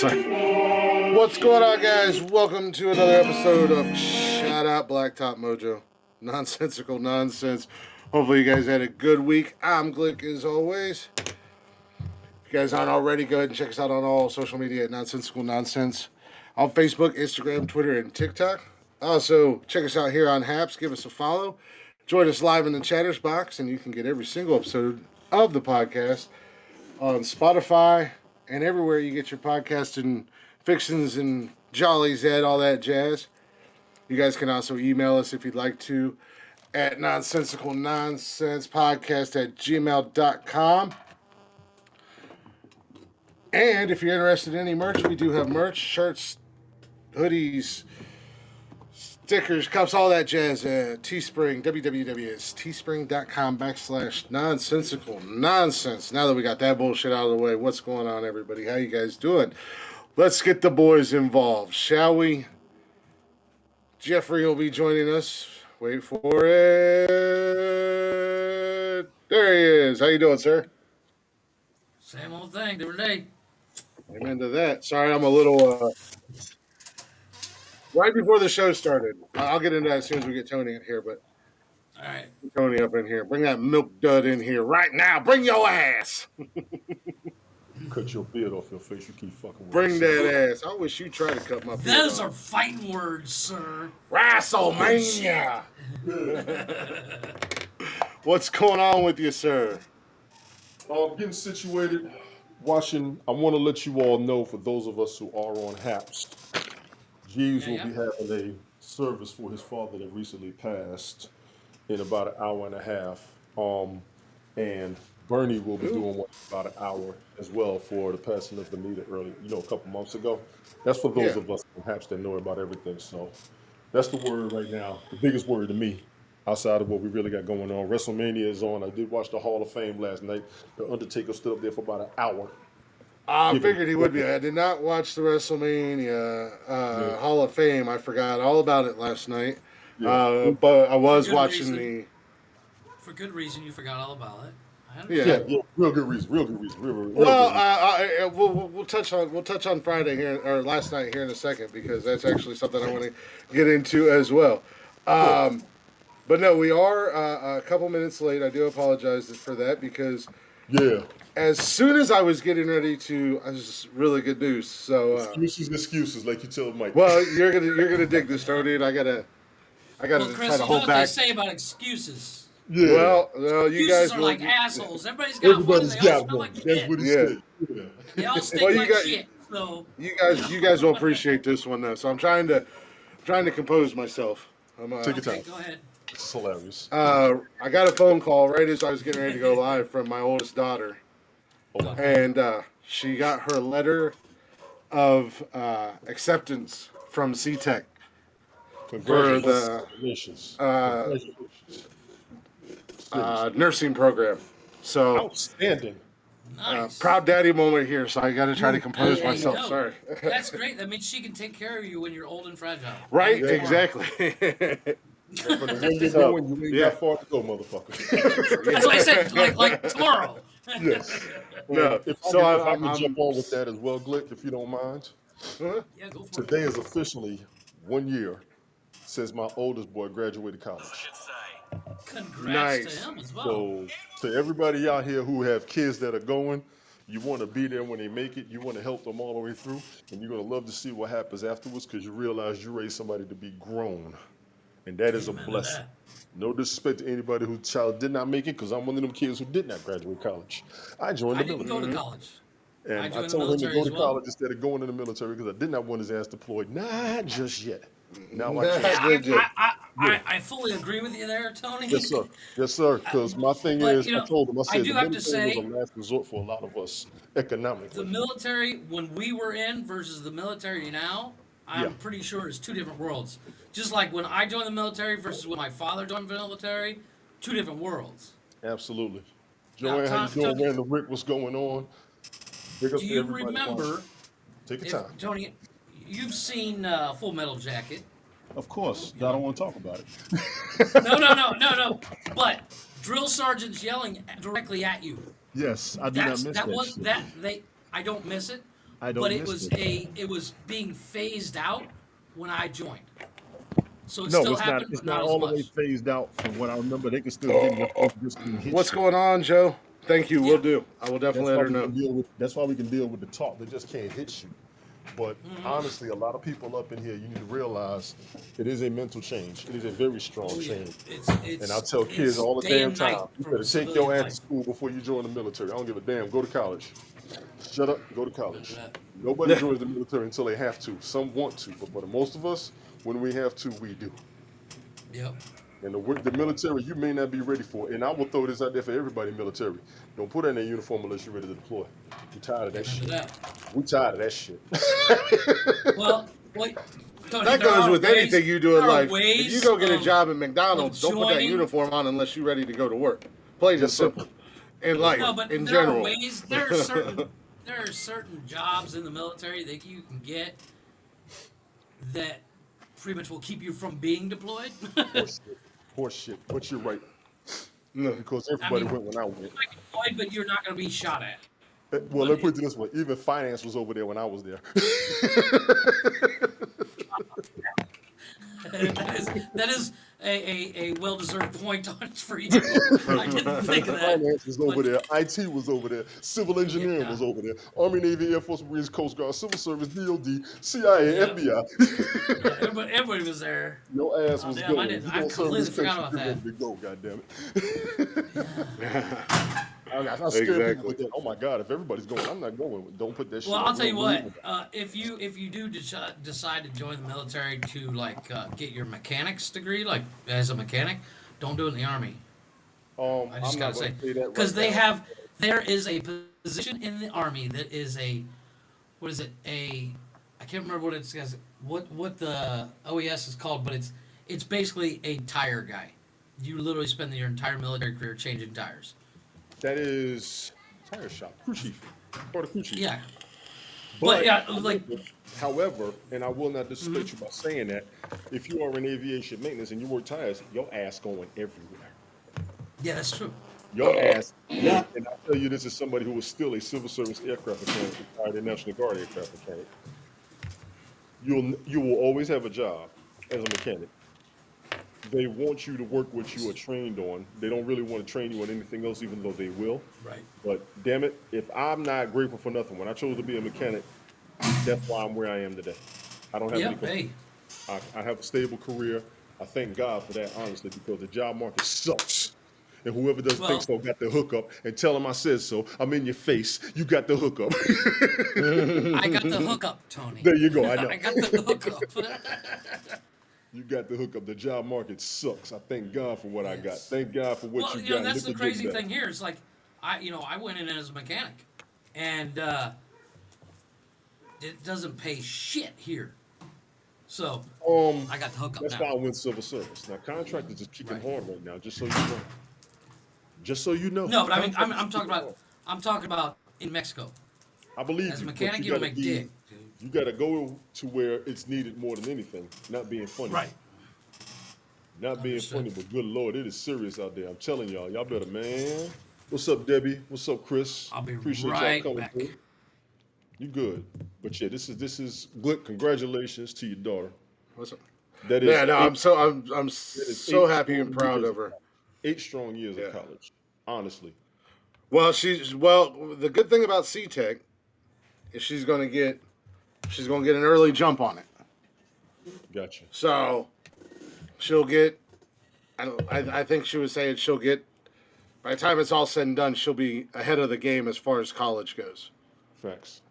Sorry. What's going on, guys? Welcome to another episode of Shout Out Blacktop Mojo. Nonsensical nonsense. Hopefully you guys had a good week. I'm Glick as always. If you guys aren't already, go ahead and check us out on all social media at Nonsensical Nonsense. On Facebook, Instagram, Twitter, and TikTok. Also, check us out here on Haps. Give us a follow. Join us live in the Chatters box, and you can get every single episode of the podcast on Spotify and everywhere you get your podcast and fixins and jollies at, all that jazz. You guys can also email us if you'd like to at nonsensicalnonsensepodcast@gmail.com. And if you're interested in any merch, we do have merch, shirts, hoodies, stickers, cups, all that jazz at Teespring, www.teespring.com/nonsensical nonsense. Now that we got that bullshit out of the way, what's going on, everybody? How you guys doing? Let's get the boys involved, shall we? Jeffrey will be joining us. Wait for it. There he is. How you doing, sir? Same old thing, different day. Amen to that. Sorry, I'm a little... Right before the show started. I'll get into that as soon as we get Tony in here, but... All right. Tony up in here. Bring that milk dud in here right now. Bring your ass. Cut your beard off your face. You keep fucking with Bring that ass. I wish you tried to cut my beard Those off. are fighting words, sir. WrestleMania. What's going on with you, sir? Getting situated, watching. I want to let you all know, for those of us who are on Haps, Jeeves will be having a service for his father that recently passed in about an hour and a half. And Bernie will be doing one in about an hour as well for the passing of the meter early, a couple months ago. That's for those of us on Haps that know about everything. So that's the word right now. The biggest word to me, outside of what we really got going on. WrestleMania is on. I did watch the Hall of Fame last night. The Undertaker stood up there for about an hour. I figured he would be. I did not watch the WrestleMania Hall of Fame. I forgot all about it last night. Yeah. But I was watching the... For good reason, you forgot all about it. Yeah, real good reason. Real Well, we'll touch on Friday here, or last night here in a second, because that's actually something I want to get into as well. But no, we are a couple minutes late. I do apologize for that, because as soon as I was getting ready to, I was really good news. So excuses, like you tell Mike. Well, you're gonna dig this, Tony, and I gotta Chris, try to hold what back. they say about excuses. Yeah. Well, you excuses guys are like assholes. Everybody's got one. They all smell like shit. What he said. They all stink like shit. So you guys will appreciate this one though. So I'm trying to compose myself. Take your time. Go ahead. It's hilarious. I got a phone call right as I was getting ready to go live from my oldest daughter, and she got her letter of acceptance from C-Tech for the nursing program. So outstanding. Nice. Proud daddy moment here, so I got to try to compose myself. No, Sorry. That's great. That means she can take care of you when you're old and fragile. Right? Exactly. When you know when you ain't got far to go, motherfucker. That's what I said. Like tomorrow. Yes. No. I'm gonna jump on with that as well, Glick, if you don't mind. Huh? Yeah, go for Today is officially 1 year since my oldest boy graduated college. Congrats to him as well. So to everybody out here who have kids that are going, you want to be there when they make it. You want to help them all the way through, and you're going to love to see what happens afterwards, because you realize you raised somebody to be grown, and that is a blessing. No disrespect to anybody whose child did not make it, because I'm one of them kids who did not graduate college. I joined the military. I didn't go to college. And I told him to go to college instead of going in the military, because I did not want his ass deployed. Not just yet. Now I fully agree with you there, Tony. Yes, sir. Yes, sir. Because my thing is, I told him, I said, the military was a last resort for a lot of us economically. The military, when we were in versus the military now, I'm pretty sure it's two different worlds. Just like when I joined the military versus when my father joined the military, two different worlds. Absolutely. Joanne, how you doing? Randall Rick, what's going on? Do you remember? Take your time. Tony, you've seen Full Metal Jacket. Of course. I don't want to talk about it. No. But drill sergeants yelling directly at you. Yes, I did not miss that. I don't miss it. I but don't it miss was it. it was being phased out when I joined. So it No, still it's not. happened, It's but not not as all the way much. phased out from what I remember. They can still get it if they just can hit What's you. going on, Joe? Thank you. We'll Yeah. do. I will definitely That's let why her we know. can deal with. That's why we can deal with the talk. They just can't hit you. But Hmm. honestly, a lot of people up in here, you need to realize it is a mental change. It is a very strong Oh yeah, change. it's And I it's tell kids it's all the day damn and night time, you from better take your civilian ass to life. school before you join the military. I don't give a damn. Go to college. Shut up. Go to Look at college. that. Nobody joins the military until they have to. Some want to, but for the most of us, when we have to, we do. Yep. And the military, you may not be ready for it. And I will throw this out there for everybody in the military. Don't put on that uniform unless you're ready to deploy. We're tired of that Amen to shit. that. We tired of that shit. Well, wait, Tony, That there goes are with ways. anything you do in There are life. If you ways go get a job at of McDonald's, don't put that joining. uniform on unless you're ready to go to work. Plain and Yes, sir. simple. In Yes, sir. No, life, but in there are general. ways. There are certain jobs in the military that you can get that pretty much will keep you from being deployed. Horse shit. Horse shit. But you're right. No. Because I everybody mean, went when I went. you're deployed, but you're not going to be shot at. Well, But let me put it this way. Even finance was over there when I was there. that is a well deserved point on for you. I didn't think of that, Finance was over but there. IT was over there. Civil engineering yeah, was over there. Army, Navy, Air Force, Marines, Coast Guard, Civil Service, DOD, CIA, yeah, FBI. yeah. Everybody was there. Your ass Oh was damn, going. If you I don't serve this completely forgot country, about you're that. ready to go. God damn it. I scare people Exactly. with that. Oh my God! If everybody's going, I'm not going. Don't put that Well, shit I'll on. tell We you don't need what. it. If you do decide to join the military to like get your mechanics degree, like as a mechanic, don't do it in the army. I just I'm gotta not going say, to say that because right now. there is a position in the army that is a what is it I can't remember what it's what the OES is called, but it's basically a tire guy. You literally spend your entire military career changing tires. That is tire shop crew chief or the crew chief. Yeah, but But yeah, like however, and I will not mhm. disrespect you by saying that, if you are in aviation maintenance and you work tires, your ass going everywhere. Yeah, that's true. Your ass, and I tell you this as somebody who was still a civil service aircraft mechanic, retired Air National Guard aircraft mechanic. You will always have a job as a mechanic. They want you to work what you are trained on. They don't really want to train you on anything else, even though they will. Right. But damn it, if I'm not grateful for nothing, when I chose to be a mechanic, that's why I'm where I am today. I don't have any Yep. complaints. Hey. I have a stable career. I thank God for that, honestly, because the job market sucks. And whoever doesn't think Well, so got the hookup and tell them I said so. I'm in your face. You got the hookup. I got the hookup, Tony. There you go. I know. I got the hookup. You got the hookup. The job market sucks. I thank God for what I got. Yes. Thank God for what Well, you got. And that's it's the a getting crazy better. thing here. It's like I went in as a mechanic, and it doesn't pay shit here. So Um, I got the hookup that's now. why I went civil service. Now contractors is kicking Right. hard right now. Just so you know. Just so you know. No, but I mean, Contractors is kicking hard. I'm talking about in Mexico. I believe As a you, but mechanic, you don't make dick, dude. you gotta go to where it's needed more than anything. Not being funny. Right. Not being Understood. funny, but good Lord, it is serious out there. I'm telling y'all, y'all better, man. What's up, Debbie? What's up, Chris? I'll be Appreciate y'all right coming back. through. You good. But yeah, this is Glick, congratulations to your daughter. What's up? That Yeah, is no, eight I'm that is so eight happy and strong proud years of of her. 8 strong years of Yeah. college. Honestly. Well, the good thing about C-Tech is she's gonna get an early jump on it. Gotcha. So she'll get. I think she was saying she'll get. By the time it's all said and done, she'll be ahead of the game as far as college goes. Facts.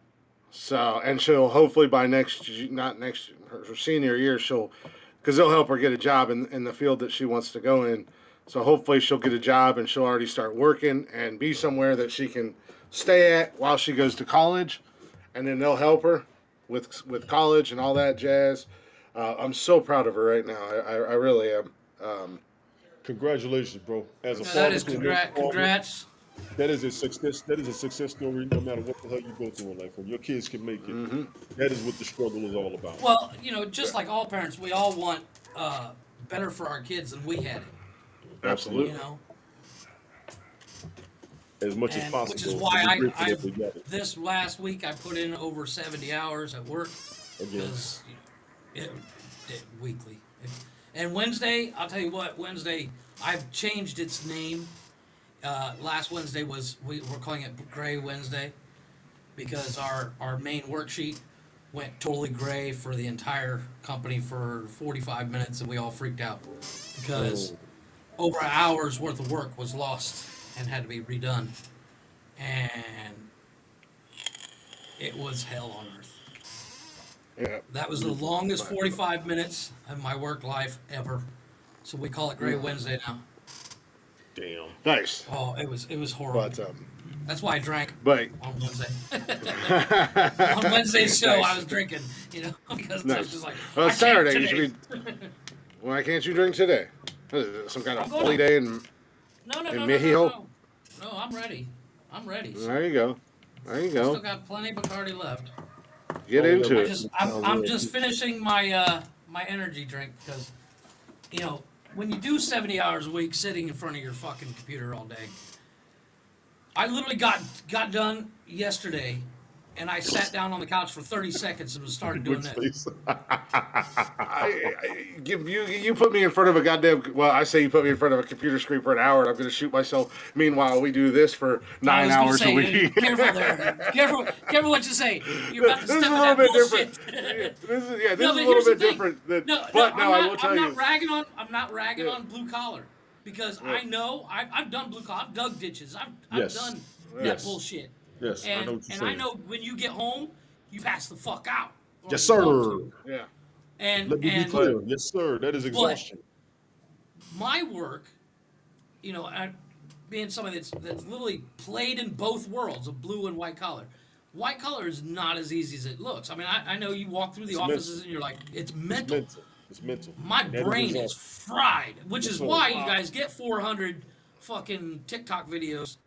So, and she'll hopefully by not next, her senior year, because they'll help her get a job in the field that she wants to go in. So hopefully she'll get a job and she'll already start working and be somewhere that she can stay at while she goes to college, and then they'll help her with college and all that jazz. I'm so proud of her right now. I really am. Congratulations, bro. As a No, that father is to a young father, congrats. that is a success. That is a success story. No matter what the hell you go through in life, when your kids can make it, that is what the struggle is all about. Well, just like all parents, we all want better for our kids than we had it. Absolutely. You know. as much as and possible. which is So why we're I, grateful I that we got it this last week I put in over 70 hours at work again. because it weekly. And Wednesday, I'll tell you what, Wednesday I've changed its name. Last Wednesday we're calling it Gray Wednesday because our main worksheet went totally gray for the entire company for 45 minutes and we all freaked out because Oh, over an hour's worth of work was lost and had to be redone. And it was hell on earth. Yeah. That was the longest 45 minutes of my work life ever. So we call it Gray Wednesday now. damn. Nice. Oh, it was horrible. But That's why I drank but on Wednesday. On Wednesday's show, I was drinking, because I was nice. just like, Well, I it's can't Saturday. You today. should be. Why can't you drink today? What is it, some kind of I'm going holy to. day in No, Mexico? No, I'm ready. I'm ready. There you go. There you Still go. got plenty of Bacardi left. Get Oh, yeah, into but- it. I'm just finishing my my energy drink because when you do 70 hours a week sitting in front of your fucking computer all day. I literally got done yesterday, and I sat down on the couch for 30 seconds and started doing Which this. face? You put me in front of a goddamn. Well, I say you put me in front of a computer screen for an hour, and I'm going to shoot myself. Meanwhile, we do this for I 9 was gonna hours say, a week. careful there. Careful what you say. You're about to This is step a in little that bit bullshit. different. This is No, a but little here's the bit thing. different. Than, No, but no, I will I'm tell not you. ragging on. I'm not ragging Yeah. on blue collar, because Yeah. I know I've done blue collar. I've dug ditches. I've Yes. done that Yes. bullshit. Yes, I know what you're And saying. I know when you get home, you pass the fuck out. Or Yes, you want sir. to. Yeah. And Let me be clear. Yes, sir. That is exhaustion. my work, being somebody that's literally played in both worlds of blue and white collar. White collar is not as easy as it looks. I mean, I know you walk through the It's offices mental. and you're like, it's It's mental. mental. It's mental. My That brain is exhaustion. fried, which Yes, is sir. why you guys get 400 fucking TikTok videos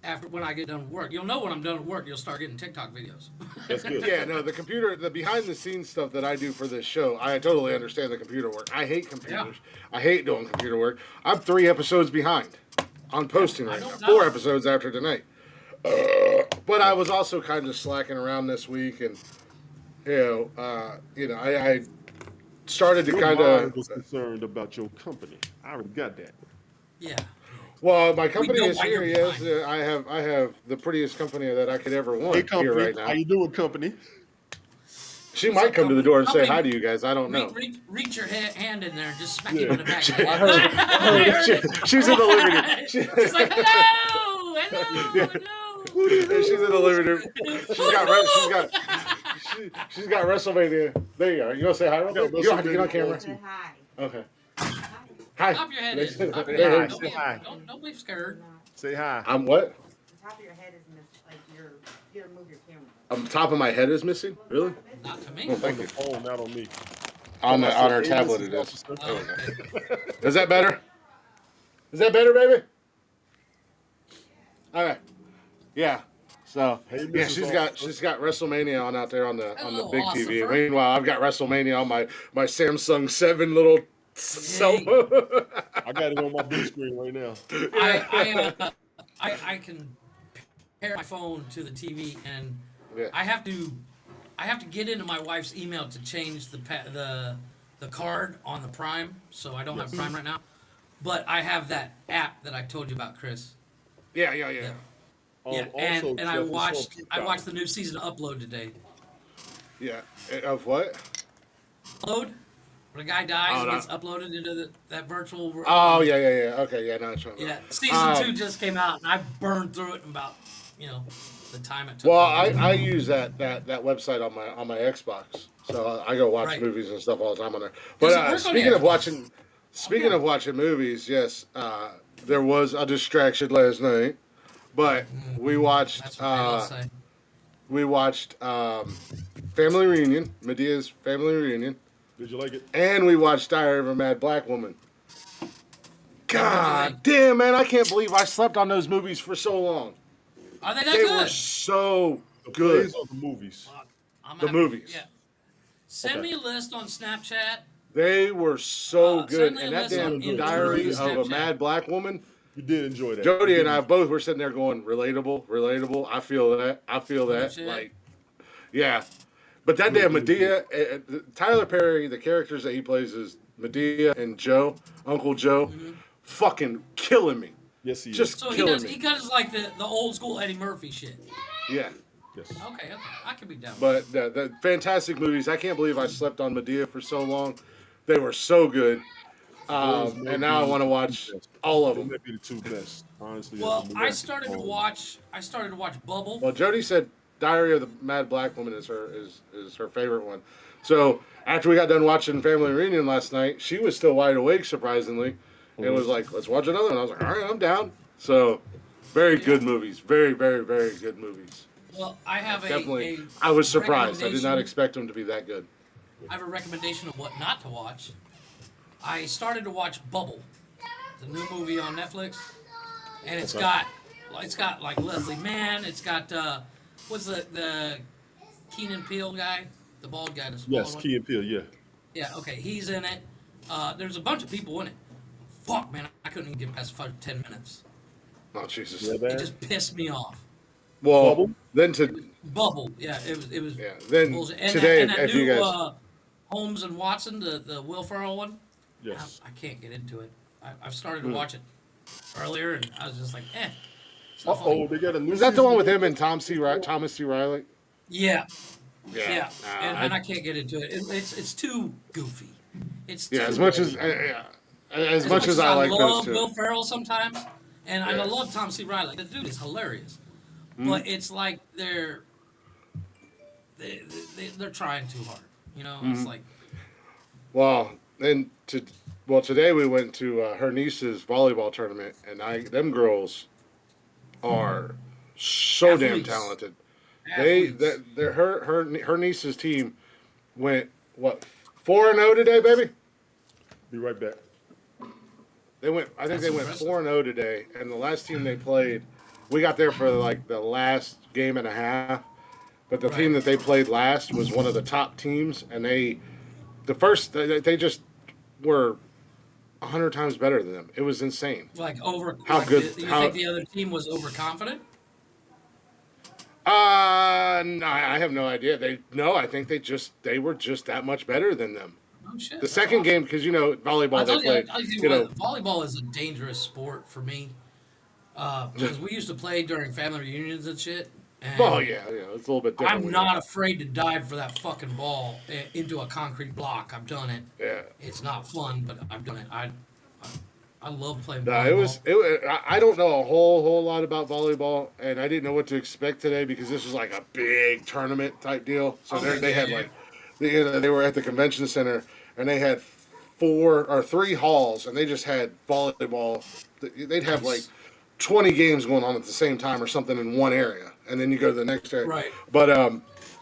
after when I get done with work. You'll know when I'm done with work. You'll start getting TikTok videos. That's good. Yeah, no, the behind the scenes stuff that I do for this show, I totally understand the computer work. I hate computers. I hate doing computer work. I'm 3 episodes behind on posting right now. don't 4 know. episodes after tonight. But I was also kind of slacking around this week, and I started to Your kind mind of. was concerned about your company. I already got that. Yeah. Well, my company know is why here. you're Yes, behind. I have the prettiest company that I could ever want Hey, here company. right now. How you doing, company? She What's might up, come to the company? door and say Company, hi to you guys. I don't know. Reach your hand in there and just smack Yeah. him in the back of the I head. heard. I heard She's in the living room. it. She's like, hello. She's in the living room. She's got WrestleMania. There you are. You want to say hi real quick? You don't have to get on camera. Say hi. Okay. Hi. Pop your head They- in. Pop your they- head in. Say hi. Don't be scared. Say hi. I'm what? The top of your head is like you gotta move your camera. Top of my head is missing. Really? Not to me. Well, thank On the you. phone, not on me. On our Hey, tablet listen, it is. officer. Oh, okay. Is that better? Is that better, baby? Okay. Yeah. So Hey, yeah, Mrs. she's got WrestleMania on out there on the Hello, big TV. Ossifer. Meanwhile, I've got WrestleMania on my Samsung 7 little cell phone. I got it on my big screen right now. I can pair my phone to the TV, and Yeah. I have to get into my wife's email to change the card on the Prime, so I don't have Prime right now. But I have that app that I told you about, Chris. Yeah. Yeah, Also, and I Jeff, it's on watched Peacock. the new season upload today. Yeah. Of what? Upload, when a guy dies Oh, and no. gets uploaded into that virtual world. Oh yeah. Okay, yeah, no, it's right. Yeah, season 2 just came out, and I burned through it in about the time it took. Well, I use that website on my Xbox, so I go watch Right. movies and stuff all the time on there. Does it But work on speaking your of Xbox? watching movies, yes, there was a distraction last night, but we watched That's what they all say. Family Reunion, Medea's Family Reunion, Did you like it? and we watched Diary of a Mad Black Woman. God like? damn, man, I can't believe I slept on those movies for so long. Are they that They good? were so The good. plays or the movies? I'm The gonna- movies. Yeah. Send Okay. me a list on Snapchat. They were so good, send me and a that list on damn Instagram, Diary of a Snapchat. Mad Black Woman. You did enjoy that. You Jody did and I both were sitting there going, relatable, relatable. I feel that. I feel No that. shit. Like, yeah. But that good, damn good, good. Medea, Tyler Perry, the characters that he plays is Medea and Joe, Uncle Joe, fucking killing me. Yes, he is. Just So killing he me. does like the old school Eddie Murphy shit. Yeah. Yes. Okay, I can be down with But the fantastic movies. I can't believe I slept on Medea for so long. They were so good. Those may And now I be want to the two watch best. all of They them. may be the two best, honestly, as a Well, movie. I started to watch Bubble. Well, Jody said Diary of the Mad Black Woman is her favorite one. So after we got done watching Family Reunion last night, she was still wide awake surprisingly, and was like, "Let's watch another one." I was like, "All right, I'm down." So very Yeah. good movies, very very very good movies. Well, I have Definitely, a I was surprised. I did not recommendation. expect them to be that good. I have a recommendation of what not to watch. I started to watch Bubble, the new movie on Netflix, and it's Okay. got like Leslie Mann. It's got what's the Keenan Peele guy, the bald guy, the smaller Yes, one. Key and Peele, yeah. Yeah, okay, he's in it. There's a bunch of people in it. Fuck, man, I couldn't even get past 10 minutes. Oh Jesus! Yeah, It man. just pissed me off. Well, Bubble? then to Bubble, yeah, it was yeah, then bullshit. And today, that if new you guys, Holmes and Watson, the Will Ferrell one, Yes. I can't get into it. I've started to watch it earlier, and I was just like, it's not Uh-oh, funny. they got a new is that the one with season him and Thomas C. Riley? Yeah, Yeah, and I can't get into it. It's too goofy. It's yeah. too As much as goofy. as much as I I like those love two. Will Ferrell sometimes, and I Yes. love Tom C. Riley. The dude is hilarious, Hmm? but it's like they're trying too hard. You know, it's Mm-hmm. like Well, today we went to her niece's volleyball tournament, and them girls are so damn Athletes. talented. athletes. Her niece's team went what 4-0 today, baby. Be right back. They went. I think That's they went impressive. 4-0 today, and the last team they played, we got there for like the last game and a half. But the team Right. that they played last was one of the top teams, and they just were 100 times better than them. It was insane. Like over. How Like good? you How? think the other team was overconfident? No, I have no idea. I think they were just that much better than them. Oh shit! The That's second awesome. game, because volleyball they played. I'll tell you You know, what. Volleyball is a dangerous sport for me because we used to play during family reunions and shit. And oh yeah, it's a little bit different. I'm not afraid to dive for that fucking ball into a concrete block. I've done it. Yeah. It's not fun, but I've done it. I love playing No, volleyball. I don't know a whole lot about volleyball, and I didn't know what to expect today because this was like a big tournament type deal. So Okay, they yeah, had yeah. like, they were at the convention center, and they had 3 halls, and they just had volleyball. They'd have like Nice. 20 games going on at the same time or something in one area, and then you go to the next area. Right. But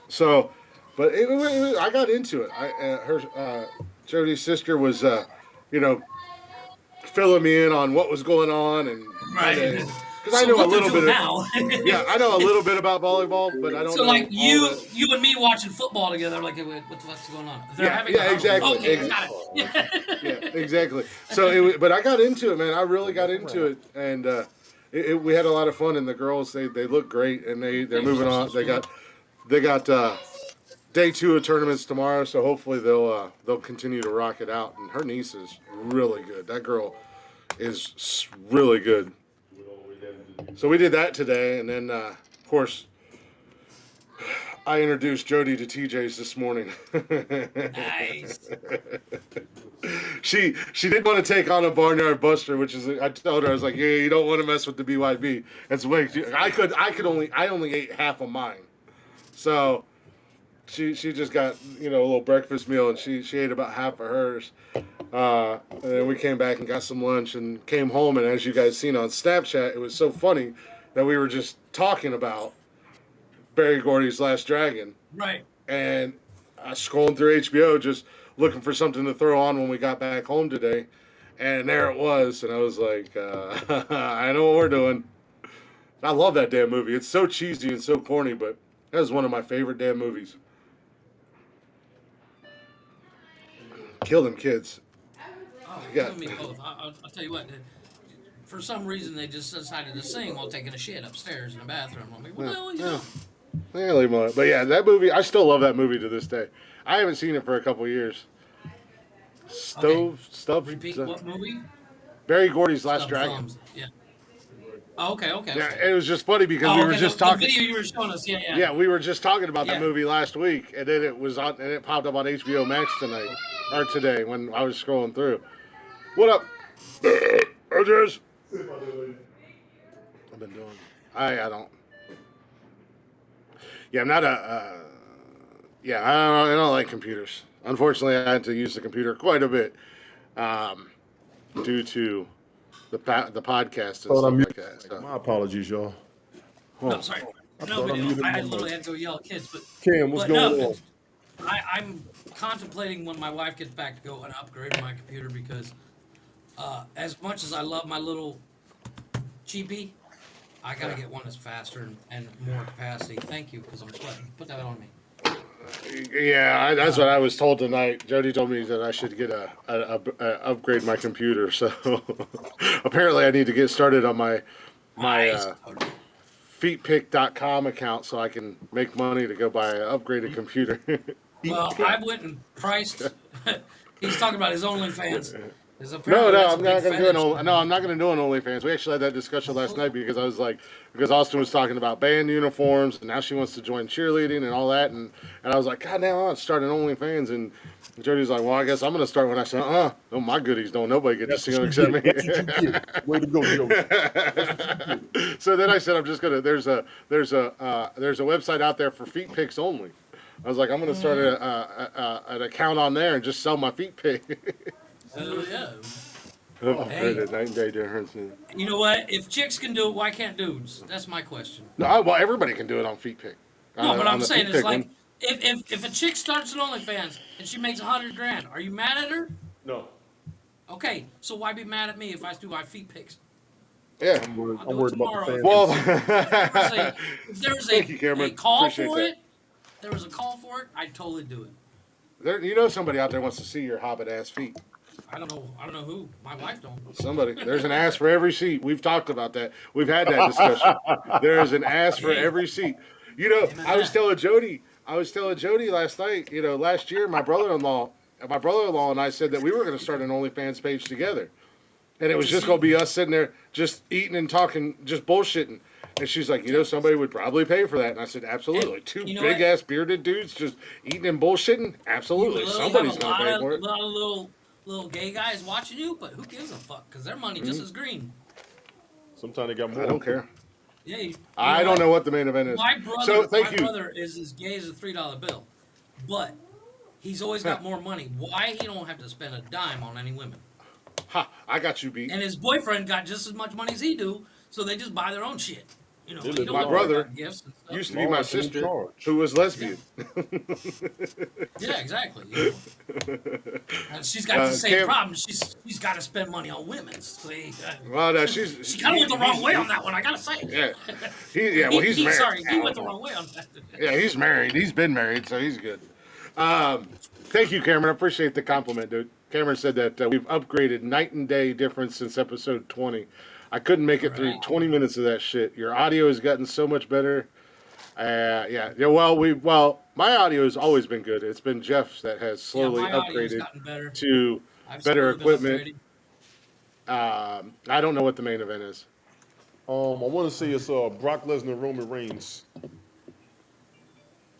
so, but I got into it. Jody's sister was filling me in on what was going on and Right. because I So know a what they're little doing bit. now? Yeah, I know a little bit about volleyball, but I don't So know like all that. you and me watching football together, like what the fuck's going on? They're Yeah, having yeah, a exactly. Okay, got it. Yeah, exactly. So, but I got into it, man. I really got into it, and we had a lot of fun. And the girls, they look great, and they're moving on. They got day 2 of tournaments tomorrow, so hopefully they'll continue to rock it out. And her niece is really good. That girl is really good. So we did that today, and then of course I introduced Jody to TJ's this morning. Nice. She didn't want to take on a Barnyard Buster, which is I told her I was like, yeah, you don't want to mess with the BYB. That's way I only ate half of mine, so she just got a little breakfast meal and she ate about half of hers. And then we came back and got some lunch and came home, and as you guys seen on Snapchat, it was so funny that we were just talking about Barry Gordy's Last Dragon, Right. and I was scrolling through HBO just looking for something to throw on when we got back home today, and there it was, and I was like, I know what we're doing. I love that damn movie. It's so cheesy and so corny, but that is one of my favorite damn movies. Kill them kids. Oh, Yeah. you and me both. I'll tell you what. for some reason they just decided to sing while taking a shit upstairs in the bathroom. I'm like, what the Yeah, hell are you yeah. doing? Yeah, leave 'em alone. But yeah, that movie, I still love that movie to this day. I haven't seen it for a couple years. Okay, Stuff. repeat what movie? Barry Gordy's Last Stub Dragon. thumbs. Yeah. Oh, okay, okay, Yeah, okay. it was just funny because we Oh, were okay. just The talking. video you were showing us. Yeah, yeah, Yeah, we were just talking about that yeah. movie last week, and then it was on, and it popped up on HBO Max tonight or today when I was scrolling through. What up, Rogers? I've been doing. I don't. Yeah, I'm not a. Yeah, I don't like computers. Unfortunately, I had to use the computer quite a bit due to the podcast and Thought I stuff like muted. that. So, My apologies, y'all. No, sorry. I No thought I video. muted I my literally mic. had to go yell at kids, but Cam, what's going no, on? I'm contemplating when my wife gets back to go and upgrade my computer because as much as I love my little cheapie, I gotta get one that's faster and more capacity. Thank you, because I'm sweating. Put that on me. yeah, that's what I was told tonight. Jody told me that I should get upgrade my computer. So apparently, I need to get started on my Nice. feetpick.com account so I can make money to go buy an upgraded computer. Well, I went and priced. He's talking about his OnlyFans. Because No, apparently no, that's a I'm big not gonna do fetish. an. No, I'm not gonna do an OnlyFans. We actually had that discussion last night because I was like, because Austin was talking about band uniforms, and now she wants to join cheerleading and all that, and I was like, God damn, I want to start an OnlyFans, and Jody's like, well, I guess I'm gonna start when I said, no, my goodies don't nobody get to see them except me. That's what you get. Way to go, Joe. So then I said, I'm just gonna. There's a website out there for feet pics only. I was like, I'm gonna start an account on there and just sell my feet pic. Hell yeah. Hey. Night and day difference. You know what? If chicks can do it, why can't dudes? That's my question. No, well, everybody can do it on feet pic. No, but I'm saying it's like one. if a chick starts an OnlyFans and she makes $100,000, are you mad at her? No, Okay, so why be mad at me if I do my feet pics? Yeah. I'm worried, I'll I'm do worried it about the tomorrow. fans. Well, If there's Thank you, Cameron. a call Appreciate for that. it, there was a call for it, I'd totally do it. you know somebody out there wants to see your hobbit ass feet. I don't know who. My wife don't. Somebody. There's an ass for every seat. We've talked about that. We've had that discussion. There is an ass for every seat. You know, Amen I was that. telling Jody last night, last year, my brother-in-law and I said that we were going to start an OnlyFans page together. And it was just going to be us sitting there just eating and talking, just bullshitting. And she's like, somebody would probably pay for that. And I said, absolutely. And Two you know big-ass bearded dudes just eating and bullshitting? Absolutely. You literally Somebody's have going to pay for a it. lot of little gay guys watching you, but who gives a fuck? Because their money just as green. Sometimes they got more. I don't care. Yeah, you I don't know what the main event is. My brother, So, thank my you. brother is as gay as a $3 bill, but he's always got more money. Why he don't have to spend a dime on any women? Ha! I got you beat. And his boyfriend got just as much money as he do, so they just buy their own shit. You know, They he live don't My large. worry brother about gifts and stuff. used to be my Large and in sister, charge. who was lesbian. Yeah, exactly. You know. And she's got the same Cam- problem. She's got to spend money on women. See, Well, no, she kind of went the wrong way on that one. I gotta say. Yeah. Well, he's married. Sorry, he went the wrong way on that. Yeah, he's married. He's been married, so he's good. Thank you, Cameron. I appreciate the compliment, dude. Cameron said that we've upgraded night and day difference since episode 20. I couldn't make it through Right. 20 minutes of that shit. Your audio has gotten so much better. Yeah. Well, my audio has always been good. It's been Jeff's that has slowly my audio's upgraded gotten better. to I've better slowly been equipment. upgrading. I don't know what the main event is. I want to say it's Brock Lesnar, Roman Reigns.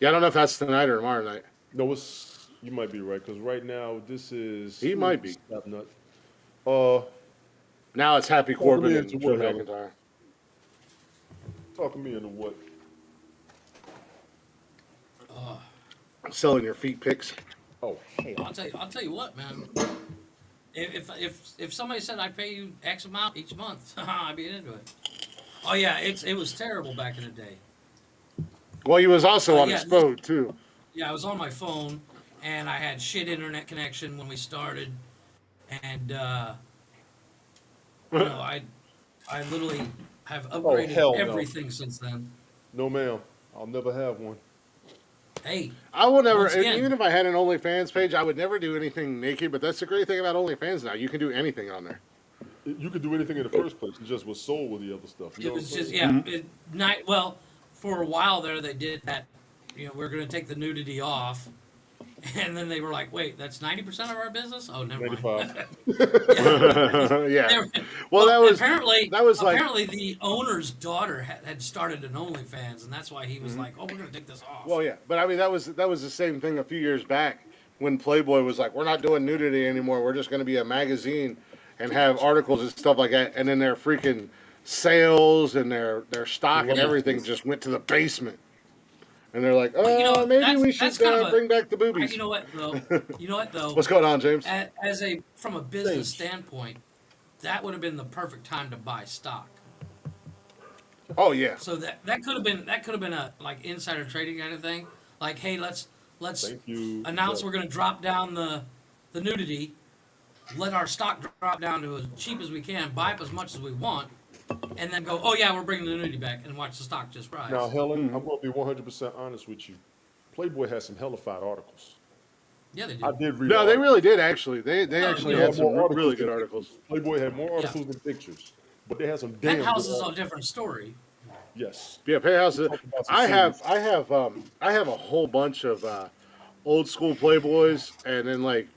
Yeah, I don't know if that's tonight or tomorrow night. No, you might be right because right now this is. He might be. Snap nut. Now it's Happy Well, Corbin it and is Drew whatever. McIntyre. Talking me into what? Selling your feet pics. Oh, I'll tell you what, man. If somebody said I pay you X amount each month, I'd be into it. Oh yeah, it was terrible back in the day. Well, he was also on yeah, his phone too. Yeah, I was on my phone, and I had shit internet connection when we started, and I literally have upgraded hell no. everything since then. no, ma'am. I'll never have one. Hey, I will never, Once again. even if I had an OnlyFans page, I would never do anything naked. But that's the great thing about OnlyFans now. You can do anything on there. You could do anything in the first place. It just was sold with the other stuff. You know It what I'm was just saying? well, for a while there they did that. We're going to take the nudity off, and then they were like, "Wait, that's 90% of our business." Oh, never mind. 95. Yeah. They were- Well, that was like apparently the owner's daughter had started an OnlyFans, and that's why he was like, "Oh, we're going to take this off." well, yeah, but I mean that was the same thing a few years back when Playboy was like, we're not doing nudity anymore. We're just going to be a magazine and have articles and stuff like that, and then their freaking sales and their stock and everything just went to the basement. And they're like, But, maybe we should that's kind of bring back the boobies. You know what though? You know what though? What's going on, James? From a business standpoint, that would have been the perfect time to buy stock. Oh yeah. So that could have been a like insider trading kind of thing. Like, hey, let's Thank you. announce Yeah. we're going to drop down the nudity, let our stock drop down to as cheap as we can, buy up as much as we want, and then go, oh yeah, we're bringing the nudity back, and watch the stock just rise. Now, Helen, I'm going to be 100% honest with you. Playboy has some hellified articles. Yeah, they I do. did read. No, they articles. really did actually. They actually they had had some more articles really good than articles. pictures. Playboy had more articles than pictures, but they had some damn. Penthouse good is a articles. different story. Yes. Yeah, Playhouse. Talk about some I have serious- I have a whole bunch of old school Playboys, and then like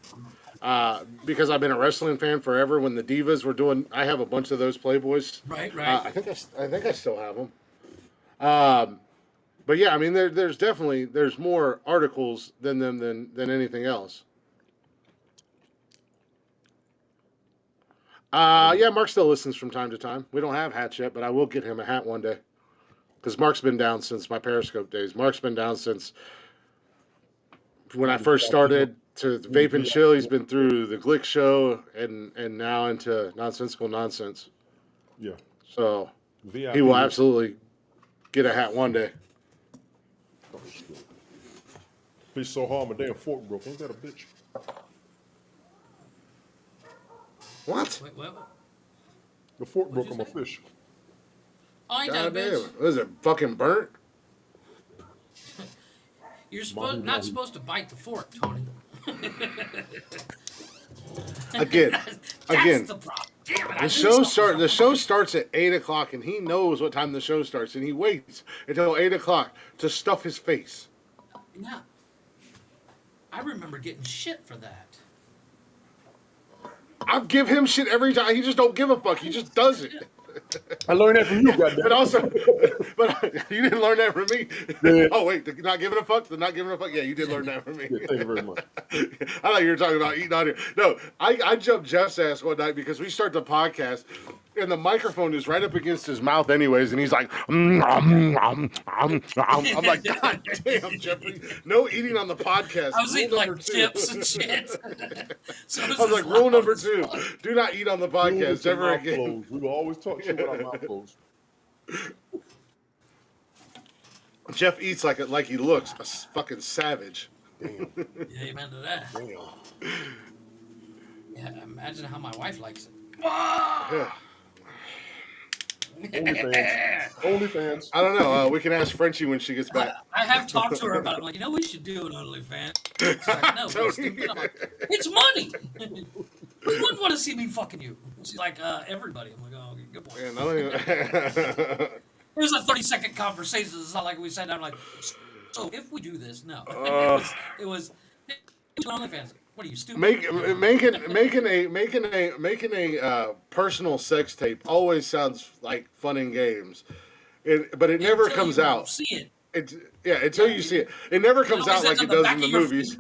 because I've been a wrestling fan forever. When the Divas were doing, I have a bunch of those Playboys. Right, right. I think I still have them. But yeah, I mean, there's definitely more articles than them than anything else. Yeah, Mark still listens from time to time. We don't have hats yet, but I will get him a hat one day. Because Mark's been down since my Periscope days. Mark's been down since when I first started to Vape and Chill. He's been through the Glick Show and now into Nonsensical Nonsense. Yeah. So VIP. he will absolutely get a hat one day. Oh, shit. Fish so hard, my damn fork broke. Ain't that a bitch? What? Wait, what? The fork What'd broke on you my say? fish. Oh, ain't that a God damn. bitch? Was it fucking burnt? You're Mahi, not mahi. supposed to bite the fork, Tony. Again. That's the problem. Damn it! I The knew show something was The wrong. show starts at 8 o'clock, and he knows what time the show starts, and he waits until 8 o'clock to stuff his face. Yeah. I remember getting shit for that. I give him shit every time. He just don't give a fuck. He just does it. I learned that from you, goddamn. But also, but you didn't learn that from me. Yeah. Oh wait, the not giving a fuck. The not giving a fuck. Yeah, you did learn that from me. Yeah, thank you very much. I thought you were talking about eating on here. No, I jumped Jeff's ass one night because we start the podcast and the microphone is right up against his mouth anyways, and he's like, I'm like, God damn, Jeffrey, no eating on the podcast. I was Rule eating like number 2. chips and shit. So it I was like, rule loud number as 2, fuck. do not eat on the Do it with podcast your ever mouth again. closed. We will always talk shit with our mouth closed. Jeff eats like he looks, a fucking savage. Damn. Yeah, amen to that. Damn. Yeah, imagine how my wife likes it. Yeah. OnlyFans. OnlyFans. I don't know. We can ask Frenchie when she gets back. I have talked to her about it. I'm like, we should do an OnlyFans. She's like, no, Tony. it's stupid. I'm like, it's money. Who wouldn't want to see me fucking you? She's like, everybody. I'm like, oh, okay, good point. Man, I don't even... It was a 30-second conversation. It's not like we sat down like, so if we do this, no. It was OnlyFans. What are you, stupid? making a personal sex tape always sounds like fun and games, but it never Until comes you out. See it. Until you see it, it never comes always out like ends it on the does back in the of your movies.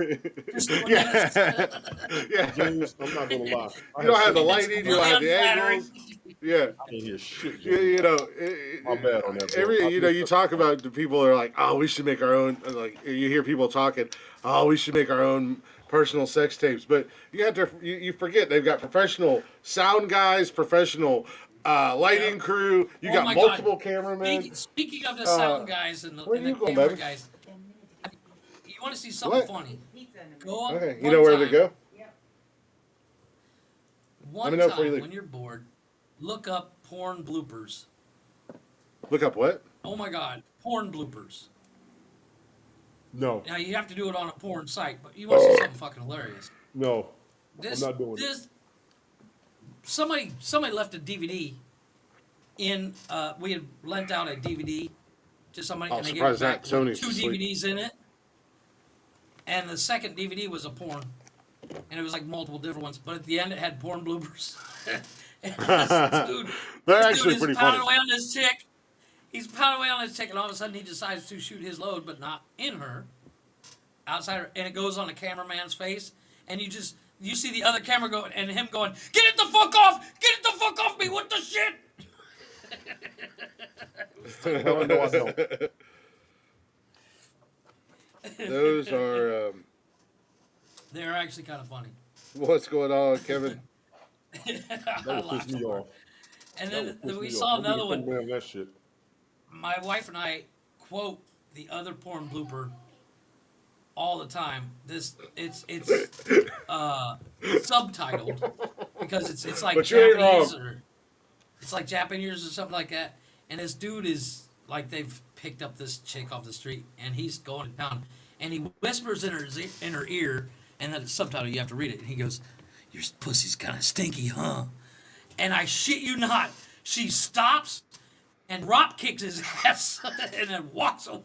Just one Yeah, James, I'm not gonna lie. you don't have the light. lighting, you don't have the angles. Yeah. I didn't hear shit. Yeah, James. My bad on that, bro. You talk about the people are like, oh, we should make our own. Like you hear people talking, oh, we should make our own personal sex tapes, but you have to you forget they've got professional sound guys, professional lighting crew. You Oh got my multiple God. cameramen. Speaking of the sound guys and the, where and you the going, camera baby? guys, you want to see something What? funny? Pizza in the Go up Okay, you one know where to time- go. Yep. One Let me know before you time leave. when you're bored, look up porn bloopers. Look up what? Oh my God, porn bloopers. No, Now you have to do it on a porn site, but you want to see something fucking hilarious. no. This, I'm not doing it. this, somebody left a DVD in. We had lent out a DVD to somebody, Oh, and they gave it surprised that back with Tony's two asleep. DVDs in it. And the second DVD was a porn, and it was like multiple different ones. But at the end, it had porn bloopers. And They're this actually dude pretty is funny. pounding away on this chick. He's pounding away on this chick, and all of a sudden he decides to shoot his load, but not in her, outside her, and it goes on the cameraman's face, and you see the other camera going, and him going, "Get it the fuck off! Get it the fuck off me! What the shit?" Hell no, I don't. Those are They're actually kind of funny. what's going on, Kevin? That I would piss laughed me hard. off. And That then would piss we me saw off. another Nobody one. can program that shit. My wife and I quote the other porn blooper all the time. It's subtitled because it's like But you ain't Japanese wrong. or it's like Japanese or something like that. And this dude is like they've picked up this chick off the street and he's going down and he whispers in her ear, and then the subtitle you have to read it. And he goes, "Your pussy's kind of stinky, huh?" And I shit you not, she stops and drop kicks his ass and then walks away.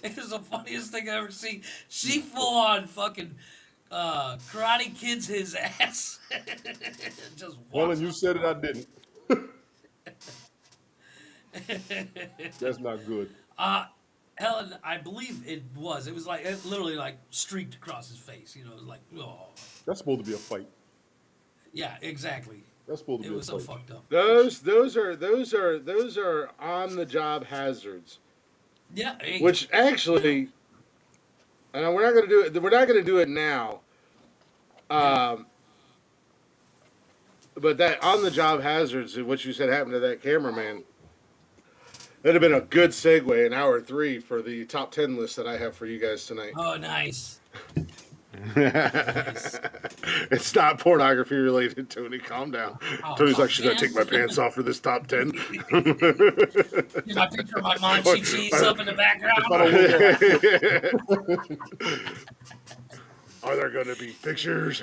It was the funniest thing I've ever seen. She full on fucking karate kids his ass. Just Helen, walks. you said it, I didn't. That's not good. Helen, I believe it was. It was like it literally like streaked across his face. You know, it was like, oh, That's supposed to be a fight. yeah, exactly. That's supposed to It be was a so fight. fucked up. Those are on the job hazards. Yeah, hey, Which actually, and we're not going to do it. We're not going to do it now. Um, but that on the job hazards, what you said happened to that cameraman. That'd have been a good segue in hour 3 for the top 10 list that I have for you guys tonight. oh, nice. It's not pornography related, Tony. Calm down. Oh, Tony's like, top should I 10? take my pants off for this top 10? Get my picture of my munchie cheese up in the background. Are there going to be pictures?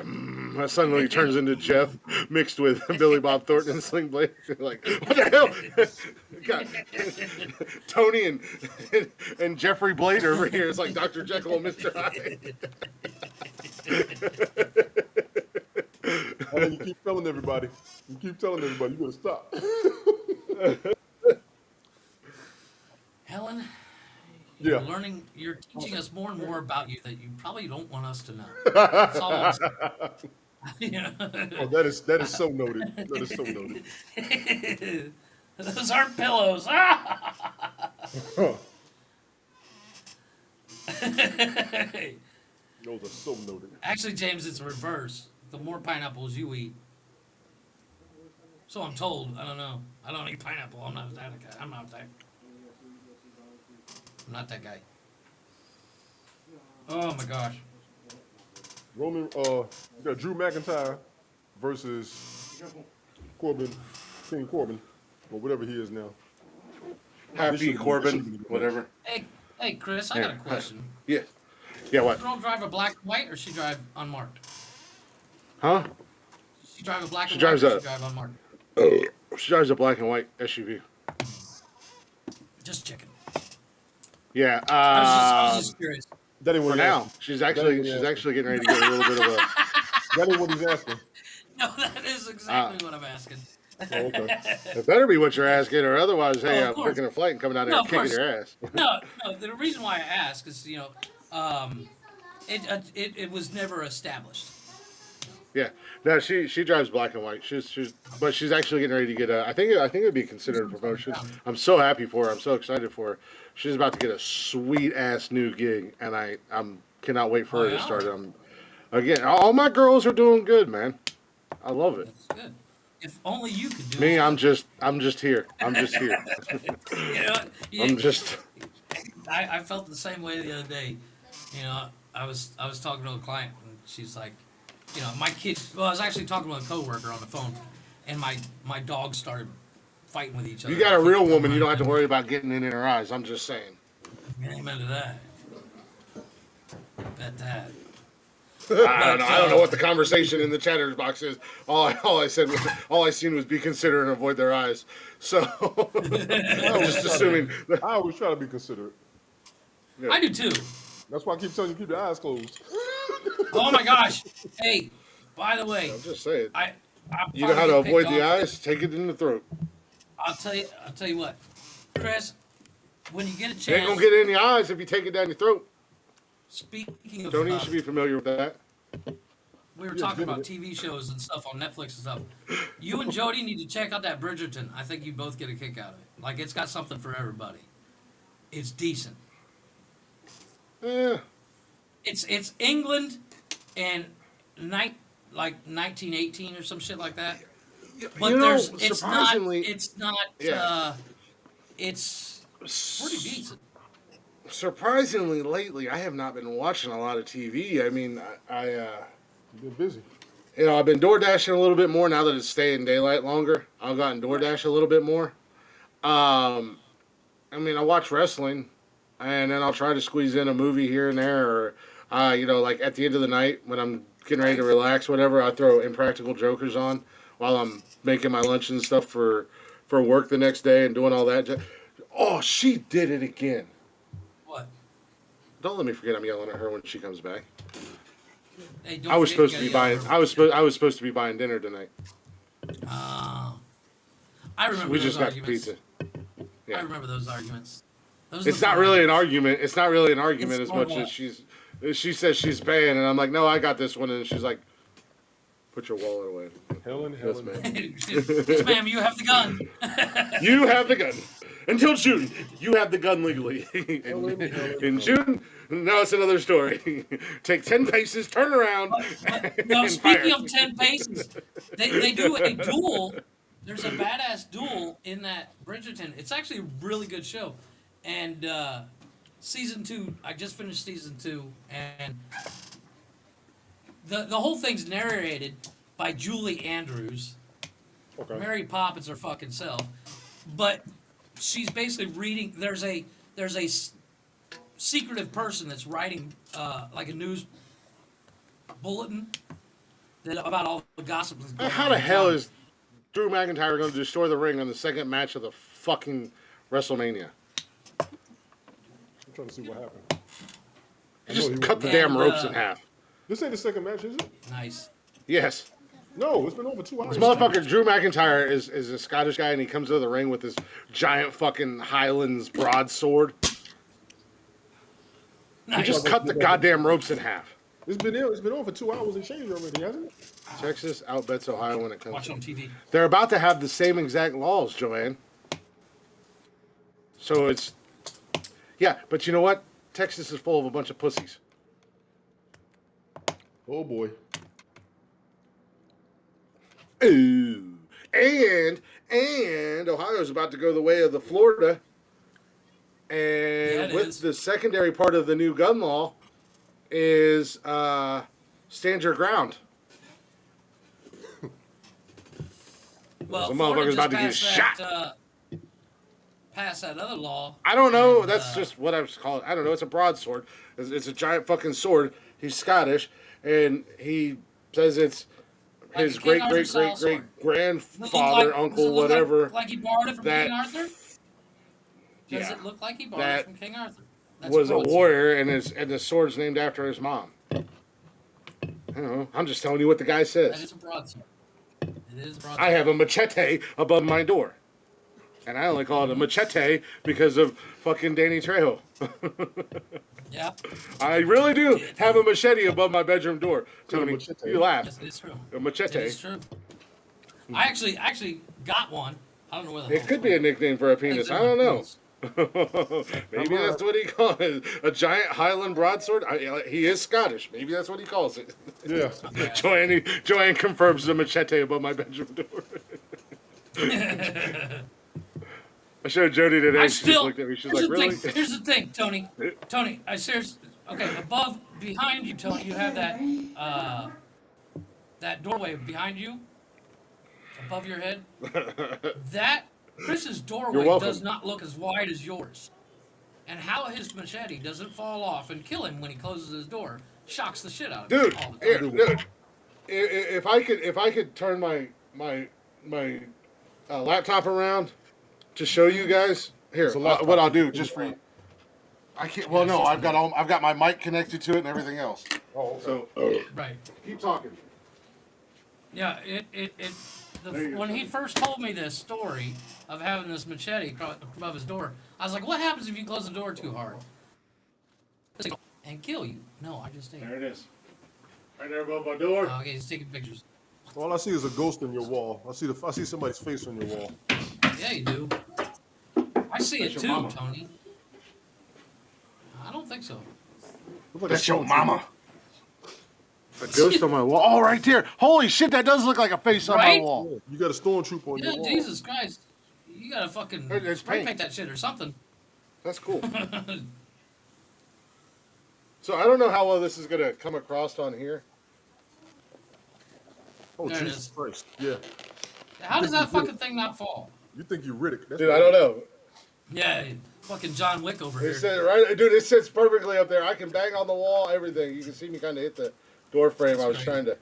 Suddenly turns into Jeff mixed with Billy Bob Thornton and Sling Blade. Like, what the hell? God. Tony and Jeffrey Blade over here. It's like Dr. Jekyll and Mr. Hyde. Helen, you keep telling everybody. You keep telling everybody. You gotta stop. Helen, Yeah. you're teaching us more and more about you that you probably don't want us to know. That's all I'm saying. Yeah. Oh, that is so noted. That is so noted. Those aren't pillows. Those are so noted. Actually, James, it's reverse. The more pineapples you eat. So I'm told. I don't know. I don't eat pineapple. I'm not that guy. I'm not that guy. Oh my gosh. Roman, you got Drew McIntyre versus Corbin, King Corbin, or whatever he is now. Happy Corbin, whatever. Hey, Chris, I got a question. Yeah. Yeah, what? Girl drive a black and white, or she drive unmarked? Huh? She drive a black She and drives white, or a- she drive unmarked? She drives a black and white SUV. Just checking. Yeah. I was just curious. That ain't what For he's now, asking. she's actually getting ready to get a little bit of a. That ain't what he's asking. No, that is exactly what I'm asking. Oh, okay. It better be what you're asking, or otherwise, hey, of I'm course. booking a flight and coming out there No, and of kicking course. your ass. No, the reason why I ask is, it was never established. Yeah, no, she drives black and white. But she's actually getting ready to get a. I think it would be considered a promotion. I'm so happy for her. I'm so excited for her. She's about to get a sweet ass new gig, and I'm cannot wait for her to start. Again, all my girls are doing good, man. I love it. That's good. If only you could do Me, it. I'm just here. I'm just here. You know, I'm just. I felt the same way the other day. You know, I was talking to a client, and she's like, my kids. Well, I was actually talking to a coworker on the phone, and my dogs started fighting with each other. You got a real woman. You don't have to worry about getting in her eyes. I'm just saying. Amen to that. Bet that. I don't know. I don't know what the conversation in the chatters box is. All I said was all I seen was be considerate and avoid their eyes. So I'm just assuming. I always try to be considerate. Yeah. I do too. That's why I keep telling you keep your eyes closed. Oh my gosh! Hey, by the way, I'm just saying. I You know how to avoid the eyes? Take it in the throat. I'll tell you what, Chris. When you get a It ain't chance, gonna get in the eyes if you take it down your throat. speaking of, Tony, you should be familiar with that. we were talking about TV shows and stuff on Netflix and stuff. You and Jody need to check out that Bridgerton. I think you both get a kick out of it. Like it's got something for everybody. It's decent. Yeah. It's England and like 1918 or some shit like that. But You know, it's not. surprisingly- It's not. Yeah. It's pretty decent. Surprisingly, lately, I have not been watching a lot of TV. I mean, You've been busy. I've been door dashing a little bit more now that it's staying daylight longer. I've gotten DoorDash a little bit more. I mean, I watch wrestling, and then I'll try to squeeze in a movie here and there, or like at the end of the night when I'm getting ready to relax, whatever. I throw Impractical Jokers on while I'm making my lunch and stuff for work the next day and doing all that. Oh, she did it again. What? Don't let me forget I'm yelling at her when she comes back. Hey, don't I was forget supposed you to be gotta buying. get I was supposed to be buying dinner tonight. I remember We those just got arguments. pizza. I Yeah. remember those arguments. Those are It's the not fun really an ones. argument. It's not really an argument It's as much more as she says she's paying, and I'm like, no, I got this one, and she's like, put your wallet away. Helen. ma'am. Yes, ma'am, you have the gun. You have the gun. Until June, you have the gun legally. in June, no, it's another story. Take 10 paces, turn around, No, and speaking fire. of 10 paces, they do a duel. There's a badass duel in that Bridgerton. It's actually a really good show. And season 2, I just finished season 2, and the whole thing's narrated by Julie Andrews. Okay. Mary Poppins her fucking self, but she's basically reading. There's a secretive person that's writing like a news bulletin about all the gossip. That's going How on the in hell town. is Drew McIntyre going to destroy the ring on the second match of the fucking WrestleMania? I'm trying to see what happened. I know Just he cut the went- damn And, ropes in half. This ain't the second match, is it? Nice? Yes. No, it's been over 2 hours. This motherfucker, Drew McIntyre, is a Scottish guy, and he comes into the ring with this giant fucking Highlands broadsword. He Nice. just cut the goddamn ropes in half. It's been on for 2 hours and change already, hasn't it? Texas outbets Ohio when it comes Watch to on TV. They're about to have the same exact laws, Joanne. So it's... Yeah, but you know what? Texas is full of a bunch of pussies. Oh boy. Ooh. And Ohio's about to go the way of the Florida. And it with is. the secondary part of the new gun law is stand your ground. Well, Some Florida motherfucker's just about to get passed shot. passed that other law. I don't know. And, That's just what I was calling. I don't know. It's a broadsword. It's a giant fucking sword. He's Scottish, and he says it's Like his a King great Arthur great style great great sword. Does it look grandfather, like- does it uncle, look like- whatever. Like he borrowed it from that- King Arthur? Does Yeah. it look like he borrowed That it from King Arthur? That's was a broadsword. warrior, and the sword's named after his mom. I don't know. I'm just telling you what the guy That says. is a broadsword. It is a broadsword. I have a machete above my door. And I only call it a machete because of fucking Danny Trejo. Yeah. I really do have a machete above my bedroom door. Tony, machete. you laugh. Yes, it is true. A It machete. is true. I actually got one. I don't know where the It hell could be a nickname for a penis. I don't know. Maybe that's what he calls it. A giant Highland broadsword. He is Scottish. Maybe that's what he calls it. Yeah. Joanne confirms the machete above my bedroom door. I showed Jody today. I She still. just looked at me. She's Here's like, the really? thing. Here's the thing, Tony. Tony, I seriously. Okay, behind you, Tony, you have that doorway behind you, above your head. That Chris's doorway welcome. does not look as wide as yours. And how his machete doesn't fall off and kill him when he closes his door shocks the shit out of Dude, me all the here, time. dude. If I could turn my laptop around to show you guys here, It's a laptop. what I'll do just for you. I can't. Well, no, I've got my mic connected to it and everything else. Oh, okay. So Right. keep talking. Yeah, when he first told me this story of having this machete above his door, I was like, what happens if you close the door too hard? And kill you. No, I just take There it. it is. Right there above my door. Oh, okay, he's taking pictures. All I see is a ghost in your wall. I see somebody's face on your wall. Yeah, you do. I see it That's too, your mama. Tony. I don't think so. Looks like That's a your stormtrooper. mama. A ghost on my wall. Oh, right there. Holy shit, that does look like a face on my Right? wall. Yeah, you got a stormtrooper on Yeah, your wall. Jesus Christ. You gotta fucking It's spray paint. paint that shit or something. That's cool. So I don't know how well this is gonna come across on here. Oh, There it Jesus is. Christ. Yeah. How does that fucking thing not fall? You think you're Riddick. That's Dude, I don't know. Yeah, fucking John Wick over It here. says right, dude. It sits perfectly up there. I can bang on the wall, everything. You can see me kind of hit the door frame. I was That's trying to.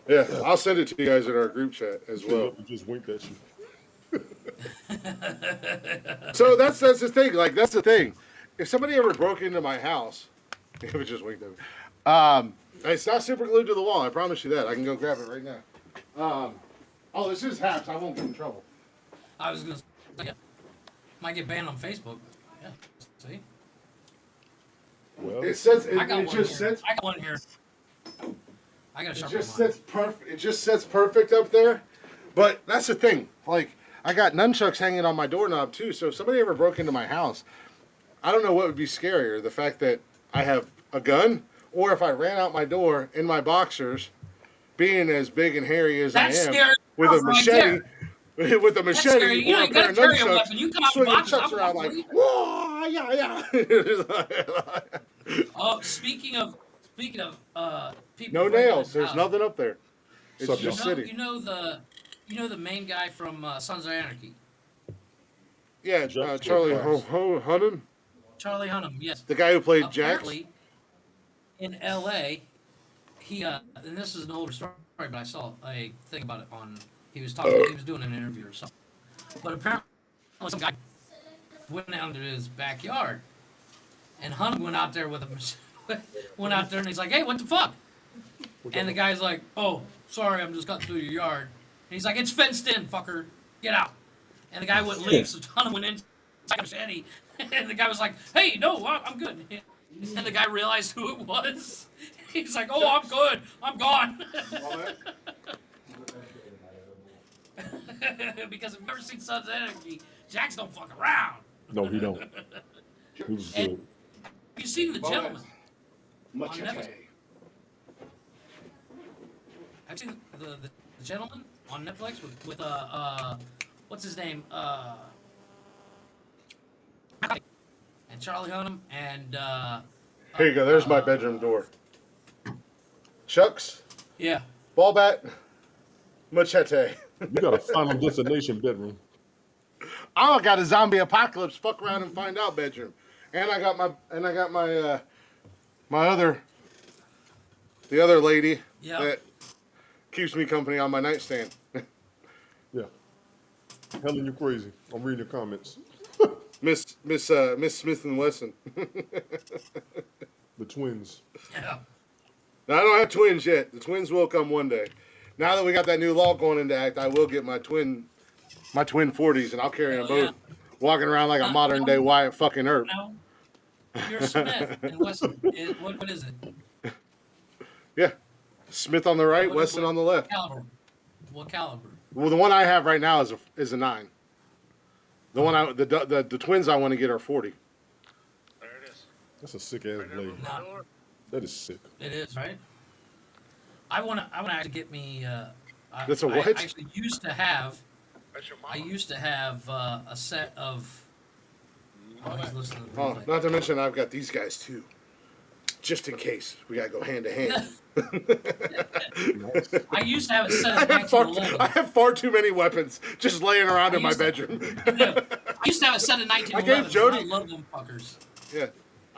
Yeah, I'll send it to you guys in our group chat as well. You just winked at you. So that's the thing. Like that's the thing. If somebody ever broke into my house, it was just winked at me. It's not super glued to the wall. I promise you that. I can go grab it right now. Oh, this is Haps. I won't get in trouble. I was gonna say, yeah. Might get banned on Facebook. Yeah, see? Well, It says I got it one just here. sits. I got one here. I got a It sharp just one. sits perfect. It just sits perfect up there. But that's the thing. Like I got nunchucks hanging on my doorknob too. So if somebody ever broke into my house, I don't know what would be scarier: the fact that I have a gun, or if I ran out my door in my boxers, being as big and hairy as That's I am, scary with a enough right machete, with a That's scary. machete You or a ain't pair gotta of carry a nunchucks, weapon. You come out swinging boxes, chucks I'm around gonna like, believe it. whoa, yeah. Oh, speaking of people. No breaking nails. into There's houses, nothing up there. It's Sup, just y'all? city. You know the main guy from Sons of Anarchy, Yeah, Jack Charlie Jack. Hunnam, Charlie Hunnam. Yes. the guy who played Jax. Apparently, in L.A., he and this is an older story, but I saw a thing about it on. He was doing an interview or something. But apparently, some guy went out into his backyard, and Hunnam went out there with went out there and he's like, "Hey, what the fuck?" And the guy's like, "Oh, sorry, I'm just cutting through your yard." And he's like, "It's fenced in, fucker. Get out." And the guy wouldn't leave, so Hunnam went in, like a machete, and the guy was like, "Hey, no, I'm good." And the guy realized who it was. He's like, "Oh, I'm good. I'm gone." Because I've never seen Sons of Anarchy. Jax don't fuck around. no, he don't. He was And- good. Have you seen The Gentleman? Machete. Have you seen the Gentleman on Netflix with what's his name? And Charlie Hunnam and Here you go. There's my bedroom door. Chucks, yeah. ball bat, machete. You got a Final Destination bedroom. I got a zombie apocalypse. Fuck around and find out bedroom. And I got my the other lady Yeah. that keeps me company on my nightstand. Yeah. Helen, you crazy. I'm reading your comments. Miss Smith and Wesson. The twins. Yeah. Now, I don't have twins yet. The twins will come one day. Now that we got that new law going into act, I will get my twin 40s, and I'll carry them Hell both, walking around like a modern day Wyatt fucking Earp. No. You're Smith and Wesson. What is it? Yeah, Smith on the right, What- Wesson what on the left. Caliber. What caliber? Well, the one I have right now is a 9. The one the twins I want to get are 40. There it is. That's a sick ass blade. No. That is sick. It is, right? I wanna actually get me. That's a what? I actually used to have. That's your I mama. used to have a set of. Oh, he's listening to the Oh, replay. not to mention I've got these guys too, just in case we gotta go hand to hand. I used to have a set I of have, far, 1911s. I have far too many weapons just laying around in my used to- bedroom. I used to have a set of 1911s. Jody- I love them fuckers. Yeah,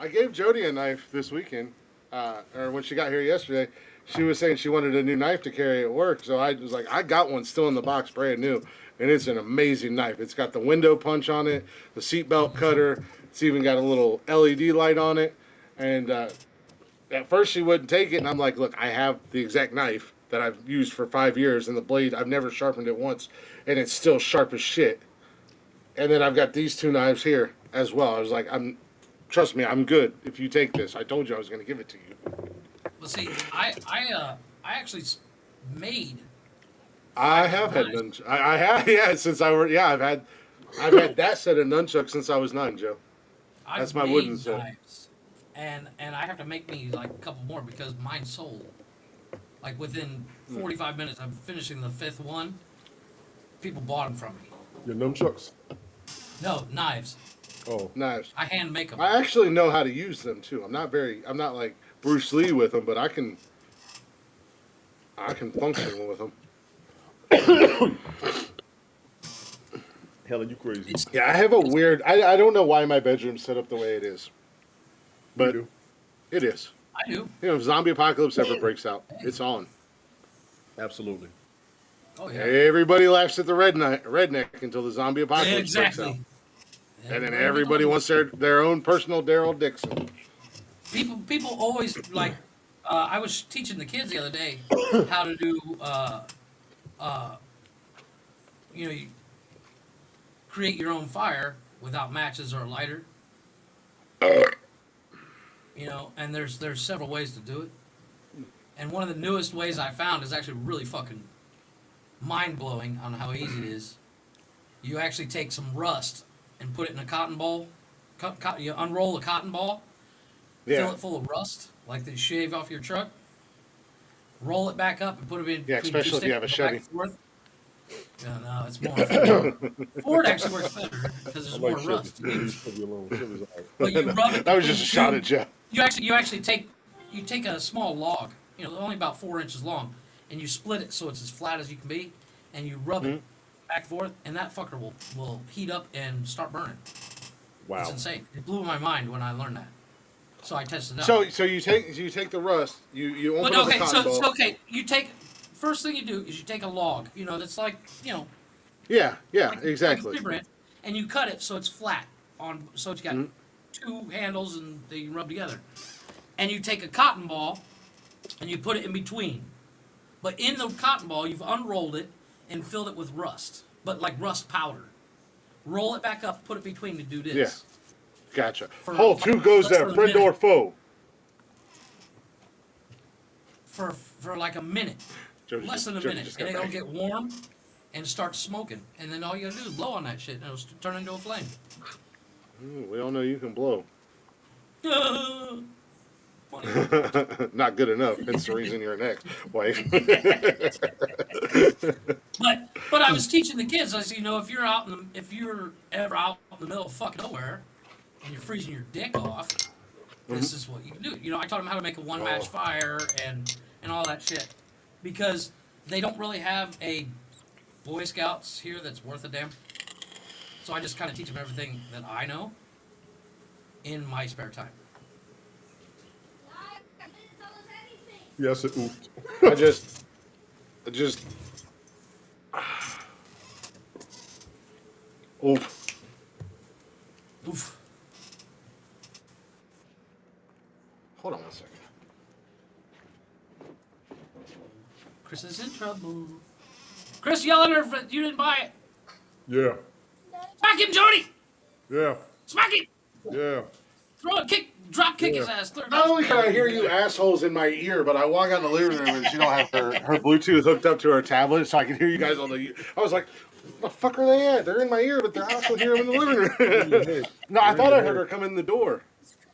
I gave Jody a knife this weekend, or when she got here yesterday. She was saying she wanted a new knife to carry at work, so I was like, I got one still in the box, brand new, and it's an amazing knife. It's got the window punch on it, the seatbelt cutter. It's even got a little LED light on it. And at first she wouldn't take it, and I'm like, look, I have the exact knife that I've used for 5 years, and the blade, I've never sharpened it once, and it's still sharp as shit. And then I've got these two knives here as well. I was like, trust me, I'm good if you take this. I told you I was going to give it to you. Well, see, I actually made. I have had nunchucks. I have, yeah, I've had that set of nunchucks since I was 9, Joe. That's my wooden set. Knives, and I have to make me like a couple more because mine sold. Like within 45 minutes of finishing the 5th one, people bought them from me. Your nunchucks? No, knives. Oh. Knives. I hand make them. I actually know how to use them too. I'm not like Bruce Lee with them, but I can function with them. Helen, you crazy. Yeah, I have a weird. I don't know why my bedroom's set up the way it is, but You it is. I do. You know, if zombie apocalypse ever breaks out, it's on. do. Absolutely. Oh yeah. Everybody laughs at the redneck until the zombie apocalypse Exactly. breaks out, and then everybody wants their own personal Daryl Dixon. People always like. I was teaching the kids the other day how to do. You create your own fire without matches or a lighter. You know, and there's several ways to do it. And one of the newest ways I found is actually really fucking mind blowing on how easy it is. You actually take some rust and put it in a cotton ball. You unroll a cotton ball, fill it full of rust, like they shave off your truck. Roll it back up and put it in. Yeah, between two especially if you have a sticks, go back Chevy. and forth. No, it's more Ford. Ford actually works better because there's I more like rust. Chevy. Leave Chevy alone. Chevy's all right. But you rub it. That was just a shot at Jeff. You actually take a small log, only about 4 inches long, and you split it so it's as flat as you can be, and you rub it back and forth, and that fucker will heat up and start burning. Wow. It's insane. It blew my mind when I learned that. So I tested it out. So you take the rust, you open But up the okay, cotton ball. okay. First thing you do is you take a log, that's like Yeah, like exactly. a tree branch, and you cut it so it's flat so it's got two handles and they rub together. And you take a cotton ball and you put it in between. But in the cotton ball, you've unrolled it and filled it with rust, but like rust powder. Roll it back up, put it between to do this. Yeah. Gotcha. For Hold, like who goes less there, than a friend minute. or foe? For like a minute. Less than a Jody minute. just And got it'll back. get warm and start smoking. And then all you gotta do is blow on that shit and it'll turn into a flame. We all know you can blow. Funny. Not good enough. That's the reason you're an ex-wife. But I was teaching the kids. I said, if you're ever out in the middle of fucking nowhere and you're freezing your dick off, this is what you can do. I taught them how to make a one-match fire and all that shit, because they don't really have a Boy Scouts here that's worth a damn. So I just kind of teach them everything that I know in my spare time. Yes, it oofed. I just. Oof. Oof. Hold on one second. Chris is in trouble. Chris, yell at her if you didn't buy it. Yeah. Smack him, Jody! Yeah. Smack him! Yeah. Throw a kick, drop kick his Yeah. ass. Not only can I hear you assholes in my ear, but I walk out in the living room and she don't have her Bluetooth hooked up to her tablet, so I can hear you guys on the. I was like, "The fuck are they at? They're in my ear, but they're also here in the living room." No, I thought I heard her come in the door,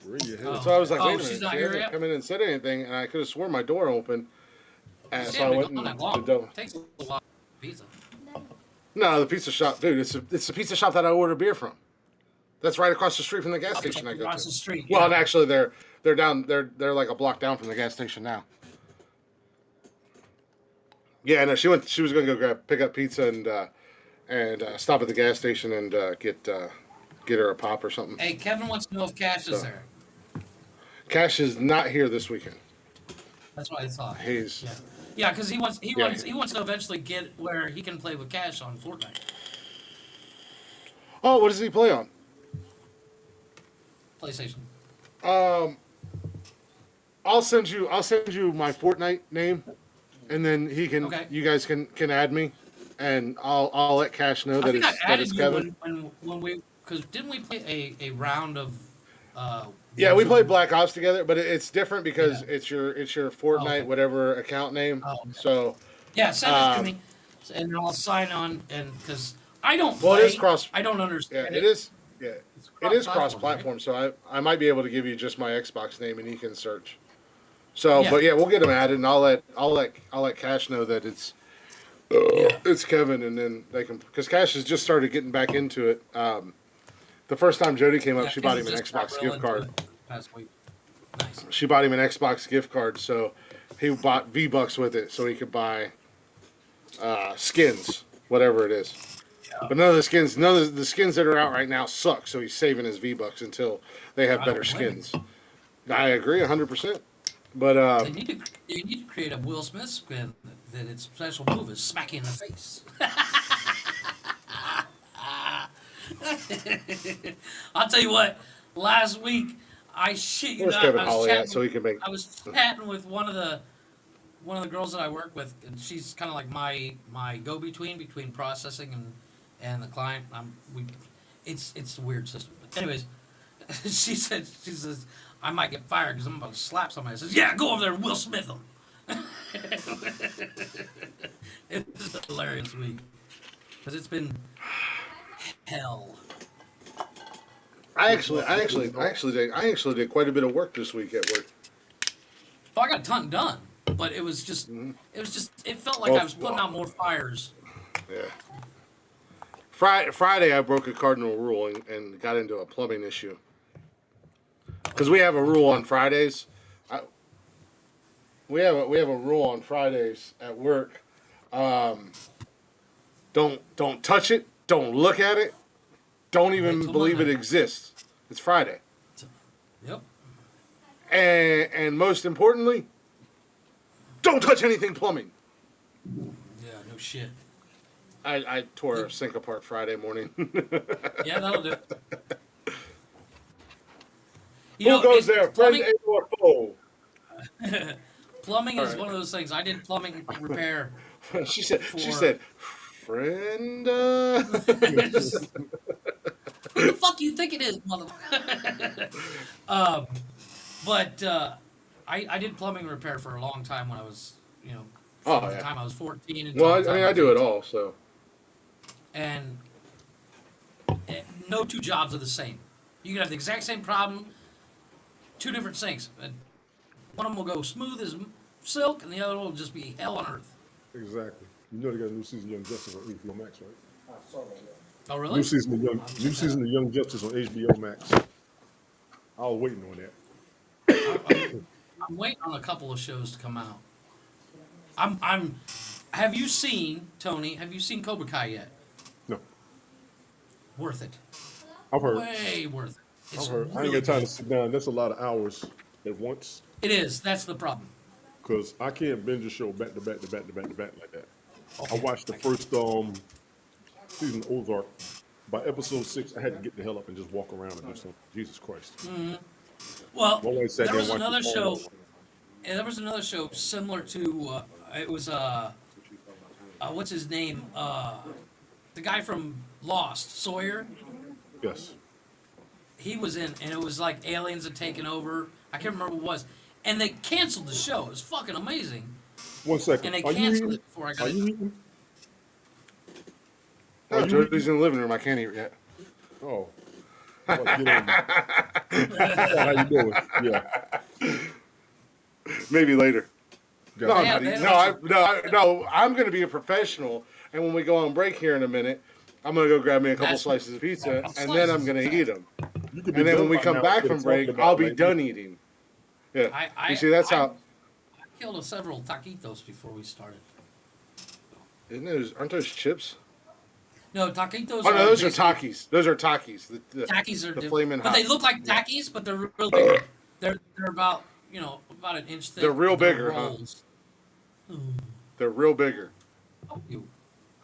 Bring your head. Oh. so I was like, "Wait a minute, she's she not here hasn't yet? come in and said anything," and I could have sworn my door opened. And She so I hasn't went been gone that and long. the double. It takes a while. Pizza. No, the pizza shop, dude. It's the pizza shop that I order beer from. That's right across the street from the gas station I go Across to. the street. Well, yeah. and actually, they're down. They're like a block down from the gas station now. Yeah, no, she was going to go pick up pizza and stop at the gas station and get her a pop or something. Hey, Kevin wants to know if Cash is So. there. Cash is not here this weekend. That's what I thought. He's Yeah, because yeah. he wants to eventually get where he can play with Cash on Fortnite, Oh, what does he play on? PlayStation. Um, I'll send you my Fortnite name, and then he can. Okay. You guys can add me, and I'll let Cash know I that think I that added it's you Kevin. when we because didn't we play a round of Yeah, we played Warzone? Black Ops together, but it's different Yeah. because it's your Oh, Fortnite okay. whatever account name. Oh, okay. So, Yeah, send it to um, me, and I'll sign on. And because I don't well, it is play, cross. I don't Yeah, understand it it. is. Yeah, It's it is cross-platform, right? cross-platform. So I might be able to give you just my Xbox name, and you can search. So, Yeah, but yeah, we'll get him added, and I'll let Cash know that yeah. it's Kevin, and then they can because Cash has just started getting back into it. The first time Jody came up, Yeah, she because bought he him an just got Xbox real gift into card. it last week. Nice. She bought him an Xbox gift card, so he bought V Bucks with it, so he could buy skins, whatever it is. Yeah. But none of the skins that are out right now suck. So he's saving his V Bucks until they have I better don't blame him. skins. I agree 100%. But They need to create a Will Smith skin that its special move is smack you in the face. I'll tell you what. Last week, I shit you where's not. Kevin Holly at so he can make? I was chatting with one of the girls that I work with, and she's kind of like my go between processing and the client. It's a weird system. But anyways, she says I might get fired because I'm about to slap somebody. I says, yeah, go over there and Will Smith them. It's a hilarious week because it's been hell. I actually did quite a bit of work this week at work. So I got a ton done, but it felt like I was putting out more fires. Yeah. Friday, I broke a cardinal rule and got into a plumbing issue. Because we have a rule on Fridays. We have a rule on Fridays at work. Don't touch it. Don't look at it. Don't Wait even till believe it Monday. exists. It's Friday. Yep. And most importantly, don't touch anything plumbing. Yeah, no shit. I tore a sink apart Friday morning. Yeah, that'll do it. Who goes there? Friend or foe? Plumbing All is right. one of those things. I did plumbing repair She for. said, friend. Who the fuck you think it is, motherfucker? um, but I did plumbing repair for a long time when I was, from Oh the yeah. time I was 14 until Well, the I time mean, I I was do it 18. all. So And no two jobs are the same. You can have the exact same problem, two different sinks. And one of them will go smooth as silk, and the other one will just be hell on earth. Exactly. You know they got a new season of Young Justice on HBO Max, right? Oh, really? New season of Young, I'll new check that season out. of Young Justice on HBO Max. I was waiting on that. I'm waiting on a couple of shows to come out. I'm. Have you seen Tony? Have you seen Cobra Kai yet? No, Worth it. I've heard. Way worth it. I've It's heard. I ain't really got time to good. sit down. That's a lot of hours at once. It is. That's the problem. Cause I can't binge a show back to back to back to back to back like that. I Okay. watched the first season of Ozark. By episode 6, I had to get the hell up and just walk around and do something. Jesus Christ! Well, My wife sat there there was and watched another it all show. night. And there was another show similar to. It was what's his name? The guy from Lost, Sawyer. Yes. He was in, and it was like aliens had taken over. I can't remember what it was, and they canceled the show. It was fucking amazing, 1 second. and they Are you canceled eating? it before I Are got you it. eating? Are no, you Jody's eating? in the living room. I can't eat yet. Oh. Well, get on there. How you doing? Yeah. Maybe later. No, Got I'm you. not They eating. had also- No. I'm going to be a professional, and when we go on break here in a minute, I'm going to go grab me a couple That's slices of pizza, couple and then I'm slices, going to okay. eat them. You could be And then when done we by come now back instead from of talking break, about I'll it, be like, done eating. Yeah. I You see, that's I how. killed several taquitos before we started. Aren't those chips? No, taquitos Oh no, are those are basically Takis. Those are Takis. Takis are the different, flaming but hot. they look like Takis, but they're real big. They're about about an inch thick. They're real They're bigger, huh? rolls. They're real bigger. Oh,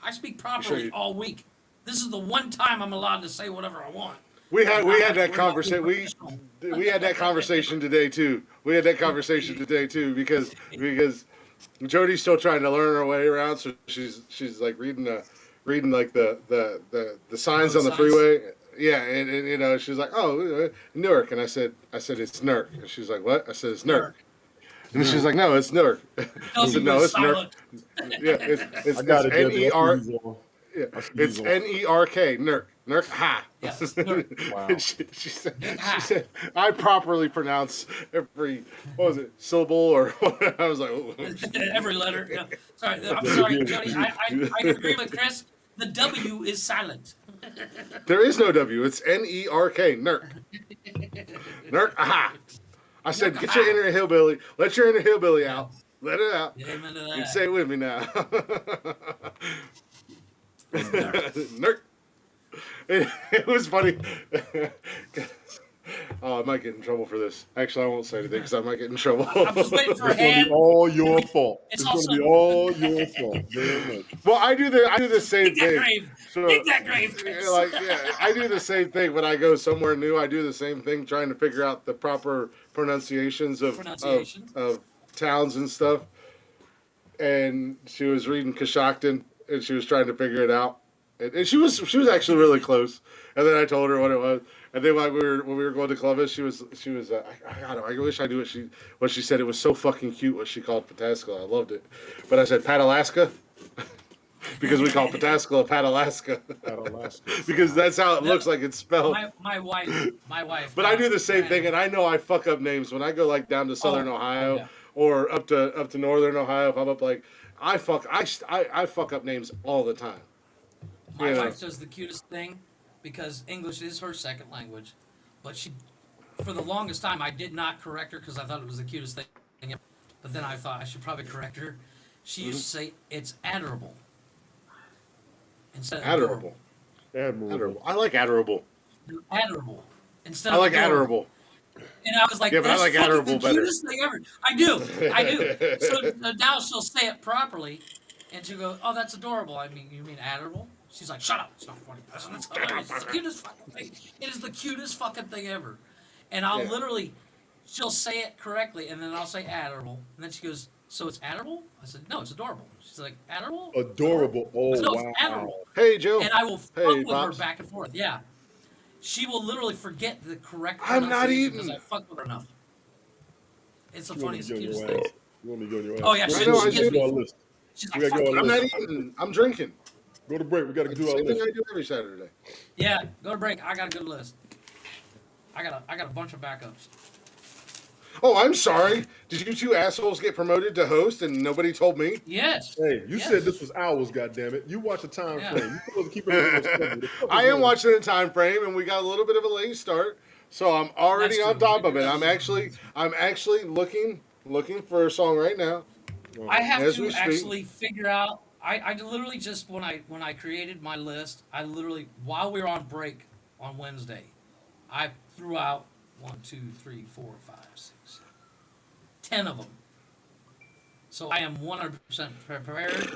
I speak Sure properly you. all week. This is the one time I'm allowed to say whatever I want. We And had not we had have to that worry about being conversation. professional. We had that conversation today too. We had that conversation today too because Jody's still trying to learn her way around. So she's like reading like the signs Road on the signs. freeway. Yeah, and she's like, oh, Newark, and I said it's Newark, and she's like, what? I said it's Newark, Nerd. and she's like, no, it's Newark. The I said W no, is it's Newark. silent. Yeah, I it's got it, N Debbie. E I see R. he's on. Yeah, I see it's he's on. Nerk. Nerk. Ha. Yes, nerd. Wow. Nerd, She ha. said I properly pronounce every what was it syllable or what? I was like, oh, Every letter. Yeah. Sorry, I'm Debbie, sorry, dear. Jody. I agree with Chris. The W is silent. there is no W. It's Nerk. Nerk. Aha. I said, get your Nerd-a-ha. inner hillbilly. Let your inner hillbilly Yeah. out. Let it out. Amen to You can that. say it with me now. Nerd. Nerk. It was funny. Oh, I might get in trouble for this. Actually, I won't say anything because I might get in trouble. I'm just waiting for a It's gonna hand. be all your fault. It's It's gonna also be all your fault. Very much. Well, I do the same dig that thing. grave. So, Dig that grave, Chris. I do the same thing when I go somewhere new. I do the same thing, trying to figure out the proper pronunciations Pronunciation. of towns and stuff. And she was reading Coshocton, and she was trying to figure it out. And she was actually really close. And then I told her what it was. And then when we were going to Columbus, she was I wish I knew what she said. It was so fucking cute what she called Pataskala. I loved it. But I said Patalaska because we call Pataskala Patalaska Out of Alaska. because that's how it looks like it's spelled. My wife. But I do the same thing, and I know I fuck up names when I go like down to Southern Ohio yeah. or up to Northern Ohio. If I'm up like I fuck up names all the time. My Yeah. wife does the cutest thing because English is her second language, but for the longest time, I did not correct her because I thought it was the cutest thing. But then I thought I should probably correct her. She used to say it's admirable instead of Admirable. Admirable. I like admirable. admirable instead I of like adorable. admirable. And I was like, Yeah, but I that's like fucking admirable the better. cutest thing ever. I do. So now she'll say it properly, and she'll go, oh, that's adorable. I mean, you mean admirable? She's like, shut up. It's not funny. It's hilarious. It's the cutest fucking thing. It is the cutest fucking thing ever. And I'll Yeah. literally, she'll say it correctly, and then I'll say admirable. And then she goes, so it's admirable? I said, no, it's adorable. She's like, admirable? Adorable. Oh, I said, no, wow. it's admirable. Hey Joe. And I will fuck Hey, with Pops. her back and forth. Yeah. She will literally forget the correct I'm not pronunciation eating. because I fucked with her enough. It's the You want me funniest, to go on cutest your thing. ass. You want me to go on your ass. Oh, yeah, We she- gotta she do gets our me. list. She's We like, gotta go fuck on I'm our not list. eating. I'm drinking. Go to break. We gotta do our Same thing list. I do every Saturday. yeah, go to break. I got a good list. I got a bunch of backups. Oh, I'm sorry. Did you two assholes get promoted to host and nobody told me? Yes. Hey, you Yes. said this was hours, goddammit. You watch the time Yeah. frame. You supposed to keep it on schedule. The fuck is I am wrong? watching the time frame, and we got a little bit of a late start, so I'm already That's on true. top of it. I'm actually looking for a song right now. I have As to we speak. actually figure out. I literally just when I created my list, I literally while we were on break on Wednesday, I threw out 1, 2, 3, 4, 5, 6, 7, 10 of them. So I am 100% prepared,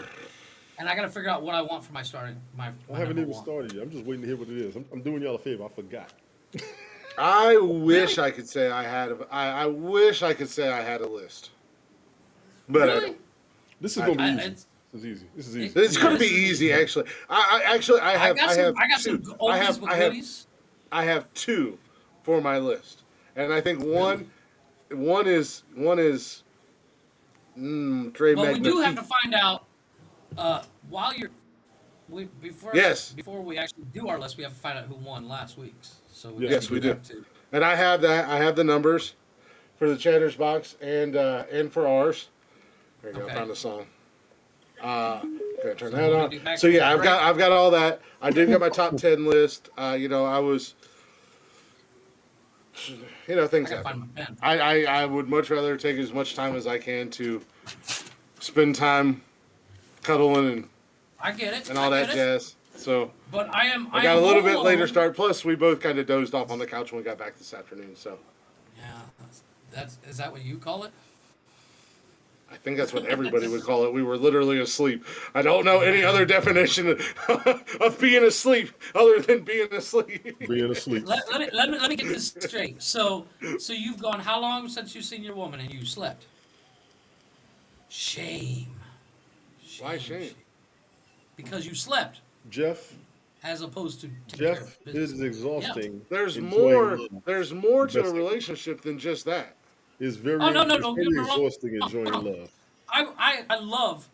and I got to figure out what I want for my starting my. I my haven't number even one. started yet. I'm just waiting to hear what it is. I'm doing y'all a favor. I forgot. I wish I could say I had. I wish I could say I had a list, but I Really? don't. This is gonna be easy. It's- This is easy. This is easy. It's going to be Yeah, this is- easy, actually. I have. I got some two. oldies but goodies. I have two for my list, and I think one is Trey Well, we do have Magnifique. to find out while you're before Yes. before we actually do our list, we have to find out who won last week's. So Yes, Yes, we do. that too. And I have that. I have the numbers for the Chatters box and for ours. There you go. I Okay. found the song. Gonna turn So that we'll on. be back So yeah, to I've got all that. I did get my top 10 list. I was, things I gotta happen. find my pen. I would much rather take as much time as I can to spend time cuddling I get it. and all I that get it. jazz. So But I am. I got a little bit home later alone. start. Plus, we both kind of dozed off on the couch when we got back this afternoon. So Yeah. Is that what you call it? I think that's what everybody would call it. We were literally asleep. I don't know any other definition of being asleep other than being asleep. Being asleep. Let me get this straight. So you've gone how long since you've seen your woman and you slept? Shame. Why shame? Because you slept Jeff, as opposed to taking care Jeff, of it business. is exhausting There's enjoying more. love. There's more to a Domestic. relationship than just that. It's Oh no, it's don't get very me wrong. exhausting enjoying No. love. I love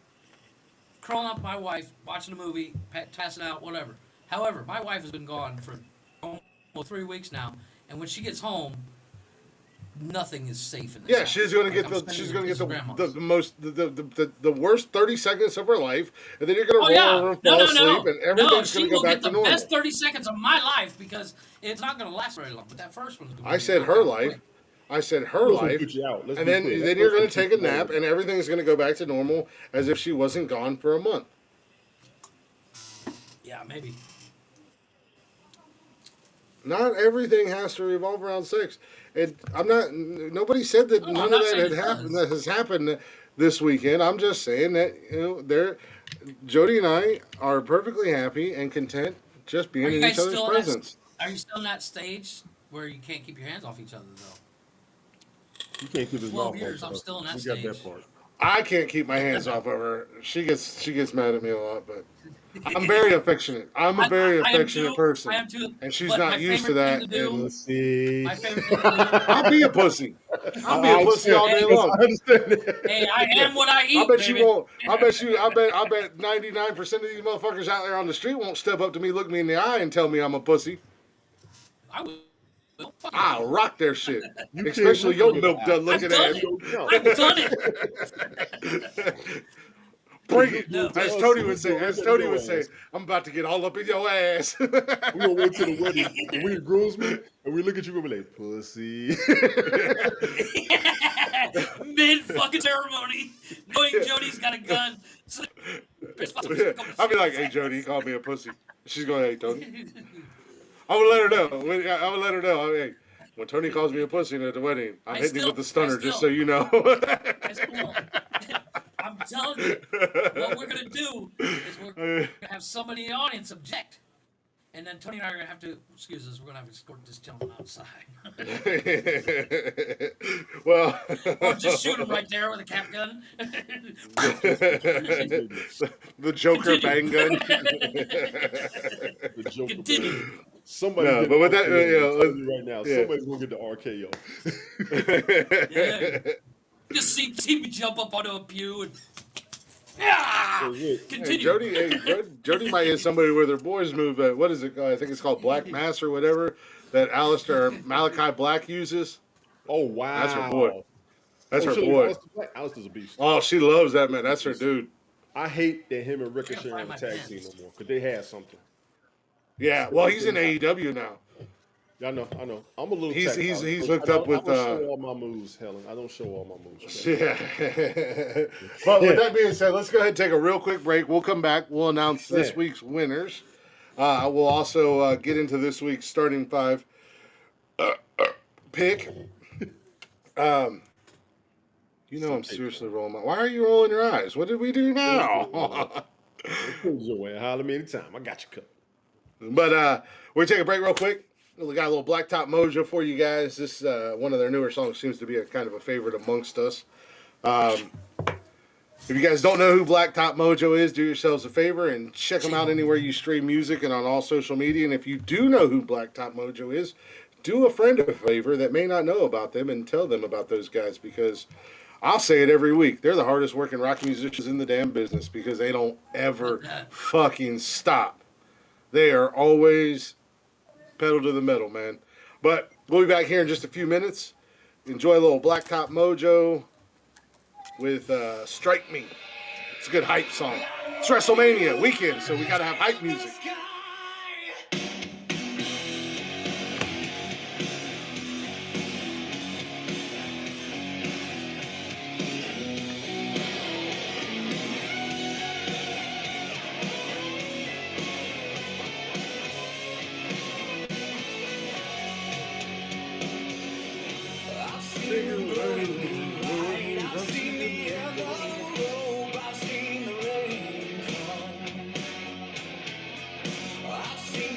curling up with my wife, watching a movie, passing out, whatever. However, my wife has been gone for almost 3 weeks now, and when she gets home, nothing is safe in this Yeah, house. she's gonna Like, get I'm the spending she's it gonna with get this grandma's. the most the worst 30 seconds of her life, and then you're gonna Oh roll yeah, over and no, fall no, asleep, no, and no. everything's gonna She go will back get to the normal. best 30 seconds of my life because it's not going to last very long. But that first one's going I to be said knocked her out life. quick. I said That her first one life, put you out. Let's and be then clear. That then you're first gonna one put take a you nap, out. and everything's gonna go back to normal as if she wasn't gone for a month. Yeah, maybe. Not everything has to revolve around sex. And I'm not. Nobody said that No, no, I'm none of not that saying had it happened. does. That has happened this weekend. I'm just saying that there, Jody and I are perfectly happy and content just Are being you in each guys other's still in that? presence. Are you still in that stage where you can't keep your hands off each other though? You can't keep his 12 mouth off years, I'm of her. still in that We got that stage. part. I can't keep my hands off of her. She gets mad at me a lot, but I'm very affectionate. I'm a very I am affectionate too. I person, am too. and she's But not my used to favorite thing to that. do. And Pussy. My favorite thing to do. I'll be a pussy. I'll be I a pussy understand. all day Hey, Yes, long. I understand hey, I that. am what I I eat, bet you baby. won't. I bet 99% of these motherfuckers out there on the street won't step up to me, look me in the eye, and tell me I'm a pussy. I will. Fuck yeah, I I'll will. rock their shit. You can't Especially look your him in the milk eye. dud I've looking done You ass. it. don't count. I've done it. Bring You it. do No, it to As but us, Tony and we would say, go right as into Tony would your say, ass. I'm about to get all up in your ass. We gonna wait till the wedding, and we the groomsmen, and we look at you and be like, pussy. mid fucking ceremony, knowing Jody's got a gun, so bitch, fuck, I'm gonna I'll be shoot like, his hey, Jody, he ass. called me a pussy. She's going, hey, Tony. I would let her know. I would let her know. Hey, when Tony calls me a pussy at the wedding, I'm I hitting him with still, the I stunner, just so still, you know. I still. I'm telling you, what we're gonna do is we're gonna have somebody in the audience object, and then Tony and I are gonna have to excuse us. We're gonna have to escort this gentleman outside, Well, or just shoot him right there with a cap gun. Continue. the Joker Continue. bang gun. The Joker Continue. bang. Somebody's No, getting but with that, RKO. I'm telling you right now, yeah. somebody's gonna get the RKO. Yeah. Just see me jump up onto a pew and yeah. That's it. Hey, Continue. Jody might hit somebody with her boys move. What is it? I think it's called Black Mass or whatever that Alistair Malachi Black uses. Oh That's her boy. wow. That's Oh, her she like boy. Alistair Black. Alistair's a beast. Oh, she loves that man. That's Alistair's a her beast. dude. I hate that him and I gotta Ricochet are on find the my tag team pins. no more because they had something. Yeah. Well, he's in AEW now. I know, I know. I'm a little He's tech. he's I he's don't, hooked up I with. don't show all my moves, Helen. I don't show all my moves. Yeah. But with that being said, let's go ahead and take a real quick break. We'll come back. We'll announce Yeah. this week's winners. We'll also get into this week's starting five pick. You know, I'm seriously rolling my. Why are you rolling your eyes? What did we do now? Pull your way. Holler at me anytime. I got you covered. But we're gonna take a break real quick. We got a little Blacktop Mojo for you guys. This one of their newer songs seems to be a kind of a favorite amongst us. If you guys don't know who Blacktop Mojo is, do yourselves a favor and check them out anywhere you stream music and on all social media. And if you do know who Blacktop Mojo is, do a friend a favor that may not know about them and tell them about those guys, because I'll say it every week. They're the hardest working rock musicians in the damn business because they don't ever fucking stop. They are always pedal to the metal, man. But we'll be back here in just a few minutes. Enjoy a little Blacktop Mojo with Strike Me. It's a good hype song. It's WrestleMania weekend, so we got to have hype music. Sing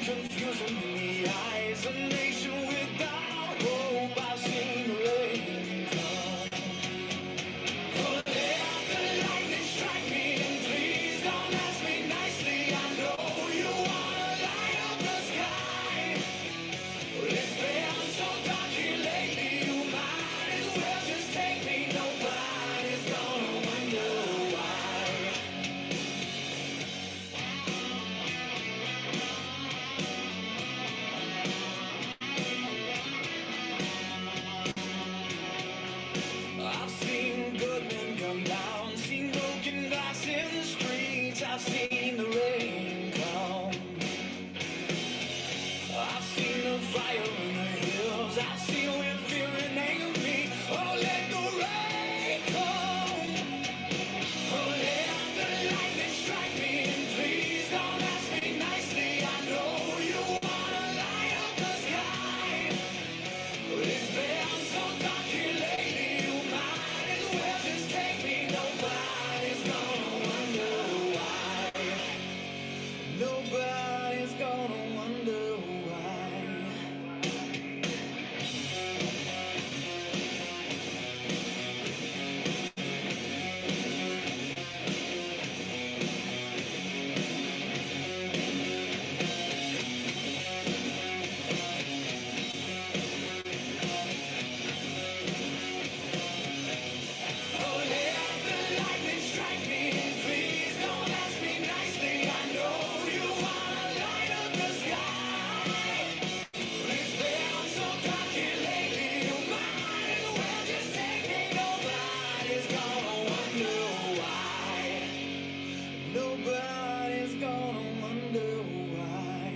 confusion in the eyes, a nation without hope. I've seen the rain come. Oh, let the lightning strike me, and please don't ask me nicely. I know you wanna light up the sky. Well, it's been so dark here lately, you might as well just take me. Nobody's gonna wonder why. I've seen good men come down, seen broken glass in the streets. I've seen the rain come. I've seen the fire in the hills. I've seen where fear and anger meet. Oh, let the rain come. Oh, let the lightning strike me, and please don't ask me nicely. I know you wanna light up the sky. But it's been so dark here lately, you might as well just take me. Nobody's gonna wonder why. Nobody's gonna wonder why. Oh, let the lightning strike me, and please don't ask me nicely. I know you wanna light up the sky. It's been so dark here lately, you might as well just take me. Nobody's gonna wonder why. Nobody's gonna wonder why.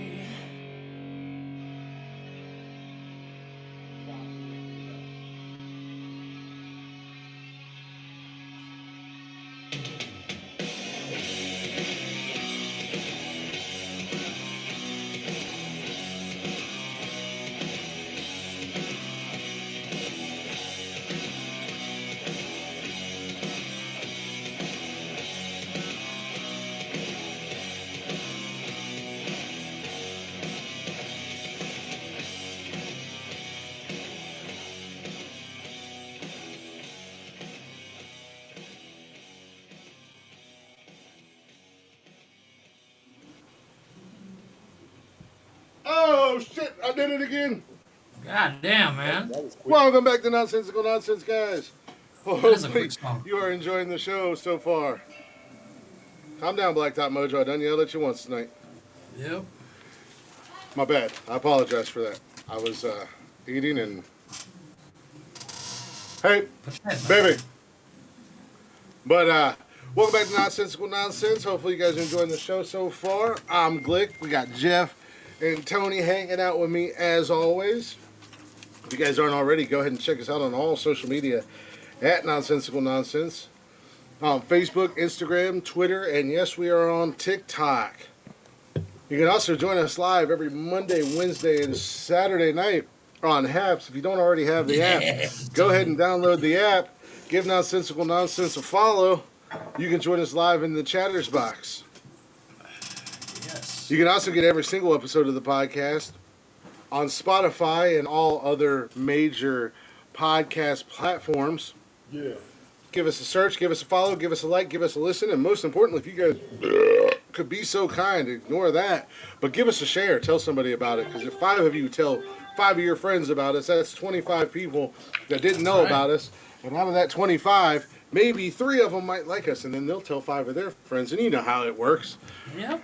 Oh shit! I did it again. God damn, man. That was quick. Welcome back to Nonsensical Nonsense, guys. That is a Hopefully quick song. you are enjoying the show so far. Calm down, Blacktop Mojo. I done yelled at you once tonight. Yep. My bad. I apologize for that. I was eating and... Hey, baby. But welcome back to Nonsensical Nonsense. Hopefully you guys are enjoying the show so far. I'm Glick. We got Jeff and Tony hanging out with me as always. If you guys aren't already, go ahead and check us out on all social media at Nonsensical Nonsense. On Facebook, Instagram, Twitter, and yes, we are on TikTok. You can also join us live every Monday, Wednesday, and Saturday night on Haps. If you don't already have the app, go ahead and download the app. Give Nonsensical Nonsense a follow. You can join us live in the chatters box. Yes. You can also get every single episode of the podcast on Spotify and all other major podcast platforms. Yeah. Give us a search, give us a follow, give us a like, give us a listen, and most importantly, if you guys could be so kind, ignore that, but give us a share. Tell somebody about it, because if 5 of you tell 5 of your friends about us, that's 25 people that didn't know Right. about us, and out of that 25, maybe 3 of them might like us, and then they'll tell 5 of their friends, and you know how it works. Yep.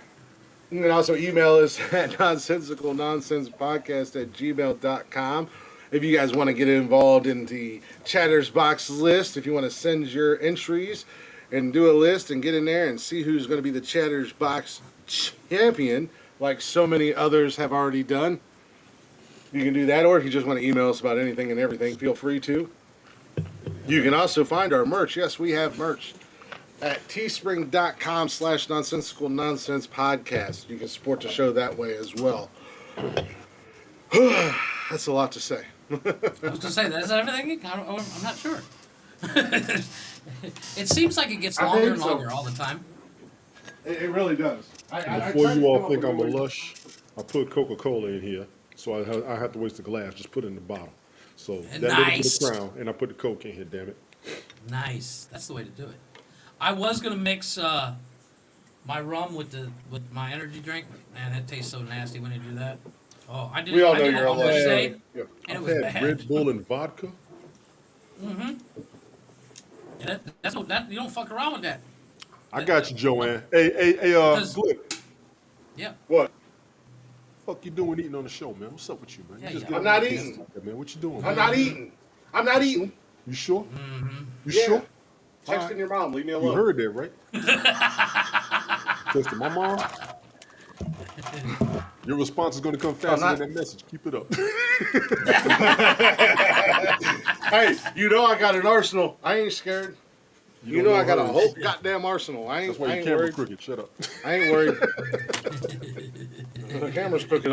You can also email us at nonsensicalnonsenspodcast@gmail.com. If you guys want to get involved in the Chatters Box list, if you want to send your entries and do a list and get in there and see who's going to be the Chatters Box champion, like so many others have already done, you can do that. Or if you just want to email us about anything and everything, feel free to. You can also find our merch. Yes, we have merch at teespring.com/nonsensical nonsense podcast. You can support the show that way as well. That's a lot to say. I was going to say, that's everything? I'm not sure. It seems like it gets I longer think and so. longer all the time. It really does. Before you all think I'm a lush, I put Coca-Cola in here, so I have to waste the glass. Just put it in the bottle. So that little bit Nice. of crown, and I put the Coke in here. Damn it. Nice. That's the way to do it. I was gonna mix my rum with my energy drink, but man, that tastes so nasty when you do that. Oh, I did. We all I know did you're it on allergic. Thursday, Yeah. and it I've was had bad. Red Bull and vodka. Mm-hmm. Yeah, that's what that you don't fuck around with that. I got you, Joanne. Hey, Because- Glick. Yeah. What? Fuck you doing eating on the show, man? What's up with you, man? Yeah, You just yeah. get I'm on not my eating. business like that, man. What you doing? I'm man? not eating. I'm not eating. You sure? Mm-hmm. You Yeah. sure? Texting your mom. Leave me You alone. heard that, right? Texting my mom. Your response is going to come faster not- than that message. Keep it up. Hey, you know I got an arsenal. I ain't scared. You know I got a whole goddamn arsenal. I That's ain't, why I your ain't camera worried. crooked. Shut up. I ain't worried. The camera's crooked.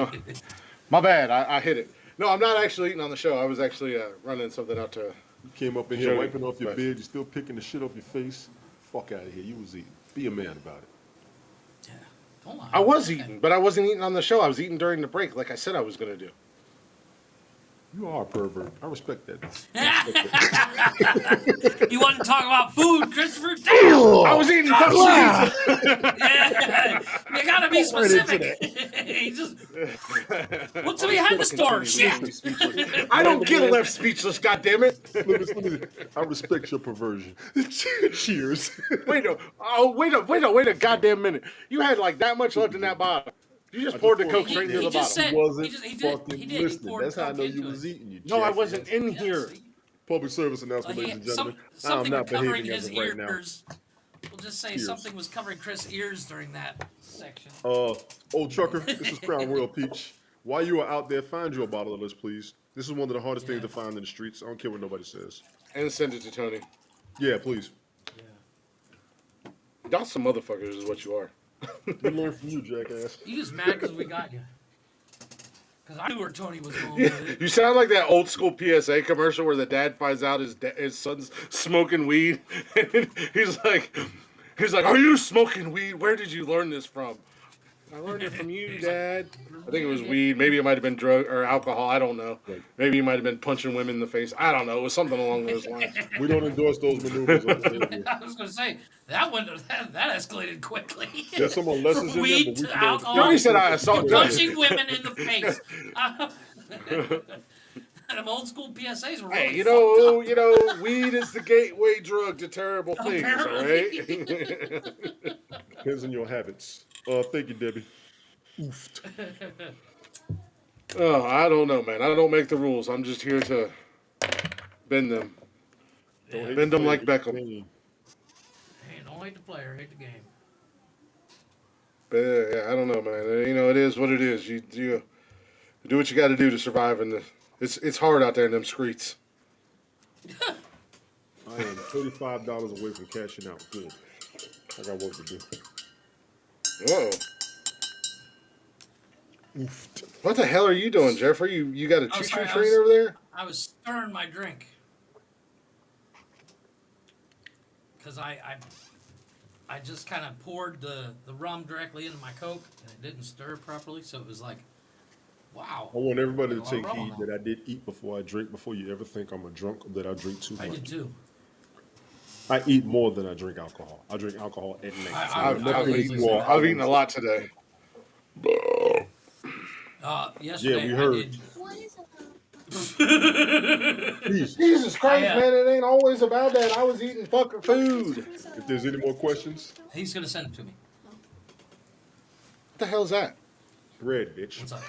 My bad. I hit it. No, I'm not actually eating on the show. I was actually running something out to. You came up in here Joey, wiping off your right. bed. You still picking the shit off your face. Fuck out of here. You was eating. Be a man about it. Yeah. Don't lie. I was eating, but I wasn't eating on the show. I was eating during the break, like I said I was going to do. You are a pervert. I respect that. You want to talk about food, Christopher? Damn! I was eating fucking pizza. Yeah, you gotta be specific. He just what's behind the store? Shit. I don't get left speechless, goddammit. I respect your perversion. Cheers. Wait a goddamn minute. You had like that much left in that bottle. You just poured the Coke straight into the just bottle. said Wasn't he did. fucking He did. He listening. poured That's how I Coke know you into was it. eating. You No, I jackass. wasn't in Yes, here. Public service announcement, ladies and gentlemen. I'm something not covering behaving as his of right now. ears. We'll just say Ears. something was covering Chris' ears during that section. Old trucker, this is Crown Royal Peach. While you are out there, find you a bottle of this, please. This is one of the hardest things to find in the streets. I don't care what nobody says. And send it to Tony. Yeah, please. Y'all some motherfuckers is what you are. We learn from you, jackass. You just mad because we got you. Because I knew where Tony was going with it. You sound like that old school PSA commercial where the dad finds out his son's smoking weed. And he's like, "Are you smoking weed? Where did you learn this from?" I learned it from you, Dad. I think it was weed. Maybe it might have been drug or alcohol. I don't know. Right. Maybe he might have been punching women in the face. I don't know. It was something along those lines. We don't endorse those maneuvers on the interview. I was going to say, that escalated quickly. There's some more lessons From in there, weed but we to can alcohol. Tony said I assaulted. Punching women in the face. Them old school PSAs were really Hey, fucked up. weed is the gateway drug to terrible things, all Apparently. right? Depends on your habits. Thank you, Debbie. Oofed. Oh, I don't know, man. I don't make the rules. I'm just here to bend them. Don't hate Bend the them like player, Beckham. hate the game. Hey, don't hate the player, hate the game. But yeah, I don't know, man. It is what it is. You do what you got to do to survive in the. It's hard out there in them streets. I am $35 away from cashing out. Good. I got work to do. Whoa. Oofed. What the hell are you doing, Jeffrey? You got a Oh, choo-choo sorry, train over there? I was stirring my drink. Because I just kind of poured the rum directly into my Coke, and it didn't stir properly, so it was like, wow. I want everybody to Well, take rum heed on that I did eat before I drink. Before you ever think I'm a drunk or that I drink too I much. did too. I eat more than I drink alcohol. I drink alcohol at night. I've eaten a lot today. Yesterday we I heard. did. Please, Jesus Christ, I, man! It ain't always about that. I was eating fucking food. if there's any more questions, He's gonna send it to me. What the hell's that? bread, bitch. What's up?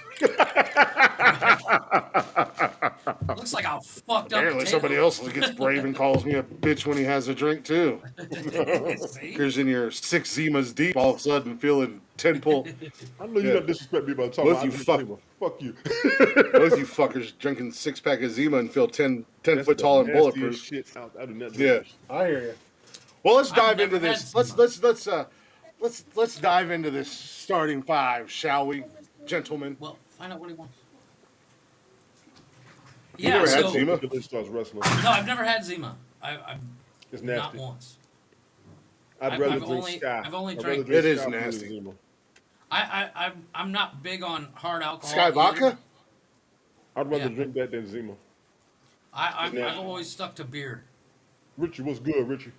Looks like a fucked up. Apparently, somebody else gets brave and calls me a bitch when he has a drink too. See? Here's in your 6 Zimas deep, all of a sudden feeling 10 pull. I know you're Yeah. not disrespect me by talking Both about you I drink fuck- Zima. Fuck you. Both you fuckers drinking 6-pack of Zima and feel 10 That's foot the tall and nastiest bulletproof. Shit out. I do not drink Yeah, that shit. I hear you. Well, let's dive never into had this. Zima. Let's dive into this starting 5, shall we, gentlemen? Well, find out what he wants. You Yeah, never had so Zima? The list starts wrestling. no, I've never had Zima. I've It's not nasty. once. I'd I've rather only- drink Sky. I've only I'd drank- rather drink It is Sky than nasty. Zima. I'm not big on hard alcohol. Sky either. vodka? I'd rather Yeah. drink that than Zima. I've always stuck to beer. Richie, what's good, Richie?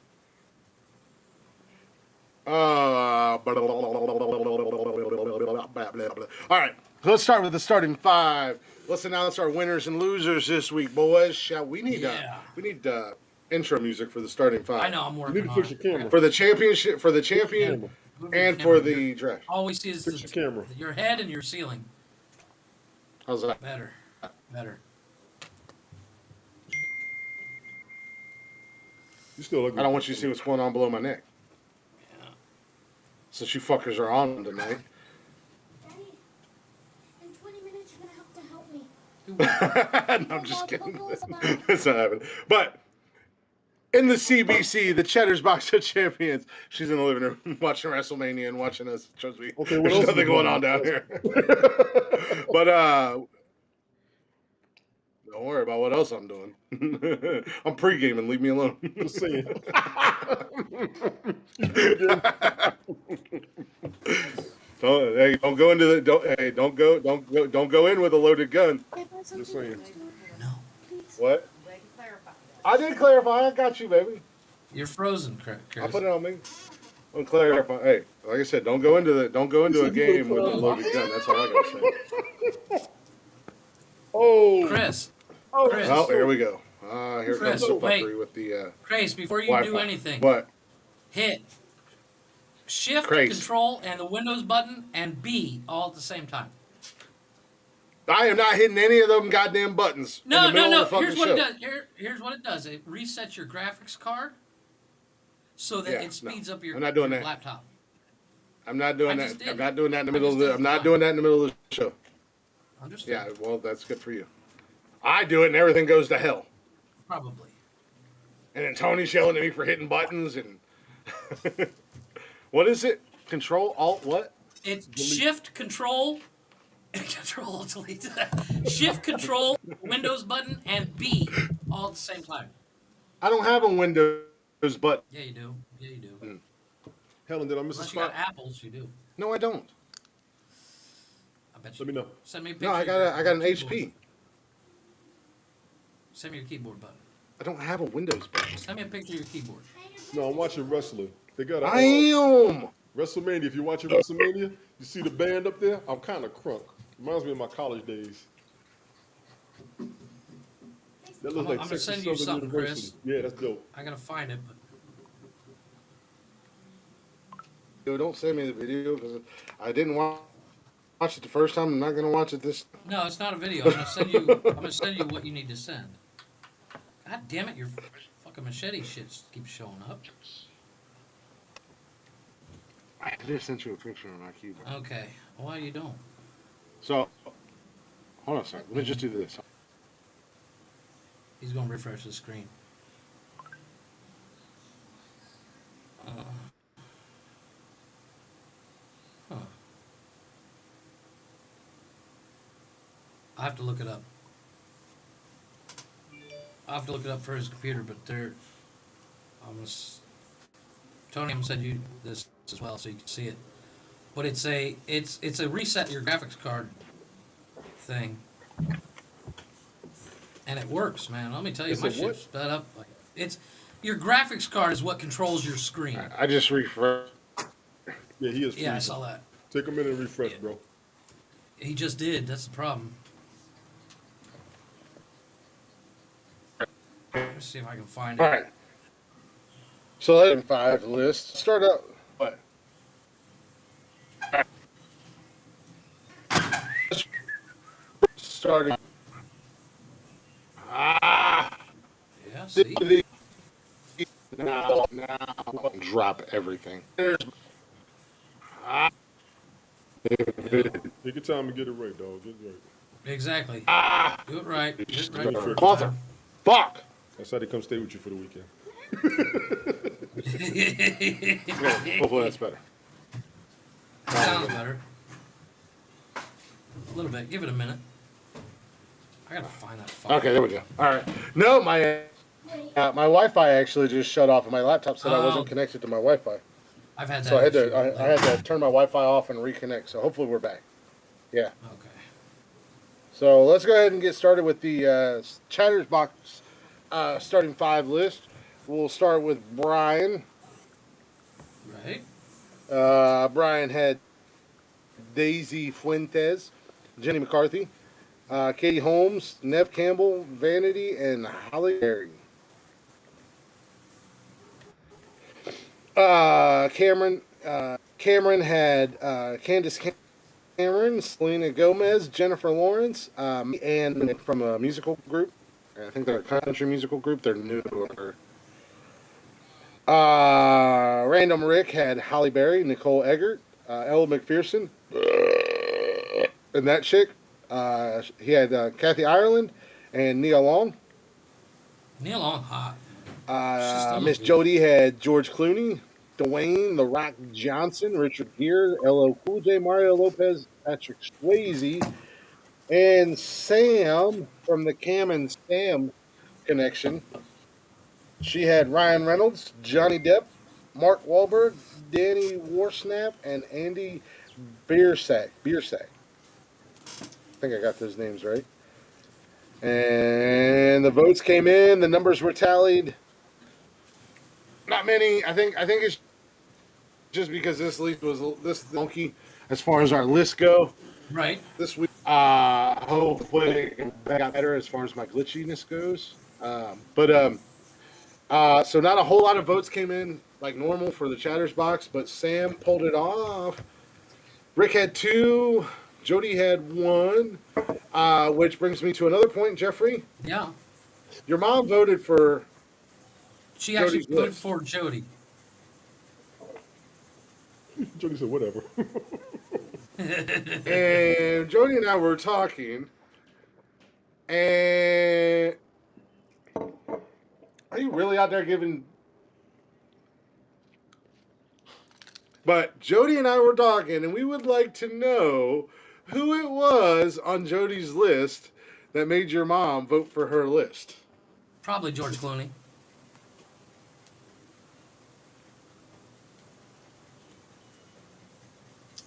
All right, so let's start with the starting five. Let's announce our winners and losers this week, boys. Shall we need Yeah. intro music for the starting five? I know I'm You working need to on fix it. your camera. For the championship, for the champion, Camera. Move your and camera. for the draft. All we see is Fix your camera. your head and your ceiling. How's that? Better. You still ugly. I don't want you to see what's going on below my neck. Yeah. Since you fuckers are on tonight. Daddy, in 20 minutes you're gonna have to help me. No, I'm just kidding. That's not happening. But in the CBC, the Cheddar's Box of Champions, she's in the living room watching WrestleMania and watching us. Trust me, Okay, what there's else nothing is going going on on? down here. But don't worry about what else I'm doing. I'm pre-gaming. Leave me alone. Just saying. Don't go into the don't go in with a loaded gun. Just saying. No. What? Glad you clarified that. I did clarify. I got you, baby. You're frozen, Chris. I put it on me. I'm clarifying. Hey, like I said, don't go into a game with a loaded gun. That's all I gotta say. Oh, Chris. oh, Chris. Oh, here we go. Here Chris, comes the wait. fuckery with the Chris, before you Wi-Fi. do anything, What? hit Shift, Chris. Control, and the Windows button, and B all at the same time. I am not hitting any of them goddamn buttons in No, the middle no, no. of the fucking Here's what show. it does. Here's what it does. It resets your graphics card so that Yeah, it speeds up your, I'm not doing your that. laptop. I'm not doing I that. just did. I'm not doing that in the I middle of just the. did. I'm not doing that in the middle of the show. Understood. Yeah, well, that's good for you. I do it and everything goes to hell. Probably. And then Tony's yelling at me for hitting buttons and what is it? Control Alt what? It's Shift, Control, Delete. Shift, Control, Windows button, and B all at the same time. I don't have a Windows button. Yeah, you do. Yeah, you do. Helen, did I miss a Unless you got spot? apples, you do. No, I don't. I bet you. Let me know. Send me a picture. No, I of got your I got an keyboard. HP. Send me your keyboard button. I don't have a Windows button. Send me a picture of your keyboard. No, I'm watching wrestling. They got a I am. WrestleMania. If you're watching WrestleMania, you see the band up there. I'm kind of crunk. Reminds me of my college days. That looks like I'm gonna Texas send you Southern something, University. Chris. Yeah, that's dope. I gotta find it, but Dude, don't send me the video because I didn't watch it the first time. I'm not gonna watch it this. no, it's not a video. I'm gonna send you. I'm gonna send you what you need to send. God damn it! Your fucking machete shit keeps showing up. I just sent you a picture of my keyboard. Okay, why you don't? So, hold on a second. Let me just do this. He's gonna refresh the screen. Huh. I have to look it up. I have to look it up for his computer, but they're. Tony, I'm gonna send you this as well so you can see it. But it's a reset your graphics card thing, and it works, man. Let me tell you, It's my a what? shit's sped up. Like it's your graphics card is what controls your screen. I just refreshed. Yeah, he is. Yeah, I freezing. saw that. Take a minute and refresh, Yeah. bro. He just did. That's the problem. Let me see if I can find it. All right. So that in five list. Start out. What? Starting. Yeah, see? Now, drop everything. Take your time and get it right, dog. Get it right. Exactly. Do it right. Do it right. Sure. Mother, fuck. That's how they come stay with you for the weekend. Hopefully that's better. Sounds better. A little bit. Give it a minute. I gotta find that file. Okay, there we go. All right. No, my Wi-Fi actually just shut off, and my laptop said I wasn't Oh. connected to my Wi-Fi. I've had that. So I had issue to I had to turn my Wi-Fi off and reconnect. So hopefully we're back. Yeah. Okay. So let's go ahead and get started with the Chatters Box starting five list. We'll start with Brian. Right. Brian had Daisy Fuentes, Jenny McCarthy, Katie Holmes, Nev Campbell, Vanity, and Holly Berry. Cameron had Candace Cameron, Selena Gomez, Jennifer Lawrence, and from a musical group. I think they're a country musical group. They're newer. Random Rick had Holly Berry, Nicole Eggert, Ella McPherson, and that chick. He had Kathy Ireland and Nia Long. Neil Long hot. She still Miss looks good. Jody had George Clooney, Dwayne The Rock Johnson, Richard Gere, LL Cool J, Mario Lopez, Patrick Swayze, and Sam from the Cam and Sam connection. She had Ryan Reynolds, Johnny Depp, Mark Wahlberg, Danny Warsnap, and Andy Biersack. I think I got those names right. And the votes came in. The numbers were tallied. Not many. I think it's just because this list was this donkey as far as our list go Right. this week. Hopefully it got better as far as my glitchiness goes. So not a whole lot of votes came in like normal for the Chatters Box, but Sam pulled it off. Rick had 2. Jody had 1. Which brings me to another point, Jeffrey. Yeah. Your mom voted for She actually Jody's voted list. for Jody. Jody said, whatever. And Jody and I were talking, and are you really out there giving? But Jody and I were talking, and we would like to know who it was on Jody's list that made your mom vote for her list. Probably George Clooney.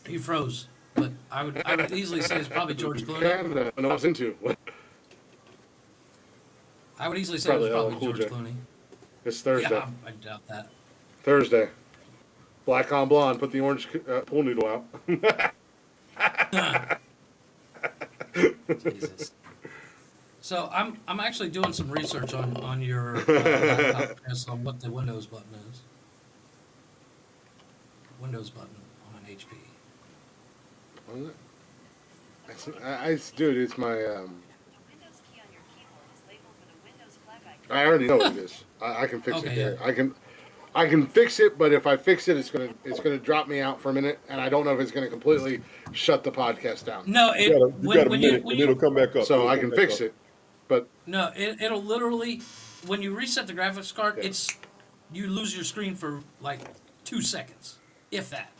He froze, but I would easily say it's probably George Clooney. Canada, and I was into. I would easily say Probably it was LL probably Cool George J. Clooney. It's Thursday. Yeah, I doubt that. Thursday. Black on blonde. Put the orange pool noodle out. Jesus. So I'm actually doing some research on your laptop Chris, on what the Windows button is. Windows button on an HP. Dude, it's my. The Windows key on your keyboard is labeled with a Windows flag icon. I already know what it is. I can fix Okay, it here. yeah. I can fix it, but if I fix it, it's gonna drop me out for a minute, and I don't know if it's gonna completely shut the podcast down. No, You got a minute, and it'll come back up. So It'll I come can back fix up. it, but no, it'll literally, when you reset the graphics card, you lose your screen for like 2 seconds, if that,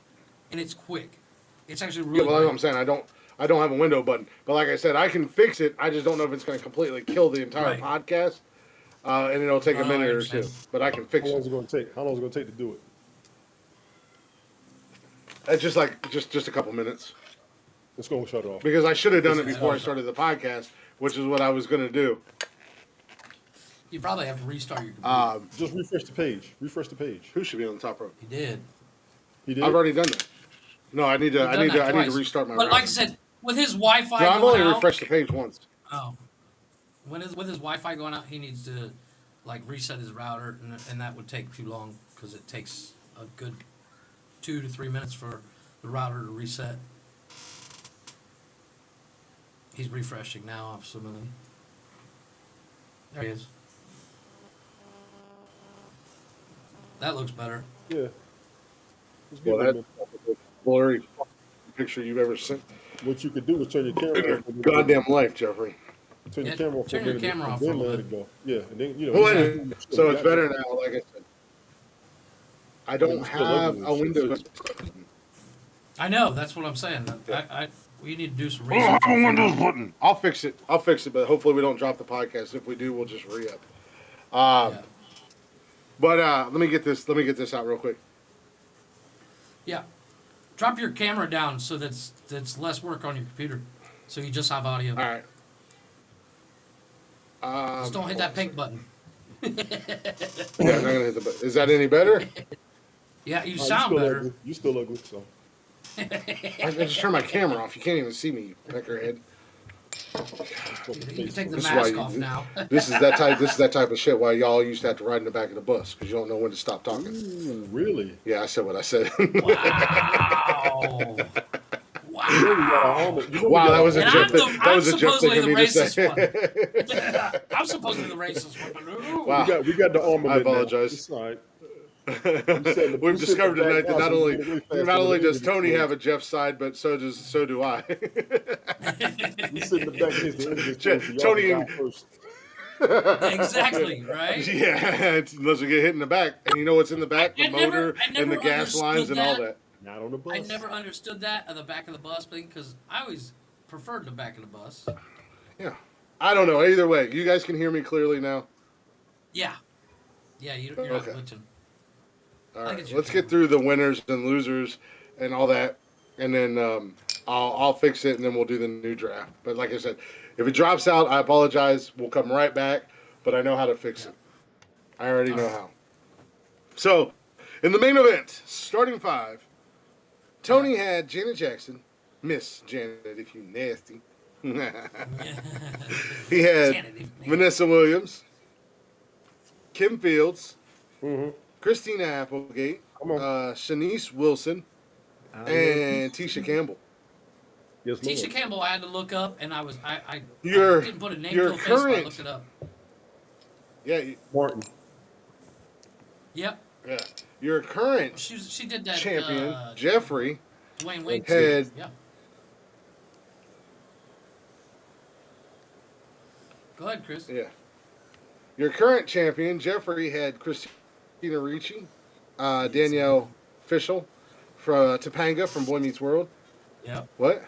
and it's quick. It's actually really. yeah, well, that's what I'm quick. saying. I don't have a window button, but like I said, I can fix it. I just don't know if it's gonna completely kill the entire Right. podcast, and it'll take a Oh, I minute or two. understand. But I can fix How long is it. it going to take? How long is it going to take to do it? It's just like just a couple minutes It's going to shut it off. because I should have done it It's- before I started the podcast, which is what I was gonna do. You probably have to restart your computer. Just refresh the page. Refresh the page. Who should be on the top row? You did. He did? I've already done that. No, I need to. You've I done need to. that I need to twice. restart my. But like I browser. said, with his Wi-Fi No, I've going only out. refreshed the page once. Oh, with his Wi-Fi going out, he needs to like reset his router, and that would take too long because it takes a good 2 to 3 minutes for the router to reset. He's refreshing now, absolutely. There he is. That looks better. Yeah. Just give Well, it a that's minute. the blurry picture you've ever seen What you could do is turn your camera in your off. and then- goddamn life, Jeffrey. Turn your Yeah, camera off turn for a your minute, camera and off then for a let little it go. Yeah, and then, you know. Well, you anyway, still so it's got better it. now. Like I said, I don't it's still have ugly a and shit. Windows. I know, that's what I'm saying. We need to do some I don't research. have a on Windows that. button. I'll fix it. But hopefully we don't drop the podcast. If we do, we'll just re-up. Yeah. But let me get this out real quick. Yeah. Drop your camera down so that's less work on your computer. So you just have audio. All right. Just don't hit that pink button. Yeah, I'm not gonna hit the button. Is that any better? Yeah, you You sound still better. ugly. You still ugly. So I just turned my camera off. You can't even see me, you peckerhead. You can take the This is why mask off now. This is that type. This is that type of shit. Why y'all used to have to ride in the back of the bus because you don't know when to stop talking. ooh, really? Yeah, I said what I said. Wow. Wow. Wow, that was a And Jeff. That was a Jeff thing supposedly of the me to say. racist one. I'm supposedly the racist one. Wow. We got the armament. I apologize. It's all right. We've discovered tonight that not only does Tony have a Jeff side, but so do I. We sit in the back against the Indians. Tony and first. Exactly, right? Yeah, unless we get hit in the back, and you know what's in the back? The motor I and never the gas lines and all that. Not on the bus. I never understood that at the back of the bus thing because I always preferred the back of the bus. Yeah, I don't know. Either way, you guys can hear me clearly now. Yeah. Yeah, you're not Okay. glitching. All I right, get you. let's get through the winners and losers and all that, and then I'll fix it, and then we'll do the new draft. But like I said, if it drops out, I apologize. We'll come right back, but I know how to fix it. I already know how. So, in the main event, starting five, Tony had Janet Jackson, Miss Janet, if you nasty. He had Janet, if you nasty. Vanessa Williams, Kim Fields, Mm-hmm. Christina Applegate, Come on. Shanice Wilson, and Tisha Campbell. Yes, Lord. Tisha Campbell, I had to look up, and I Your- didn't put a name your to a face, but I current- looked it up. Yeah, Martin. Yep, yeah. Your current she did that. champion, Jeffrey, Dwayne Wade. had- Yeah. Go ahead, Chris. yeah. Your current champion, Jeffrey, had Christina Ricci, Danielle Fishel from Topanga from Boy Meets World. Yep. What?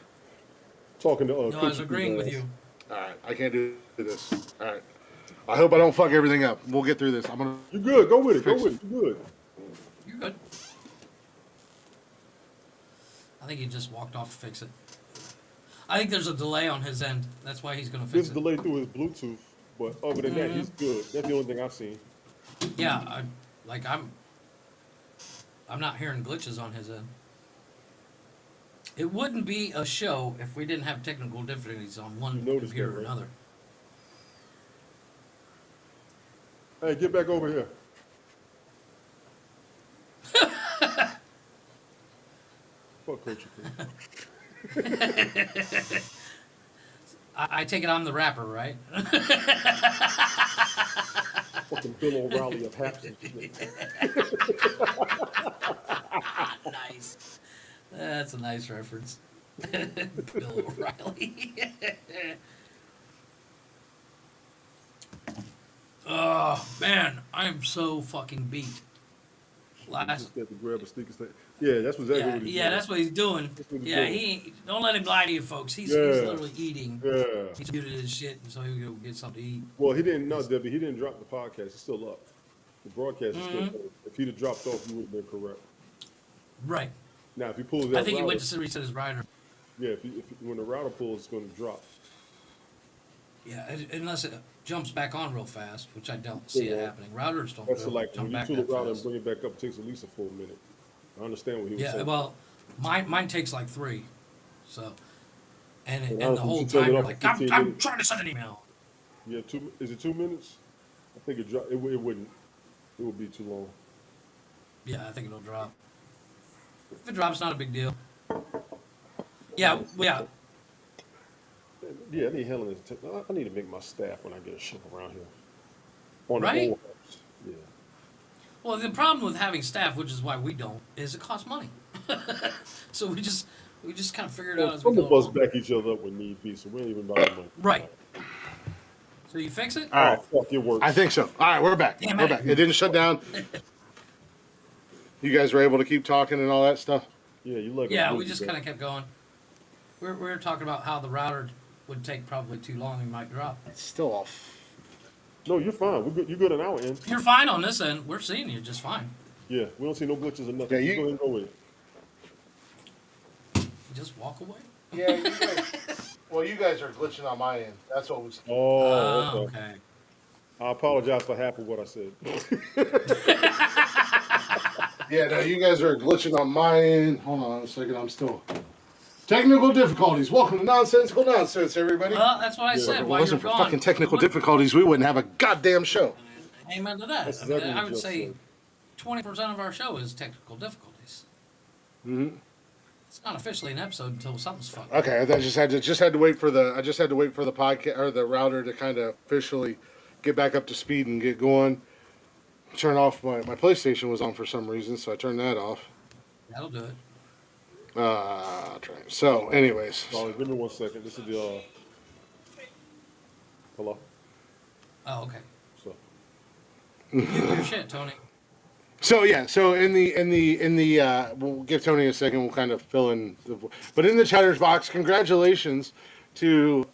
Talking to No, I was Coochie agreeing with Pizzazz. you. All right, I can't do this. All right. I hope I don't fuck everything up. We'll get through this. I'm gonna. You good? Go with it. Go Fix with it. You good? You're good. I think he just walked off to fix it. I think there's a delay on his end. That's why he's going to There's fix a it. delay through his Bluetooth, but other than that, he's good. That's the only thing I've seen. Yeah, I'm not hearing glitches on his end. It wouldn't be a show if we didn't have technical difficulties on one You noticed computer that, or right? another. Hey, get back over here. Fuck Coochie Pizzazz. I take it I'm the rapper, right? Fucking Bill O'Reilly of Haps and shit. Nice. That's a nice reference. Bill O'Reilly. Oh, man. I am so fucking beat. Last. Just got to grab a sneaker stand. Yeah, that's exactly Yeah, what he's yeah, doing. that's what he's doing. That's what he's Yeah, doing. don't let him lie to you, folks. He's Yeah. literally eating. Yeah. He's muted his shit, and so he'll go get something to eat. Well, he didn't. No, Debbie, he didn't drop the podcast. It's still up. The broadcast is still Mm-hmm. up. If he'd have dropped off, you would have been correct. Right. Now, if he pulls that I think he router, went to reset his rider. yeah, when the router pulls, it's going to drop. Yeah, unless it jumps back on real fast, which I don't see it Yeah. happening. Routers don't That's go- like jump when you back pull the that router and fast. bring it back up, it takes at least a full minute. I understand what he was Yeah, saying. well, mine takes like 3. So, and And the honestly, whole you turned time it you're off like, for I'm 15 minutes. trying to send an email. Yeah, is it 2 minutes? I think it dropped. It wouldn't. It would be too long. Yeah, I think it'll drop. If it drops, not a big deal. Yeah, yeah. Yeah, I need handling this. I need to make my staff when I get a show around here. On Right? the old house. Yeah. Well, the problem with having staff, which is why we don't, is it costs money. So we just kind of figure it out Well, as we some go of us along. back each other up when need be, so we ain't even bother money. Right. So you fix it? All right. Oh, fuck, it works. I think so. All right, we're back. Damn We're it. back. It didn't shut down. You guys were able to keep talking and all that stuff. Yeah, you like. Yeah, we just kind of kept going. We were talking about how the router would take probably too long and might drop. It's still off. No, you're fine. We're good. You're good on our end. You're fine on this end. We're seeing you just fine. Yeah, we don't see no glitches or nothing. Yeah, Go ahead and go with it. Just walk away. Yeah, you guys. Well, you guys are glitching on my end. That's what was. Oh, okay. Okay. I apologize for half of what I said. Yeah, no, you guys are glitching on my end. Hold on a second. I'm still. Technical difficulties. Welcome to Nonsensical Nonsense, everybody. Well, that's what I Yeah. If said. it While wasn't you're for gone, fucking technical what- difficulties, we wouldn't have a goddamn show. Amen to that. That's I, mean, exactly I what would you say said. 20% of our show is technical difficulties. Mm-hmm. It's not officially an episode until something's fucked. Okay, I just had to wait for the podcast or the router to kind of officially get back up to speed and get going. Turn off my PlayStation was on for some reason, so I turned that off. That'll do it. Try. So, anyways, Sorry, give me 1 second. This is the hello. Oh, okay. So Give your shit, Tony. so in the we'll give Tony a second. We'll kind of fill in but in the chatters box, congratulations to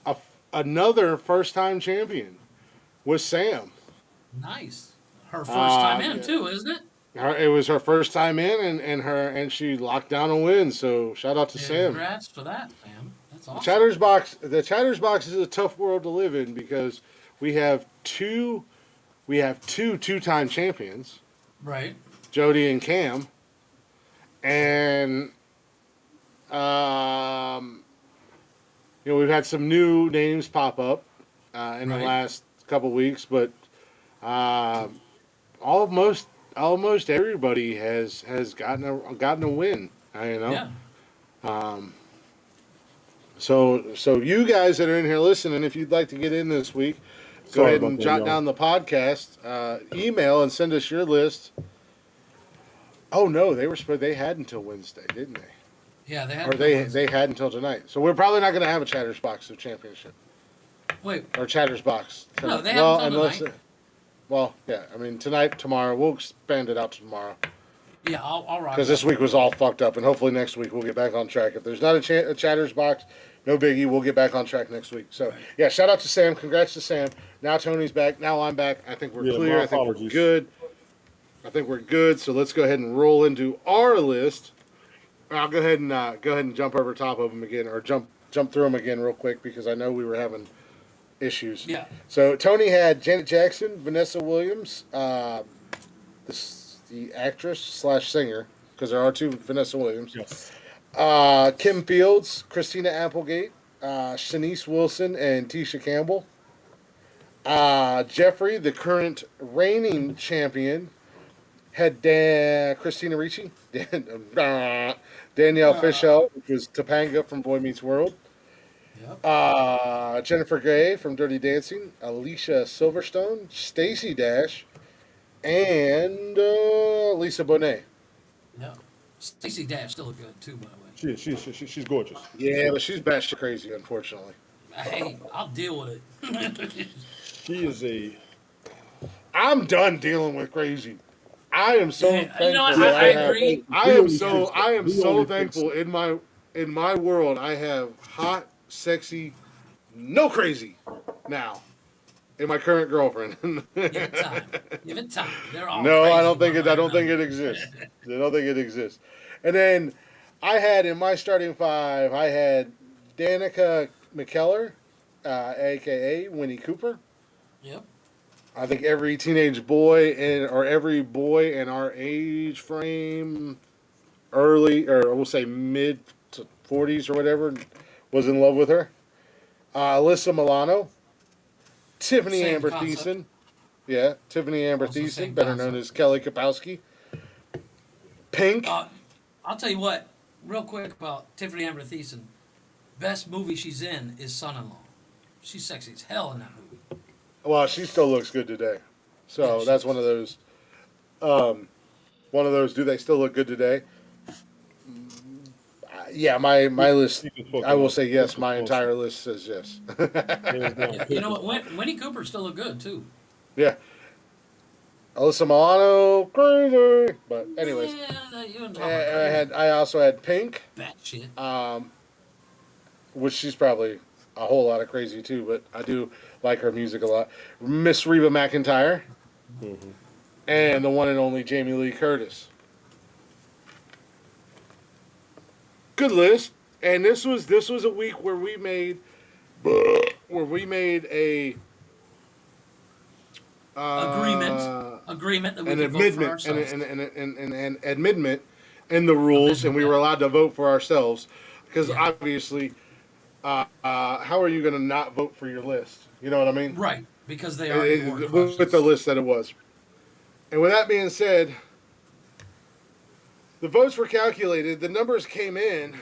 another first time champion with Sam. Nice. Her first time in, yeah. too, isn't it? It was her first time in, and she locked down a win. So shout out to Sam. Congrats for that, Sam. That's awesome. The chatters box is a tough world to live in because we have two two-time champions, Right. Jody and Cam, and we've had some new names pop up in the Right. last couple weeks, but almost everybody has gotten a win. Yeah. So you guys that are in here listening, if you'd like to get in this week, go Sorry ahead about and that, jot y'all. down the podcast, email and send us your list. Oh no, they had until Wednesday, didn't they? Yeah, they had. Or they had until tonight. So we're probably not going to have a Chatters Box of Championship Wait. or Chatters Box. No, tonight. they have until tonight. Well, yeah. I mean, tonight, tomorrow. We'll expand it out to tomorrow Yeah, I'll rock. because this week was all fucked up, and hopefully next week we'll get back on track. If there's not a Chatters Box, no biggie. We'll get back on track next week. So yeah, shout out to Sam. Congrats to Sam. Now Tony's back. Now I'm back. I think we're Yeah, clear. my I think we're apologies. good. So let's go ahead and roll into our list. I'll go ahead and jump over top of them again, or jump through them again real quick because I know we were having issues. Yeah. So Tony had Janet Jackson, Vanessa Williams, the actress / singer, because there are two Vanessa Williams. Yes. Kim Fields, Christina Applegate, Shanice Wilson, and Tisha Campbell. Jeffrey, the current reigning champion, had Christina Ricci, Danielle Fishel, which was Topanga from Boy Meets World. Yep. Jennifer Grey from Dirty Dancing, Alicia Silverstone, Stacey Dash, and Lisa Bonet. Yeah. Stacey Dash still look good too, by the way. She's gorgeous. Yeah, but she's batshit crazy, unfortunately. Hey, I'll deal with it. She is a. I'm done dealing with crazy. I am so Yeah, thankful. you know what, that I have- agree. I am so only thankful in my world. I have hot, sexy, no crazy now in my current girlfriend. Give it time. Give it time. They're all No, crazy I don't think one it. I by don't think one. it exists. I don't think it exists. And then I had in my starting five, I had Danica McKellar, aka Winnie Cooper. Yep. I think every teenage boy or every boy in our age frame, early or we'll say mid to 40s or whatever, was in love with her. Alyssa Milano, Tiffany Same Amber concept. Thiessen. Yeah, Tiffany Amber Also Thiessen, same better known concept. as Kelly Kapowski. Pink. I'll tell you what, real quick about Tiffany Amber Thiessen. Best movie she's in is Son-in-Law. She's sexy as hell in that movie. Well, she still looks good today. So Yeah, that's she one of those. Do they still look good today? Yeah, my list. I will say yes. My entire list says yes. You know what? Winnie Cooper still look good too. Yeah. Alyssa Milano, crazy. But anyways, Yeah, you and Tom are crazy. I also had Pink, Bat shit. which she's probably a whole lot of crazy too. But I do like her music a lot. Miss Reba McEntire, and the one and only Jamie Lee Curtis. Good list. And this was a week where we made a Agreement that we an could vote for amendment and ourselves. an amendment in the rules, and we were allowed to vote for ourselves because Yeah. obviously, how are you going to not vote for your list? You know what I mean? Right, because they are board With the questions. list that it was. And with that being said, the votes were calculated. The numbers came in.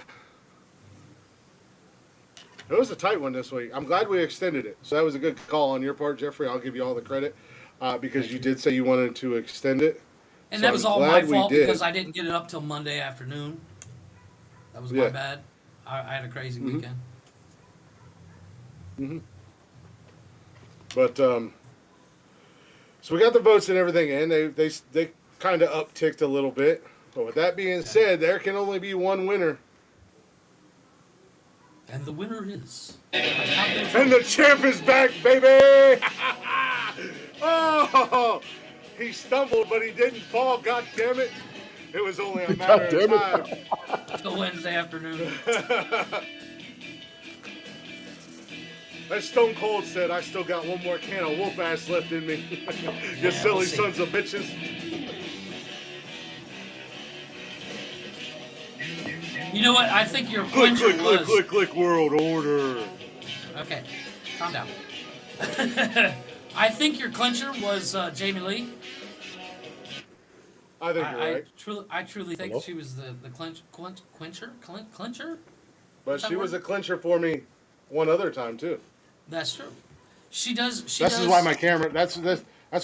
It was a tight one this week. I'm glad we extended it. So that was a good call on your part, Jeffrey. I'll give you all the credit because Thank you you. did say you wanted to extend it. And So that was I'm all my glad we fault did. because I didn't get it up till Monday afternoon. That was my Yeah. bad. I had a crazy Mhm. weekend. But so we got the votes and everything in. They kind of upticked a little bit. But with that being said, there can only be one winner. And the winner is. And the champ is back, baby! Oh, he stumbled, but he didn't fall. God damn it! It was only a matter God of damn it. time. Till Wednesday afternoon. As Stone Cold said, I still got one more can of whoop ass left in me. You Yeah, silly we'll see. sons of bitches. You know what? I think your Click, clincher click, click, was. click, click, world order. Okay, calm down. I think your clincher was Jamie Lee. I think you're right. I truly think Hello? she was the clincher. But that she was word? a clincher for me one other time too. That's true. She does. This is why my camera. That's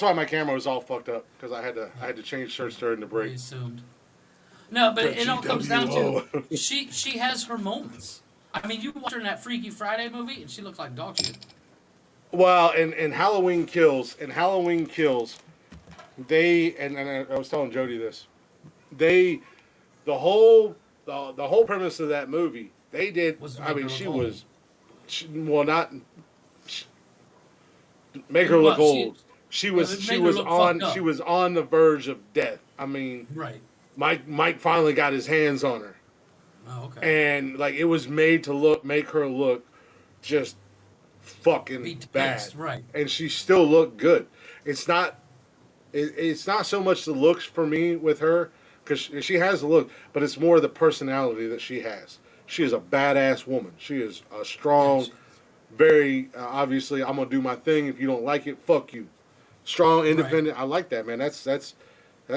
why my camera was all fucked up because I had to change shirts during the We break. assumed. No, but it all comes down to GWO. she has her moments. I mean, you watch her in that Freaky Friday movie, and she looks like dog shit. Well, in Halloween Kills, they and I was telling Jody this. They the whole premise of that movie. They did. Was to I make mean, her look she old. was. Well, not make her look Well, old. She well, it was made her look fucked up. she was on the verge of death. I mean, Right. Mike finally got his hands on her, Oh, okay. and like it was made to make her look just fucking Beat to bad, paste, right. and she still looked good. It's not it's not so much the looks for me with her because she has the look, but it's more the personality that she has. She is a badass woman. She is a strong, Yes. very obviously. I'm gonna do my thing. If you don't like it, fuck you. Strong, Right. independent. I like that, man. That's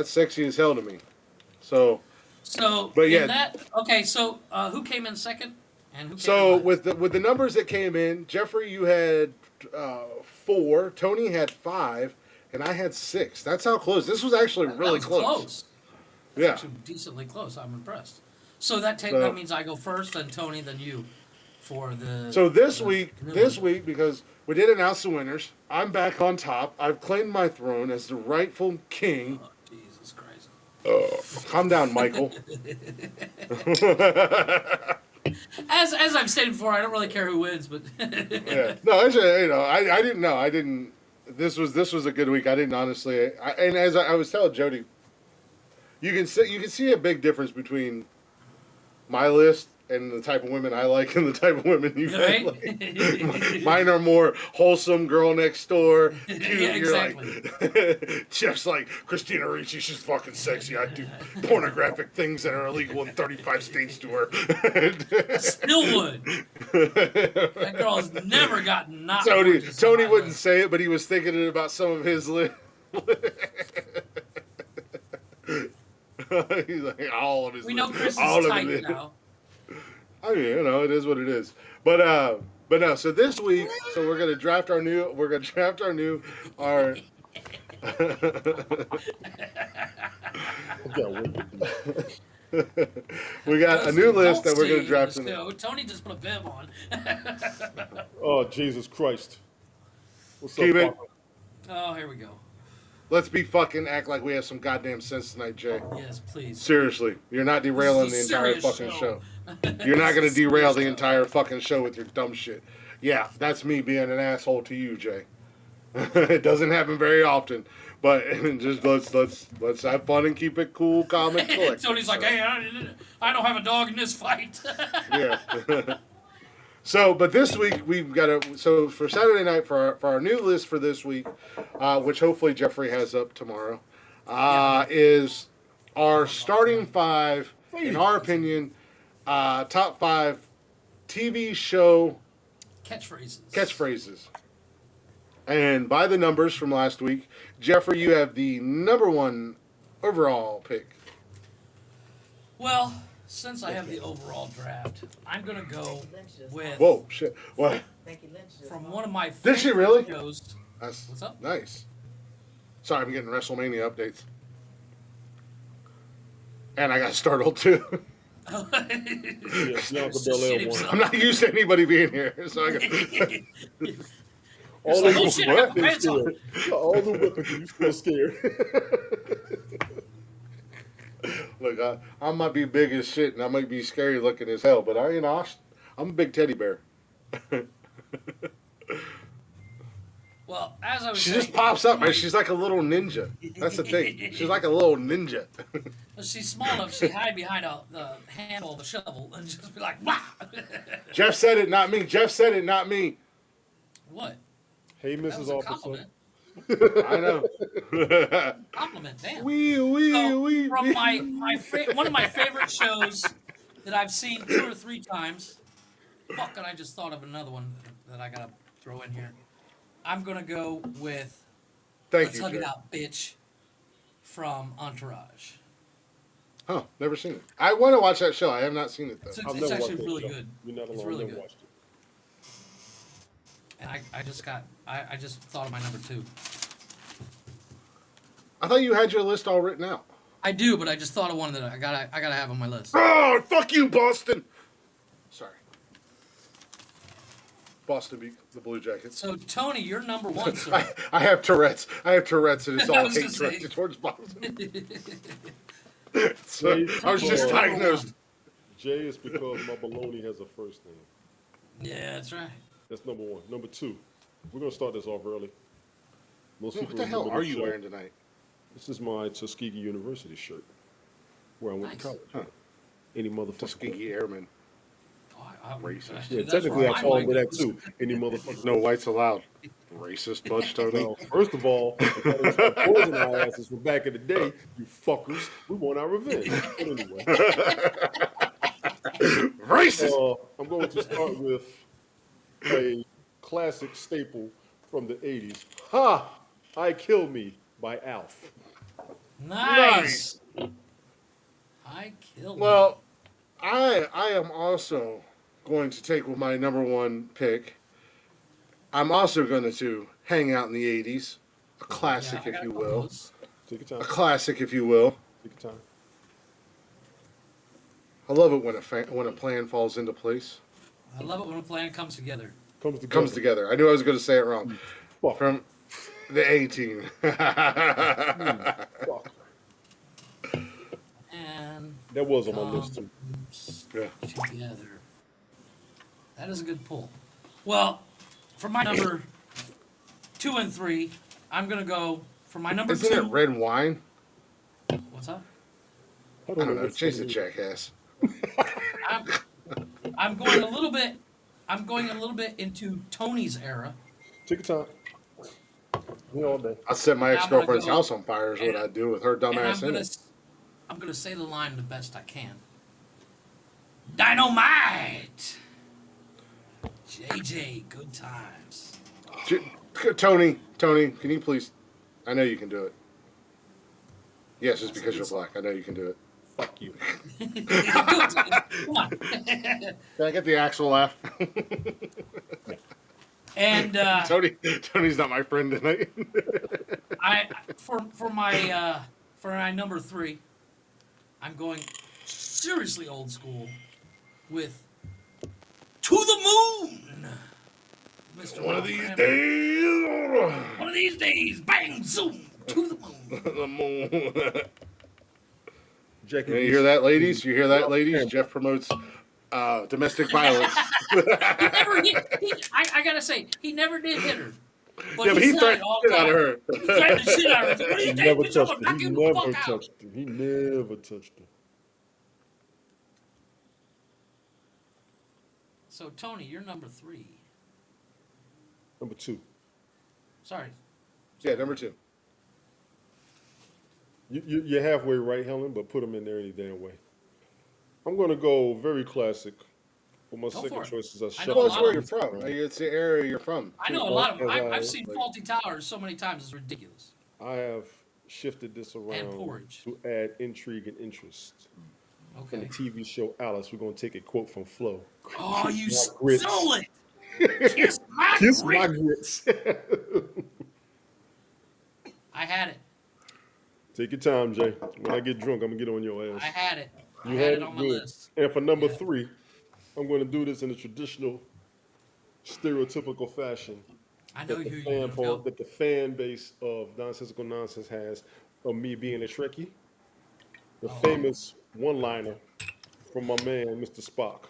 sexy as hell to me. So, So but in yeah. that, okay. So who came in second, and who came So in last? with the numbers that came in, Jeffrey, you had 4. Tony had 5, and I had 6. That's how close. This was actually That really was close. Yeah. Actually, decently close. I'm impressed. So that So- that means I go first, then Tony, then you, for the. So this the week, vanilla. because we did announce the winners, I'm back on top. I've claimed my throne as the rightful king. Oh, Jesus Christ. Calm down, Michael. As I've stated before, I don't really care who wins, but Yeah. No, it's I didn't know. I didn't. This was a good week. I didn't honestly. And as I was telling Jody, you can see a big difference between my list and the type of women I like and the type of women you Right? like. Mine are more wholesome, girl next door, cute. Yeah, You're exactly. like, Jeff's like, Christina Ricci, she's fucking sexy. I do pornographic things that are illegal in 35 states to her. Still would. That girl has never gotten not gorgeous on Tony my wouldn't list. say it, but he was thinking it about some of his list. He's like, all of his We know list. Chris is all of tight it. now. I mean, it is what it is. But no. So this week, we're gonna draft our new. Our. I can't wait to do We got a new list that we're gonna Don't draft. see this, too. Tony just put a bib on. Oh, Jesus Christ. What's Keep up, it. Papa? Oh, here we go. Let's be fucking act like we have some goddamn sense tonight, Jay. Yes, please. Seriously, you're not derailing the This is a entire serious fucking show. show. You're not gonna derail Serious the show. entire fucking show with your dumb shit. Yeah, that's me being an asshole to you, Jay. It doesn't happen very often, but just let's have fun and keep it cool, calm, and collected. Tony's like, hey, I don't have a dog in this fight. Yeah. So, but this week we've got a so for Saturday night for our new list for this week, which hopefully Jeffrey has up tomorrow, is our starting five, in our opinion, top five TV show catchphrases. And by the numbers from last week, Jeffrey, you have the number one overall pick. Well, since I have the overall draft, I'm gonna go with Whoa, shit! What? Becky Lynch just from won. one of my Did favorite she really? shows. That's What's up? nice. Sorry, I'm getting WrestleMania updates, and I got startled too. Yeah, Bianca Shit Belair won. himself. I'm not used to anybody being here, so I got. All like, the oh, shit, I got my whipping pants on. scared. All the whipping, you still scared. Look, I might be big as shit, and I might be scary looking as hell, but I'm a big teddy bear. Well, as I was She saying, just pops up, man. She's like a little ninja. That's the thing. She's like a little ninja. she's small enough, she hide behind the handle of the shovel and just be like, "Wah!" Jeff said it, not me. Jeff said it, not me. What? Hey, That was Mrs. a Officer. compliment. I know. Compliment, damn. Wee. So, from wee. one of my favorite shows that I've seen 2 or 3 times. Fuck, and I just thought of another one that I gotta throw in here. I'm gonna go with Thank Let's you, Hug It Jeff. Out, Bitch from Entourage. Huh, never seen it. I want to watch that show. I have not seen it, though. It's, I've it's never actually watched that really show. good. You're not It's alone. really I've never good. watched it. And I just thought of my number 2. I thought you had your list all written out. I do, but I just thought of one that I gotta have on my list. Oh, fuck you, Boston. Sorry. Boston beat the Blue Jackets. So Tony, you're number 1, sir. I have Tourette's. And it's I all was hate gonna say. directed towards Boston. So, I was just You're number diagnosed. 1. Jay is because my baloney has a first name. Yeah, that's right. That's number one. Number two, we're gonna start this off early. Most What people the hell remember are this you show. wearing tonight? This is my Tuskegee University shirt, where I went Nice. to college. Huh. Any motherfucker. Tuskegee Airmen. Oh, Racist. Yeah, that's technically where I my fall mind under that goes. too. Any motherfucker. No whites allowed. Racist bunch, Tony. Well, first of all, poison our asses from back in the day, you fuckers. We want our revenge. But anyway, Racist. I'm going to start with a classic staple from the 80s. Ha! I Kill Me by Alf. Nice. I killed. Well, I am also going to take with my number one pick. I'm also going to hang out in the 80s. A classic, if you will. Take A your time. classic, if you will. Take your time. I love it when a plan falls into place. I love it when a plan comes together. Comes together. I knew I was going to say it wrong. Fuck. From the 18. Fuck. And That was on my list too. Yeah. together. That is a good pull. Well, for my number 2 and 3, I'm gonna go for my number Isn't 2. it red wine? What's up? I don't know. what's Chase the funny. jackass. I'm going a little bit. I'm going a little bit into Tony's era. Take your time. We all day. I'd set my I'm gonna ex-girlfriend's go- house on fire is what I'd do with her And dumbass in it. I'm gonna say the line the best I can. Dynamite. JJ, good times. Tony, can you please? I know you can do it. Yes, it's because you're black. I know you can do it. Fuck you. Do it, Tony. Come on. Can I get the actual laugh? And Tony's not my friend tonight. for my number 3, I'm going seriously old school with "To the Moon." Mr. One of Ralph these Crammer. days. One of these days, bang, zoom, to the moon. The moon. Jackie, You hear that, ladies? You hear that, ladies? Jeff promotes domestic violence. He never hit. I gotta say, he never did hit her. But Yeah, but he said threatened it all the the shit out of time. her. He threatened the shit out of her. What do He you never think? Bitch, I'm touched gonna her. knock He you the never fuck out. touched her. He never touched her. So Tony, you're number 3. Number 2. Sorry. Yeah, number 2. You're halfway right, Helen, but put them in there any damn way. I'm going to go very classic. For my Go second for it. choice is I I shut know Well, a it's lot where of you're them. from. It's the area you're from. I know a Well, lot of them. as I've seen like- Faulty Towers so many times it's ridiculous. I have shifted this around porridge. to add intrigue and interest. From the Okay. TV show Alice, we're going to take a quote from Flo. Oh, you Kiss my grits. stole it! Kiss my Kiss grits. my grits. I had it. Take your time, Jay. When I get drunk, I'm going to get on your ass. I had it. I You had had it on my good. list. And for number Yeah. 3, I'm going to do this in a traditional, stereotypical fashion I know that who the you fan go. that the fan base of Nonsensical Nonsense has of me being a Trekkie. The famous one-liner from my man, Mr. Spock.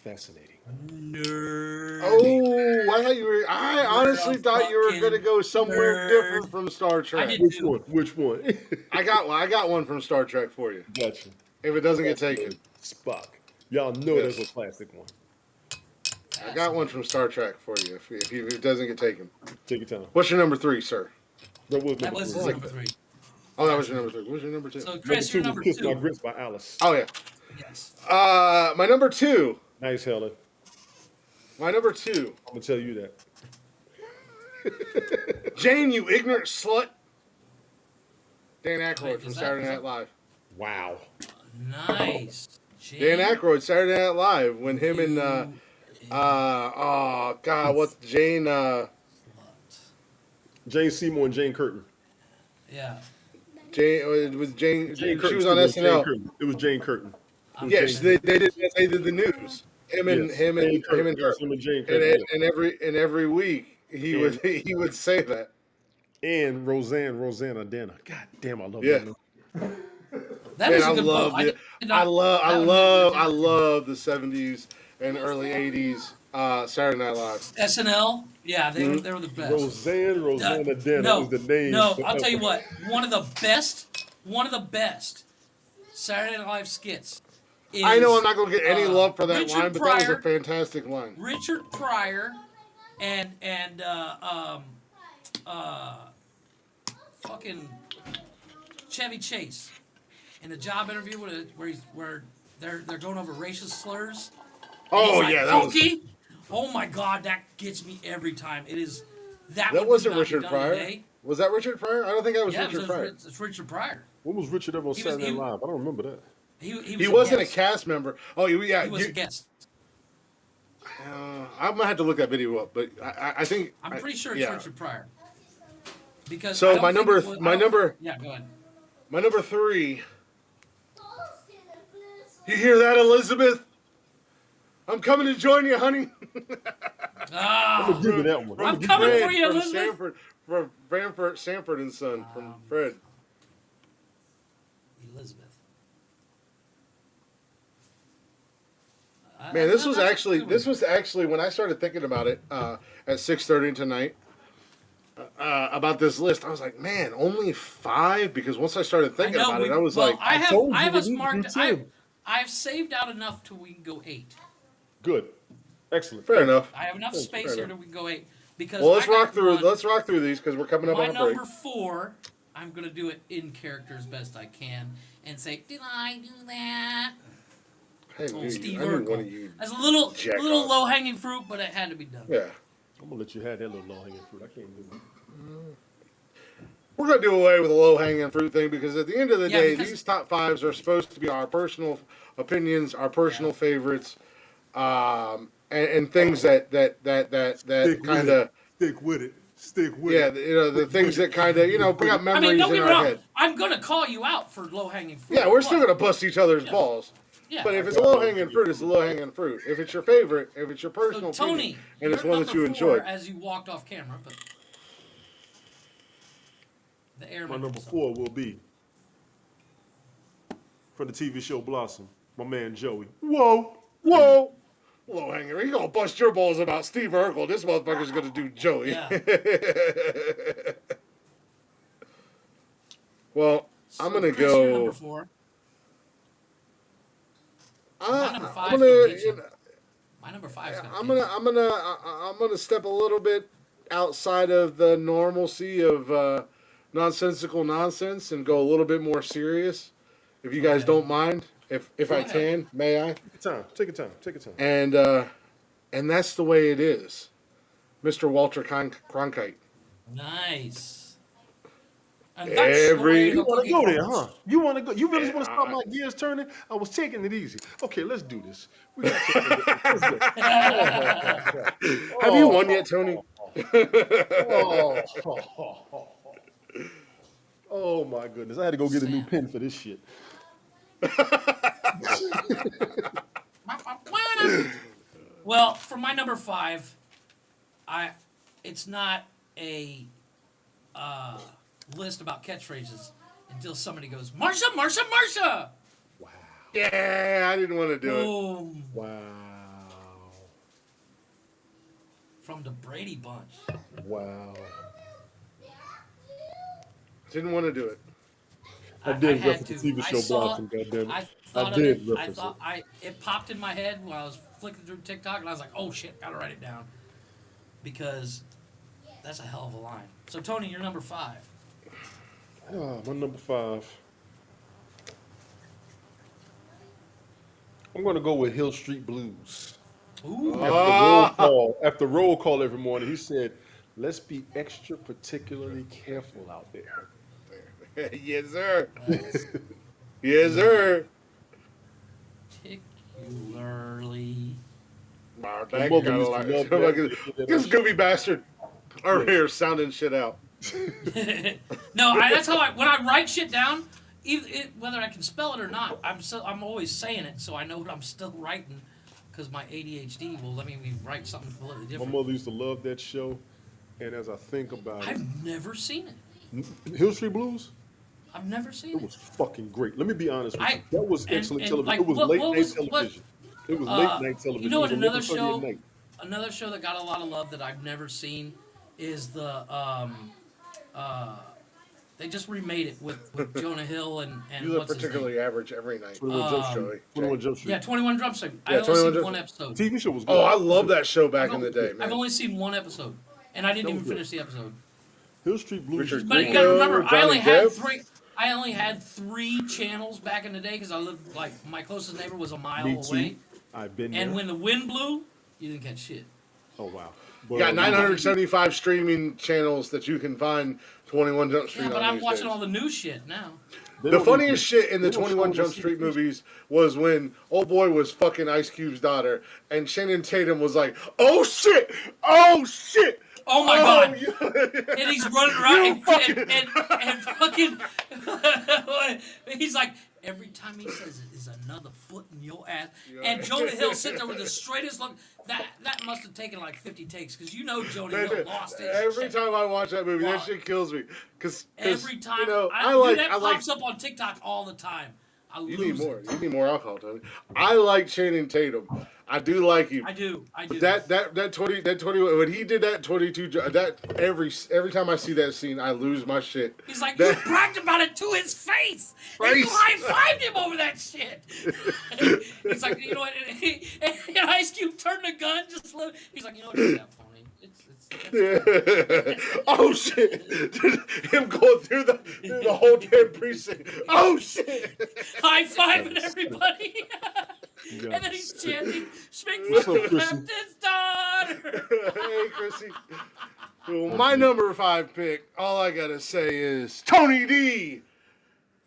Fascinating. Nerd. Oh, I thought you were. I honestly You're a thought you were fucking going to go somewhere nerd. different from Star Trek. did. Which one? Which one? I got one from Star Trek for you. Gotcha. If it doesn't get taken, Spock. Y'all know Yes. that's a classic one. I got one from Star Trek for you. If it doesn't get taken, Take your time. what's your number 3, sir? That was That number was 3. his number 3. Oh, that was your number 3. What was your number 2? So Number Chris, 2 you're was number Kiss My 2. Grits by Alice. Oh yeah. Yes. My number 2. Nice, Helen. My number 2. I'm going to tell you that. Jane, you ignorant slut. Dan Aykroyd Wait, from is that- Saturday is Night that- Live. Wow. Nice. Dan Aykroyd, Saturday Night Live, when him and oh god, what's Jane? Jane Seymour and Jane Curtin. Yeah. Jane it was Jane. Jane She Curtin. was on excuse me, SNL. Jane Curtin. It was Jane Curtin. It was Yes, Jane they did the news. Him and Yes, him Jane and Curtin. him and her. Yes, him and Jane Curtin. And every week he would say that. And Rosanna Dana. God damn, I love Yeah. that. Man. That Man, was a good love book. it. I love the 70s and early 80s Saturday Night Live. SNL. Yeah, they Mm-hmm. were the best. Rosanna Dana no, is the name. no, forever. I'll tell you what. One of the best Saturday Night Live skits. Is, I know I'm not going to get any love for that Richard line, but that was a Pryor. fantastic line. Richard Pryor and fucking Chevy Chase in a job interview where they're going over racist slurs. Oh He's yeah, like, that was. "Funky." Oh my god, that gets me every time. It is that. That would wasn't not be Richard done Pryor. today. Was that Richard Pryor? I don't think that was Yeah, Richard Pryor. it's Richard Pryor. When was Richard ever on He was- Saturday Night he- Live? I don't remember that. He He wasn't a guest. cast member. Oh yeah, He was a guest. I'm gonna have to look that video up, but I think I'm pretty sure it's yeah. Richard Pryor. Because So I don't my think number- it was- my I don't- number- Yeah, go ahead. My number 3. You hear that, Elizabeth? I'm coming to join you, honey. Ah, Give me that one. I'm Give me coming that for one. you, from Elizabeth. Sanford and Son from Fred. Elizabeth. Man, this was actually when I started thinking about it at 6:30 tonight about this list. I was like, man, only 5, because once I started thinking about it, I was like, I have told you us we need to marked. do 10. I've saved out enough till we can go 8. Good. Excellent. fair enough. I have enough Fair space here enough. till we can go 8 because Well, let's I got rock through. one- Let's rock through these because we're coming up My on a break. number 4, I'm gonna do it in character as best I can and say, did I do that? I knew, Steve I knew Urkel. one of you. That's a little jackass. low hanging fruit, but it had to be done. Yeah. I'm gonna let you have that little low hanging fruit. I can't do it. We're going to do away with the low-hanging fruit thing because at the end of the Yeah, day, because- these top 5s are supposed to be our personal opinions, our personal favorites, and things that kind of, Stick with it. Stick with yeah, it. the things that kind of, bring up I memories mean, don't in get me our wrong. head. I'm gonna call you out for low hanging fruit. Yeah, we're still but- going to bust each other's Yeah. balls. Yeah. But if it's a low-hanging fruit, it's a low-hanging fruit. If it's your favorite, if it's your So personal Tony, opinion, and it's you're one that you number 4 enjoyed. as you walked off camera, but the airman. My number 4 will be from the TV show Blossom. My man Joey. Whoa. Whoa! low hanger. He gonna bust your balls about Steve Urkel. This motherfucker's gonna do Joey. Yeah. Well, I'm gonna Chris, you're number go. 4. My number I'm 5 gonna. gonna get You you. know, My number 5's gonna I'm get gonna. you. I'm gonna step a little bit outside of the normalcy of nonsensical nonsense and go a little bit more serious. If you guys Okay. don't mind, if Go I ahead. can, may I? Take your time. Take your time. Take your time. And that's the way it is, Mr. Walter Cronkite. Nice. And that's the way Every You the want to cookie go there, crumbles. huh? You want to go? You really eh, want to stop I- my gears turning? I was taking it easy. Okay, let's do this. We got to. Let's go. Oh, have you oh, won yet, Tony? oh, oh, oh, my goodness! I had to go get a new Sam. pen for this shit. Well, for my number 5, it's not a list about catchphrases until somebody goes, Marsha, Marsha, Marsha! Wow! Yeah, I didn't want to do it. Boom. Wow! From the Brady Bunch. Wow! Didn't want to do it. I did had reference to. the TV I show saw Blossom. it. Goddammit! I I thought did of it. reference it. It popped in my head while I was flicking through TikTok, and I was like, "Oh shit, gotta write it down," because that's a hell of a line. So Tony, you're number 5. My number 5. I'm going to go with Hill Street Blues. Ooh. After roll call every morning, he said, "Let's be extra particularly careful out there." Yes, sir. Yes, sir. Particularly. Wow, My that mother kinda used to like- love that. this goofy bastard over here sounding shit out. No, that's how when I write shit down, whether I can spell it or not, I'm always saying it, so I know what I'm still writing, because my ADHD will let me write something completely My different. mother used to love that show, and as I think about I've never seen it. it, Hill Street Blues, I've never seen it it. was fucking great. Let me be honest with I- you. That was and- excellent and, television. like, It was what late night was- television. It was late night television. You know what? It was Another 11:30 show, at night. another show that got a lot of love that I've never seen is the they just remade it with Jonah Hill and You look what's his name? particularly average every night. 21 Jump Um, Street. 21 Jump Street. Yeah, 21 Jump Street. I Yeah, only 21 seen Jump one Street. episode. The TV show was good. Oh, I love that show back in the day, I've man. only seen one episode, and I didn't That even was good. finish the episode. Hill Street Blues. Richard But you Grieco, gotta remember, I only Johnny had Depp. three. I only had 3 channels back in the day because I lived like my closest neighbor was a mile Me away, too. I've been and there. when the wind blew, you didn't catch shit. Oh wow. You got 975 streaming channels that you can find 21 Jump Street Yeah, but on I'm these watching days. all the new shit now. The funniest shit in the they don't 21 show Jump us Street the- movies was when old boy was fucking Ice Cube's daughter, and Channing Tatum was like, "Oh shit! Oh shit! Oh my god! you- And he's running around You and fucking- fucking. He's like, every time he says it is another foot in your ass. And Jonah Hill sitting there with the straightest look. That must have taken like 50 takes because you know Jonah Hill lost it. Every time I watch that movie, that Wow. shit kills me. Cause Every time. you know, that I like. pops up on TikTok all the time. I You lose need more. it. You need more alcohol, Tony. I like Channing Tatum. I do like him. I do. But that 20 when he did that 22 that every time I see that scene I lose my shit. He's like, That- you bragged about it to his face. And you Face. high-fived him over that shit. He's like, you know what? And Ice Cube turned the gun. He's like, you know what? It's that funny. Oh shit! Him going through the whole damn precinct. Oh shit! High-fiving everybody. Yeah. And then he's chanting, "Speak What's for up, the Chrissy? captain's daughter." Hey, Chrissy. Well, my number 5 pick, all I gotta say is Tony D.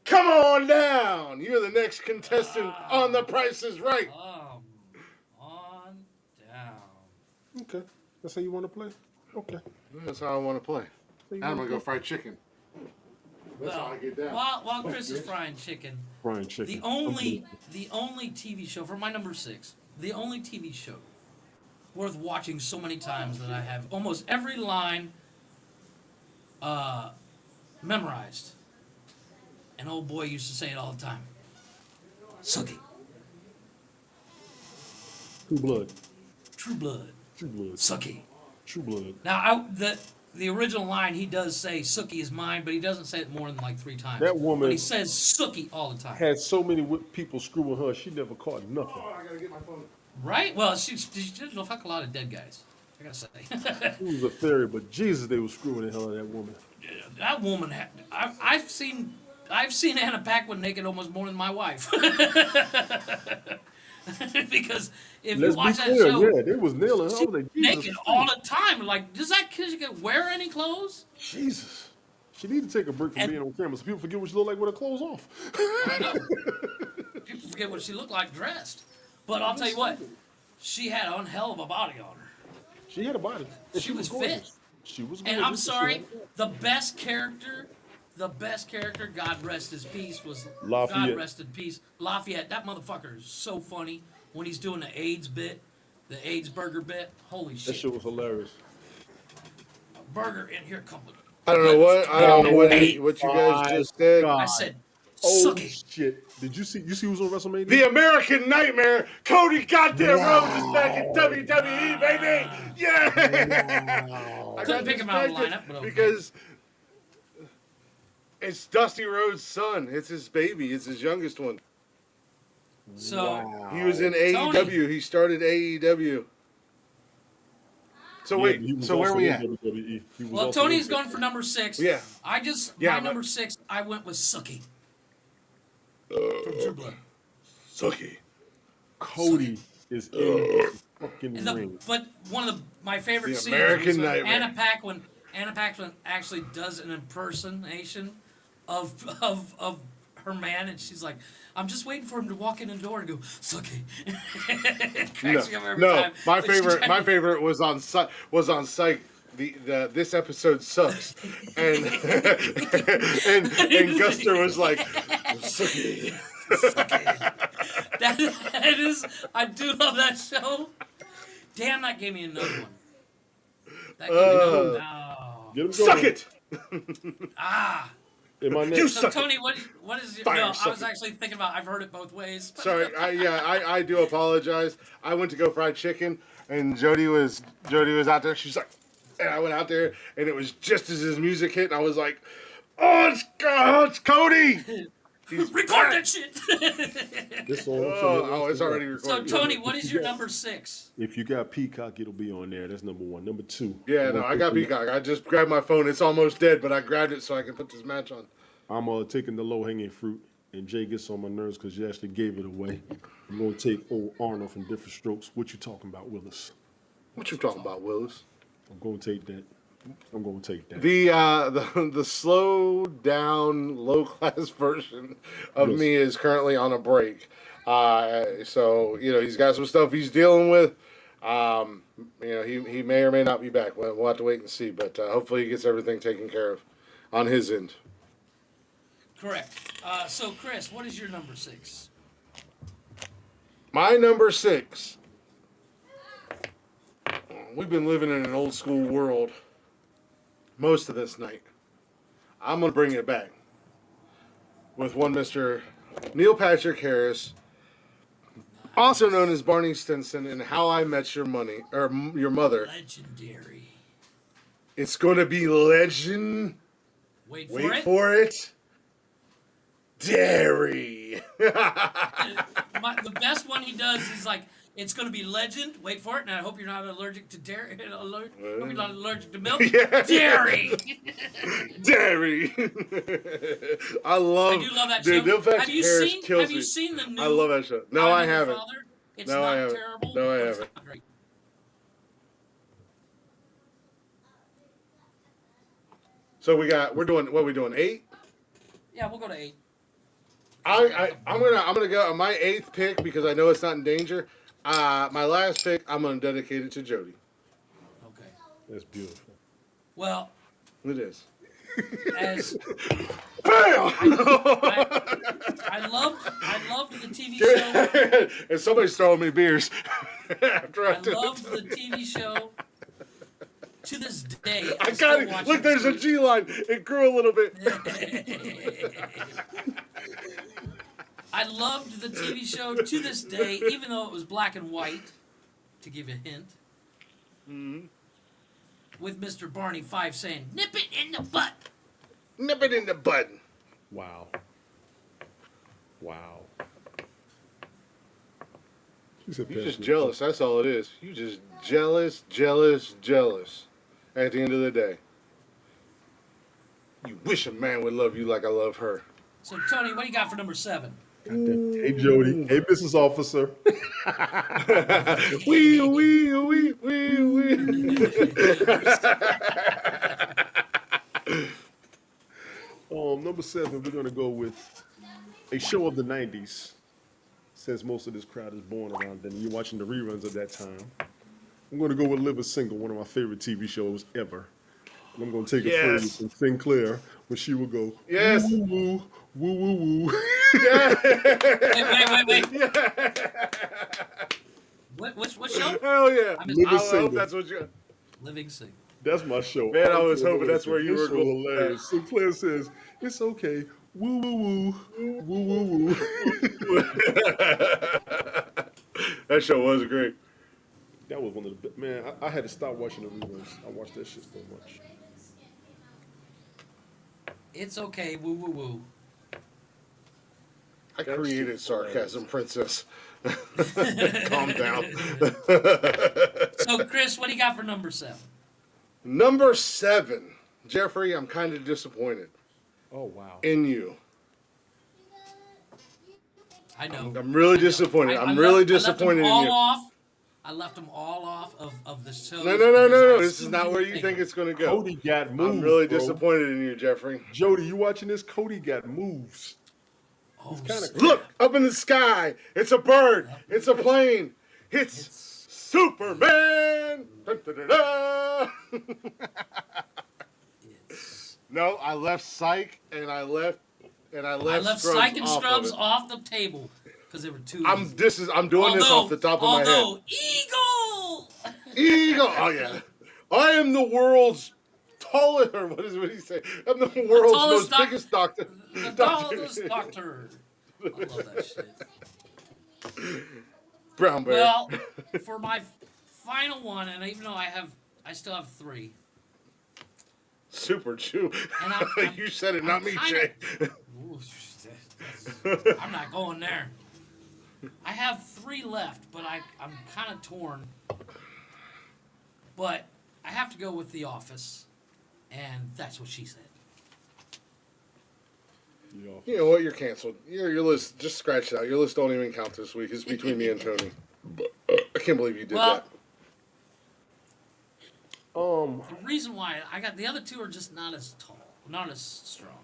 Come on down. You're the next contestant on The Price is Right. On down. Okay. That's how you want to play? Okay. That's how I want to play. So you I'm wanna gonna go play? fried chicken. That's how I get down. While Chris is frying chicken, Frying chicken. the only TV show for my number 6, the only TV show worth watching so many times that I have almost every line memorized. And old boy used to say it all the time. Sucky. True Blood. True Blood. True Blood. Suki. True Blood. Now, the original line, he does say Suki is mine, but he doesn't say it more than like 3 times. That woman But he says Suki all the time. had so many people screwing her, she never caught nothing. Oh, I gotta get my phone. Right? Well, she did fuck a lot of dead guys. I gotta say. She was a fairy, but Jesus, they were screwing the hell out of that woman. That woman had. I've seen Anna Paquin naked almost more than my wife. Because if you Let's watch be that clear, show, yeah, they was nailing her. I she's was like, Jesus naked Christ. all the time. Like, does that kid wear any clothes? Jesus. She need to take a break from being on camera so people forget what she look like with her clothes off. I know. People forget what she looked like dressed. But I'll tell you what, she had one hell of a body on her. She had a body. And She was gorgeous. fit. She was gorgeous. And I'm She sorry, had- the best character, God rest his peace, was Lafayette. God rest in peace, Lafayette. That motherfucker is so funny when he's doing the AIDS bit, the AIDS burger bit. Holy That shit. shit was hilarious. Burger in here, couple. I don't know what you guys just said. I said, Oh suck it. shit! Did you see who was on WrestleMania? The American Nightmare, Cody goddamn Rhodes is back in WWE, baby! Yeah! I Couldn't got pick him out of the distracted lineup, but okay. because it's Dusty Rhodes' son. It's his baby. It's his youngest one. So, He was in AEW. He started AEW. So wait, he was so where also we in at? WWE. He was well, also Tony's in going for number 6. Yeah. Yeah, My but- number 6, I went with Suki. From True Blood. Suki. Cody is in the fucking And ring. but one of my favorite The scenes American was when Nightmare. Anna Paquin actually does an impersonation of her man, and she's like, "I'm just waiting for him to walk in the door and go Suki." It cracks me up every time. My But she's favorite, got- my favorite was on Psych. This episode sucks, and and Guster was like, Suki. that is, I do love that show. Damn, that gave me another one. That gave me another one. No. Get him Suck going. it. In my You next, So suck Tony, what is your? Fire No, I suck was it. actually thinking about. I've heard it both ways. Sorry, I do apologize. I went to go fried chicken, and Jody was out there. She's like, and I went out there, and it was just as his music hit, and I was like, oh, it's Cody. He's Record back. that shit. this song. Oh, it's already So recorded. Tony, what is your number 6? If you got Peacock, it'll be on there. That's number 1. Number 2. Yeah, no, I got Peacock. I just grabbed my phone. It's almost dead, but I grabbed it so I can put this match on. I'm taking the low hanging fruit, and Jay gets on my nerves because you actually gave it away. I'm gonna take old Arnold from Different Strokes. What you talking about, Willis? What you talking about, Willis? I'm gonna take that. I'm gonna take that. The slow down, low class version of Yes. me is currently on a break. So he's got some stuff he's dealing with. He may or may not be back. We'll have to wait and see. But hopefully he gets everything taken care of on his end. Correct. So Chris, what is your number 6? My number 6. We've been living in an old school world most of this night. I'm going to bring it back with one Mr. Neil Patrick Harris, also known as Barney Stinson in How I Met Your Your Mother. Legendary. It's going to be legend. Wait Wait for it. Dairy. The best one he does is like, it's going to be legend. Wait for it. And I hope you're not allergic to dairy. Hope you're not allergic to milk. Yeah. Dairy. Dairy. I love. I do love that Dude, show. Neil Patrick Have you Harris seen? kills Have you me. seen the new? I love that show. No, How I Met Your haven't. Father? It's No, not I haven't. terrible. No, I but it's haven't. not great. So we're doing what are we doing 8? Yeah, we'll go to 8. I'm gonna go on my 8th pick because I know it's not in danger. My last pick, I'm gonna dedicate it to Jody. Okay. That's beautiful. Well, It is. as Bam! I loved the TV show. And somebody's throwing me beers after I I do loved it. the TV show. To this day, I still got it. watch Look, there's a G line. It grew a little bit. I loved the TV show to this day, even though it was black and white. to give a hint. Mm-hmm. With Mr. Barney Fife saying, "Nip it in the butt." Nip it in the button. Wow. Wow. She said, You're "Pass just me the jealous. That's all it is. You just jealous, jealous, jealous. At the end of the day, you wish a man would love you like I love her. So Tony, what do you got for number 7? goddamn- Hey, Jody. Hey, Mrs. Officer. Wee wee wee wee wee. Number 7, we're gonna go with a show of the '90s. Since most of this crowd is born around then, you're watching the reruns of that time. I'm gonna go with "Live Single," one of my favorite TV shows ever. And I'm gonna take a phrase Yes. from Sinclair when she would go, Yes. woo woo woo woo woo woo. Yeah. Wait. Yeah. What show? Hell yeah. I missed Live I Single. hope that's what you. Living Single. That's my show. Man, I don't was care hoping what that's it where is. you This were show going. hilarious. Sinclair says, "It's okay. Woo woo woo woo woo woo." That show was great. That was one of the man. I had to stop watching the reruns. I watched that shit so much. It's okay. Woo woo woo. I That created shit's sarcasm, princess. Calm down. So Chris, what do you got for number 7? Number 7, Jeffrey. I'm kind of disappointed Oh wow. in you. I know. I'm really disappointed. I'm really disappointed in you. I left them all off of the show. No. This is not where you think it's going to go. Cody got moves. I'm really bro. disappointed in you, Jeffrey. Jody, you watching this? Cody got moves. Oh, kinda snap. Look up in the sky. It's a bird. It's a plane. It's Superman. Dun, dun, dun, dun. No, I left Psych and I left I left Scrubs Psych and off Scrubs of it. off the table because there were two. I'm doing this off the top of my head. Eagle. Eagle. Oh yeah. I am the world's tallest. Or what did he say? I'm the world's tallest most biggest doctor. The tallest doctor. I love that shit. Brown bear. Well, for my final one, and even though I still have 3. Super Chew. And I'm- You said it, not me, kinda- Jay. Ooh, I'm not going there. I have 3 left, but I'm kind of torn. But I have to go with The Office, and that's what she said. Yeah. You know what? You're canceled. Your list, just scratch it out. Your list don't even count this week. It's between me and Tony. I can't believe you did Well, Um. the reason why I got the other 2 are just not as tall, not as strong.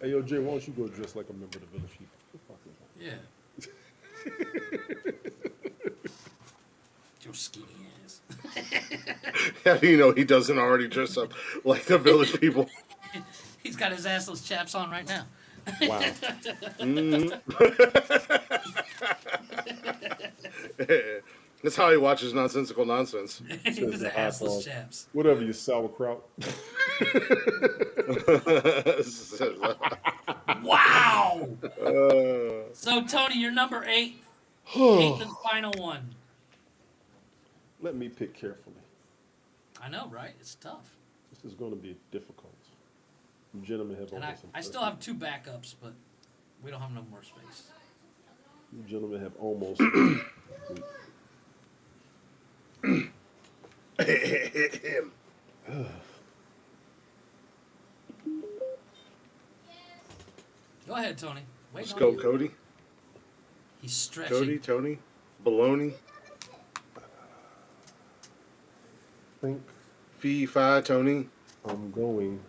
Hey, yo, Jay, why don't you go dress like a member of the Village People? Yeah. Your skinny ass. that. How do you know he doesn't already dress up like the village people? He's got his assless chaps on right now. Wow. That's how he watches nonsensical nonsense. His the assless asshole. chaps. Whatever, you sauerkraut. Wow. So Tony, you're number 8. 8th and final one. Let me pick carefully. I know, right? It's tough. This is going to be difficult. You gentlemen have And almost. I still have 2 backups, but we don't have no more space. You gentlemen have almost. Him. Go ahead, Tony. Wait Let's on go, you. Cody. He's stretching. Cody, Tony, Baloney, think Fee, Fi, Tony. I'm going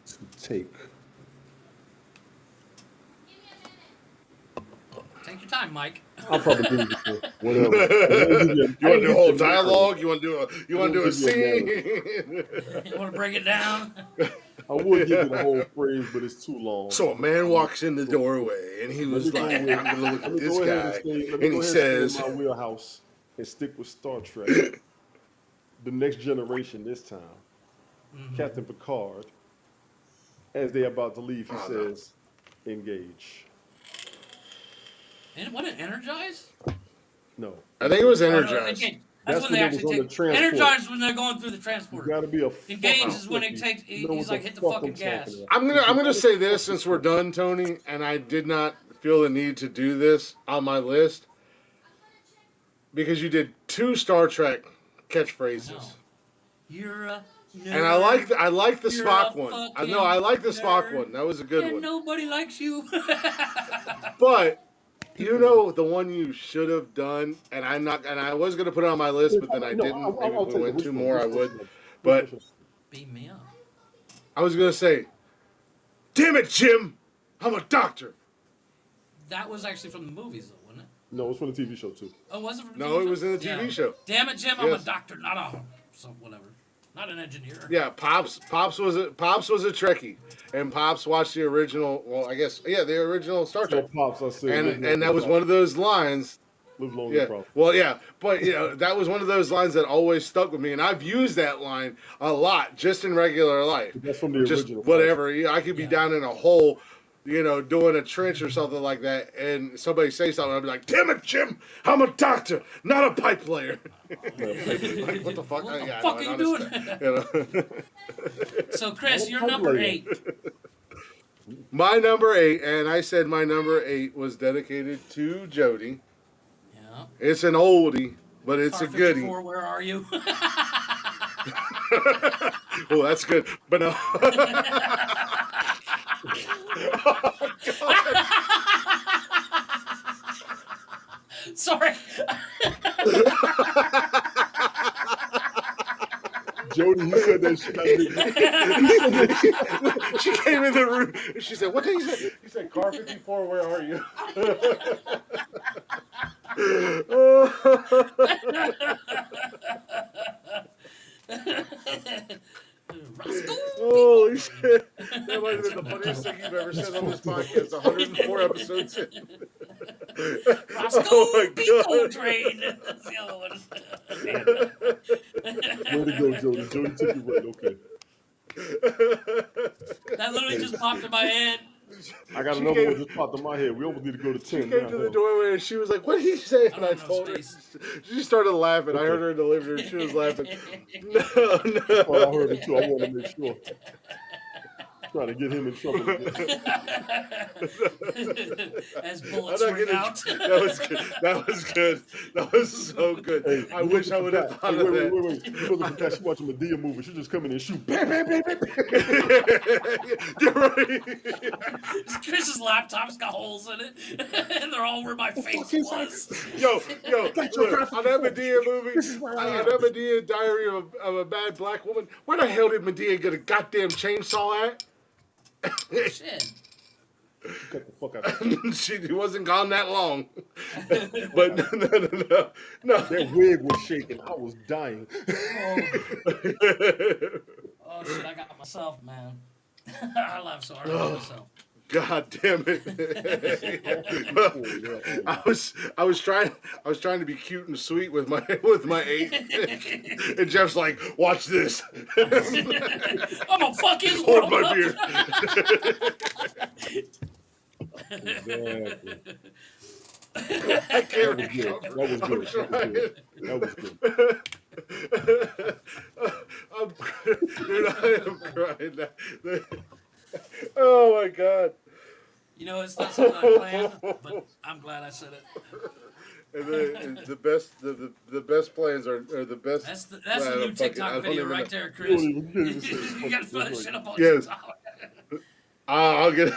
to take. Take your time, Mike. I'll probably do it before. Whatever. You want to do a whole dialogue? You want to do a scene? You want to break it down? I would give you the whole phrase, but it's too long. So a man walks in the doorway, and he was like, "I'm going to look Let at me this go ahead guy," and stay, let me and go he ahead says, and stay in my wheelhouse and stick with Star Trek. The Next Generation this time. Captain Picard, as they're about to leave, he says, engage. And what it Energize? No. I think it was Oh, no, Energized. Engage. That's That's when when they it was actually on the take. transport. Energize when they're going through the You transporter. gotta be a Engage fucking is when it techie takes. to know He's what like, hit the fuck fucking I'm talking gas. about. I'm gonna say this since we're done, Tony, and I did not feel the need to do this on my list because you did 2 Star Trek catchphrases. No. You're a nerd. And I like the You're Spock a one. I know I like the Spock fucking one. That was a good and one. nobody likes you. But you know the one you should have done, and I was gonna put it on my list, but then I No, didn't. Maybe I'll if we take it. went Which 2 one? more, I Which would. one? But Beam me up. I was gonna say, damn it, Jim, I'm a doctor. That was actually from the movies, though, wasn't it? No, it's from the TV show too. Oh, was it from the No, TV it show? was in the TV show. Damn it, Jim! I'm a Yes. doctor, not a whatever, not an engineer. Yeah, Pops was a Trekkie, and Pops watched the original. Well, I guess the original Star Trek, Pops, I said. and that was one of those lines. Live long Yeah, and prosper. well, yeah, but that was one of those lines that always stuck with me, and I've used that line a lot just in regular life. That's from the Just original. whatever. I could be Yeah. down in a hole, doing a trench or something like that, and somebody say something, I'd be like, "Damn it, Jim! I'm a doctor, not a pipe layer." Like, what the fuck? What the Yeah, fuck no, are you I doing? So, Chris, you're number 8. My number 8, and I said my number 8 was dedicated to Jody. Yeah. It's an oldie, but it's a Car goodie. 54, where are you? Oh, that's good. But no. Sorry. Jody, you said that shit. She came in the room and she said, "What did he say?" He said, "Car 54, where are you?" Holy shit. That might have been the funniest thing you've ever said on this podcast. 104 episodes in. Roscoe Oh my God. Train. That's the other one. Way to go, Jody. Jody took you right. Okay. That literally just popped in my head. I got She another gave- one just popped in my head. We almost need to go to 10 She came now. to the doorway and she was like, "What did he say?" And I don't know told her. space. She started laughing. I heard her in the living room. She was laughing. No, Oh, I no. heard it too. I want to make sure. Trying to get him in trouble again. As I'm bullets not ring gonna- out. That was good. That was good. That was so good. Hey, I wish I would have thought of that. Wait. You look at that. She watching Medea movie. She just come in and shoot. Bam, bam, bam, bam, bam. You're right. Chris's laptop's got holes in it, and they're all where my face was. Yo, look, on that Medea movie, on that Medea Diary of a Bad Black Woman, where the hell did Medea get a goddamn chainsaw at? Shit. Cut the fuck out. She wasn't gone that long. But no. That wig was shaking. I was dying. Oh shit! I got myself, man. I laugh so hard at myself. God damn it! I was trying to be cute and sweet with my 8, and Jeff's like, "Watch this." I'm gonna fuck his Hold world my up. beer. Exactly. I can't That was good. recover. That was good. Dude, I am crying now. Oh my God. You know, it's not something I planned, but I'm glad I said it. And the best plans are the best. That's the I new don't TikTok video even right know. there, Chris. You don't even get it. You gotta throw that shit up on Yes. TikTok. I'll get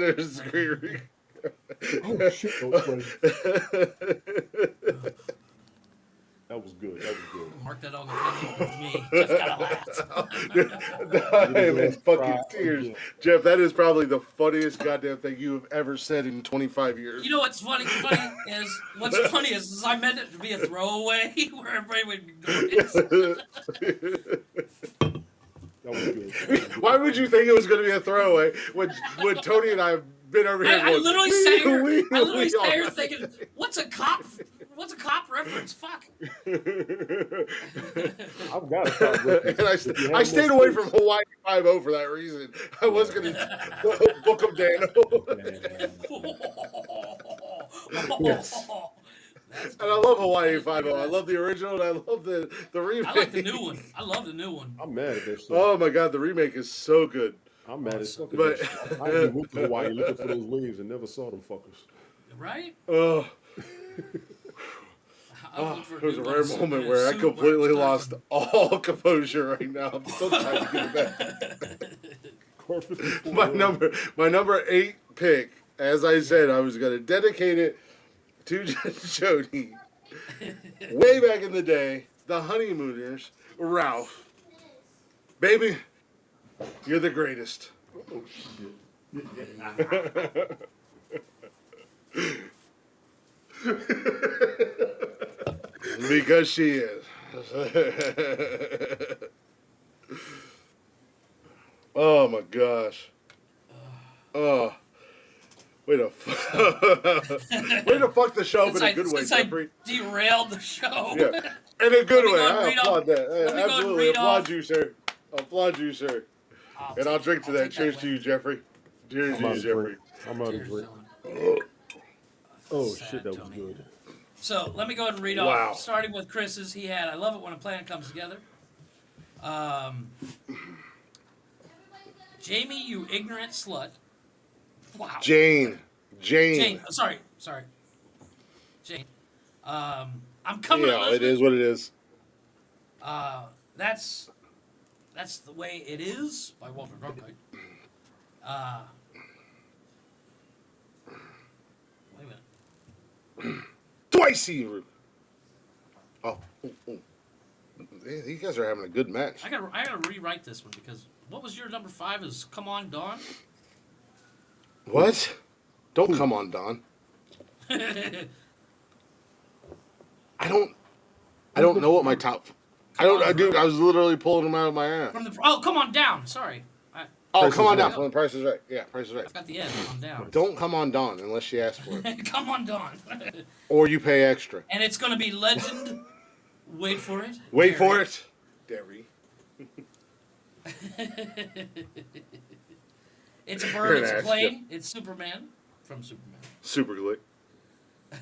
a screen. Oh shit, that was funny. That was good. That was good. Mark that on the video with me. Just gotta laugh. I am in fucking tears. Jeff, that is probably the funniest goddamn thing you have ever said in 25 years. You know what's funny? What's funny is I meant it to be a throwaway where everybody would ignore it. That was good. Why would you think it was going to be a throwaway when Tony and I have been over here I going, literally sat here. "Wee, I literally wee, sat here all thinking, "What's a cop? What's a cop reference? Fuck." I've got to stop looking. And I stayed away from Hawaii 5-0 for that reason. I was going to book them, Dano. Yes. That's And I good. love Hawaii I Five-O. I that. love the original, and I love the remake. I like the new one. I love the new one. I'm mad at that shit. Oh my god, the remake is so good. I'm Oh, mad it's as so fuck at But that shit. I actually went to Hawaii looking for those waves and never saw them fuckers. Right? oh, I looked for a there's a dude on rare suit moment in a where I suit completely it's lost dark all composure right now. I'm still trying to get it back. Car 54. My number 8 pick, as I said, I was going to dedicate it to Jody. Way back in the day, the honeymooners, Ralph. Baby, you're the greatest. Oh shit. Because she is. Oh my gosh. Oh. Way to, way to fuck the show up in a good way, since I Jeffrey. derailed the show. Yeah. In a good Let me way. go and I read off- applaud that. let me go and Absolutely. read Applaud off- you, sir. Applaud you, sir. And I'll drink to that. take Cheers to win. you, Jeffrey. Cheers I'm to out you, of Jeffrey. drink. I'm out of Cheers, drink. Dylan. Oh Sad, shit, that was Tony. good. So let me go ahead and read Wow. off. Starting with Chris's, he had I love it when a plan comes together. Jamie, you ignorant slut. Wow. Jane. Jane. Sorry. Jane. I'm coming. Yeah, it is what it is. That's the way it is by Walter Cronkite. Wait a minute. Twice you. Oh. You guys are having a good match. I gotta rewrite this one because what was your number 5? Is Come On Dawn? What? Don't come on, Don. I don't know what my top. Dude. I was literally pulling them out of my ass. Come On Down. Sorry, Oh, Price come is on down. Right. When the Price is Right. Yeah, Price is Right. I've got the end. I'm down. Don't come on Dawn unless she asks for it, Come On Dawn. or you pay extra. And it's gonna be Legend. Wait for it. Wait for it, Derry. It's a You're bird. an It's a ass, plane. It's Superman from Superman. Super glick.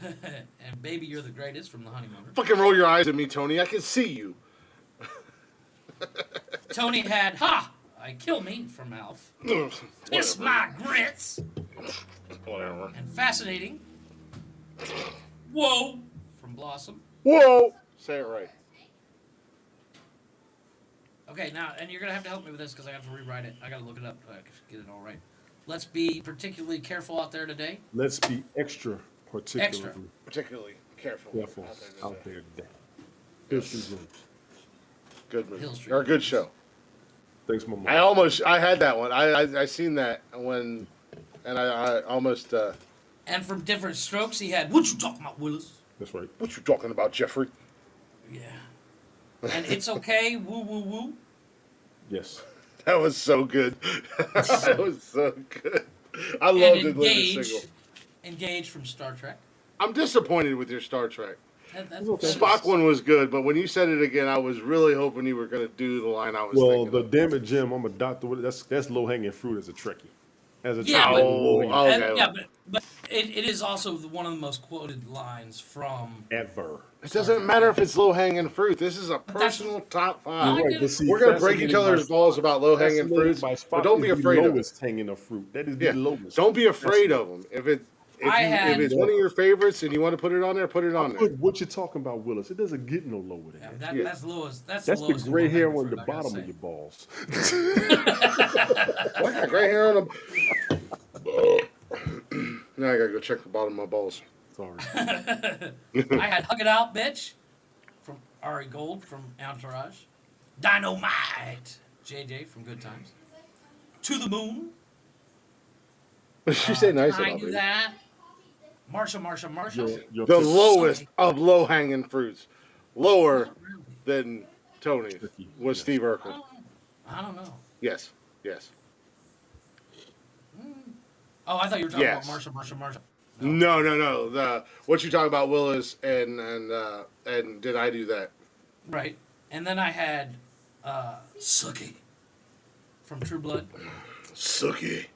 And Baby, You're the Greatest from The Honeymooners. Fucking roll your eyes at me, Tony. I can see you. Tony had Ha! I Kill Me from Alf. Kiss My Grits. Whatever. And Fascinating. Whoa! From Blossom. Whoa! Say it right. Okay, now, and you're going to have to help me with this because I have to rewrite it. I got to look it up to get it all right. Let's be particularly careful out there today. Let's be extra particularly Particularly careful. careful out there out there today. History Groups. Good Hill movie. Street. Or good show. Thanks, my mom. I had that one. I seen that when, and I almost. And from Different Strokes, he had What You Talking About, Willis? That's right. What you talking about, Jeffrey? Yeah. And It's Okay, Woo Woo Woo. Yes. That was so good. That was so good. I And loved it. Living Single. Engage from Star Trek. I'm disappointed with your Star Trek. That's okay. Spock one was good, but when you said it again, I was really hoping you were going to do the line I was Well, thinking the of. damn it, Jim, I'm a doctor. That's low hanging fruit as a Trekkie. As a Yeah, Trekkie, but- low-hanging okay. And, yeah, but it is also one of the most quoted lines from. ever. It doesn't matter if it's low hanging fruit. This is a personal top I five. get Right, it. but see, We're going to break each fascinated by other's balls about low hanging Fascinated fruits, by but don't be Spock is afraid the of it. lowest hanging of fruit. That is Yeah, the lowest. don't be afraid of them. If it's one of your favorites and you want to put it on there, put it on there. What, what you talking about, Willis? It doesn't get no lower than Yeah, that. that's lowest. That's That's the the lowest. gray hair one on the I gotta bottom say. of your balls. I got gray hair on them. Now I gotta go check the bottom of my balls. Sorry. I had Hug It Out, Bitch from Ari Gold from Entourage. Dynamite, JJ from Good Times. To the Moon. She say nice I about Do me. That. Marsha. Your The pick- lowest of low hanging fruits, lower than Tony was Yes. Steve Urkel. I don't know. Yes. Oh, I thought you were talking Yes. about Marsha. No. What you talking about, Willis and did I do that? Right. And then I had Sookie from True Blood. Sookie.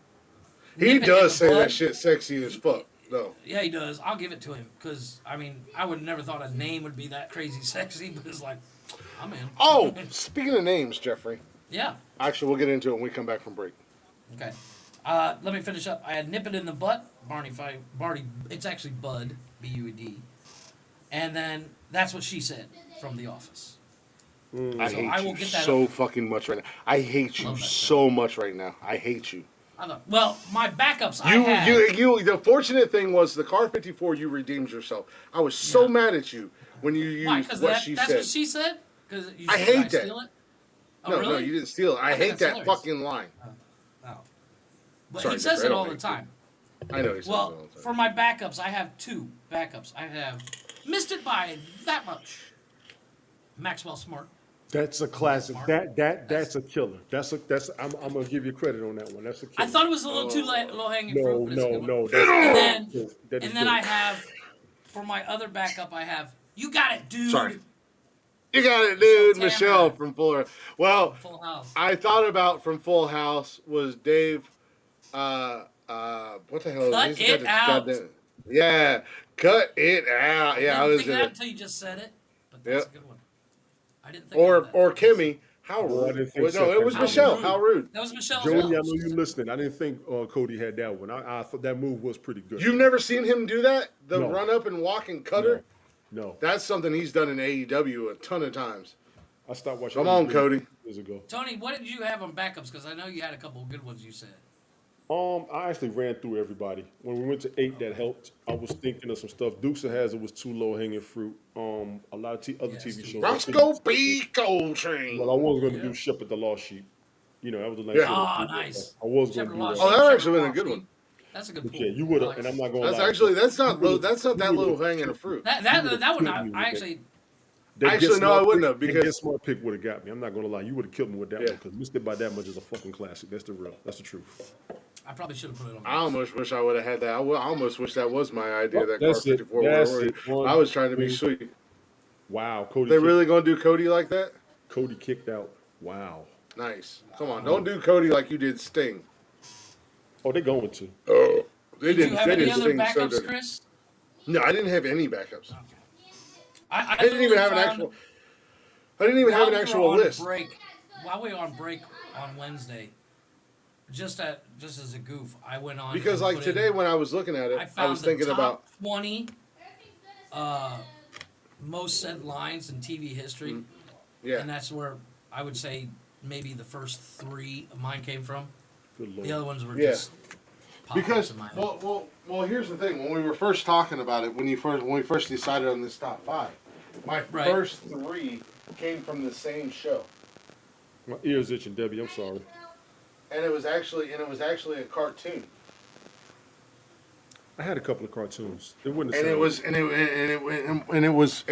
He Nip it in does the say bud. that shit sexy as fuck. No. Yeah, he does. I'll give it to him because I mean, I would never thought a name would be that crazy sexy, but it's like, I'm in. Oh, speaking of names, Jeffrey. Yeah. Actually, we'll get into it when we come back from break. Okay. Let me finish up. I had Nip It in the Butt, Barney. It's actually Bud, B-U-D. And then That's What She Said from The Office. I So hate I will you get that so up. fucking much right now. I hate you Love that so much right now. I hate you. I know. Well, my backups I have. You. The fortunate thing was the Car 54. You redeemed yourself. I was so Yeah. mad at you when you Why? used Because what that's she what said. she said. Because I hate that. Steal it? Oh, No, really? no, you didn't steal it. I think hate that's that hilarious. fucking line. No. But Sorry, he says Jeffrey, I it don't all the hate time. I know he says it Well, all the time. for my backups, I have two backups. I have Missed It by That Much. Maxwell Smart. That's a classic. Smart. That's a killer. I'm gonna give you credit on that one. That's a killer. I thought it was a little too low hanging fruit. No, But it's a no, good one. no. And then I have, for my other backup, I have You Got It, Dude. Sorry. You got it, dude. Tamara. Michelle from Fuller. Well, Full House. I thought about from Full House was Dave. What the hell? Cut is it out. Yeah, cut it out. Yeah, I didn't was think in of that it. until you just said it. But that's Yep. a good one. I didn't think of that. Or Kimmy. How Oh, I rude. didn't think Well, so. no, it was How Michelle. rude. How rude. That was Michelle. Jody, I know you listening. I didn't think Cody had that one. I thought that move was pretty good. You've never seen him do that? The No. run up and walk and cut her? No, That's something he's done in AEW a ton of times. I stopped watching. Come on, AEW Cody. Years ago. Tony, what did you have on backups? Because I know you had a couple of good ones you said. I actually ran through everybody. When we went to 8, that helped. I was thinking of some stuff. Dukes of Hazzard was too low hanging fruit. A lot of other Yes, TV dude. shows. Roscoe B. Coltrane. Well, I was going to Yeah. do Shepherd the Lost Sheep. You know, that was a nice. Yeah. little Ah, thing. nice. I was going Shepherd to do Lost that. Oh, that Sheep, actually been a Shepherd good Lost one. Sheep. That's a good But pull. yeah, you would I have, like and it. I'm not going to That's lie. actually that's not You would've- that's not that you little would've- hanging of fruit. That would've one killed me I with actually That Actually, Get no, I Smart wouldn't Pick- have, that because- Get Smart Pick would have got me. I'm not going to lie. You would have killed me with that Yeah. one because Missed It by That Much is a fucking classic. That's the real. That's the truth. I probably should have put it on. I almost wish I would have had that. I almost wish that was my idea. That Car That's it. 54. That's where it. One, I was trying to be two. sweet. Wow, Cody. They kicked, really gonna do Cody like that? Cody kicked out. Wow. Nice. Come on, don't do Cody like you did Sting. Oh, they're going to. Oh, they Did you have They any did other Sting so backups, good. Chris? No, I didn't have any backups. I I didn't even have an actual. I didn't even have an actual list. While we were on break on Wednesday, just as a goof, I went on Because and like put today in, when I was looking at it, I I found was the thinking top about 20 most said lines in TV history, and yeah. that's where I would say maybe the first 3 of mine came from. Good Lord. The other ones were Yeah. just pop-ups Because in my head. well, here's the thing. When we were first talking about it, when we first decided on this top 5, my Right. first 3 came from the same show, My ears itching, Debbie. I'm sorry. and it was actually a cartoon, I had a couple of cartoons. They wouldn't have and said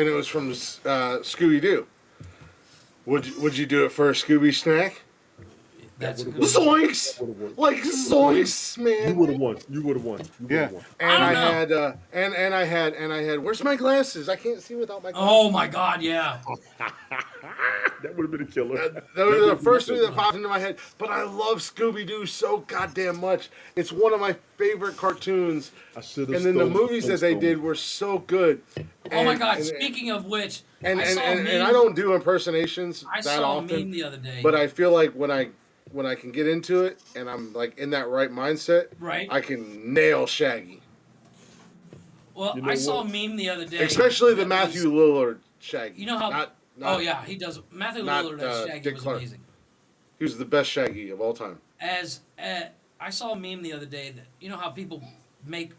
it was from Scooby Doo. Would you do it for a Scooby snack? That's a would've good worked. one. Zoinks! Would've worked. Like zoinks, You man. would have won. You would have won. You would Yeah, have won. and I I don't had and I had. Where's my glasses? I can't see without my glasses. Oh my God, yeah. That would have been a killer. Those are the first 3 that popped into my head. But I love Scooby Doo so goddamn much. It's one of my favorite cartoons. I should have. And then the movies that they did were so good. Oh my And- God! and- Speaking of which, And I saw a meme. I don't do impersonations I that saw a often. meme the other day. But I feel like when I can get into it and I'm like in that right mindset, Right. I can nail Shaggy. Well, You know I saw a what? meme the other day. Especially the that Matthew was- Lillard Shaggy. You know how? Not, Oh yeah, he does. Matthew not, Lillard as Shaggy Dick was Clark. amazing. He was the best Shaggy of all time. I saw a meme the other day that you know how people make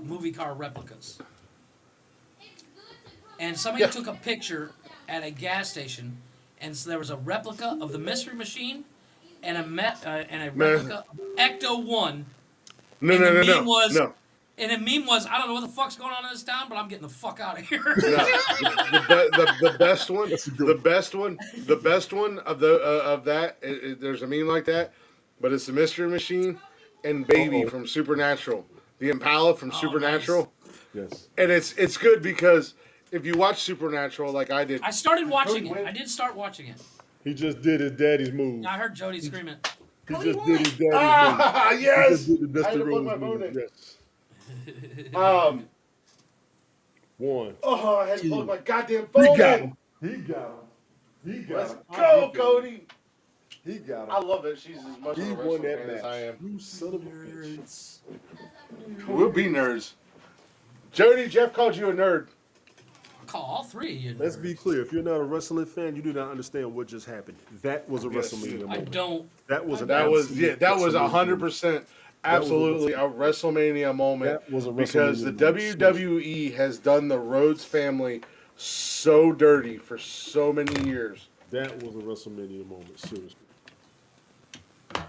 movie car replicas, and somebody Yeah. took a picture at a gas station, and so there was a replica of the Mystery Machine and a replica of Ecto One. No, And no, the no, meme no, was- no. And the meme was, I don't know what the fuck's going on in this town, but I'm getting the fuck out of here. No. The best one, the best one of that. There's a meme like that, but it's the Mystery Machine and Baby from Supernatural, the Impala from Supernatural, Yes. and it's good because if you watch Supernatural like I did, I started watching Cody it. win? I did start watching it. He just did his daddy's move. I heard Jody screaming. He Cody just did his daddy's move. ah He yes, just did the I had Dusty to put Rhodes my phone move. in. Yes. One. Oh, I had to plug my goddamn He phone got in. him. He got him. He got Let's him. go, Cody. He got I him. love it. She's as much He of a won wrestling that fan as I match. am. You son of a bitch. Nerds. We'll be nerds. Jody, Jeff called you a nerd. I'll call all three of you. Let's nerds. be clear. If you're not a wrestling fan, you do not understand what just happened. That was a Yes. WrestleMania I moment. don't. That was an That was absolute that was WrestleMania moment. 100% absolutely a WrestleMania moment. That was a because the WrestleMania moment. WWE has done the Rhodes family so dirty for so many years. That was a WrestleMania moment. Seriously.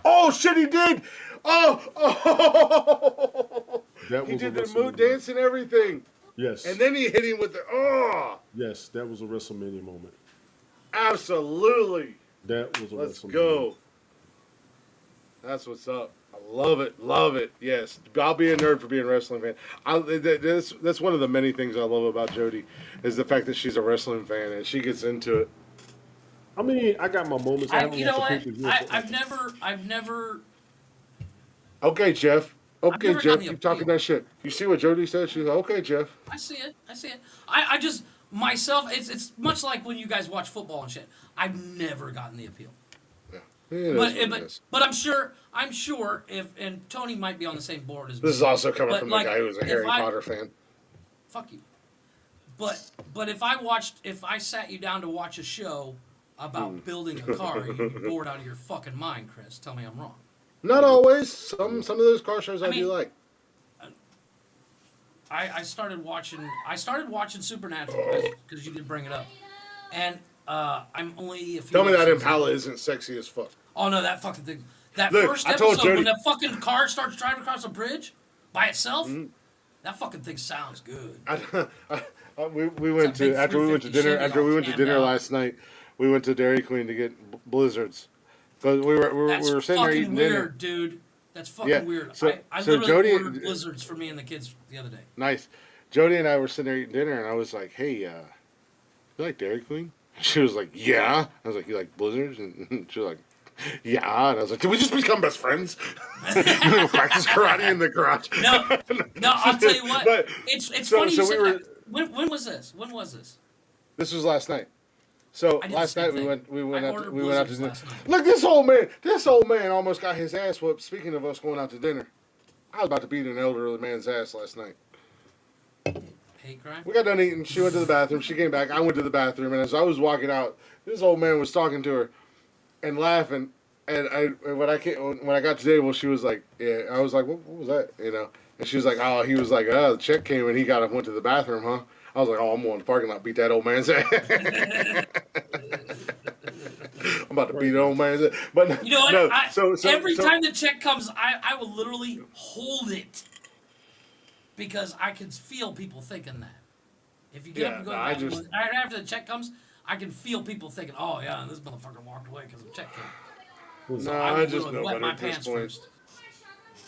Oh shit, he did! Oh, That he was a did the WrestleMania mood dance and everything, Yes. and then he hit him with the Yes, that was a WrestleMania moment. absolutely. That was a Let's WrestleMania. go. That's what's up. I love it. Love it. Yes. I'll be a nerd for being a wrestling fan. That's one of the many things I love about Jody is the fact that she's a wrestling fan and she gets into it. I mean, I got my moments. I haven't You know watched the what? pay-per-view. I've never. Okay, Jeff. Okay, never Jeff. gotten the Keep talking appeal. that shit. You see what Jody said? She's like, okay, Jeff. I see it. I see it. I just myself. It's much like when you guys watch football and shit. I've never gotten the appeal. Yeah. It is But what it but, is. but I'm sure if and Tony might be on the same board as me. This is also coming but from like, the guy who's a if Harry I- Potter fan. Fuck you. But if I sat you down to watch a show about building a car, you'd be bored out of your fucking mind, Chris. Tell me I'm wrong. Not always. Some of those car shows I mean, do like. I started watching Supernatural because you did bring it up, and I'm only a few. Tell me that episodes Impala in. isn't sexy as fuck. Oh no, that fucking thing. That Look, first I told episode when Jody- that fucking car starts driving across a bridge by itself, that fucking thing sounds good. We went It's a big to after we went to 350 dinner Chevy after we all went to jammed dinner out. last night. We went to Dairy Queen to get blizzards, but we That's were sitting there fucking eating weird, dinner. dude. That's fucking Yeah, weird. so- I so literally Jody- ordered blizzards for me and the kids the other day. Nice. Jody and I were sitting there eating dinner, and I was like, "Hey, you like Dairy Queen?" She was like, "Yeah." I was like, "You like blizzards?" And she was like, "Yeah." And I was like, "Did we just become best friends?" Practice karate in the garage. No, I'll tell you what. But- it's so- funny so you we said were- that. When was this? When was this? This was last night. So I did the last same night thing. we went I out to, ordered we went out to blizzards dinner. last night. Look, this old man almost got his ass whooped. Speaking of us going out to dinner, I was about to beat an elderly man's ass last night. Hate crime. We got done eating. She went to the bathroom. She came back. I went to the bathroom, and as I was walking out, this old man was talking to her and laughing. And when I got to the table, she was like, "Yeah." I was like, "What was that?" You know. And she was like, "Oh, he was like, the check came and he went to the bathroom, huh?" I was like, "Oh, I'm going to the parking lot, beat that old man's ass." I'm about to beat the old man's ass. But You know what? no, so every time the check comes, I will literally hold it because I can feel people thinking that. If you get up and go to the I bathroom, just- right after the check comes, I can feel people thinking, "Oh yeah, this motherfucker walked away because the check came." No, I will I just literally know wet better my at this pants point. first.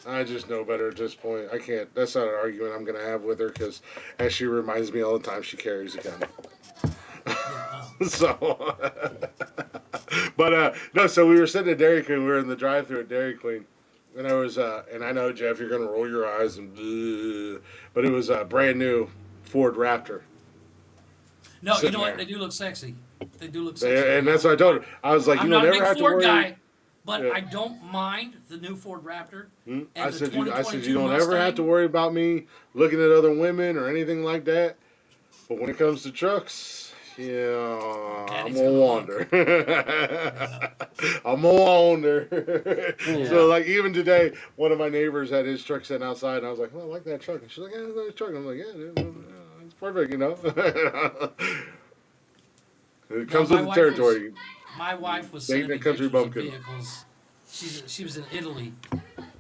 I just know better at this point. I can't. That's not an argument I'm going to have with her because, as she reminds me all the time, she carries a gun. So, but no. So we were sitting at Dairy Queen. We were in the drive-thru at Dairy Queen, and I was, and I know Jeff, you're going to roll your eyes and, but it was a brand new Ford Raptor. No, you Sitting know what? there. They do look sexy. They do look sexy. And that's what I told her. I was like, I'm you not don't a ever big have to Ford worry. guy, but Yeah. I don't mind the new Ford Raptor. And I the said, you 2022 don't ever have to Mustang. worry about me looking at other women or anything like that. But when it comes to trucks, yeah, I'm Daddy's gonna gonna wander. I'm gonna wander. So like even today, one of my neighbors had his truck sitting outside, and I was like, "Oh, I like that truck." And she's like, "Yeah, it's a nice truck." And I'm like, "Yeah, dude, it's perfect, you know." It comes my with the wife territory. My wife was Dating sending me a country pictures of bumpkin. vehicles. She was in Italy,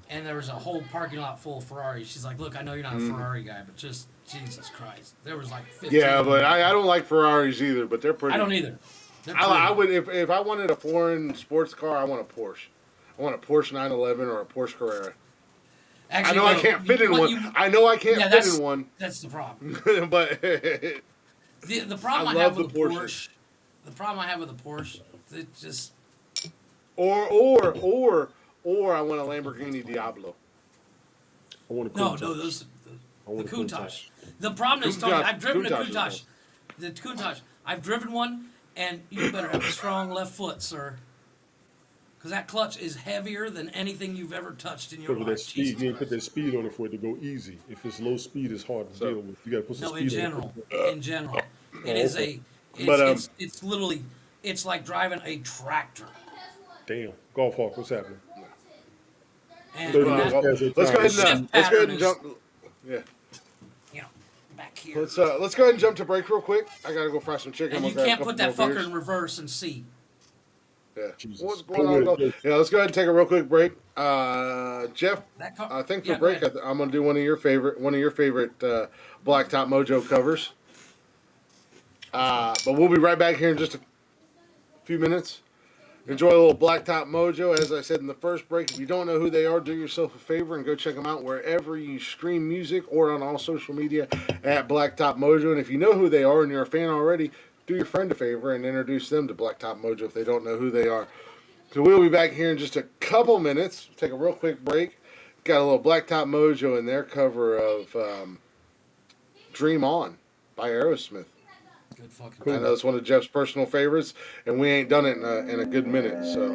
and there was a whole parking lot full of Ferraris. She's like, "Look, I know you're not a Ferrari guy, but just Jesus Christ, there was like 15." Yeah, of but them. I don't like Ferraris either, but they're pretty. I don't either. They're I pretty. would if I wanted a foreign sports car, I want a Porsche. I want a Porsche 911 or a Porsche Carrera. Actually, I know I no, can't fit in what one. you- I know I can't Yeah, fit in one, That's the problem. but The problem I I, have love with the the Porsches. Porsche, the problem I have with the Porsche, it just or I want a Lamborghini Diablo. I want a no, Countach. those want The a Countach. The problem is, Tony, Countach- I've driven a Countach is Countach. The Countach. I've driven one, and you better have a strong left foot, sir. Because that clutch is heavier than anything you've ever touched in your Because of that life. speed, Jesus you ain't put that Christ. speed on it for it to go easy. If it's low speed, it's hard to So- deal with. You got to put some No, in speed on general. it. In general. It is okay. a. But, It's literally. It's like driving a tractor. Damn. Golf Hawk, what's happening? And Thirty Well, minutes that, past that let's go time. ahead shift and let's go ahead and pattern jump. Yeah, you know, back here. let's go ahead and jump to break real quick. I gotta go fry some chicken. And I'm you gonna grab can't a put couple that more fucker beers. in reverse and see. Yeah. Jesus. What's Go going on? ahead, Though? Jeff. Yeah, let's go ahead and take a real quick break. Jeff, That car. I think for Yeah, go break, ahead. I'm gonna do one of your favorite Blacktop Mojo covers. But we'll be right back here in just a few minutes. Enjoy a little Blacktop Mojo. As I said in the first break, if you don't know who they are, do yourself a favor and go check them out wherever you stream music or on all social media at Blacktop Mojo. And if you know who they are and you're a fan already, do your friend a favor and introduce them to Blacktop Mojo if they don't know who they are. So we'll be back here in just a couple minutes. Take a real quick break. Got a little Blacktop Mojo in their cover of Dream On by Aerosmith. Good fucking. I know it's one of Jeff's personal favorites, and we ain't done it in a good minute. So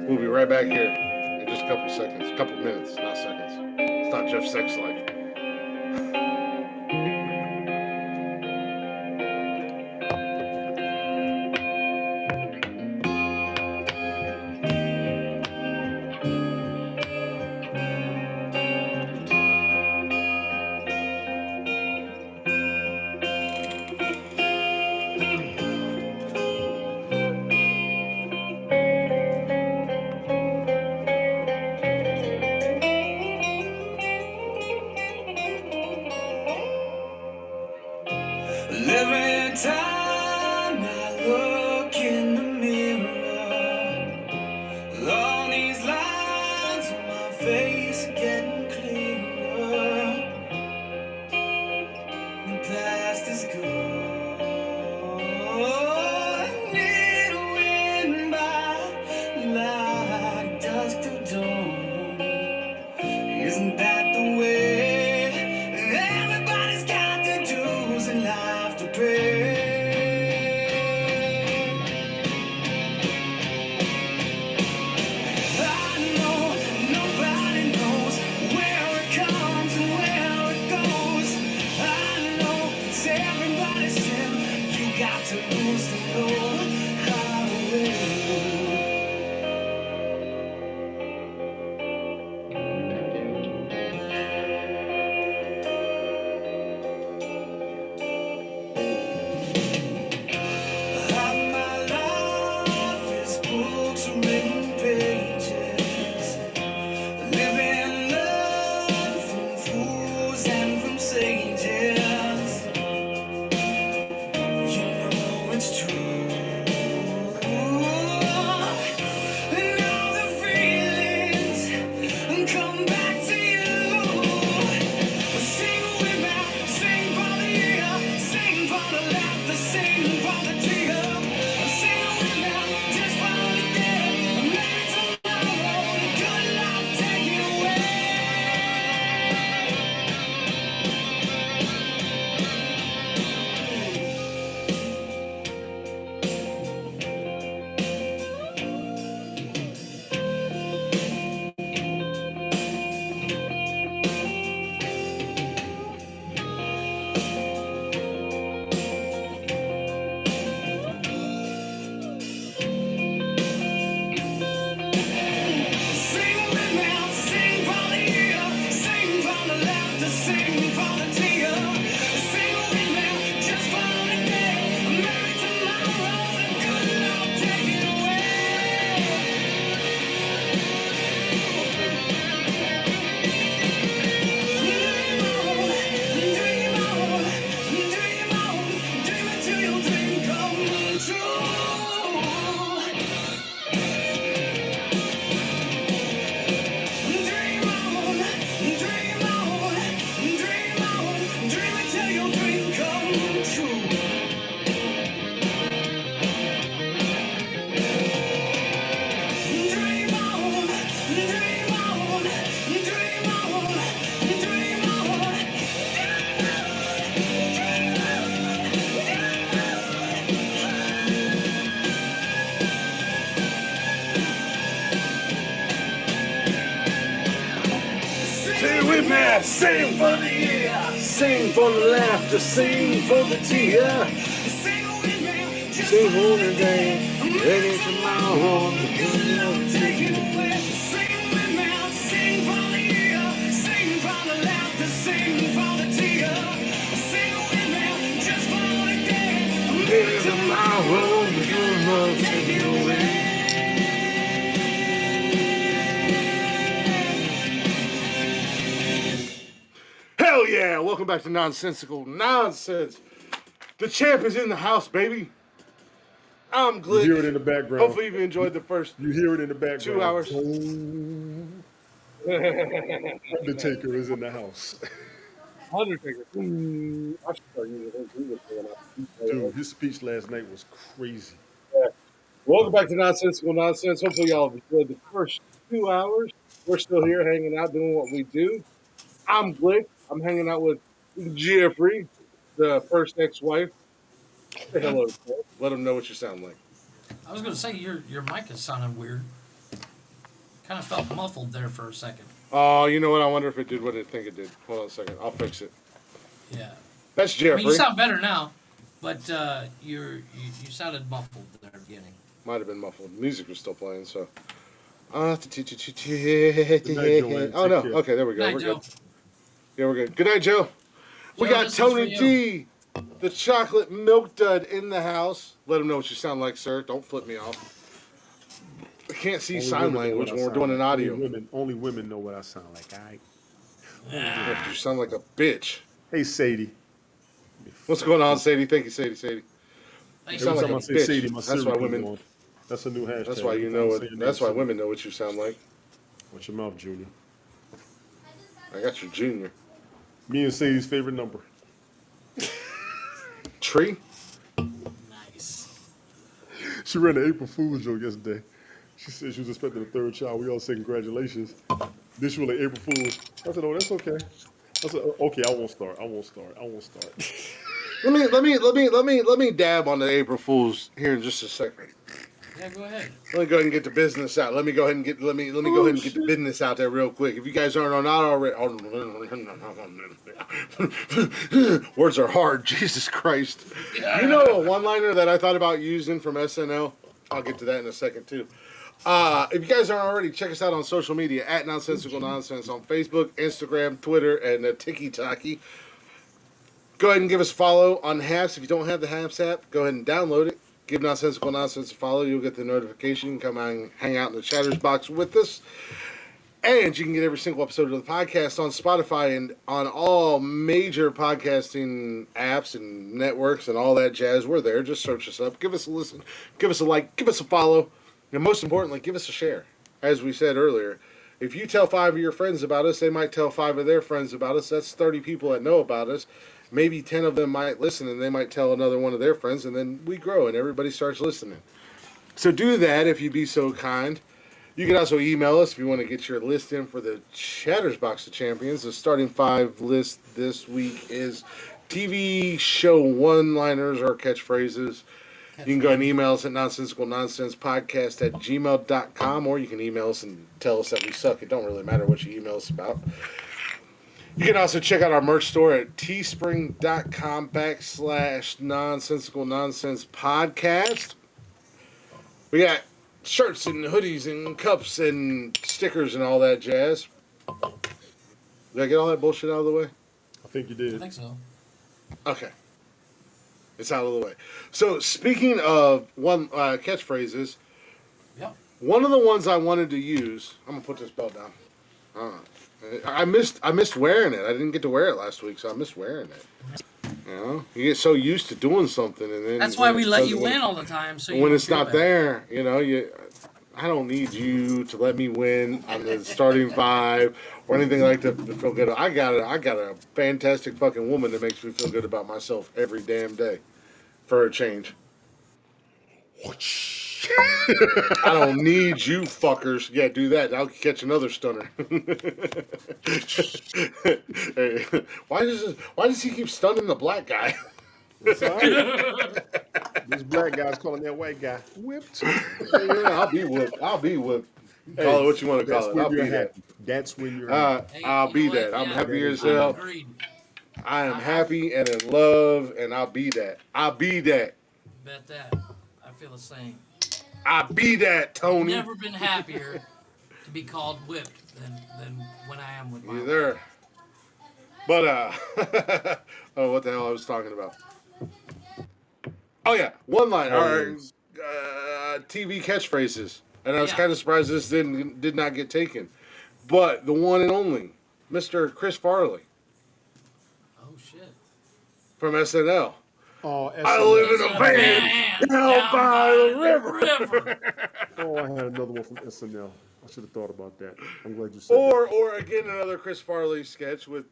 we'll be right back here in just a couple minutes, not seconds. It's not Jeff's sex life. man, sing for the year, sing for the laughter, sing for the tear. Sing for the day, ready tomorrow. Take it away. Sing with me, sing for the year, sing for the laughter, sing for the tear. Sing with me, just for the day. Ready tomorrow, take it away. Hell yeah! Welcome back to Nonsensical Nonsense. The champ is in the house, baby. I'm You Glick. hear it in the background. Hopefully you've enjoyed the first You hear it in the background. 2 hours. Undertaker is in the house. Undertaker. I should start using him too. Dude, his speech last night was crazy. Welcome back to Nonsensical Nonsense. Hopefully y'all have enjoyed the first 2 hours. We're still here hanging out doing what we do. I'm Glick. I'm hanging out with Jeffrey, the first ex-wife. Say hello to Paul. Let him know what you sound like. I was gonna say your mic is sounding weird. Kind of felt muffled there for a second. Oh, you know what? I wonder if it did what I think it did. Hold on a second. I'll fix it. Yeah. That's I Jeffrey. mean, you sound better now, but you sounded muffled at the beginning. Might have been muffled. Music was still playing, so. Joanne. Oh no. Take care. Okay, there we go. Night, We're Joe. good. Yeah, we're good. Good night, Joe. We Joe, got this is for Tony you. D, the chocolate milk dud, in the house. Let him know what you sound like, sir. Don't flip me off. I can't see Only sign women know language what I when we're sound doing an like. audio. Only women know what I sound like. All right. You sound like a bitch. Hey, Sadie. What's going on, Sadie? Thank you, Sadie. Sadie. Hey, You sound Every like time a I say bitch. Sadie, my That's cereal why comes women. on. That's a new hashtag. That's why you Every know time I it. say your name, That's why cereal. women know what you sound like. Watch your mouth, Junior. I got your junior. Me and Sadie's favorite number. Tree. Nice. She ran an April Fool's joke yesterday. She said she was expecting a third child. We all said congratulations. This was like April Fool's. I said, oh, that's okay. I said, okay, I won't start. Let me dab on the April Fools here in just a second. Yeah, go ahead. Let me go ahead and get the business out. Let me go ahead and get the business out there real quick. If you guys aren't on not already, words are hard. Jesus Christ. You know a one-liner that I thought about using from SNL? I'll get to that in a second too. If you guys aren't already, check us out on social media at Nonsensical Nonsense on Facebook, Instagram, Twitter, and TikTok. Go ahead and give us a follow on Haps. If you don't have the Haps app, go ahead and download it. Give Nonsensical Nonsense a follow. You'll get the notification. You can come out and hang out in the chatters box with us. And you can get every single episode of the podcast on Spotify and on all major podcasting apps and networks and all that jazz. We're there. Just search us up. Give us a listen. Give us a like. Give us a follow. And most importantly, give us a share. As we said earlier, if you tell 5 of your friends about us, they might tell 5 of their friends about us. That's 30 people that know about us. Maybe 10 of them might listen, and they might tell another one of their friends, and then we grow, and everybody starts listening. So do that if you'd be so kind. You can also email us if you want to get your list in for the Chatters Box of Champions. The starting 5 list this week is TV show one-liners or catchphrases. You can go ahead and email us at nonsensicalnonsenspodcast@gmail.com, or you can email us and tell us that we suck. It don't really matter what you email us about. You can also check out our merch store at teespring.com/nonsensical nonsense podcast. We got shirts and hoodies and cups and stickers and all that jazz. Did I get all that bullshit out of the way? I think you I did. think so. Okay. It's out of the way. So speaking of catchphrases, Yep. one of the ones I wanted to use. I'm gonna put this belt down. I missed wearing it. I didn't get to wear it last week, so I missed wearing it. You know, you get so used to doing something, and then That's why we let you when win all the time. So when you it's not there, you know, I don't need you to let me win on the starting 5 or anything like that to feel good. I got a fantastic fucking woman that makes me feel good about myself every damn day, for a change. I don't need you fuckers. Yeah, do that. I'll catch another stunner. Hey, why does he keep stunning the black guy? It's all right. This black guy's calling that white guy whipped. Yeah, I'll be whipped. Call it what you want to That's call it. when I'll you're be that. happy. That's when you're happy. Hey, I'll you be know what? that. I'm Yeah, happy as I'm hell. agreed. I am I- happy and in love, and I'll be that. I'll be that. Bet that. I feel the same. I'll be that, Tony. Never been happier to be called whipped than when I am with my wife. Either. But oh, what the hell I was talking about? Oh yeah, one line. Our Always. TV catchphrases, and I was Yeah. kind of surprised this did not get taken. But the one and only, Mr. Chris Farley Oh shit. from SNL. Oh, I live in a van Man, down by the river. Oh, I had another one from SNL. I should have thought about that. I'm glad you said that. Or again another Chris Farley sketch with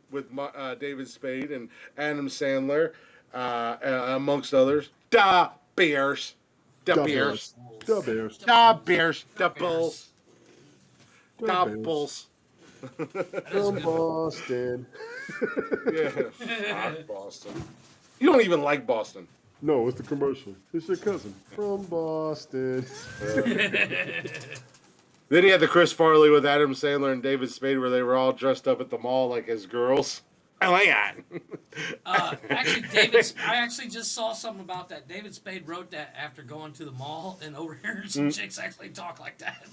David Spade and Adam Sandler, amongst others. Da Bears, da Da Bears, Da Bears. da Bears, da Bulls, Da da Bears. Bulls. From Boston. Yeah, fuck Boston. You don't even like Boston. No, it's the commercial. It's your cousin from Boston. Then he had the Chris Farley with Adam Sandler and David Spade where they were all dressed up at the mall like as girls. Oh my god. Actually, I actually just saw something about that. David Spade wrote that after going to the mall, and over here, some chicks actually talk like that.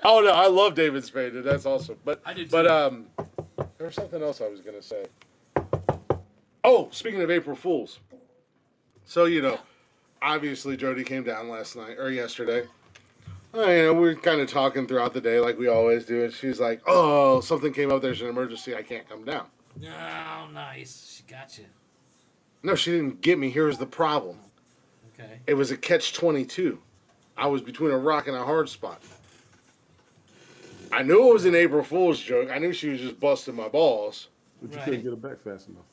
Oh no, I love David Spade. Dude. That's awesome. But I do too. there was something else I was gonna say. Oh, speaking of April Fools. So obviously Jody came down last night or yesterday. We were kind of talking throughout the day like we always do, and she's like, "Oh, something came up. There's an emergency. I can't come down." Oh, nice. She got you. No, she didn't get me. Here's the problem. Okay. It was a catch-22. I was between a rock and a hard spot. I knew it was an April Fool's joke. I knew she was just busting my balls. But you Right. couldn't get it back fast enough.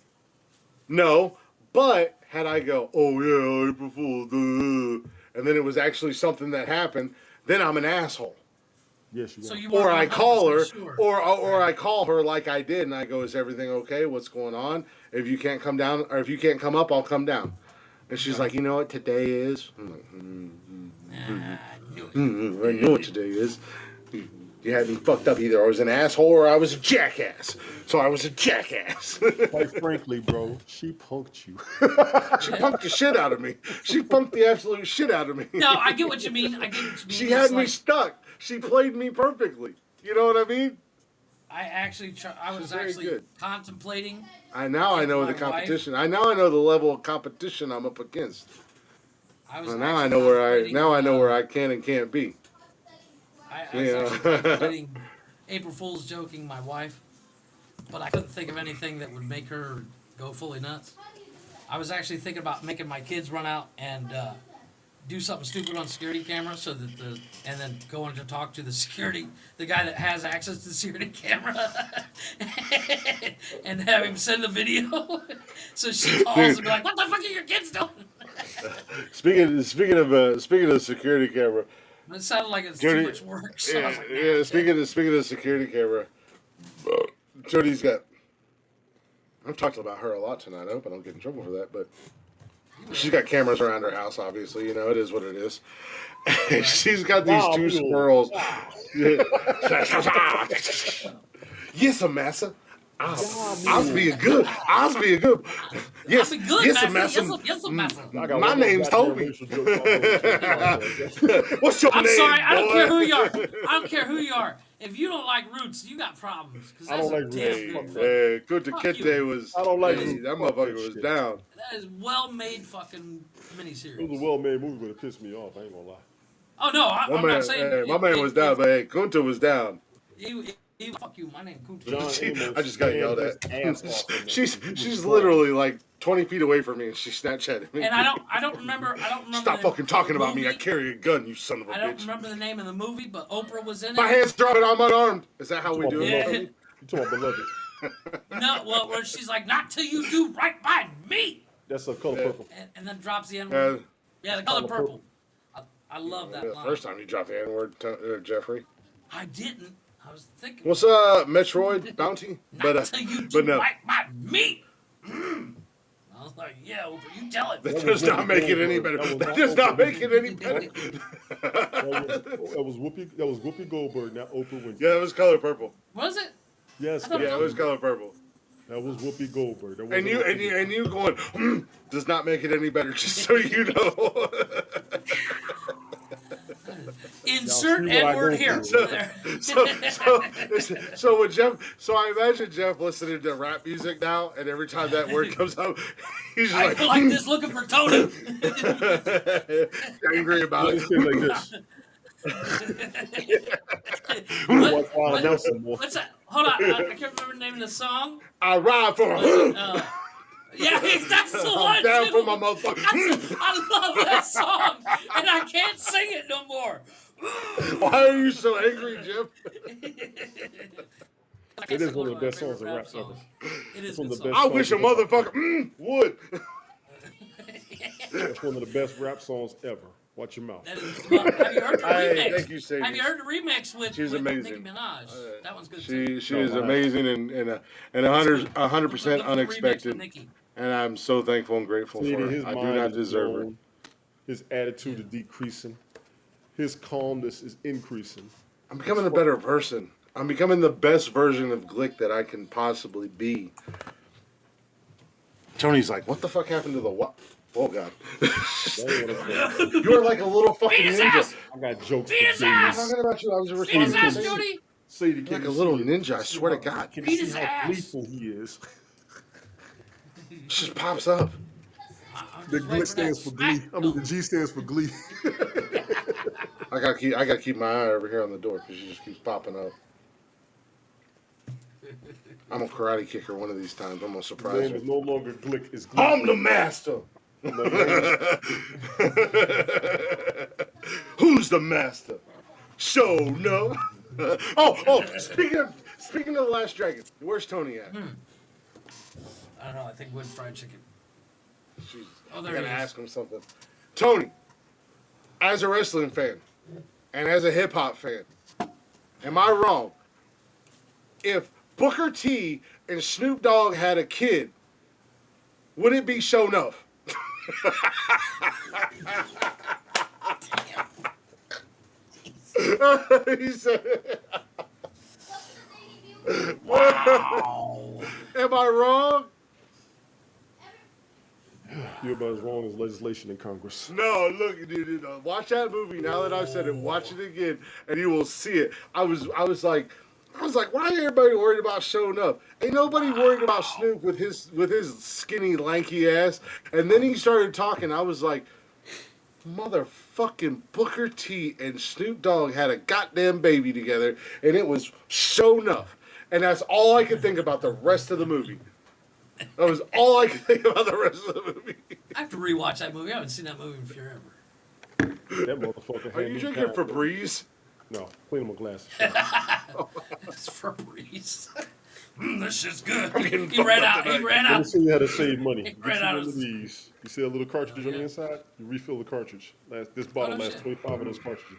No, but had I go, "Oh yeah, April Fool's," and then it was actually something that happened, then I'm an asshole. Yes, you So are. you Or weren't I call her, 100% sure. or I call her like I did, and I go, "Is everything okay? What's going on? If you can't come down, or if you can't come up, I'll come down." And she's like, "You know what today is?" I'm like, I knew it. I know what today is. You had me fucked up. Either I was an asshole or I was a jackass. So I was a jackass. Quite frankly, bro, she poked you. She punked the shit out of me. She punked the absolute shit out of me. No, I get what you mean. I get what you mean. She It's had me like, stuck. She played me perfectly. You know what I mean? I was very actually good. contemplating. I know the My competition. I know the level of competition I'm up against. I was Well, now I actually know contemplating, where I can and can't be. I was Yeah. actually contemplating April Fool's joking my wife, but I couldn't think of anything that would make her go fully nuts. I was actually thinking about making my kids run out and do something stupid on security camera, and then going to talk to the guy that has access to the security camera, and have him send the video. So she calls and be like, "What the fuck are your kids doing?" Speaking of security camera, But it sounded like it's Jody- too much work. So I was like, yeah. "Nah." Speaking of security camera, Jody's got. I've talked about her a lot tonight. I hope I don't get in trouble for that, but she's got cameras around her house. Obviously, it is what it is. She's got these Wow, two Bill. squirrels. Yes, massa. I'll be a good. Yes, I'll be good, yes, Master. massa. Yes, Master. I got My one more name's goddamn Toby. racial joke on this. What's your I'm name, sorry. I don't boy? care who you are. I don't care who you are. If you don't like roots, you got problems. 'Cause I don't that's a like damn roots. good Fuck one. Hey, Kunta Fuck Kinte you. was. I don't like hey, roots. that Fuck motherfucker that was shit. down. That is well-made fucking It was a miniseries. well-made movie, but it pissed me off. I ain't gonna lie. Oh no, I'm not saying. My man was down, but hey, Kunta was down. Fuck you. My name Kunta. John I just got yelled at. She's literally like 20 feet away from me, and she Snapchatted me. And I don't remember. Stop the fucking talking about me. I movie. carry a gun, you son of a I don't bitch. remember the name of the movie, but Oprah was in My it. hands dropping, I'm unarmed. Is that how we do Yeah. it? You talking about Beloved? No, well, where she's like, "Not till you do right by me," That's a color Yeah. purple. and then drops the N Uh, word. Yeah, the color Color purple. I love that the line. first time you dropped the N-word, Jeffrey. I didn't. I was thinking. What's Metroid Bounty? Not till you do but no. right by me. Well, like, yeah, Oprah, you tell it. That does not make it any better. That does not make it any better. That was Whoopi Goldberg, not Oprah Winfrey. Yeah, it was color purple. Was it? Yes, I thought Yeah, it was color purple. that was Whoopi Goldberg. That And wasn't you going does not make it any better. Just so you know. Insert see what I N word go here. through. So when Jeff, so I imagine Jeff listening to rap music now, and every time that word comes up, he's just I like, feel like this looking for Tony. angry about Let's it. say it like this. What- Wild Nelson, boy. What's that? Hold on, I can't remember the name of the song. I ride for Yeah, that's the one. I'm down too. for my motherfucker. I love that song, and I can't sing it no more. Why are you so angry, Jeff? It is one of the best songs in rap ever. It is one one of the song. best. I wish a motherfucker would. That's one of the best rap songs ever. Watch your mouth. That is, well, have you heard the Hey, remix? thank you, Sadie. Have you heard the remix with, She's with amazing. Nicki Minaj? That one's good too. She is amazing and 100% Look at the remix with unexpected, Nicki. and I'm so thankful and grateful for His her. I do mind not is deserve her. blown. His attitude is decreasing. His calmness is increasing. I'm becoming a better person. I'm becoming the best version of Glick that I can possibly be. Tony's like, what the fuck happened to the what? Oh God! That ain't what I'm saying. You're like a little fucking Beat his ninja. ass! I got jokes Beat his for I'm ass! days. talking about you. I was Beat his ass, responsible. Judy! Sadie, can Like you a little see- ninja. I swear to God. Can Beat you his see how ass. gleeful he is? She just pops up. I'm The just Glick waiting stands for that glee. smack. I mean, the G stands for glee. I gotta keep my eye over here on the door because she just keeps popping up. I'm gonna karate kick her one of these times. I'm gonna His surprise name her. is no longer Glick. It's Glee. I'm the master. Who's the master? Show no. Oh! Speaking of the Last Dragon, where's Tony at? I don't know. I think with fried chicken. Jesus, Oh, I there gotta he is. ask him something. Tony, as a wrestling fan and as a hip hop fan, am I wrong? If Booker T and Snoop Dogg had a kid, would it be Show Enough? He said, Wow. am I wrong? You're about as wrong as legislation in Congress. No, look, dude, watch that movie. Now that I've said it, watch it again, and you will see it. I was like, why is everybody worried about showing up? Ain't nobody worried about Snoop with his skinny, lanky ass. And then he started talking. I was like, motherfucking Booker T and Snoop Dogg had a goddamn baby together, and it was show enough. And that's all I could think about the rest of the movie. That was all I could think about the rest of the movie. I have to rewatch that movie. I haven't seen that movie in forever. That motherfucker. Are had you me drinking down. Febreze? No, clean my glasses. It's Febreze. This shit's good. getting He ran fucked out. up He tonight. ran Let me out. show you how to save money. Get Ran you out one of- of these. You see a little cartridge on the yeah. inside? You refill the cartridge. This bottle no lasts shit. 25 of those cartridges.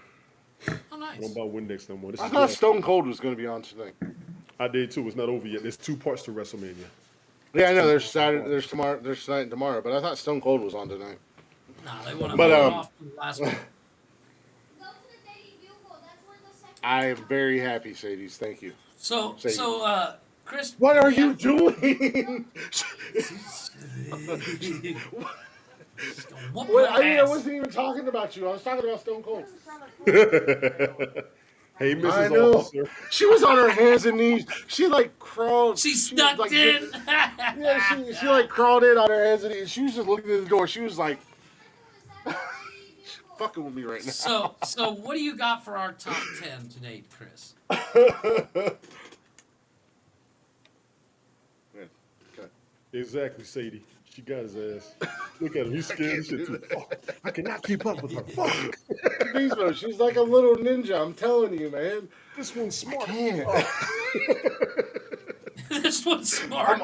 Oh, nice. Don't buy Windex no more. This I is thought good. Stone Cold was going to be on tonight. I did too. It's not over yet. There's 2 parts to WrestleMania. Yeah, I know. There's Saturday, there's tomorrow, there's tonight and tomorrow, but I thought Stone Cold was on tonight. Nah, they want to But, move it off to the last one. Go to the daily bugle. That's where the second. I am very happy, Sadie's. Thank you. So, Say- Chris. What are you doing? Whoop Well, your I ass. wasn't even talking about you. I was talking about Stone Cold. Hey, I Mrs. know. Officer. She was on her hands and knees. She like crawled. She was, stuck like, in. Yeah, she like crawled in on her hands and knees. She was just looking at the door. She was like, she's fucking with me right now. So what do you got for our top 10 today, Chris? Yeah, okay. Exactly, Sadie. She got his ass. Look at him. He's scared as shit too. Fuck. I cannot keep up with her. Fuck. Beast Mode, she's like a little ninja. I'm telling you, man. This one's smart. Can't. This one's smart.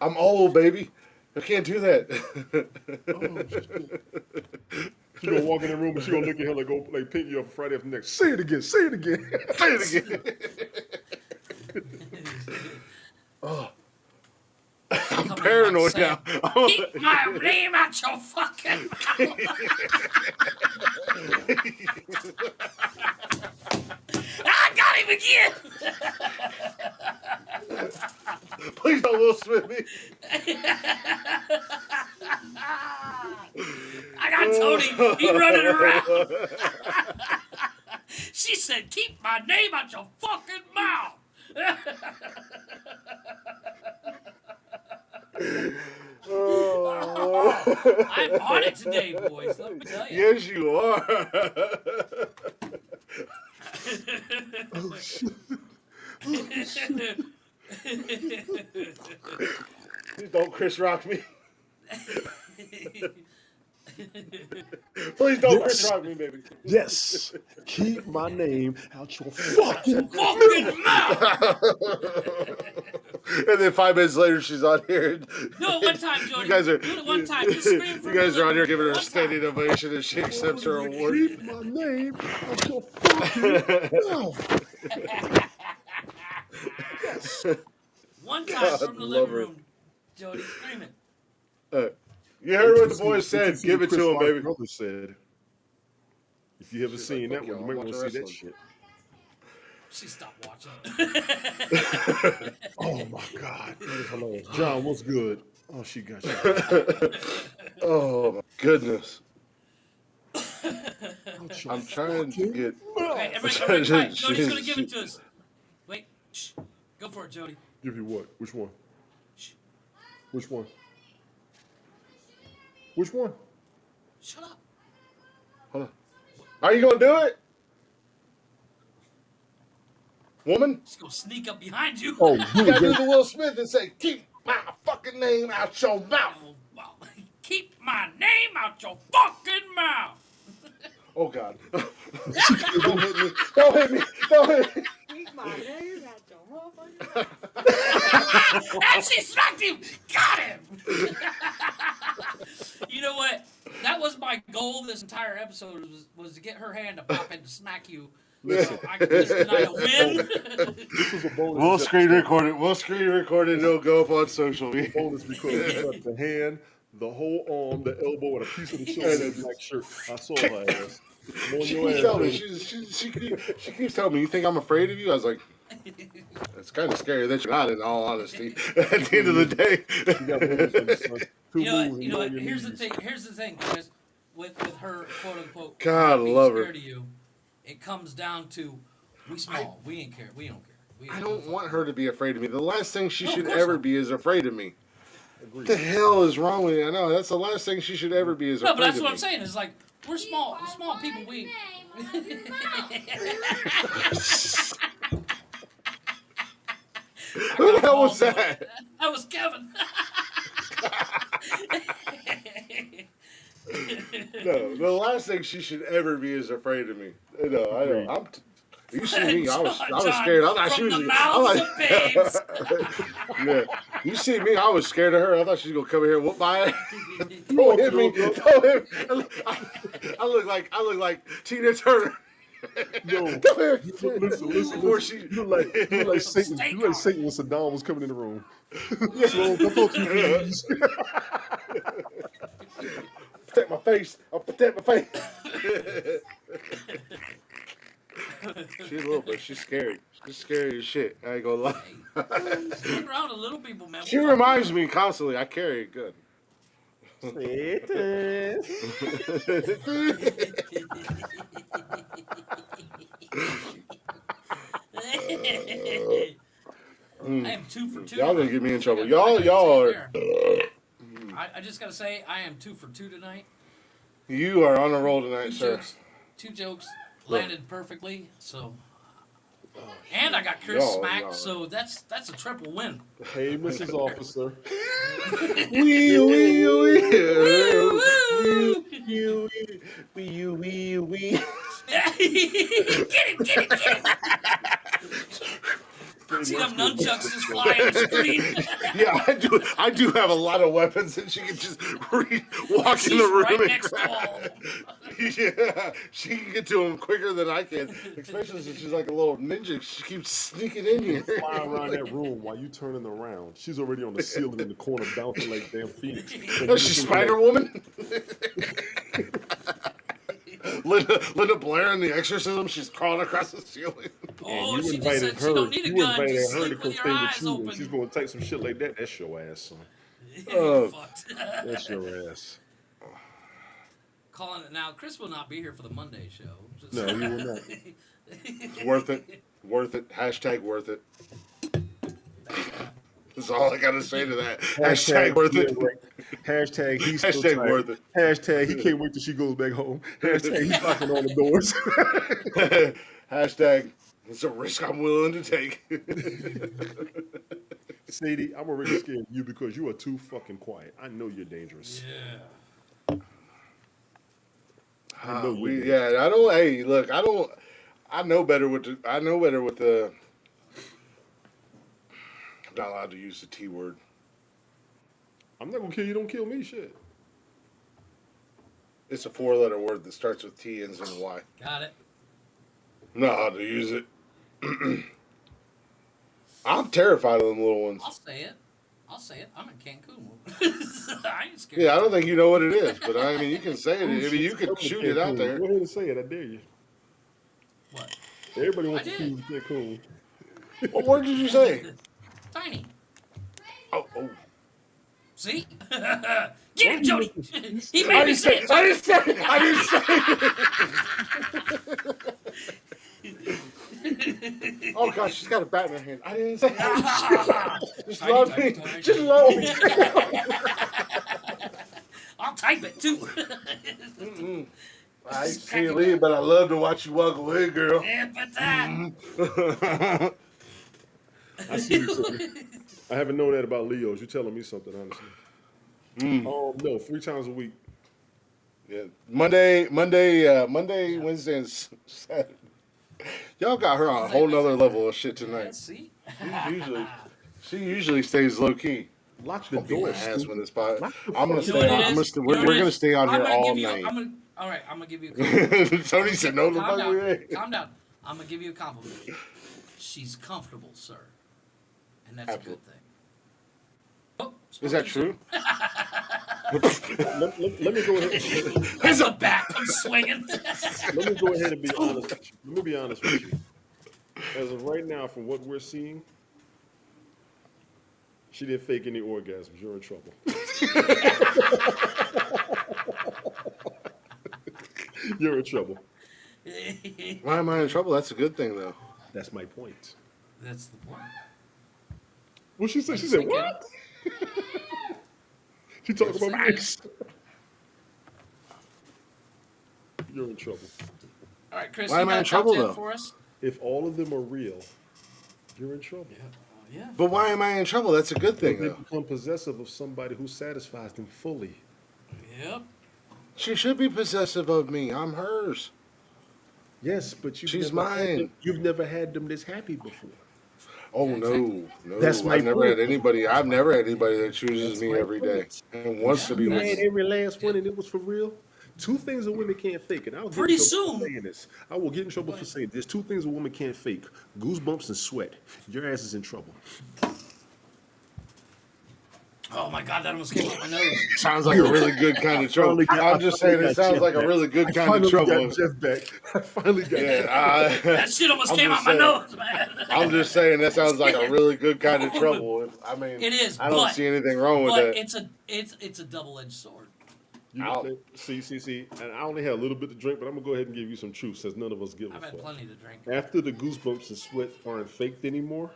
I'm old, baby. I can't do that. She gonna walk in the room and she gonna look at him like pin you up Friday after next. Say it again. Say it again. Say it again. Oh, paranoid saying, now. Keep my name out your fucking mouth. I got him again. Please don't Will Smith me. I got Tony. He running around. She said, keep my name out your fucking mouth. I'm on it today, boys. Let me tell you. Yes, you are. Oh, shit. Please don't Chris Rock me. Please don't Chris Rock me, baby. Yes. Keep my name out your fucking Fucking mouth. And then 5 minutes later, she's on here. Do it one time, Jody. You guys are. Do it one time. Just scream for You guys me. are on here giving her a One standing time. ovation as she accepts her award. Keep my name out your fucking mouth. One time from the love living her. room, Jody, scream it. You heard what the boys said. See Give what it to him, Chris baby. Rock's brother said. If you haven't She's seen like, that "Fuck one, you y'all, might want to watch see the that wrestling." shit. She stopped watching. Oh my God. That is hilarious. John, what's good? Oh, she got you. Oh my goodness. Out your I'm trying to fucking get. mouth. Okay, everybody quiet. Jody's going to give it to us. Wait. Shh. Go for it, Jody. Give you what? Which one? Shh. Which one? Which one? Shut up. Hold on. Are you gonna do it, woman? Just going to sneak up behind you. Oh, You you gotta do just the Will Smith and say, "Keep my fucking name out your mouth." Oh, wow. Keep my name out your fucking mouth. Oh God! Don't hit me! Don't hit me! Don't hit me! Keep my name out your motherfucking And she smacked him. Got him. You know what? That was my goal this entire episode was to get her hand to pop in to smack you. listen. So I consider tonight a win. This was a bonus. We'll screen record it. We'll screen record it. It'll go up on social media. Bonus because you got the hand, the whole arm, the elbow, and a piece of the shoulder in the black shirt. I saw her ass. I'm on She your keeps ass, telling me. baby. She keeps telling me. You think I'm afraid of you? I was like, it's kind of scary that you're not. In all honesty, at the end of the day. You got bonus on the son. Two You know moves what? and You know you're what? on your Here's the knees. thing. Here's the thing, guys. With her quote unquote God, not being love her. scared of you, it comes down to we small. We ain't care. We don't care. We I ain't don't want her to be afraid of me. The last thing she No, of should course ever not. be is afraid of me. Agreed. What the hell is wrong with you? I know that's the last thing she should ever be is No, afraid but that's of what me. I'm saying. It's like we're small. We're small people. We. Who the hell was that? That was Kevin. No, the last thing she should ever be is afraid of me. No, I don't. You see me? I was John, scared. I thought she from was. the mouths of babes. Yeah, you see me? I was scared of her. I thought she was gonna come here and whoop my ass. You Don't walk hit me! through, Don't hit me! I look like Tina Turner. Yo, Come here. listen. Before You look like Satan. Steak You look like on. Satan when Saddam was coming in the room. Slow, come on, please. Protect my face. I'll protect my face. She's a little bit. She's scary. She's scary as shit. I ain't gonna lie. Stick around to little people, man. She reminds me constantly. I carry it good. Satan. I am 2 for 2. Y'all gonna tonight. get me in I trouble. gotta Y'all say are. there. I just gotta say I am 2 for 2 tonight. You are on a roll tonight, sir. Two jokes landed perfectly. So, and I got Chris Y'all, smacked. y'all. So that's a triple win. Hey, Mrs. Officer. Wee wee wee. Get him! See them nunchucks just fly on the screen. Yeah, I do have a lot of weapons, and she can just walk in She's the room right and next to grab. all of them. Yeah, she can get to them quicker than I can. Especially since she's like a little ninja. She keeps sneaking in here. Flying around that room while you turning around. She's already on the ceiling in the corner, bouncing like damn Phoenix. And Oh, you she's just Spider like, Woman. Linda Blair in The Exorcism. She's crawling across the ceiling. and Oh, you she just invited said she her. don't need a You gun. invited Just her to sleep come with your stay with eyes you, and she's open. gonna type some shit like that. That's your ass, son. You're fucked. That's your ass. Calling it now. Chris will not be here for the Monday show. Just- No, he will not. It's worth it. Worth it. Hashtag worth it. That's all I gotta say to that. Hashtag worth it. Yeah, right. Hashtag he's still Hashtag tired. worth it. Hashtag he can't wait till she goes back home. Hashtag he's knocking on the doors. Hashtag it's a risk I'm willing to take. Sadie, I'm already scared of you because you are too fucking quiet. I know you're dangerous. Yeah. I know you're dangerous. I don't. Hey, look, I don't. I know better with the. I know better with the. I'm not allowed to use the T word. I'm not gonna kill you. Don't kill me. Shit. It's a 4-letter word that starts with T, ends in Y. Got it. I'm not allowed to use it. I'm terrified of them little ones. I'll say it. I'm in Cancun. I ain't scared. Yeah, I don't think you know what it is, but I mean, you can say it. I mean, you can Come to shoot it out Cancun. there. Go ahead and say it. I dare you. What? Everybody wants I to did. see you Cancun. What word did you say? Tiny. Oh. See? Get him, Jody. He made I me didn't say say. it. I didn't say. I didn't say. Oh gosh, she's got a bat in her hand. I didn't say. Just Tiny, love tiny, me. tiny. Just love me. I'll type it too. I see you leave, but I love to watch you walk away, girl. Yeah, but that. I see you, Sadie. I haven't known that about Leos. You're telling me something, honestly. No, 3 times a week. Yeah, Monday, Wednesday, and Saturday. Y'all got her on a whole nother level of shit Yeah, tonight. see? She usually stays low key. Lock the I'll beat my door, ass stupid. when this pot. Lock the I'm gonna fucking stay You know on. what it is? We're gonna stay on here all night. All right, I'm gonna give you a compliment. Tony said no to Calm fuck with me. down. Calm down. I'm gonna give you a compliment. She's comfortable, sir, and that's a good thing. Oh, Is that true? Let me go ahead. There's a bat comes swinging. Let me go ahead and be honest with you. Let me be honest with you. As of right now, from what we're seeing, she didn't fake any orgasms. You're in trouble. You're in trouble. Why am I in trouble? That's a good thing, though. That's my point. That's the point. What she said? She said, what? She talking about me. You're in trouble. All right, Chris. Why you am I got in a top trouble, 10 though? for us? If all of them are real, you're in trouble. Yeah. But why am I in trouble? That's a good thing, They though. become possessive of somebody who satisfies them fully. Yep. She should be possessive of me. I'm hers. Yes, but She's mine. You've never had them this happy before. Oh Yeah, no. That's my I've never had point. anybody. I've never had anybody that chooses That's me my every day point. and wants to be You with had me. every last one, and it was for real. 2 things a woman can't fake, and I'll get Pretty in trouble soon. for saying this. I will get in trouble for saying there's 2 things a woman can't fake: goosebumps and sweat. Your ass is in trouble. Oh my God, that almost came out my nose. Sounds like a really good kind of trouble. I'm just saying it sounds like a really good kind of trouble. Got Jeff back. I finally got Jeff. Yeah, That shit almost I'm came just out my saying. nose, man. I'm just saying that sounds like a really good kind of trouble. I mean, It is, I don't but- see anything wrong with But that. it's a double-edged sword. See, and I only had a little bit to drink, but I'm gonna go ahead and give you some truth, since none of us give I've a had fuck. plenty to drink. After the goosebumps and sweat aren't faked anymore,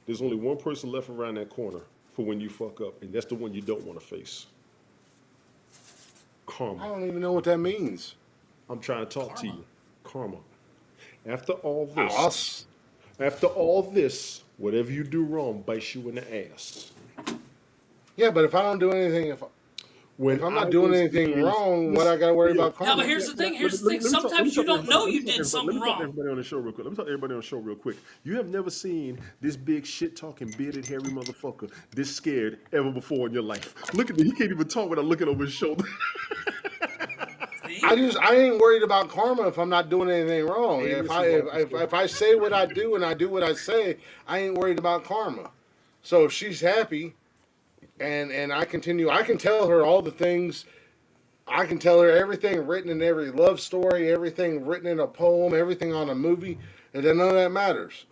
there's only one person left around that corner for when you fuck up, and that's the one you don't want to face. I Karma. don't even know what that means. I'm trying to talk to you. Karma. After all I'll this, whatever you do wrong bites you in the ass. Yeah, but if I don't do anything, If I'm not doing anything wrong, what I gotta worry about Yeah, karma? but here's the thing. Here's the thing. Sometimes you don't know you did something Let me talk to wrong. everybody on the show real quick. Let me talk to everybody on the show real quick. You have never seen this big shit talking bearded hairy motherfucker this scared ever before in your life. Look at me. He can't even talk without looking over his shoulder. See? I ain't worried about karma if I'm not doing anything wrong. Hey, If I say what I do and I do what I say, I ain't worried about karma. So if she's happy and I continue, I can tell her all the things. I can tell her everything written in every love story, everything written in a poem, everything on a movie, and then none of that matters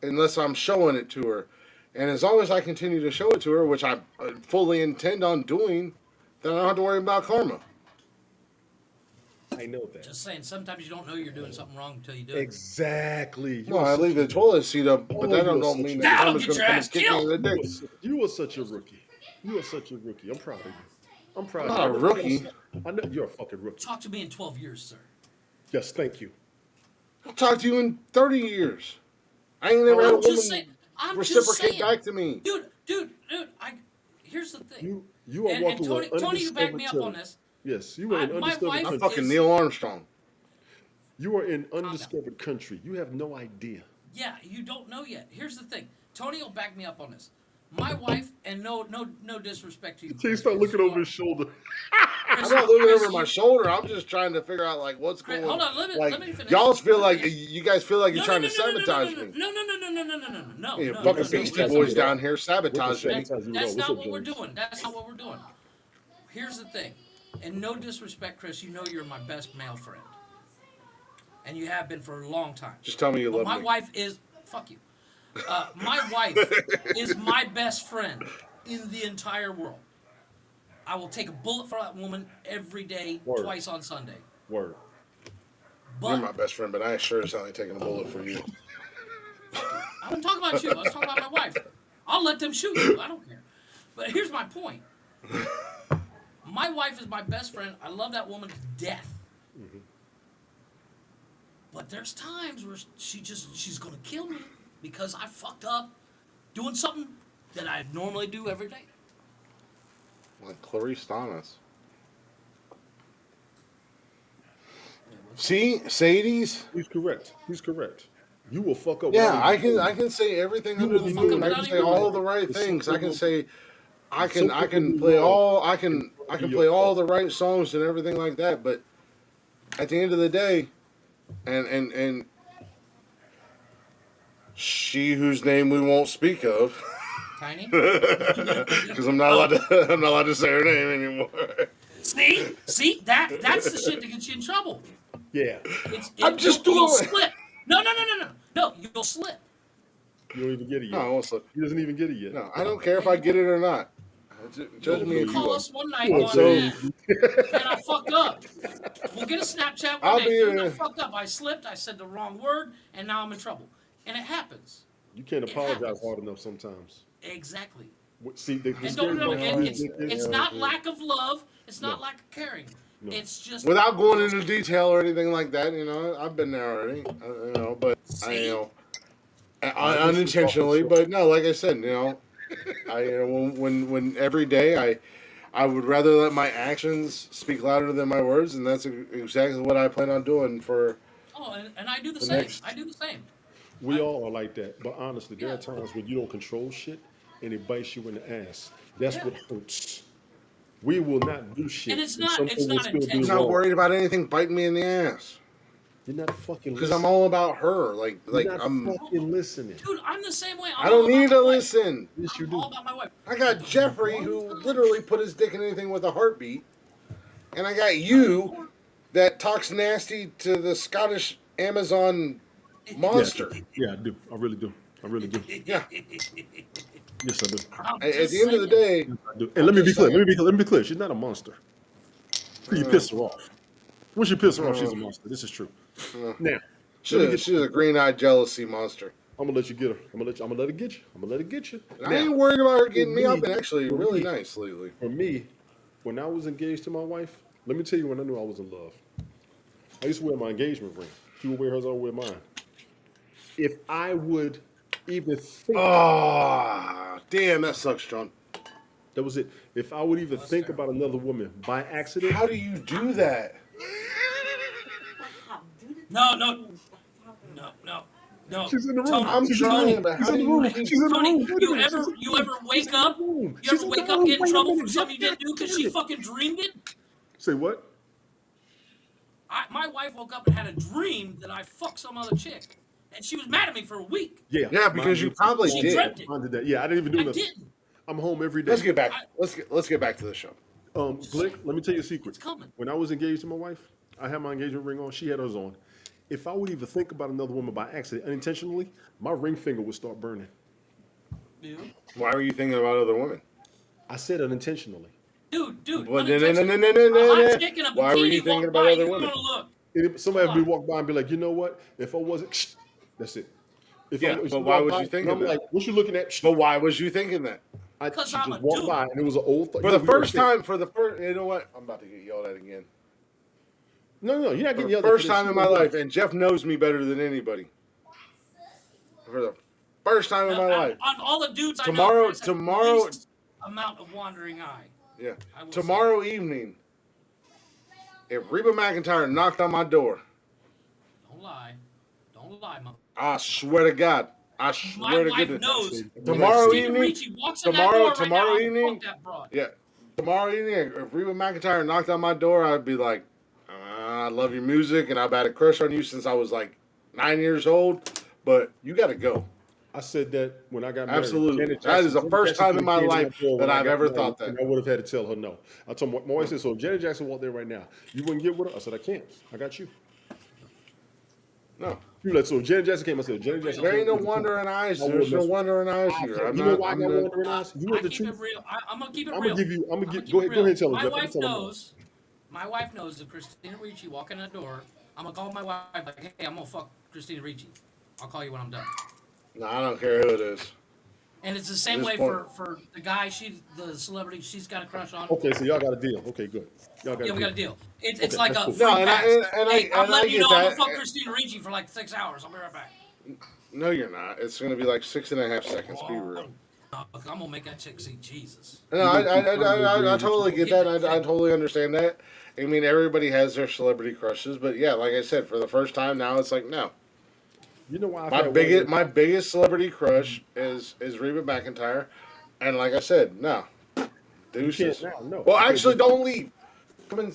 unless I'm showing it to her. And as long as I continue to show it to her, which I fully intend on doing, then I don't have to worry about karma. I know that. Just saying, sometimes you don't know you're doing something wrong until you do it. Exactly. No, I leave the toilet seat up, but that you're don't such mean a- that That'll karma's get going to your come ass and kick me in the killed. dick. You are such a rookie. You are such a rookie. I'm proud of you. I'm proud I'm of not you. a rookie. I know you're a fucking rookie. Talk to me in 12 years, sir. Yes, thank you. I'll talk to you in 30 years. I ain't never had a I'm just saying. woman I'm just reciprocate saying. back to me. Dude. Here's the thing. You are And walking Tony, on Tony, you back undiscovered me up on territory. this. Yes, you are in My undiscovered wife I'm country. fucking is- Neil Armstrong. You are in down. undiscovered country. You have no idea. Yeah, you don't know yet. Here's the thing. Tony will back me up on this. My wife, and no disrespect to you. He Chris, start looking because over his shoulder. I'm not looking over my shoulder. I'm just trying to figure out like what's Chris, going. hold on, let me finish. Y'all feel Let me like finish. you guys feel like you're No, trying no, to no, no, no, sabotage no, me. no, no, no, no, no, no, no, no, no, You no, fucking no, Beastie that's Boys not- down here sabotaging me. Sabotage you That's what's not up, what we're James? doing. That's not what we're doing. Here's the thing, and no disrespect, Chris. You know you're my best male friend, and you have been for a long time. Just tell me you But love my me. wife is fuck you. My wife is my best friend in the entire world. I will take a bullet for that woman every day, Word. twice on Sunday. Word. You're my But best friend, but I ain't sure as hell ain't taking a bullet for you. I wasn't talking about you. I was talking about my wife. I'll let them shoot you. I don't care. But here's my point. My wife is my best friend. I love that woman to death. But there's times where she's gonna kill me because I fucked up doing something that I normally do every day. Like Clarice Thomas. See, Sadie's. He's correct. He's correct. You will fuck up. Yeah, without I can say everything You under will the be moon. doing I can say all the right things. I can say I can play all I can play all the right songs and everything like that. But at the end of the day, and she whose name we won't speak of, Tiny? because I'm not allowed to I'm not allowed to say her name anymore. See, that's the shit that gets you in trouble. Yeah. I'm just You'll doing it. slip. No, you'll slip. You don't even get it yet. No, I won't slip. He doesn't even get it yet. No, I don't care if I get it or not. Judge me if you Call will. us one night Well, going, so- man, I fucked up. We'll get a Snapchat I'll one day. be Dude, there. I fucked up. I slipped. I said the wrong word, and now I'm in trouble. And it happens. You can't It apologize happens. hard enough sometimes. Exactly. See, the And scary don't part and is- it's not lack of love. It's not No. lack of caring. No. It's just Without going into detail or anything like that, you know, I've been there already, you know, but See? unintentionally, but no, like I said, you know, when every day I would rather let my actions speak louder than my words, and that's exactly what I plan on doing for. Oh, and I do the The same. next- I do the same. We all are like that. But honestly, there Yeah. are times when you don't control shit and it bites you in the ass. That's Yeah. what hurts. We will not do shit. And it's and not- something it's will not still be I'm intentional. not wrong. worried about anything biting me in the ass You're not fucking because listening. I'm all about her. Like You're not I'm. fucking listening. Dude, I'm the same way. I don't need to listen. Yes, you I'm do. all about my wife. I got Jeffrey who literally put his dick in anything with a heartbeat, and I got you that talks nasty to the Scottish Amazon monster. Yeah, I do. I really do. I really do. Yeah. Yes, I do. I'm At just the end of the saying. day, I do. And let me be just clear. saying. Let me be clear. She's not a monster. You piss her off. Once you piss her off, she's a monster. This is true. Now, she's a green-eyed jealousy monster. I'm gonna let you get her. I'm gonna let her get you. I'm gonna let her get you. I ain't worried about her getting me. me- I've been actually for really me- nice lately. For me, when I was engaged to my wife, let me tell you when I knew I was in love. I used to wear my engagement ring. She would wear hers, I would wear mine. If I would even think, Oh, damn, that sucks, John. That was it. If I would even That's think terrible. about another woman by accident, How do you do that? Stop. Do the No, no, thing. Stop talking no, about it. no, no. she's in the room. Tony, I'm She's in the trying, room. but She's how in do the you room. keep? She's in the Tony, room. Wait a minute. She's in you the room. ever She's wake in the up? room. You She's ever in the wake up, room. get in Wait a trouble for minute. something you didn't do God because damn she it. fucking dreamed it? Say what? My wife woke up and had a dream that I fucked some other chick, and she was mad at me for a week. Yeah, Yeah, mine because you did. probably She did. dreamt it. Mine did that. Yeah, I didn't even do I nothing. didn't. I'm home every Let's day. get back. I Let's get back to the show. just Glick, saying, let me tell you a secret. it's coming. When I was engaged to my wife, I had my engagement ring on. She had hers on. If I would even think about another woman by accident, unintentionally, my ring finger would start burning. Dude, Why were you thinking about other women? I said unintentionally. dude, But unintentionally. A hot chick in a why were you bikini thinking walked about by, other you women? want to look. Somebody Hold would on. walk by and be like, you know what? If I wasn't, that's it. Yeah, If but she why walked was by you and thinking I'm that? like, what you looking at? But why was you thinking that? Because She I'm just a walked dude. by and it was an old. For the first time, you know what? I'm about to get yelled at again. No, you're not For getting the yelled at. first for this. time in my life, and Jeff knows me better than anybody. For the first time in my life. On all the dudes I know, Tomorrow, Chris has the tomorrow, least amount of wandering eye. yeah. I will say Tomorrow evening, if Reba McEntire knocked on my door, that. Don't lie, mother. I swear to God, I My swear to wife goodness, knows. If tomorrow Christina evening, Ricci walks in that door right now, tomorrow I will evening, fuck that broad. yeah, tomorrow evening, if Reba McEntire knocked on my door, I'd be like, I love your music, and I've had a crush on you since I was like 9 years old, but you got to go. I said that when I got married. Absolutely. That is the first time in my life that I've ever thought that. And I would have had to tell her no. I told my wife said, so if Janet Jackson walked there right now, you wouldn't get with her? I said, I can't. I got you. No. You like, so if Janet Jackson came, I said, if Janet Jackson There ain't no came, wandering eyes. I There's would no mess with wandering eyes her. here. I'm You know not. why I I'm got not. wandering eyes? You I want the keep it truth? real. I'm gonna keep it I'm real. gonna give you. I'm gonna I'ma get. keep Go it ahead. Go real. ahead. And tell her. My Jeff. I'm wife telling her. knows. My wife knows if Christina Ricci walk in that door, I'm gonna call my wife like, hey, I'm gonna fuck Christina Ricci. I'll call you when I'm done. No, I don't care who it is. And it's the At same this way point. for the guy the celebrity she's got a crush on. Okay, so y'all got a deal. Okay, good. Y'all got Yeah, a we deal. got a deal. It's Okay, like that's a cool. free No, and pass. Hey, I'm I letting you get know I'm gonna that. fuck Christina Ricci for like 6 hours. I'll be right back. No, you're not. It's gonna be like 6.5 seconds. Be real. I'm gonna make that chick see Jesus. No, You gonna keep trying to agree I with totally you. get Get that. that I chick. totally understand that. I mean, everybody has their celebrity crushes, but yeah, like I said, for the first time now, it's like no. You know why I've My had biggest wandering my eyes? biggest celebrity crush is Reba McEntire, and like I said, no, You can't deuces. now. No, Well, because actually, don't leave. Come in.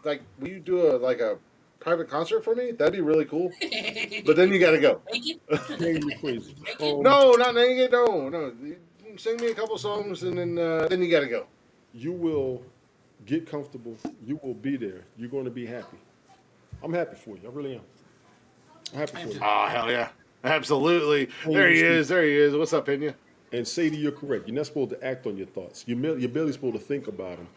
Like, will you do a private concert for me? That'd be really cool. But then you got to go. Make it. man, you crazy. Make it. No, not naked. No, no. You sing me a couple songs, and then you got to go. You will get comfortable. You will be there. You're going to be happy. I'm happy for you. I really am. I'm happy I for am you. too. Oh hell yeah, absolutely. Hey, There he Steve. is. There he is. What's up, Pena? And say that you're correct. You're not supposed to act on your thoughts. You're barely supposed to think about them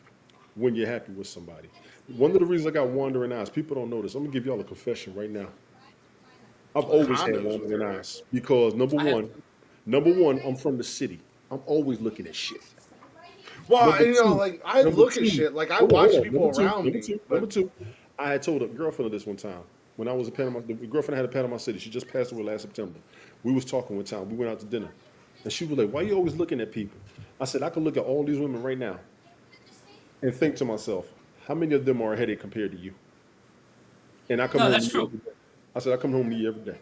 when you're happy with somebody. One of the reasons I got wandering eyes, people don't know this. I'm gonna give y'all a confession right now. I've always had Condos with wandering her. eyes because I have. number one, I'm from the city. I'm always looking at shit. Well, Number you know, two, like I number look at two. shit. Like I Hold on, hold watch on. people around Number me, two, but number two. I had told a girlfriend of this one time when I was in Panama. The girlfriend I had in Panama City. She just passed away last September. We was talking one time. We went out to dinner, and she was like, "Why you always looking at people?" I said, "I could look at all these women right now and think to myself, how many of them are a headache compared to you?" And I come No, home that's to you true. every day. I said, "I come home to you every day."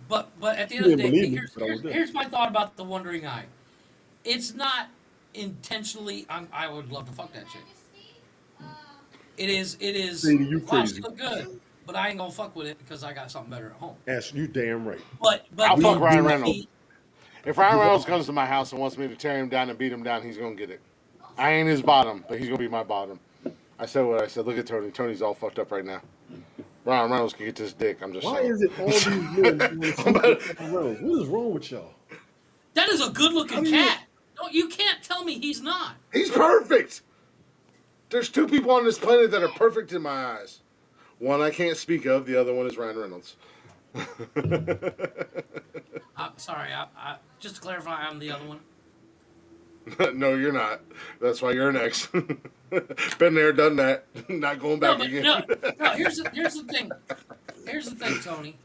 But at the She end of the didn't day, believe me, but I was there. here's my thought about the wandering eye. It's not intentionally. I would love to fuck that chick. It is. Saying you Wow, she crazy. look good, but I ain't gonna fuck with it because I got something better at home. Ask you damn right. I'll But fuck Ryan the Reynolds. If Ryan Reynolds comes to my house and wants me to tear him down and beat him down, he's gonna get it. I ain't his bottom, but he's gonna be my bottom. I said what I said. Look at Tony. Tony's all fucked up right now. Ryan Reynolds can get this dick. I'm just Why saying. is it all these men doing something with Reynolds? What is wrong with y'all? that is a good How looking do you? cat. Don't you can't tell me he's not. He's perfect. There's two people on this planet that are perfect in my eyes. One I can't speak of. The other one is Ryan Reynolds. Sorry, I just to clarify, I'm the other one. No, you're not. That's why you're an ex. Been there, done that. Not going No, back but again. no. Here's the thing. Here's the thing, Tony.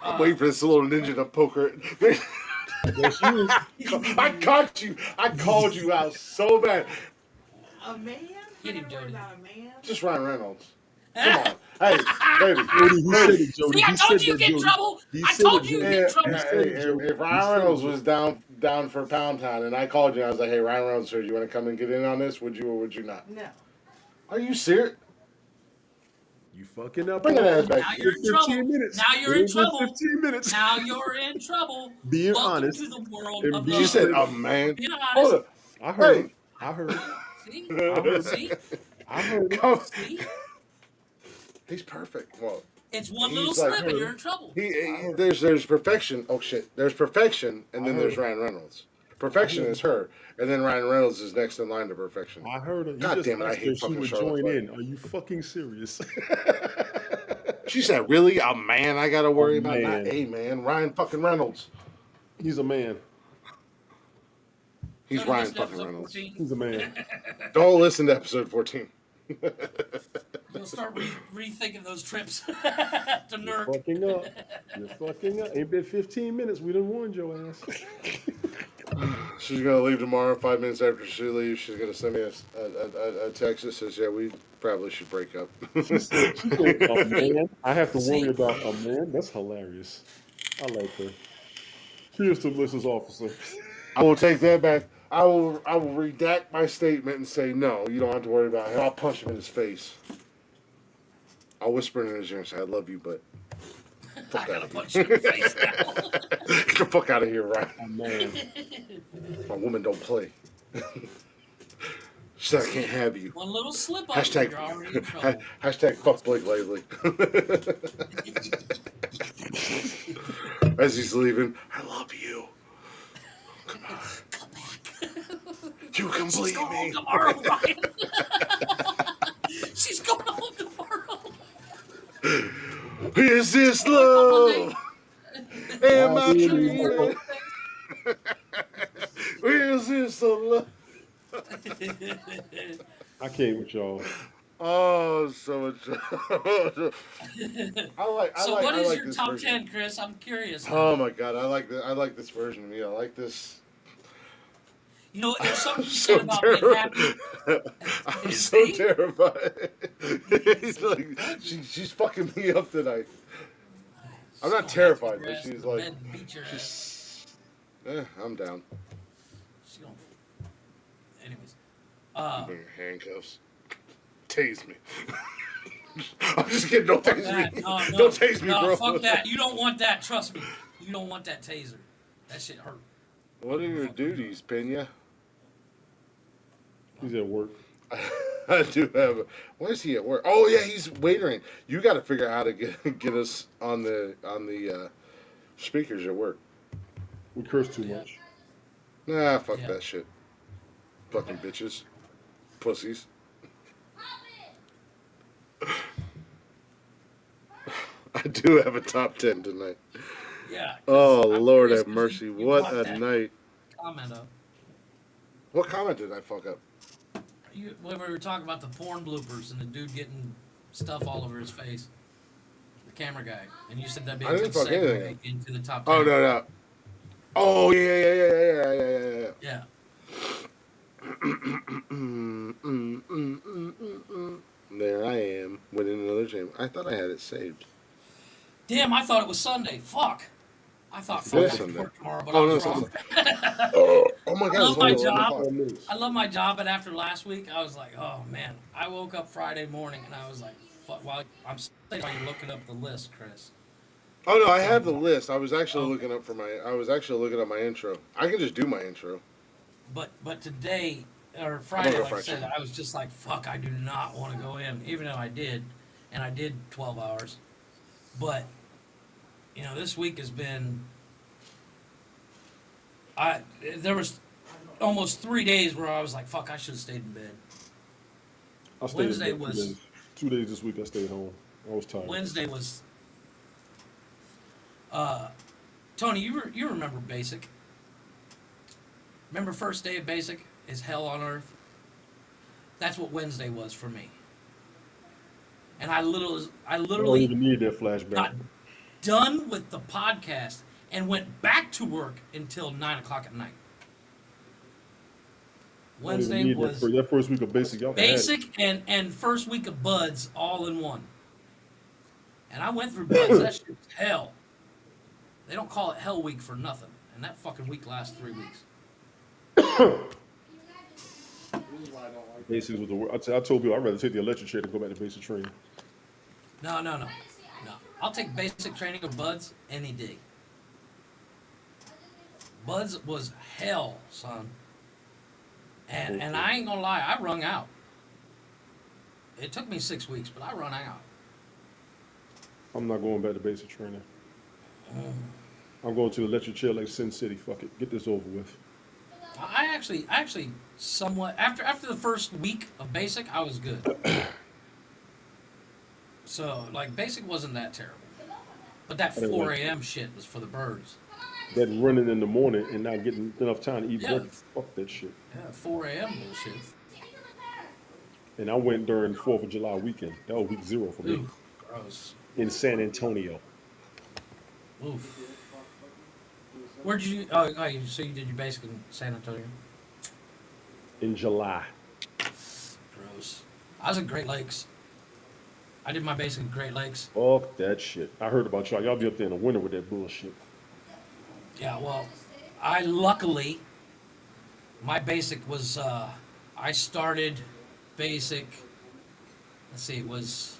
I'm waiting for this little ninja to poke her. There she is. I caught you. I called you out so bad. A man? Get him, I gotta worry Jody. about a man? Just Ryan Reynolds. Come on. Hey, baby. Jody, he said it, Jody. See, I He told said you that, get in Jody. trouble. He I said it, told you Jody. get in If, trouble. He said it, Jody. if He Ryan said it, Reynolds Jody. was down for Pound Town and I called you and I was like, hey, Ryan Reynolds, sir, you want to come and get in on this? Would you or would you not? No. Are you serious? You fucking up. Bring that ass Now back. you're in trouble. 15 minutes. Now you're It in ain't been trouble. 15 minutes. Now you're in trouble. Being Welcome honest. to the world And of being She love. said, straight. man. Being Hold honest. up. I heard him. Hey. I heard him. See? I heard him. See? I heard him. Come. See? He's perfect. Well, It's one he's little like- slip and you're in trouble. there's perfection. Oh shit. There's perfection and then I there's heard Ryan Reynolds. Perfection is her, and then Ryan Reynolds is next in line to perfection. I heard her. You God just damn it, I asked her hate if she fucking would Charlotte join Flair. in. Are you fucking serious? She said, really? A man I gotta worry about? man. Not a man. Ryan fucking Reynolds. He's a man. He's Tony, Ryan listen to fucking episode Reynolds. 14. He's a man. Don't listen to episode 14. You'll start rethinking those trips to You're Newark. fucking up. You're fucking up. Ain't been 15 minutes. We done warned your ass. She's gonna leave tomorrow. 5 minutes after she leaves, she's gonna send me a text that says, "Yeah, we probably should break up." She said, a man. I have to See? worry about a man. That's hilarious. I like her. Cheers to Mrs. Officer. I will take that back. I will redact my statement and say no. You don't have to worry about him. I'll punch him in his face. I'll whisper in his ear and say, "I love you, but I gotta punch you in the face now. get the fuck out of here, right? A man. My woman don't play." She said, "I can't have you." One little slip up, Hashtag, you're already in trouble. hashtag fuck Blake Lively. As he's leaving, I love you. Come on. Come back. You She's complete going home me. tomorrow, Ryan. She's going home tomorrow. Is this love? Am I dreaming? Is this a love? I can't with y'all. Oh, so much. So what is your this top version. 10, Chris? I'm curious. Oh my god, I like this version of me. I like this. You know, there's something you So said about being happy. I'm so See? terrified. He's like, she's fucking me up tonight. I'm not terrified, but she's like, Bed beat your ass. I'm down. She's gonna. Anyways, Bring your handcuffs. Tase me. I'm just kidding. Don't tase that. me. No, Don't tase me, no, bro. fuck that. You don't want that. Trust me. You don't want that taser. That shit hurt. What are your duties, Pena? He's at work. I do have. Why is he at work? Oh yeah, he's waitering. You got to figure out how to get us on the speakers at work. We curse too Yeah. much. Nah, fuck Yeah. that shit. Fucking bitches, pussies. I do have a top 10 tonight. Yeah. 'cause Oh I'm Lord curious have 'cause mercy! you What brought a that night! Comment up. What comment did I fuck up? When we were talking about the porn bloopers and the dude getting stuff all over his face, the camera guy, and you said that'd be I a didn't good fuck anything segue up. into the top 10. Oh no. Oh yeah. Yeah. There I am winning another gym. I thought I had it saved. Damn, I thought it was Sunday. Fuck. I thought It is Friday Sunday. work tomorrow, but Oh, I no, was it's wrong. Oh my god! I love it's my only 11 job. o'clock. 4 minutes. I love my job, but after last week, I was like, oh man. I woke up Friday morning and I was like, fuck. While I'm saying, while you're looking up the list, Chris. Oh no, I have the list. I was actually Okay. looking up I was actually looking up my intro. I can just do my intro. But today or Friday, go like I fried said, chicken. I was just like, fuck. I do not want to go in, even though I did, and I did 12 hours. But you know, this week has been. There was almost 3 days where I was like, fuck. I should have stayed in bed. I stayed Wednesday in bed was- 2 days. 2 days this week I stayed home. I was tired. Wednesday was. Tony, you remember Basic? Remember first day of Basic is hell on earth. That's what Wednesday was for me. And I I don't literally even need that flashback. got done with the podcast, and went back to work until 9 o'clock at night. I don't even Wednesday need was that first week of basic. Y'all can have it. basic and first week of buds all in one. And I went through buds. That shit was hell. They don't call it Hell Week for nothing. And that fucking week lasts 3 weeks. Basics was the worst. I told you I'd rather take the electric chair than go back to basic training. No. I'll take basic training of buds any day. Buds was hell, son. And I ain't gonna lie, I wrung out. It took me 6 weeks, but I run out. I'm not going back to basic training. I'm going to electric chair like Sin City. Fuck it. Get this over with. I actually somewhat after the first week of basic, I was good. So like basic wasn't that terrible, but that 4 a.m. shit was for the birds. That running in the morning and not getting enough time to eat Yeah. breakfast. Fuck that shit. Yeah, 4 a.m. bullshit. And I went during 4th of July weekend. That was week 0 for me. Ooh, gross. In San Antonio. Oof. Where'd you? Oh, so you did your basic in San Antonio? In July. Gross. I was in Great Lakes. I did my basic in Great Lakes. Fuck that shit. I heard about y'all. Y'all be up there in the winter with that bullshit. Yeah, well, I luckily, my basic was, I started basic, let's see, it was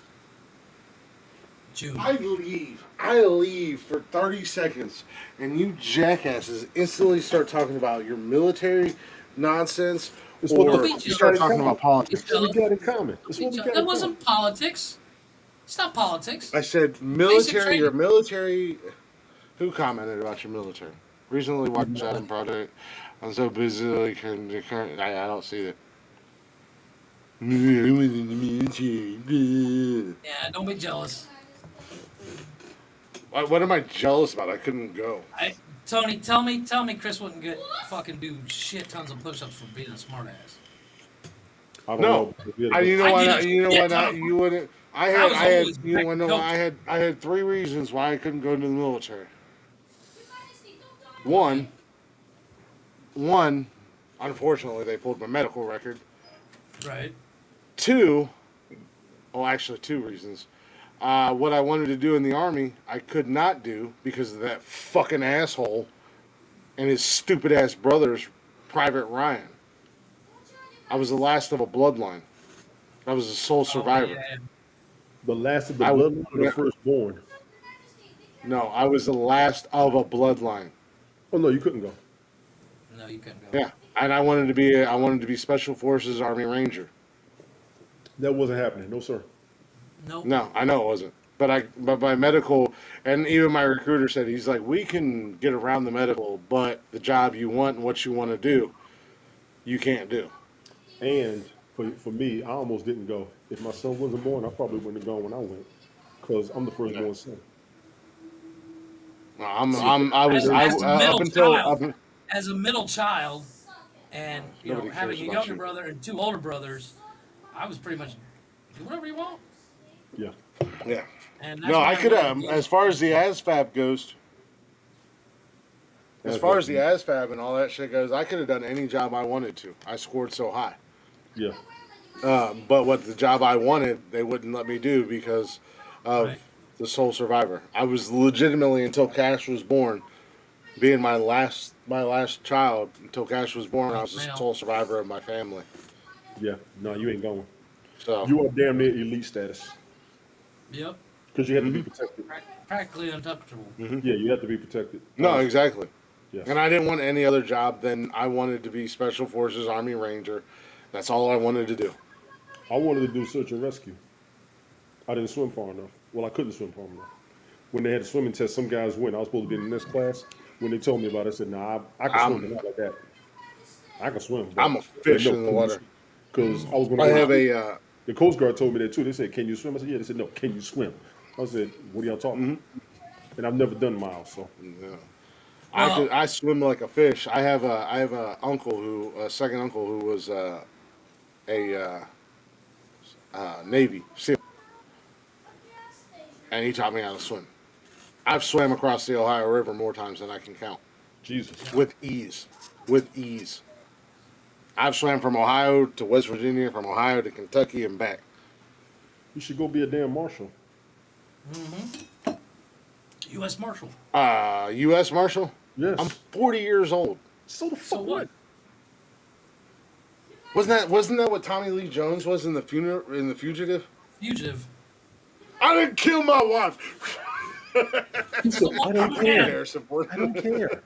June. I leave for 30 seconds, and you jackasses instantly start talking about your military nonsense, It's what or we you just- start talking about politics. It's what we got in common. It's what we got in That common. wasn't politics. It's not politics. I said Basic military, training. your military. Who commented about your military? Recently watched Adam Project. I'm so busy, like, I don't see it. I was in the military. Yeah, don't be jealous. What am I jealous about? I couldn't go. Tony, tell me Chris wouldn't get fucking do shit tons of push-ups for being a smartass. I don't No, know. you know I why did not? a You know why shit ton not? of- You wouldn't. I I had. was I had. always You want to know? coach. I had 3 reasons why I couldn't go into the military. One, unfortunately, they pulled my medical record. Right. 2, actually 2 reasons. What I wanted to do in the Army, I could not do because of that fucking asshole and his stupid ass brothers, Private Ryan. I was the last of a bloodline. I was the sole survivor. Oh, yeah. The last of the I was- bloodline or the firstborn? No, I was the last of a bloodline. Oh no, you couldn't go. No, you couldn't go. Yeah, and I wanted to be Special Forces Army Ranger. That wasn't happening. No sir. Nope. No, I know it wasn't. But my medical, and even my recruiter said, he's like, we can get around the medical, but the job you want and what you want to do, you can't do. And for me, I almost didn't go. If my son wasn't born, I probably wouldn't have gone when I went, because I'm the firstborn son. I was As a middle up until child, as a middle child, and Nobody having cares a about younger you. brother and 2 older brothers, I was pretty much do whatever you want. Yeah. yeah. And that's No, why I could wanted to go. as far as the ASFAB goes. As far as the ASFAB and all that shit goes, I could have done any job I wanted to. I scored so high. Yeah. But what the job I wanted, they wouldn't let me do because of Right. the sole survivor. I was legitimately, until Cash was born, being my last child, until Cash was born, I was the Male. sole survivor of my family. Yeah. No, you ain't going. So You are damn near elite status Yep. because you have to be protected. Practically untouchable. Yeah, you have to be protected. no, exactly. Yes. And I didn't want any other job than I wanted to be Special Forces Army Ranger. That's all I wanted to do. I wanted to do search and rescue. I didn't swim far enough. Well, I couldn't swim far enough. When they had a swimming test, some guys went. I was supposed to be in the next class. When they told me about it, I said, "Nah, I can swim, but not like that. I can swim. I'm a fish in the water. Because I was going I to. have a The Coast Guard told me that too. They said, "Can you swim?" I said, "Yeah." They said, "No, can you swim?" I said, "What are y'all talking?" And I've never done miles, so I swim like a fish. I have a second uncle who was a Navy SEAL, and he taught me how to swim. I've swam across the Ohio River more times than I can count. Jesus. With ease. With ease. I've swam from Ohio to West Virginia, from Ohio to Kentucky, and back. You should go be a damn marshal. U.S. Marshal. U.S. Marshal? I'm Yes. 40 years old. So the So fuck what? Wasn't that what Tommy Lee Jones was in the Fugitive? Fugitive. I didn't kill my wife. He said, I don't care. Harrison Ford. I don't care.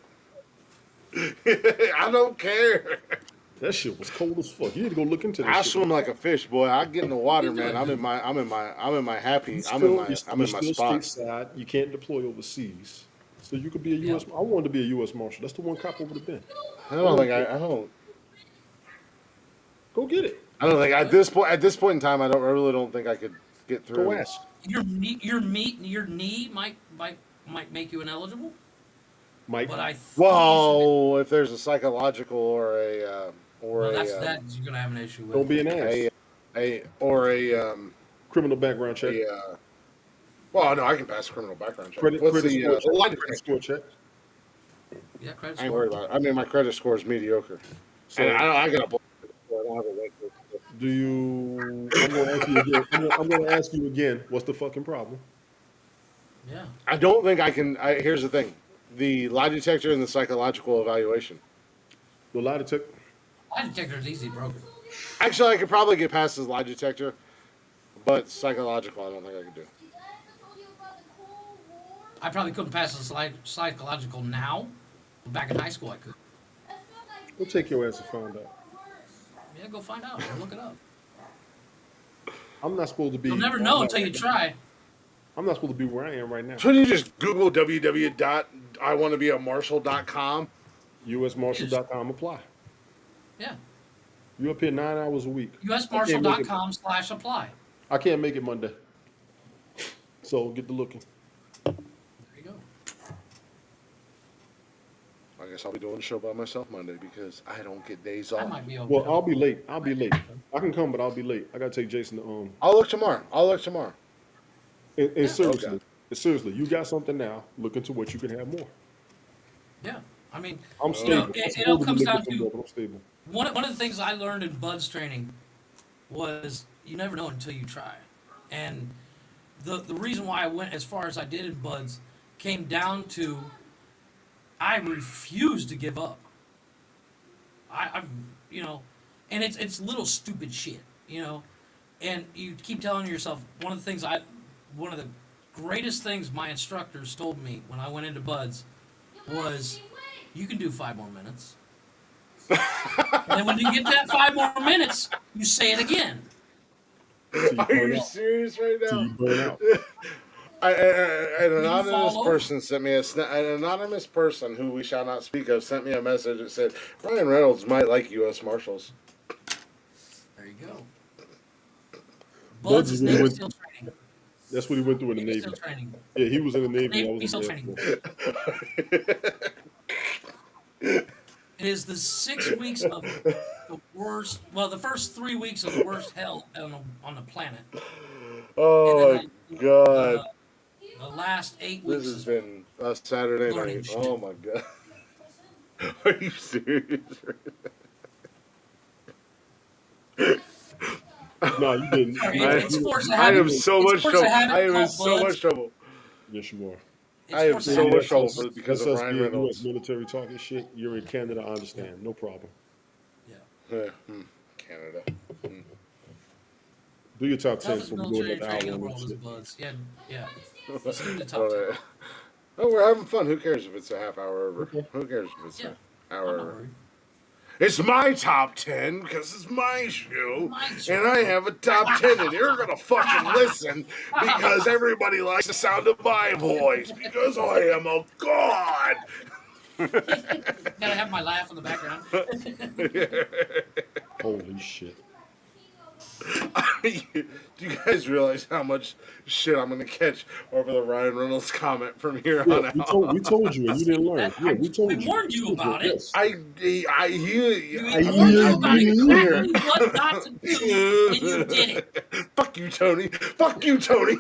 I don't care. That shit was cold as fuck. You need to go look into this I shit. swim like a fish, boy. I get in the water, What are you man. doing, I'm in my happy. You're I'm in my still spot. stateside. You can't deploy overseas. So you could be a U.S. I wanted to be a U.S. Marshal. That's the one cop over the bend. I don't think at this point in time I really don't think I could get through. Go ask. Your knee might make you ineligible. Mike. But I Well, if there's a psychological or a that you're gonna have an issue with. Don't be an ass. a Criminal background check. well, no, I can pass a criminal background check. Credit What's score the check. line Credit score check. Yeah, credit I ain't score. worried about it. I mean, my credit score is mediocre. So And I got a bull- I don't have a weight. do you? I'm going to ask you again. I'm going to ask you again. What's the fucking problem? Yeah. I don't think I can. Here's the thing: the lie detector and the psychological evaluation. The lie detector. Lie detector is easy broken. Actually, I could probably get past the lie detector, but psychological, I don't think I could do. I probably couldn't pass the psychological now. But back in high school, I could. Go take your ass and find out. Yeah, go find out. Look it up. I'm not supposed to be. You'll never know until you try. I'm not supposed to be where I am right now. Shouldn't you just Google www.iwannabeamarshal.com? USMarshal.com. Apply. Yeah. You up here 9 hours a week. USMarshal.com/apply. I can't make it Monday. So get to looking. There you go. I guess I'll be doing the show by myself Monday because I don't get days I off. might be okay. Well, I'll be late. I can come, but I'll be late. I gotta take Jason to I'll look tomorrow. And seriously, Okay. seriously, you got something now. Look into what you can have more. Yeah. I mean, I'm you know, stable. it all comes down But to I'm stable. one of the things I learned in buds training was you never know until you try. And the reason why I went as far as I did in buds came down to I refused to give up. I've and it's little stupid shit, and you keep telling yourself one of the greatest things my instructors told me when I went into buds was you can do 5 more minutes. And then when you get that 5 more minutes, you say it again. Are you serious right Till now? you burn out. An anonymous fall person sent me an anonymous person who we shall not speak of sent me a message that said Ryan Reynolds might like U.S. Marshals. There you go. Buds Buds is is what he Navy went- SEAL training. That's what he went through in the Navy Navy. SEAL training. Yeah, he was in the Navy. I Navy was SEAL in the Air training. Force. It is the 6 weeks of the worst. Well, the first 3 weeks of the worst hell on the planet. Oh And my then, god. The last 8 This weeks. has been a Saturday Learning night. shit. Oh my god. Are you serious? No, you didn't. It's forced to I have am it. so It's much forced to trouble. have it I am in called so buds. much trouble. Yes, you are. It's I am forced to so have much it trouble called- because That's of us Ryan being Reynolds. U.S. military talking shit. You're in Canada, I understand. No problem. Yeah. Canada. Do your top 10 Toughest for military doing that training in the hour world and is shit. buds. Yeah. Let's do the top Oh, 10. oh, we're having fun. Who cares if it's a half hour over? Okay. Who cares if it's Yeah. an I'm hour not over? worried. It's my top 10 because it's my show. My show. And I have a top 10 and you're going to fucking listen because everybody likes the sound of my voice because I am a god. Gotta have my laugh in the background. Holy shit. Do you guys realize how much shit I'm going to catch over the Ryan Reynolds comment from here Yeah, on out? we told you and you didn't learn. Yeah, we told you. We warned you about it. Yes. I We made warned you about it clear. exactly what not to do, and you did it. Fuck you, Tony. Fuck you, Tony.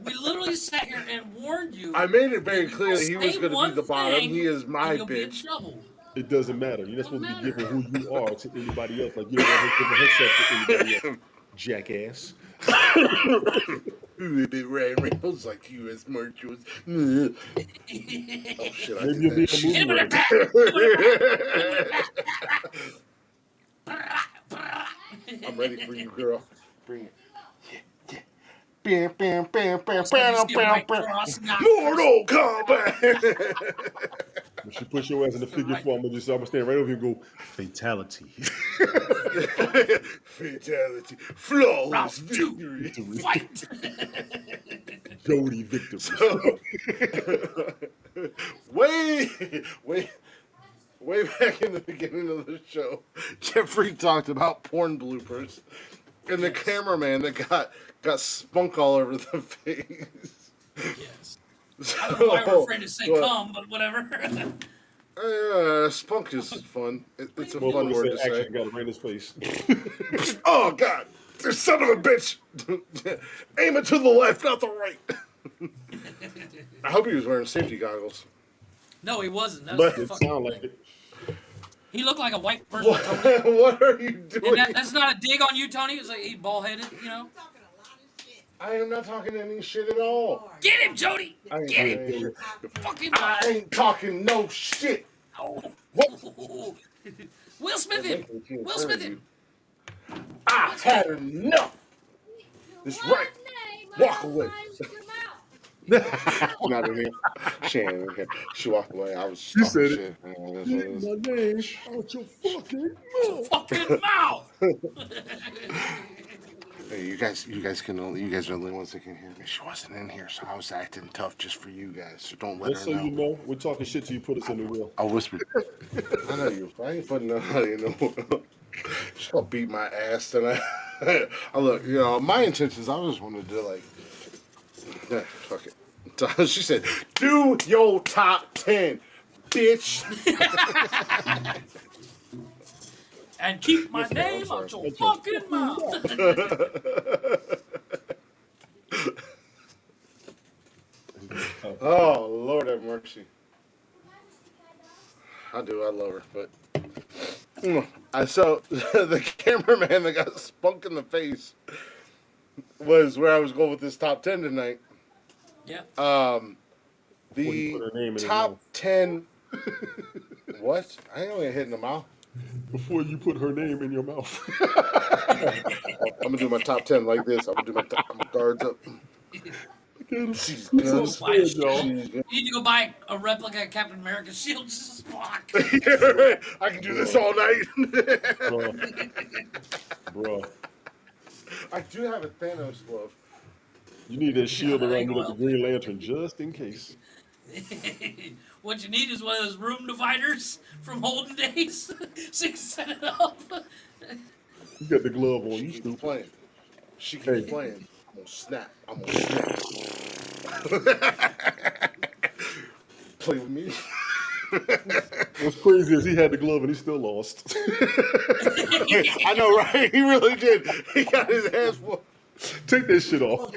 We literally sat here and warned you. I made it very that you clear will that he was say going to be one the bottom. thing He is my and you'll be in bitch. trouble. It doesn't matter. You're not Don't supposed to be matter. giving who you are to anybody else. Like you don't want her giving herself to anybody else. Jackass. Ooh, a bit Reynolds like you as Marcus. Oh shit! I Maybe did you'll be that in a Hit him with a shit. bat. Hit him with a bat. I'm ready for you, girl. Bring it. Yeah, yeah. Bam, bam, bam, bam, So you just bam, get bam, right bam. across. Not Mortal Kombat. When she puts your ass in the figure Right. 4, I'm gonna stand right over here and go, fatality. Fatality. Flawless Round 2. victory. Victory. Fight. Jody victory. So, way, way, way back in the beginning of the show, Jeffrey talked about porn bloopers, and the cameraman that got spunk all over the face. Yes. I don't know why we're afraid to say Well, come, but whatever. spunk is fun. It's a fun Motherfucker word said to say. action, got it right in his face. Oh God, this son of a bitch! Aim it to the left, not the right. I hope he was wearing safety goggles. No, he wasn't. That But- was the It fucking sound like thing. it. He looked like a white person. What, Tony. what are you doing? And that's not a dig on you, Tony. It's like he's bald headed, you know. Talking a lot of shit. I am not talking any shit at all. Get him, Jody. I ain't Get talking him. any shit. Fucking I ain't talking no shit. Oh. What? Will Smith him. Will Smith him. I had enough. It's right. Walk away. Not in here. She ain't in here. She walked away. I was You talking said shit. it. That's what Get it is. my name out your fucking mouth. Fucking mouth. Hey, you guys are the only ones that can hear me. She wasn't in here, so I was acting tough just for you guys. So don't let Just her so know. you know, we're talking shit till you put us in the wheel. I whispered. I know you. I ain't putting nobody in the wheel. She's gonna beat my ass tonight. I look, my intentions. I just wanted to fuck it. She said, "Do your top 10, bitch." And keep my Yes, ma'am, I'm name sorry. out your fucking mouth. Oh Lord have mercy. I do. I love her, but so the cameraman that got spunk in the face was where I was going with this top 10 tonight. Yeah. Before you The put her name in her top mouth. 10. What? I ain't only hitting the mouth. Before you put her name in your mouth. I'm gonna do my top 10 like this. I'm gonna do my guards up. She's He's so good. scared, y'all. She's good. You need to go buy a replica of Captain America's shield just as fuck. I can do this all night. Bruh. I do have a Thanos glove. You need that shield Yeah, around you like well. the Green Lantern just in case. What you need is one of those room dividers from olden days, so you can set it up. You got the glove on. She You keeps stupid. playing. She keeps Hey. playing. I'm gonna snap. I'm gonna snap. Play with me. What's crazy is he had the glove and he still lost. I know, right? He really did. He got his ass whooped. Take that shit off.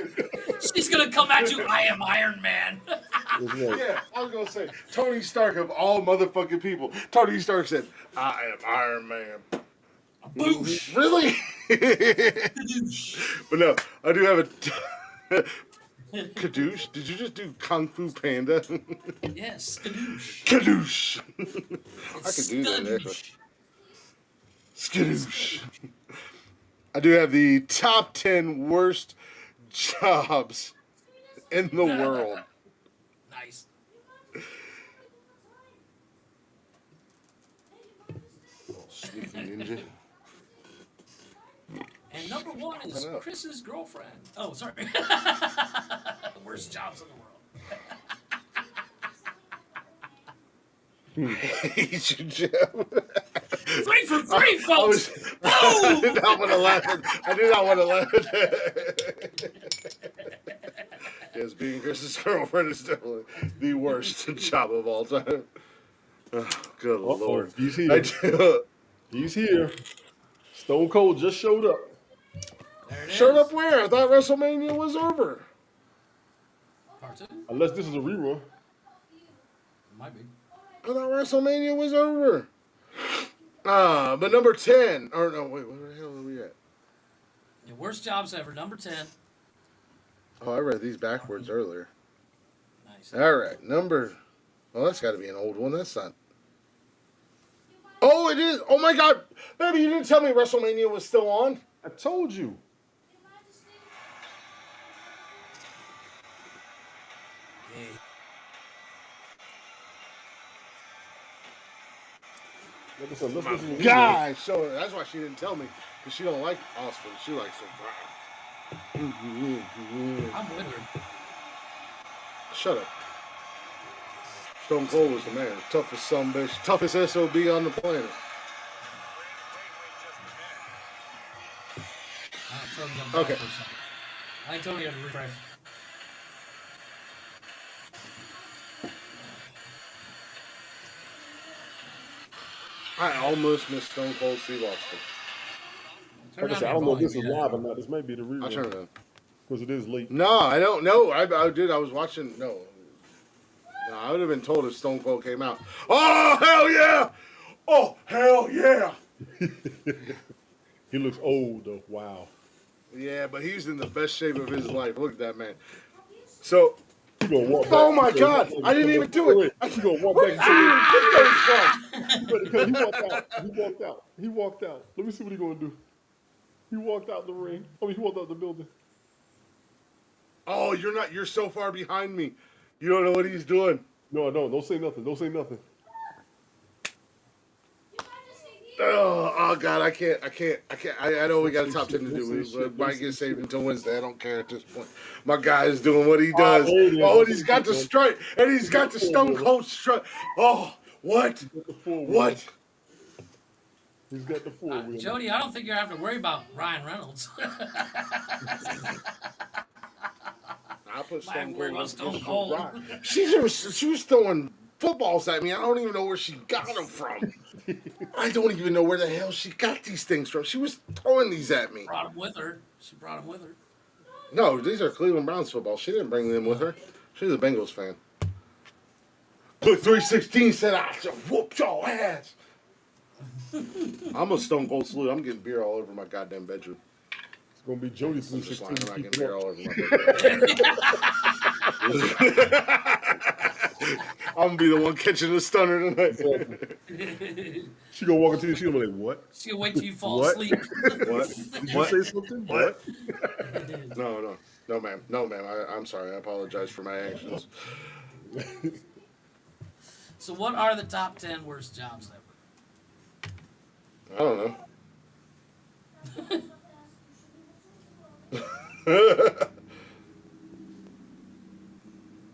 She's gonna come at you. I am Iron Man. That's right. Yeah, I was gonna say Tony Stark of all motherfucking people. Tony Stark said, "I am Iron Man." Boosh. Really? But no, I do have a Kadoosh. Did you just do Kung Fu Panda? Yes, skadoosh. Kadoosh. I It's could do that actually. skadoosh. Skadoosh. I do have the top 10 worst jobs in the world. Nice. Sneaky ninja. And number one is I know. Chris's girlfriend. Oh, sorry. Worst jobs in the world. Hate you, Jim. 3 for 3, folks. I did not want to laugh. I did not want to laugh at that. Yes, being Chris's girlfriend is definitely the worst job of all time. Oh, good Lord. He's I here. do. He's here. Stone Cold just showed up. There it Showed is. up where? I thought WrestleMania was over. Part 2? Unless this is a rerun. Might be. I thought WrestleMania was over. But number 10. Or no, wait, where the hell are we at? The worst jobs ever. Number 10. Oh, I read these backwards earlier. Nice. All right, number. Well, that's got to be an old one. That's not. Oh, it is. Oh my God, baby, you didn't tell me WrestleMania was still on. I told you. Yeah. Like I said, let's listen to the rerun. God, so that's why she didn't tell me because she don't like Austin. She likes him. I'm with her. Shut up. Stone Cold was the man. Toughest son bitch. Toughest SOB on the planet. Okay. I told you to refresh. I almost missed Stone Cold Steve Austin. Like I said, I don't know if this is live or not. This may be the rerun. I'll turn it on. Because it is late. No, I don't know. I did. I was watching. No, I would have been told if Stone Cold came out. Oh, hell yeah! Oh, hell yeah! He looks old, though. Wow. Yeah, but he's in the best shape of his life. Look at that man. So, He gonna walk back. oh my God! I didn't even do it. He gonna walk back and say, he walked out. He walked out. He walked out. Let me see what he gonna do. He walked out the ring. I mean, he walked out the building. Oh, you're not. You're so far behind me. You don't know what he's doing. No, I don't. Don't say nothing. Don't say nothing. Oh God, I can't. I know we got a top 10 to do. We might get saved until Wednesday. I don't care at this point. My guy is doing what he does. Oh, and he's got the strut, and he's got the Stone Cold strut. Oh, what? What? He's got the four wheel. Jody, I don't think you have to worry about Ryan Reynolds. I put Stone Cold on Stone Cold. Cold. She was throwing footballs at me. I don't even know where she got them from. I don't even know where the hell she got these things from. She was throwing these at me. Brought him with her. She brought him with her. No, these are Cleveland Browns footballs. She didn't bring them with her. She's a Bengals fan. Look, 316 said I should whoop your ass. I'm a Stone Cold salute. I'm getting beer all over my goddamn bedroom. It's gonna be Jody I'm just lying. I'm not 316. getting beer all over my bedroom. I'm gonna be the one catching the stunner tonight. She gonna walk into you. She gonna be like, "What? She gonna wait till you fall What? asleep. What? Did you say something? What?" No, ma'am. I'm sorry. I apologize for my actions. So, what are the top 10 worst jobs ever? I don't know.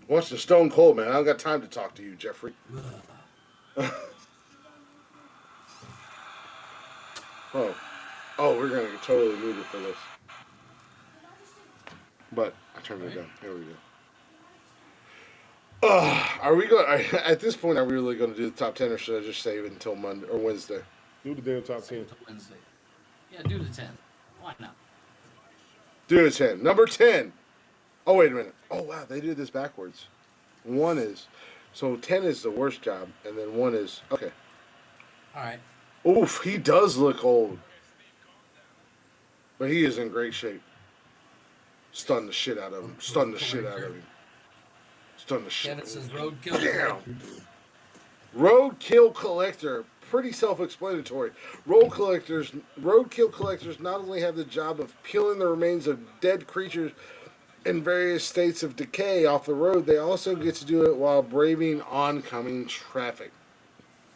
Watch the Stone Cold, man. I don't got time to talk to you, Jeffrey. Oh, we're gonna get totally muted for this. But I turned it down. Here we go. Are we going? At this point, are we really going to do the top 10, or should I just save it until Monday or Wednesday? Do the damn top 10. Wednesday. Yeah, do the 10. Why not? Do the 10. Number 10. Oh, wait a minute. Oh, wow. They did this backwards. 1 is. So 10 is the worst job, and then 1 is. Okay. All right. Oof, he does look old. But he is in great shape. Stun the shit out of him. Stun the shit out of him. Stun the shit out Kevin of him. says roadkill. Damn. Roadkill collector. Pretty self-explanatory. Roadkill collectors not only have the job of peeling the remains of dead creatures in various states of decay off the road, they also get to do it while braving oncoming traffic.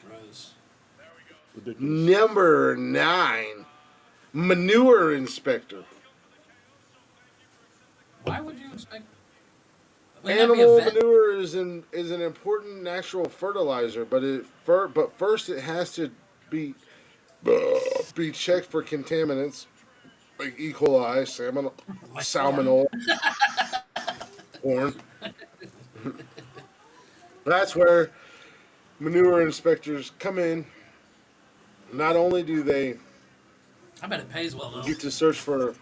Gross. Ridiculous. Number 9, manure inspector. Why would you expect? Wouldn't that be a Animal vet? manure is an important natural fertilizer, but first it has to be checked for contaminants like E. coli, salmonella, corn. That's where manure inspectors come in. Not only do they I bet it pays well though. get to search for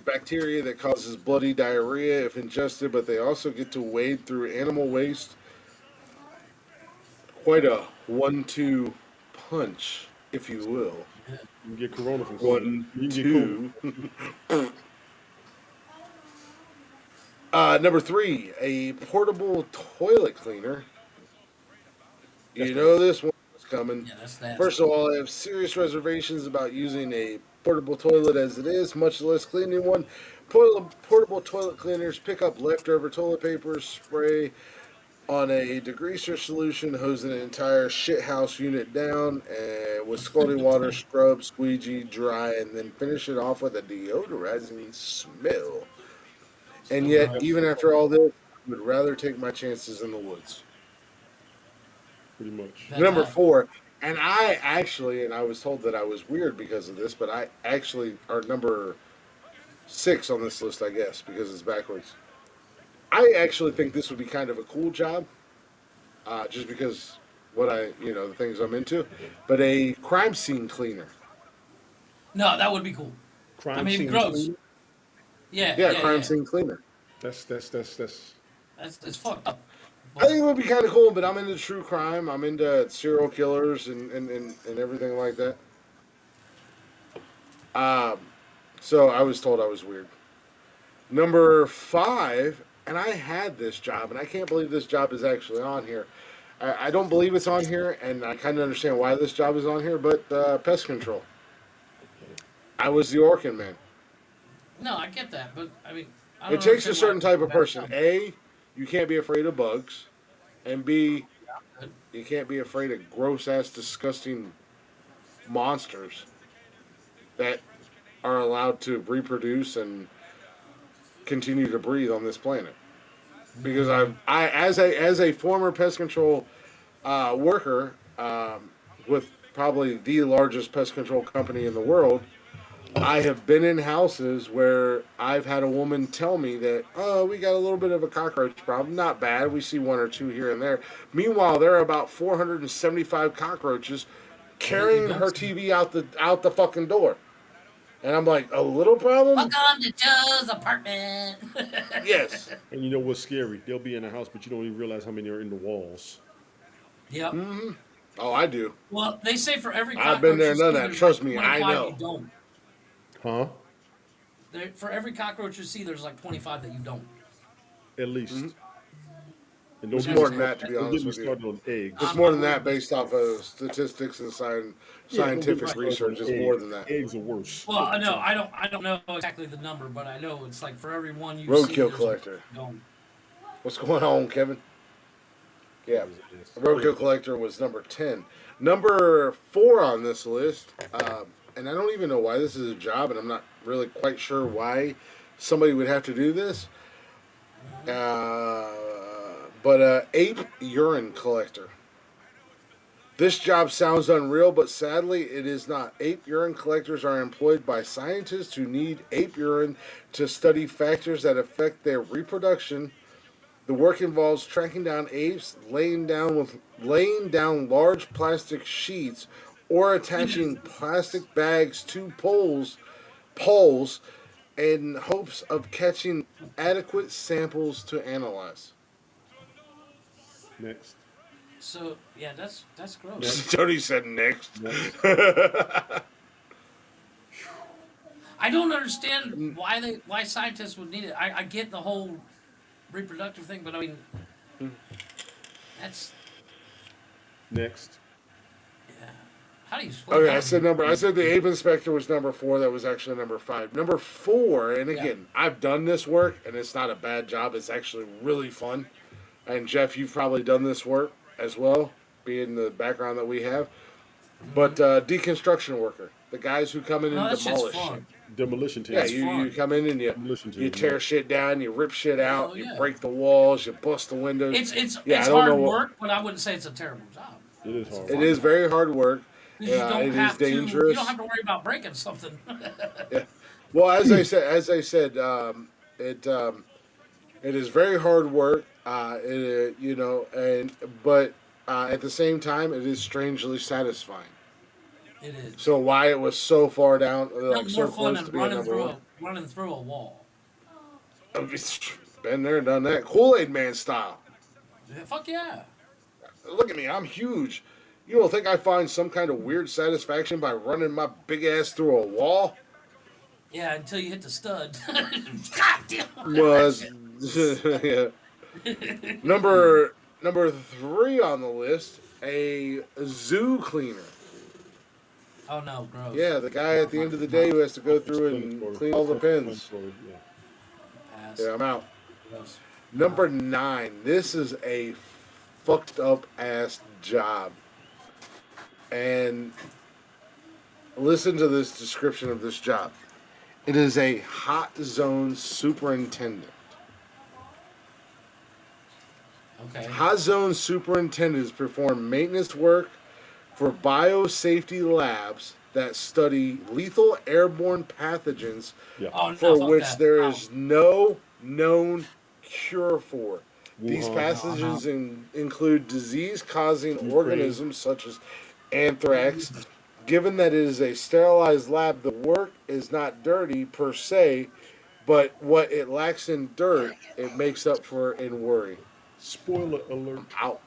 bacteria that causes bloody diarrhea if ingested, but they also get to wade through animal waste. Quite a 1-2 punch, if you will. You can get corona from COVID. One, You can get two. COVID. Number 3, a portable toilet cleaner. That's You not. know this one is coming. Yeah, that's that. First of all, I have serious reservations about using a portable toilet as it is, much less cleaning one. Portable toilet cleaners pick up leftover toilet paper, spray on a degreaser solution, hose an entire shithouse unit down with scalding water, scrub, squeegee, dry, and then finish it off with a deodorizing smell. And yet, even after all this, I would rather take my chances in the woods. Pretty much. That's Number that. 4, and I actually, and I was told that I was weird because of this, but I actually are number 6 on this list, I guess, because it's backwards. I actually think this would be kind of a cool job, just because the things I'm into. But a crime scene cleaner. No, that would be cool. Crime I mean, scene gross. cleaner? Yeah, Yeah, crime scene cleaner. That's That's fucked up. I think it would be kind of cool, but I'm into true crime. I'm into serial killers and everything like that. Um, so I was told I was weird. Number 5, and I had this job, and I can't believe this job is actually on here. I don't believe it's on here, and I kind of understand why this job is on here, but pest control. I was the Orkin man. No, I get that, but I mean, I It don't takes a understand certain why- type of person. A, you can't be afraid of bugs, and B, you can't be afraid of gross ass, disgusting monsters that are allowed to reproduce and continue to breathe on this planet. Because I as a former pest control worker with probably the largest pest control company in the world, I have been in houses where I've had a woman tell me that, oh, we got a little bit of a cockroach problem. Not bad. We see 1 or 2 here and there. Meanwhile, there are about 475 cockroaches carrying her TV out the fucking door. And I'm like, a little problem? Welcome to Joe's apartment. Yes. And you know what's scary? They'll be in the house, but you don't even realize how many are in the walls. Yep. Oh, I do. Well, they say for every I've been cockroach there you done see, that. there's Trust like me, I 25 know. You don't. Huh? For every cockroach you see, there's like 25 that you don't. At least. And don't It's get more me than that, to be don't honest get me with you. started on eggs. It's more than that based off of statistics and Yeah, don't get scientific me started research. on It's more eggs. than that. Eggs are worse. Well, I don't know exactly the number, but I know it's like for every one you see, Roadkill there's collector. you don't. What's going on, Kevin? Yeah. Roadkill collector was number 10. Number 4 on this list, and I don't even know why this is a job, and I'm not really quite sure why somebody would have to do this. But ape urine collector. This job sounds unreal, but sadly it is not. Ape urine collectors are employed by scientists who need ape urine to study factors that affect their reproduction. The work involves tracking down apes, laying down large plastic sheets, or attaching plastic bags to poles in hopes of catching adequate samples to analyze. Next. So yeah, that's gross. Next. Tony said next. Next. I don't understand why scientists would need it. I get the whole reproductive thing, but I mean, that's Next. yeah. How do you split Okay, that? I said the ape inspector was number 4. That was actually number 5. Number 4, and again, I've done this work, and it's not a bad job. It's actually really fun. And Jeff, you've probably done this work as well, being the background that we have. But deconstruction worker, the guys who come in No, and that shit's demolish. fun. Demolition team. Yeah, That's you fun. come in and Demolition team. you tear shit down, you rip shit out, Oh, you yeah. break the walls, you bust the windows. It's Yeah, it's I don't hard know what- work, but I wouldn't say it's a terrible job. It is hard. It is very hard work. 'Cause you don't It is have to. You dangerous. don't have to worry about breaking something. Well, as I said, it is very hard work. But at the same time, it is strangely satisfying. It is. So why it was so far down, like Nothing so more fun close than to being running number through 1. running through a wall. Been there, done that. Kool-Aid Man style. Yeah, fuck yeah. Look at me, I'm huge. You don't think I find some kind of weird satisfaction by running my big ass through a wall? Yeah, until you hit the stud. God damn. Was yeah. Number three on the list, a zoo cleaner. Oh no, gross. Yeah, the guy at the end of the day No, who has to go through and Self-explanatory. clean all the pins. Self-explanatory, yeah. pass. Yeah, I'm out. Gross. Number nine, this is a fucked up ass job. And listen to this description of this job. It is a hot zone superintendent. Okay. Hot zone superintendents perform maintenance work for biosafety labs that study lethal airborne pathogens Yeah. Oh no, for fuck which that. there No. is no known cure for. These Wuhan. pathogens include disease causing Ukraine. organisms such as anthrax. Given that it is a sterilized lab, the work is not dirty per se, but what it lacks in dirt, it makes up for in worry. Spoiler alert. Out.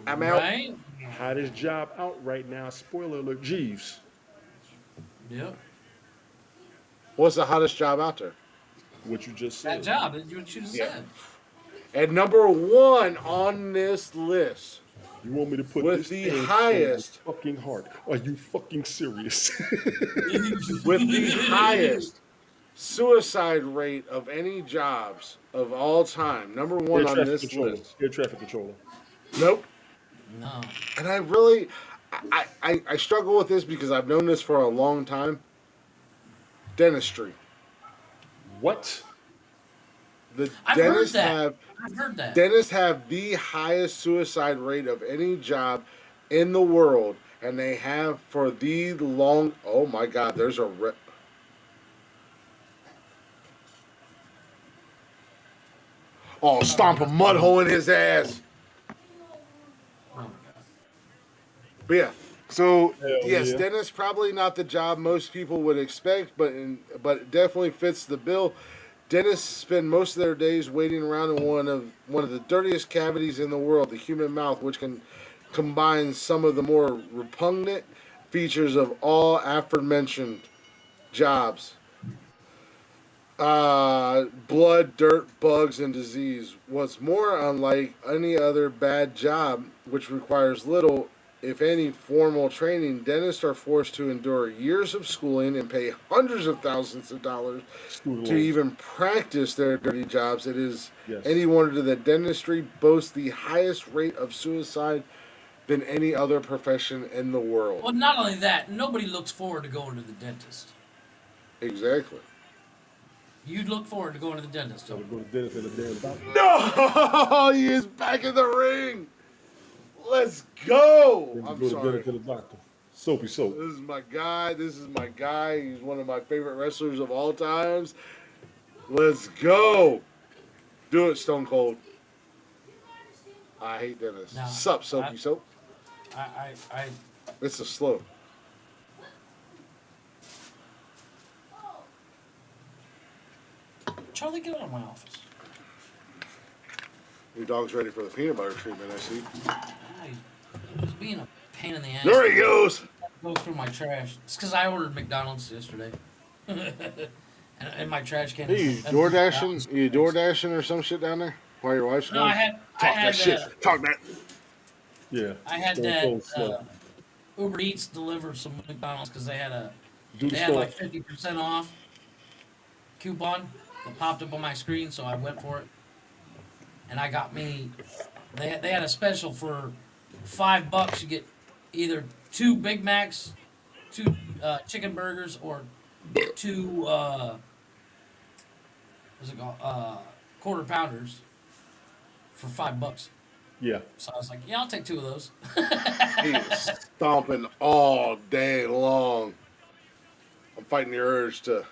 I'm out. Right? Hottest job out right now. Spoiler alert. Jeeves. Yep. What's the hottest job out there? What you just That said. job, that's what you just Yeah. said. And number one on this list, You want me to put with this the thing in highest- your fucking heart? Are you fucking serious? with the highest suicide rate of any jobs of all time, number one on this list. Air traffic controller. Nope. No. And I really, I struggle with this because I've known this for a long time. Dentistry. What? The I've heard dentists that. have I've heard that. dentists have the highest suicide rate of any job in the world, and they have for the long. Oh my God! There's a. Oh, stomp a mud hole in his ass. Oh my god. But yeah. So Hell yes, yeah. dentist probably not the job most people would expect, but it definitely fits the bill. Dentists spend most of their days waiting around in one of the dirtiest cavities in the world, the human mouth, which can combine some of the more repugnant features of all aforementioned jobs. Blood, dirt, bugs, and disease. What's more, unlike any other bad job, which requires little, if any, formal training, dentists are forced to endure years of schooling and pay hundreds of thousands of dollars Student to loans. even practice their dirty jobs. It is Yes. any wonder that dentistry boasts the highest rate of suicide than any other profession in the world. Well, not only that, nobody looks forward to going to the dentist. Exactly. You'd look forward to going to the dentist. Gotta Don't go to dentist and a damn doctor. No, he is back in the ring. Let's go. Then you I'm go to sorry. dentist and a doctor. Soapy soap. This is my guy. This is my guy. He's one of my favorite wrestlers of all times. Let's go. Do it, Stone Cold. I hate Dennis. No, Sup, Soapy Soap? I It's a slow. Charlie, get out of my office. Your dog's ready for the peanut butter treatment, I see. He's being a pain in the ass. There he goes. Go through my trash. It's because I ordered McDonald's yesterday. and my trash can. Hey, you is- door dashing? You door dashing or some shit down there while your wife's No, gone? I had Talk that shit. Talk that. Yeah. I had Stone that Cold slow. Uber Eats deliver some McDonald's because they had Do the they had store. like 50% off coupon that popped up on my screen, so I went for it. And I got me. They had a special for $5. You get either 2 Big Macs, 2 chicken burgers, or 2 what's it called? Quarter pounders for $5. Yeah. So I was like, yeah, I'll take 2 of those. He is stomping all day long. I'm fighting the urge to.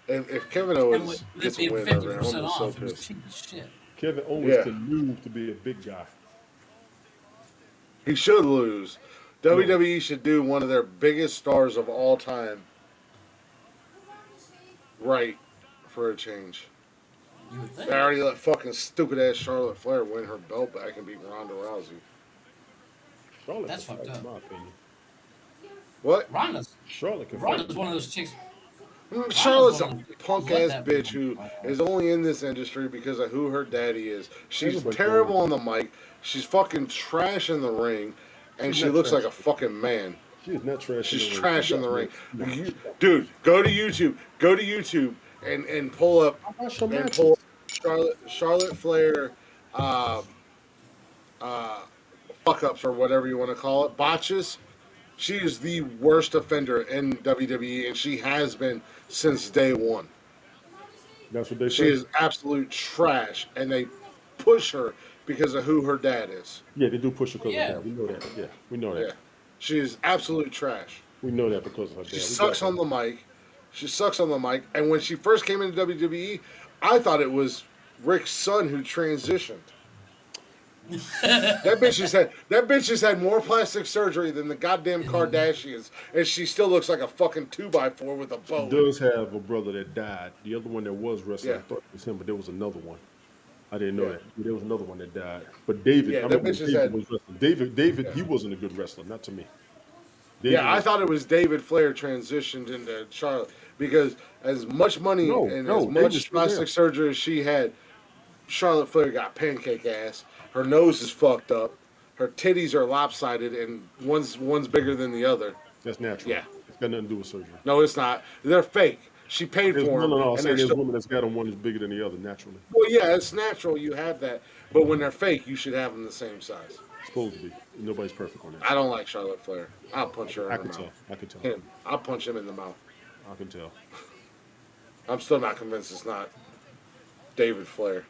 If Kevin And Owens with gets a being win over him, 50% I'm so off, it was pissed. cheap as shit. Kevin Owens Yeah. can move to be a big guy. He should lose. WWE should do one of their biggest stars of all time. right for a change. You would think. They already let fucking stupid ass Charlotte Flair win her belt back and beat Ronda Rousey. Charlotte That's can fucked fight, up. in my opinion. What? Charlotte can fight. Ronda's one of those chicks. Ronda's Charlotte's one a of those chicks. punk Let ass that bitch woman who fight. is only in this industry because of who her daddy is. She's Everybody terrible knows. on the mic. She's fucking trash in the ring, and She's she not looks like trash. a fucking man. She is not trash in She's the ring. She trash in got the ring. matches. She got Dude, matches. go to YouTube. Go to YouTube and pull up I watch her and pull up matches. Charlotte Flair uh, uh, fuck ups or whatever you want to call it, botches. She is the worst offender in WWE, and she has been since day one. That's what they She say. is absolute trash, and they push her because of who her dad is. Yeah, they do push her because of Yeah. that. We know that. Yeah, we know Yeah, that. she is absolute trash. We know that because of her She dad. We sucks got on that. the mic. She sucks on the mic. And when she first came into WWE, I thought it was Rick's son who transitioned. That bitch has had more plastic surgery than the goddamn Kardashians, and she still looks like a fucking 2x4 with a She bow. does have a brother that died. The other one that was wrestling, Yeah, I thought it was him, but there was another one. I didn't know yeah, that. There was another one that died. But David, I yeah. That remember bitch when has David had. was wrestling. David, Yeah, he wasn't a good wrestler, not to me. yeah. David I was thought it was David Flair transitioned into Charlotte because as much money no, and as no. David's much still there. plastic surgery as she had, Charlotte Flair got pancake ass. Her nose is fucked up. Her titties are lopsided, and one's bigger than the other. That's natural. Yeah, It's got nothing to do with surgery. no, it's not. They're fake. She paid There's for no, them, no, no. I'm and saying they're there's still. women that's got them one is bigger than the other naturally. Well, yeah, it's natural. You have that, but when they're fake, you should have them the same size. Supposed to be. Nobody's perfect on that. I don't like Charlotte Flair. I'll punch her in I the can mouth. tell. I can tell. Him. I'll punch him in the mouth. I can tell. I'm still not convinced it's not David Flair.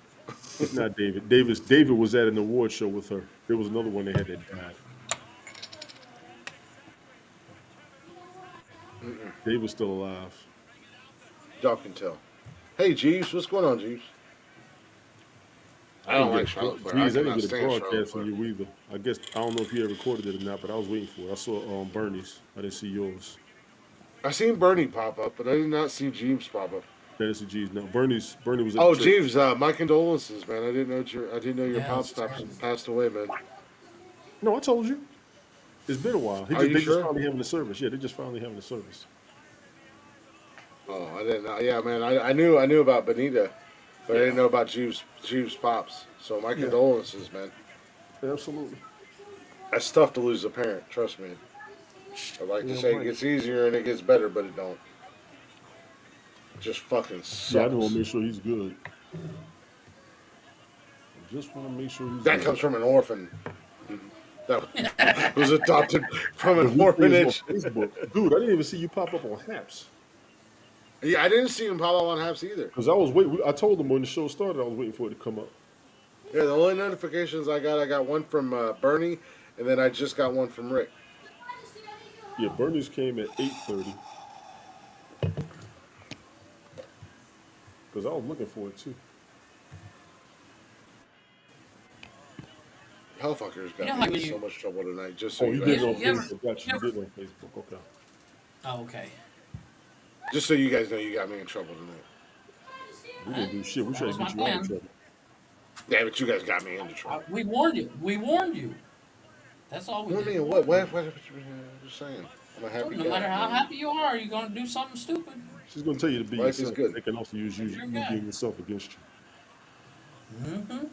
It's not David. David was at an award show with her. There was another one they had that died. David's still alive. Y'all can tell. Hey, Jeeves, what's going on, Jeeves? I don't like Charlotte Flair. I Geez, I didn't cannot get a stand Charlotte broadcast Flair. from you either. I guess I don't know if you had recorded it or not, but I was waiting for it. I saw Bernie's. I didn't see yours. I seen Bernie pop up, but I did not see Jeeves pop up. That is a G's. No, Bernie was at Oh, the church. Jeeves, my condolences, man. I didn't know your Yeah, pops it's terrible. passed away, man. No, I told you. It's been a while. Are you They just sure? finally having the service. Yeah, they just finally having the service. Oh, I didn't know. Yeah, man. I knew about Benita, but I Yeah. didn't know about Jeeves pops. So my Yeah, condolences, man. absolutely. That's tough to lose a parent. Trust me. I like to Yeah, say it right. gets easier and it gets better, but it don't. It just fucking Yeah, I just want sucks. to make sure he's good. I just want to make sure he's That good. comes from an orphan. That was adopted from The an replay is on orphanage. Facebook. Dude, I didn't even see you pop up on Haps. Yeah, I didn't see him pop up on Haps either. Because I was waiting. I told them when the show started, I was waiting for it to come up. Yeah, the only notifications I got one from Bernie, and then I just got one from Rick. Yeah, Bernie's came at 8:30. Because I was looking for it too. Hellfuckers You know got how me when in so you much trouble tonight, just so Oh, you you guys did it on know. you ever Facebook. Got you. you You ever did it on Facebook. Okay. oh, okay. Just so you guys know you got me in trouble tonight. We didn't do shit. We That tried was to my get you out of plan. trouble. Yeah, but you guys got me into trouble. We warned you. We warned you. That's all we What did. mean? What I'm just saying. I'm a happy No guy. matter how happy you are, you're gonna do something stupid. She's gonna tell you to be Life is yourself. good. They can also use That's your you guy. being yourself against you. Mm-hmm.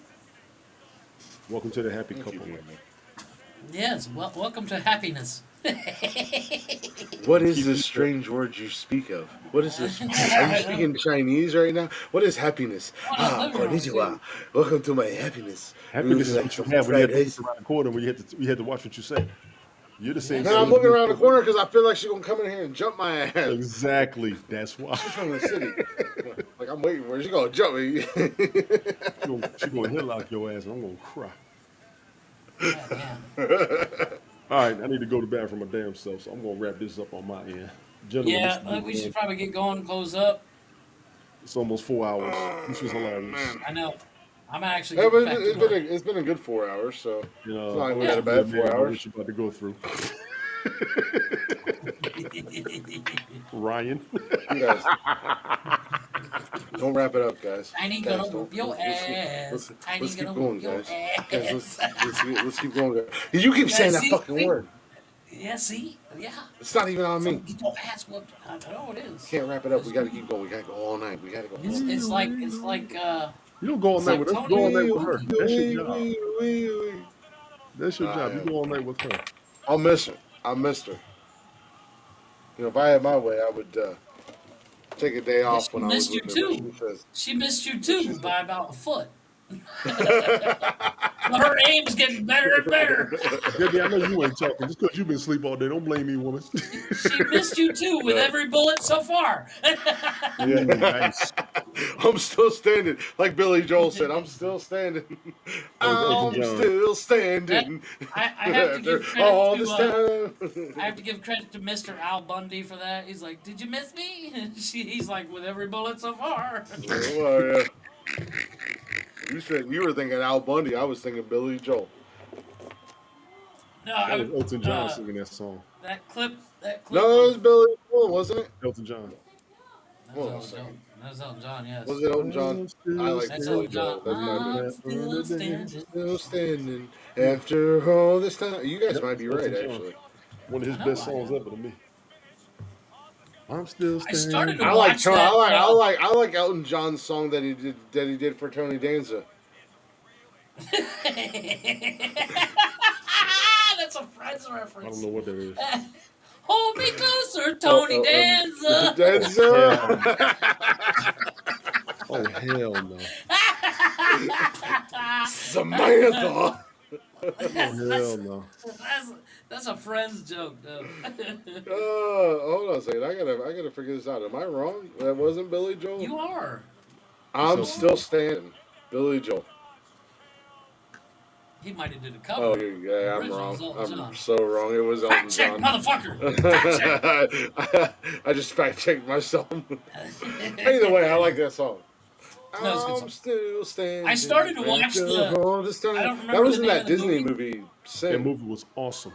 Welcome to the happy Thank you, couple. Jamie. Yes. Well, welcome to happiness. What is Keep this it strange word you speak of? What is this? Are you speaking Chinese right now? What is happiness? On a living room, Konnichiwa. too. Welcome to my happiness. Happiness Would you is like what you some have when you fried have to rice? look around the corner when you had to watch what you say. You're the same. Yes. Man, I'm same looking around the person. corner because I feel like she's gonna come in here and jump my ass. Exactly. That's why. She's from the city. Like I'm waiting for her. She's gonna jump me. She gonna headlock your ass, and I'm gonna cry. Yeah. All right, I need to go to bed for my damn self, so I'm gonna wrap this up on my end, gentlemen. Yeah. We should probably get going, close up. It's almost 4 hours. This was hilarious. Man. I know. I'm actually Yeah, getting but back it's to been work. it's been a good 4 hours, so You know, it's not I even wish that you bad could, 4 man. I hours. wish you about to go through. Ryan. You guys, don't wrap it up, guys. Tiny Guys, gonna don't. whoop your Let's, ass. Tiny let's gonna keep whoop going, your guys. Guys, ass. let's keep going, guys. You keep Yeah, saying that see, fucking word. yeah, see, yeah. It's not even on me. Get your ass whooped. I know it is. Can't wrap it up. We gotta keep going. We gotta go all night. We gotta go all night. You don't go all It's night like with us. Tony Go all night with her. Wookie. That's your job. Wee. That's your job. You go all night with her. I'll miss her. I missed her. You know, if I had my way, I would take a day off She when I was missed you with her. But too. she says, She missed you what she too by said. about a foot. But her aim's getting better and better. Debbie, I know you ain't talking. Just because you've been asleep all day, don't blame me, woman. She missed you too with every bullet so far. Yeah. Ooh, nice. I'm still standing. Like Billy Joel said, I'm still standing. That was Elton I'm John. still standing. I have to give credit all to this time. I have to give credit to Mr. Al Bundy for that. He's like, "Did you miss me?" He's like, "With every bullet so far." Well, yeah. You said you were thinking Al Bundy. I was thinking Billy Joel. No, That was Elton John singing that song. that clip. No, it was Billy Joel, wasn't it? Elton John. Hold on a second. That's Elton John. Yes. Was it Elton John? I'm still I like That's Billy Elton John. Joel. That might have I'm been. still standing. Still standing after all this time. You guys Yep, might it's be Elton right, John. actually. One of his I know, best I songs know. ever to me. I'm still I started standing. to watch that. I like Elton John's song that he did for Tony Danza. That's a Friends I reference. don't know what that is. Hold me closer, Tony Danza. Danza. Oh, hell no. Samantha. Oh, hell no. That's a Friends joke, though. Hold on a second. I gotta figure this out. Am I wrong? That wasn't Billy Joel. You are. I'm It's still standing. Billy Joel. He might have did a cover. Oh, yeah, I'm Original wrong. was Elton John. I'm so wrong. It was Elton Fact check, John. motherfucker. Fact check. I just fact checked myself. Either way, I like that song. No, it's a good I'm song. still standing. I started to watch the. all this time. I don't That remember was the in name that of the Disney movie. movie, That Sing. movie was awesome.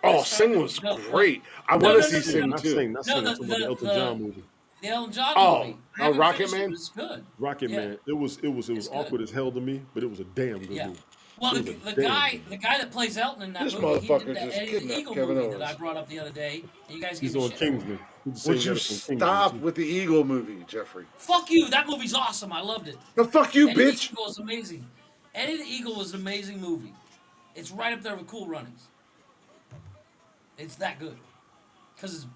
Oh, Sing was great. I want to see Sing Not too. Sing. Not No, Sing. I'm talking about the Elton John movie. The Elton John Oh, movie. I haven't Rocket finished it, Man? but it's good. Rocket Yeah. Man. It was It's awkward good. as hell to me, but it was a damn good Yeah. movie. Well, It the, was a the damn guy good the guy that plays Elton in that This movie, he motherfucker did that just Eddie the kidnapped Eagle Kevin movie that Owens. I brought up the other day. And you guys He's gave me on shit for it. Kingsman. He's the same Would guy you that's on Kingsman, stop too. with the Eagle movie, Jeffrey? Fuck you! That movie's awesome. I loved it. No, fuck you, Eddie the bitch. Eagle is amazing. Eddie the Eagle was an amazing movie. It's right up there with Cool Runnings. It's that good because it's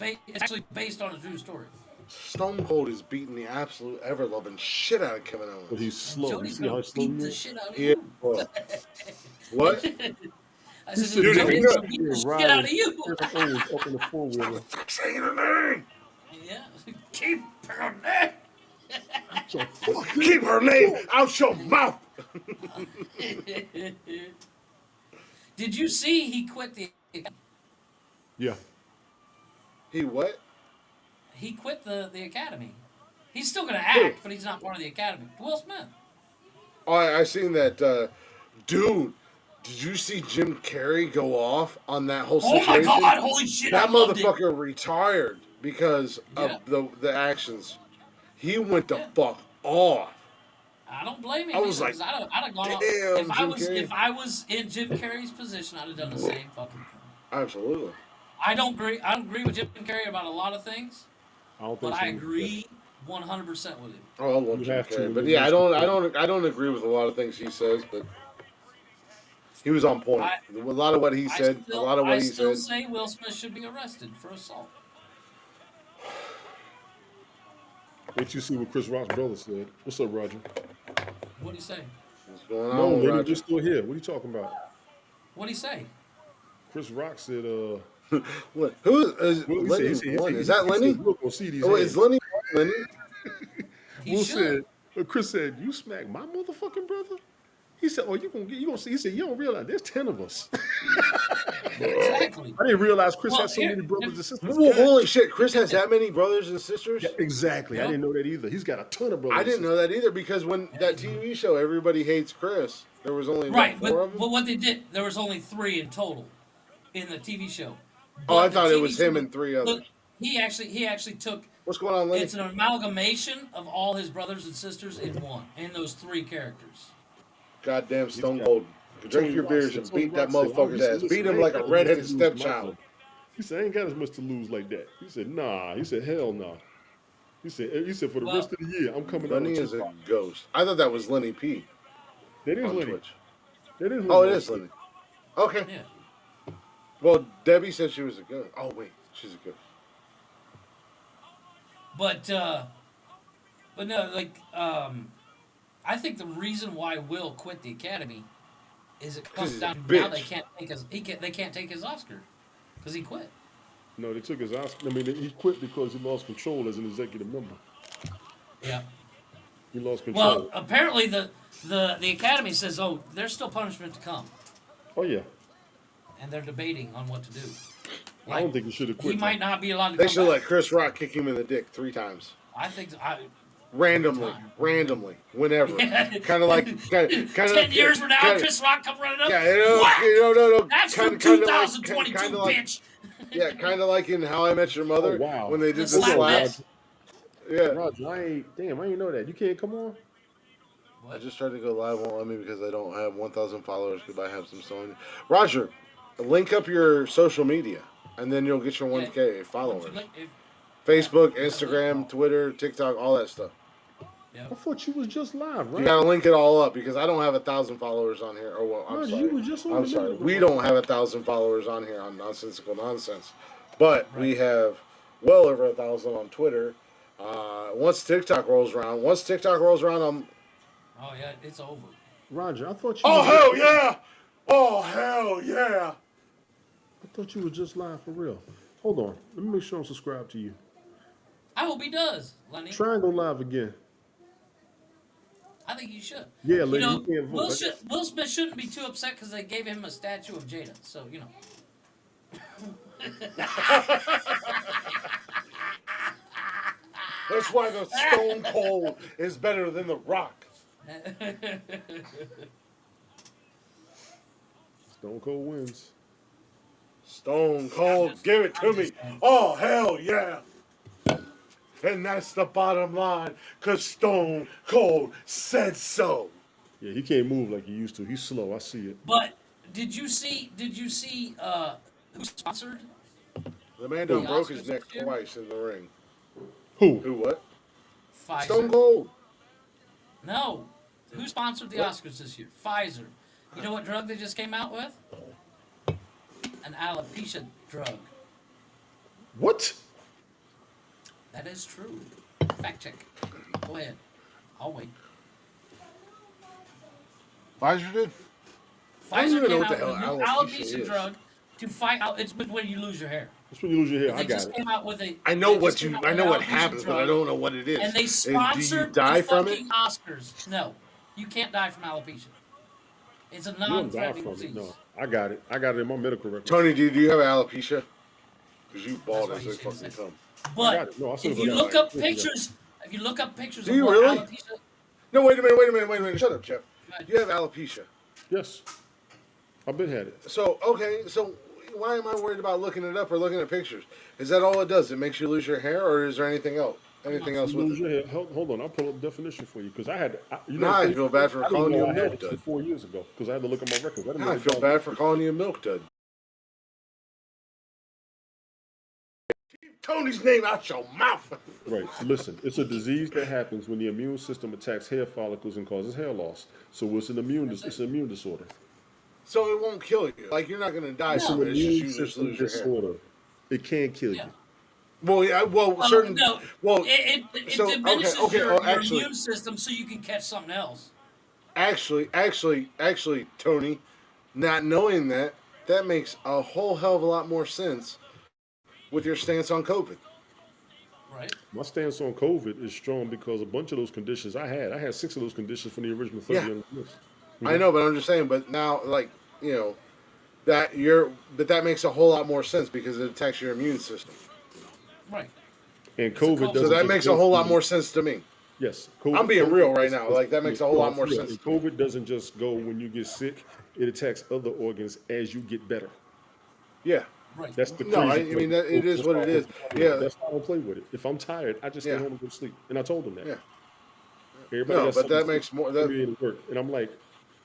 actually based on a true story. Stone Cold is beating the absolute ever-loving shit out of Kevin Owens. But he's slow. You Jody's see how gonna slow beat he the is? shit out of Yeah. you. What? I He's said, sitting Dude, Jody's you know- gonna beat the shit riding out of you. Kevin Owens up in the four-wheeler. Fuck saying her name. Yeah, keep her name. So, Keep her name out your mouth. Did you see he quit the? yeah. He what? He quit the academy. He's still gonna act, but he's not part of the academy. Will Smith. Oh, I seen that. Dude, did you see Jim Carrey go off on that whole Oh situation? my God! Holy shit! That I loved it. motherfucker retired because Yeah. of the actions. He went the Yeah. fuck off. I don't blame him. I was either, like, 'cause I'd have gone off. damn, Jim Carrey. If I was in Jim Carrey's position, I'd have done the same fucking thing. Absolutely. I don't agree with Jim Carrey about a lot of things, I don't but think so. I agree 100% with him. Oh, I love You Jim have to Carrey, in but the yeah, most- I don't agree with a lot of things he says, but he was on point. A lot of what he said, I still say Will Smith should be arrested for assault. Wait, you see what Chris Rock's brother said. What's up, Roger? What'd he say? What's going No, on, man, Roger? you're still here. What are you talking about? What'd he say? Chris Rock said, What? Who is Will, he Lenny? said- he one? said- Is that he Lenny? said, "Look, gonna see these Oh, hands." is Lenny? Lenny? He Will should. said, Chris said, "You smacked my motherfucking brother." He said, "Oh, you gonna see?" He said, "You don't realize there's 10 of us." Exactly. I didn't realize Chris Well, had so here- many brothers and sisters. Whoa, God. holy shit! Chris has that many brothers and sisters. Yeah, exactly. I Yep. didn't know that either. He's got a ton of brothers. I didn't know that either because when that TV show Everybody Hates Chris, there was only Right, what, four of them. but what they did, there was only 3 in total in the TV show. Oh, I But the thought it TV was him show, and three others. look, he actually took. What's going on, Lenny? It's an amalgamation of all his brothers and sisters in one, in those three characters. Goddamn He's Stone got Cold. Drink Tony your Rock beers said. and Tony beat that Rock said, "Oh, motherfucker's he said, ass. listen, Beat I him ain't like got a as much to redheaded lose to my stepchild. brother." He said, "I ain't got as much to lose like that." He said, "Nah." He said, "Hell no." He said, "For the Well, rest of the year, I'm coming out on Lenny is a TikTok." ghost. I thought that was Lenny P That is on Lenny. Twitch. That is Oh, Lenny it on is Twitch. Lenny. Okay. yeah. Well, Debbie said she was a ghost. Oh, wait. She's a ghost. But no, like I think the reason why Will quit the academy is it 'Cause comes he's a down to now they bitch. can't take his they can't take his Oscar because he quit. No, they took his Oscar. I mean, he quit because he lost control as an executive member. Yeah. He lost Well, control. apparently the academy says, oh, there's still punishment to come, Oh yeah. and they're debating on what to do. I don't think he should have He quit. might not be allowed to They come should back. let Chris Rock kick him in the dick 3 times. I think Randomly, whenever. Kind of like, kind 10 years from now, Chris Rock come running up. Yeah, Whack! no. That's from Kind of 2022, like, bitch. yeah, kind of like in How I Met Your Oh Mother wow. when they did The the Hold on, slap. slapless. Yeah. Roger, I ain't know that. You can't come on. I What? just tried to go live, won't let me because I don't have 1,000 followers. Because I have some sewing. Roger, link up your social media, and then you'll get your 1K Once you followers. look- if- Facebook, yeah, Instagram, Twitter, TikTok, all that stuff. yeah. I thought you was just live, You right? gotta link it all up because I don't have 1,000 followers on here. Oh well, I'm Roger, sorry. you was just on I'm the sorry. minute ago, We right? don't have 1,000 followers on here on Nonsensical Nonsense, but we Right. have well over 1,000 on Twitter. Once TikTok rolls around, I'm. Oh yeah, it's over. Roger, I thought you. Oh Was hell just, yeah! Oh hell yeah! I thought you was just live for real. Hold on, let me make sure I'm subscribed to you. I hope he does, Lenny. Try and go live again. I think you should. Yeah, You lady, know, you can't vote. Will Smith shouldn't be too upset because they gave him a statue of Jada. So you know. That's why the Stone Cold is better than the Rock. Stone Cold wins. Stone Cold, give it to me. Oh hell yeah! And that's the bottom line, cause Stone Cold said so. Yeah, he can't move like he used to. He's slow. I see it. But did you see? Who sponsored The man the done broke his Oscars neck this year? twice in the ring. Who? Who what? Pfizer. Stone Cold. No. Who sponsored the Oscars this year? Pfizer. You know what drug they just came out with? An alopecia drug. What? That is true. Fact check. Go ahead. I'll wait. Pfizer did? I don't Pfizer even know came what out the with a hell new alopecia alopecia is. drug to fight out. It's when you lose your hair. That's when you lose your hair. They I got just it. came out with a. I know they what just came you. out I with know an what alopecia happens, but I drug, don't know what it is. And they Do you sponsored die the from it? fucking Oscars. No, you can't die from alopecia. It's a You don't die non-threatening from it. disease. No, I got it. I got it in my medical record. Tony, do you have alopecia? Because you bald That's as why they you fucking shouldn't come. I got But it. No, I said if it you was look like- up pictures, if you look up pictures Do of you what really? alopecia, No, wait a minute. Shut up, Jeff. You have alopecia. Yes, I've been had it. So, okay, so why am I worried about looking it up or looking at pictures? Is that all it does? It makes you lose your hair, or is there anything else? Anything else You with lose it? your hair. Hold on, I'll pull up the definition for you because I had. Now I feel bad for I didn't calling know you a I had milk it till dud. 4 years ago because I had to look at my records. I didn't Now know I they feel got- bad for calling you a milk dud. Keep Tony's name out your mouth. Right. So listen, it's a disease that happens when the immune system attacks hair follicles and causes hair loss. So it's an immune disorder. So it won't kill you. Like you're not gonna die It's from an it. It's just immune you just system lose your hair. disorder. It can kill yeah. you. Well, yeah. Well, Well, certain. no, Well, it so diminishes okay. your, Oh, your actually, immune system so you can catch something else. actually, Tony, not knowing that makes a whole hell of a lot more sense with your stance on COVID. Right. My stance on COVID is strong because a bunch of those conditions I had 6 of those conditions from the original 30 Yeah. on the list. I know, but I'm just saying. But now, like you know, that makes a whole lot more sense because it attacks your immune system. Right. And It's a COVID cold- doesn't So that just makes a go whole lot through- more sense to me. Yes, I'm being real right is- now. is- Like, that makes a whole lot more sense And to me. COVID doesn't just go when you get sick; it attacks other organs as you get better. Yeah. Right. That's the No, crazy I thing. mean that it is That's what why I it don't is. play with it. Yeah, That's why I don't play with it. If I'm tired, I just stay yeah, home and go to sleep. And I told them that. yeah. Everybody No, got but something that to say. makes more Come that. in and work. And I'm like,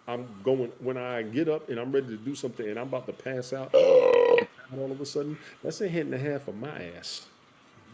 I'm going when I get up and I'm ready to do something and I'm about to pass out and all of a sudden, that's a hit and a half of my ass.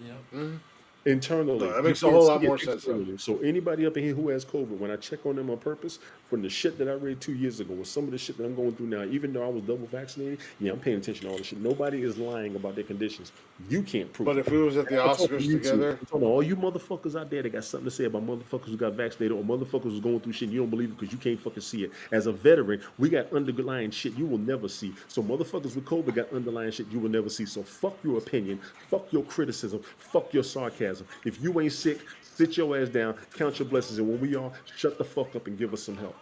Yep. Mhm. No, Internally, that you makes a can't whole see lot it more sense though. externally. So anybody up in here who has COVID, when I check on them on purpose, from the shit that I read 2 years ago, with some of the shit that I'm going through now, even though I was double vaccinated, yeah, I'm paying attention to all this shit. Nobody is lying about their conditions. You can't prove But it. if we was at the And I'm talking to Oscars you too. together, I'm talking to all you motherfuckers out there that got something to say about motherfuckers who got vaccinated or motherfuckers who's going through shit and you don't believe it because you can't fucking see it. As a veteran, we got underlying shit you will never see. So motherfuckers with COVID got underlying shit you will never see. So fuck your opinion, fuck your criticism, fuck your sarcasm. If you ain't sick, sit your ass down, count your blessings, and when we are, shut the fuck up and give us some help.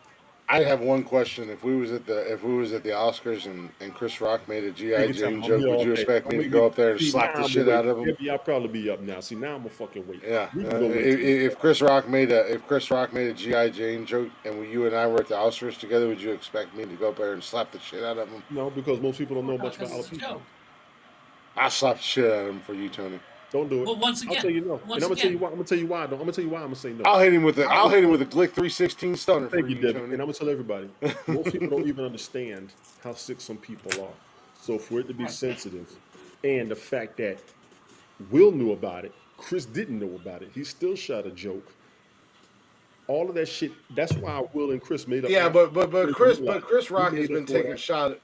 I have one question. If we was at the Oscars and Chris Rock made a Take GI your time. Jane I'm joke, here would all you day. expect Don't me to make me. go up there and See, slap now the I'm gonna shit wait. out of him? Maybe I'll probably be up now. See, now I'm gonna fucking wait. Yeah. We can go later. If Chris Rock made a GI Jane joke and you and I were at the Oscars together, would you expect me to go up there and slap the shit out of him? No, because most people don't know much about Because it's a alopecia. joke. I slap the shit out of him for you, Tony. Don't do it. But once I'll tell again, you no, and once I'm gonna tell you again, why. I'm gonna tell you why. I'm gonna tell you why. I'm gonna say no. I I'll will hit him go. with a Glick 316 stunner for Thank you, you, Debbie. Tony. And I'm gonna tell everybody. Most people don't even understand how sick some people are. So for it to be right. sensitive, and the fact that Will knew about it, Chris didn't know about it. He still shot a joke. All of that shit. That's why Will and Chris made up Yeah, after. but Chris We Rock has made up been for it.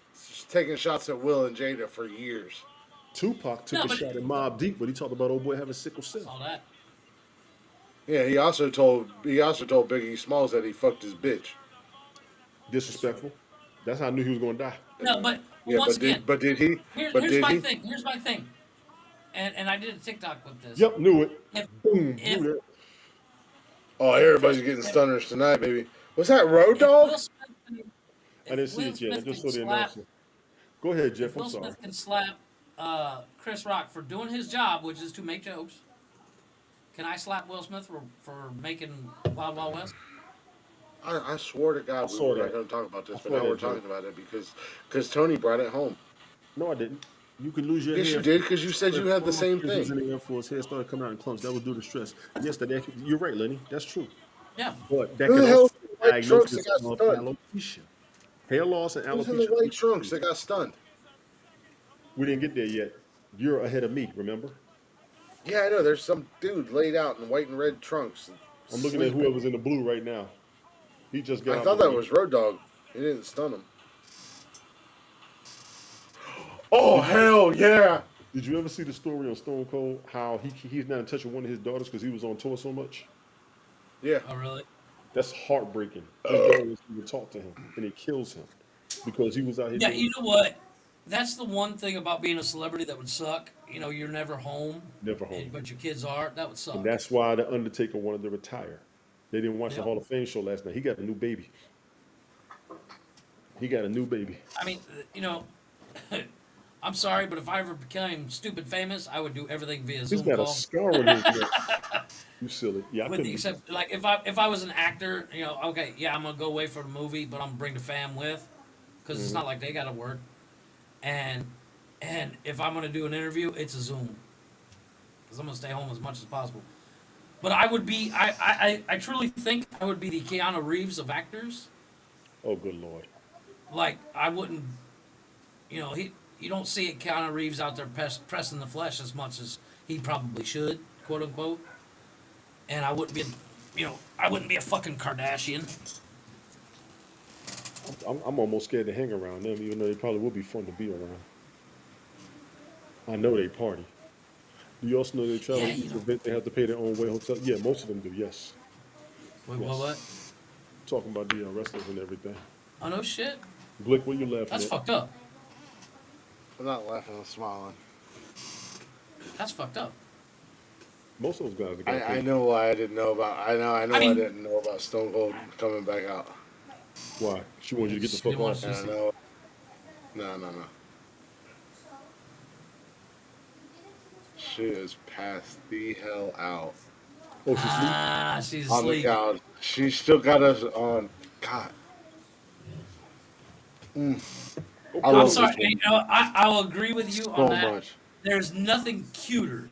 taking shots at Will and Jada for years. Tupac took No, a but shot at Mob Deep when he talked about old boy having sickle I cell. saw that. Yeah, he also told Biggie Smalls that he fucked his bitch. That's true. Disrespectful. That's how I knew he was gonna die. No, but Yeah, once again, but did he? But here's did my he? thing. Here's my thing. And I did a TikTok with this. Yep, knew it. If Boom, knew if that. Oh, if Chris everybody's getting if stunners tonight, baby. Was that Road if Dog? Will Smith can, I if didn't see Will it yet. I Smith just can saw the slap announcement. Go ahead, if Jeff. I'm Will sorry. Smith can slap Chris Rock for doing his job, which is to make jokes, can I slap Will Smith for making Wild Wild West? I swore to I God we saw were not that. going to talk about I this, but saw now we're that joke. talking about it because Tony brought it home. No, I didn't. You can lose your Yes, hair. you did because you said you had One the of my same friends was thing. in the Air Force. Hair started coming out in clumps. That was due to stress. Yes, you're right, Lenny. That's true. Yeah. But that Who could the also hell's in be the a white trunks that diagnosis got of stunned? alopecia. Hair loss and Who's in the alopecia are white two different trunks things. that got stunned? We didn't get there yet. You're ahead of me, remember? Yeah, I know. There's some dude laid out in white and red trunks, I'm looking at sleeping. whoever's in the blue right now. He just got I out the thought that way. was Road Dog. He didn't stun him. Oh Did you hell yeah! did you ever see the story on Stone Cold how he's not in touch with one of his daughters because he was on tour so much? Yeah. Oh really? That's heartbreaking. His daughter was even talk to him, and it kills him because he was out here Yeah. doing You know what? That's the one thing about being a celebrity that would suck. You know, you're never home, never home. but your kids are. That would And suck. that's why the Undertaker wanted to retire. They didn't watch the Yep. Hall of Fame show last night. He got a new baby. He got a new baby. I mean, you know, I'm sorry, but if I ever became stupid famous, I would do everything via He's Zoom got a call. scar on his neck. You silly. Yeah, I With couldn't the do except, like, if I was an actor, you know, okay, yeah, I'm gonna go away for the movie, but I'm gonna bring the fam with, because it's that. not like they gotta work. And if I'm gonna do an interview, it's a Zoom, because I'm gonna stay home as much as possible. But I would be, I truly think I would be the Keanu Reeves of actors. Oh, good Lord. Like, I wouldn't, you know, you don't see it Keanu Reeves out there pressing the flesh as much as he probably should, quote unquote. And I wouldn't be, you know, I wouldn't be a fucking Kardashian. I'm almost scared to hang around them, even though they probably would be fun to be around. I know they party. Do you also know they travel Yeah, to you each know. event? They have to pay their own way hotel. Yeah, most of them do. Yes, Wait, yes. what? Talking about the wrestlers and everything. Oh no shit. Glick, what you laughing That's at? fucked up. I'm not laughing. I'm smiling. That's fucked up. Most of those guys that got I paid. know why I didn't know about. I I know I mean, didn't know about Stone Cold coming back out. Why? She wanted you to get the she fuck didn't want off. to And I see. know. No. She is passed the hell out Oh, she sleep? Ah, she's on the asleep. couch. She still got us on. God. Mm. I I'm love sorry. this woman I will agree with you on so that. much. There's nothing cuter,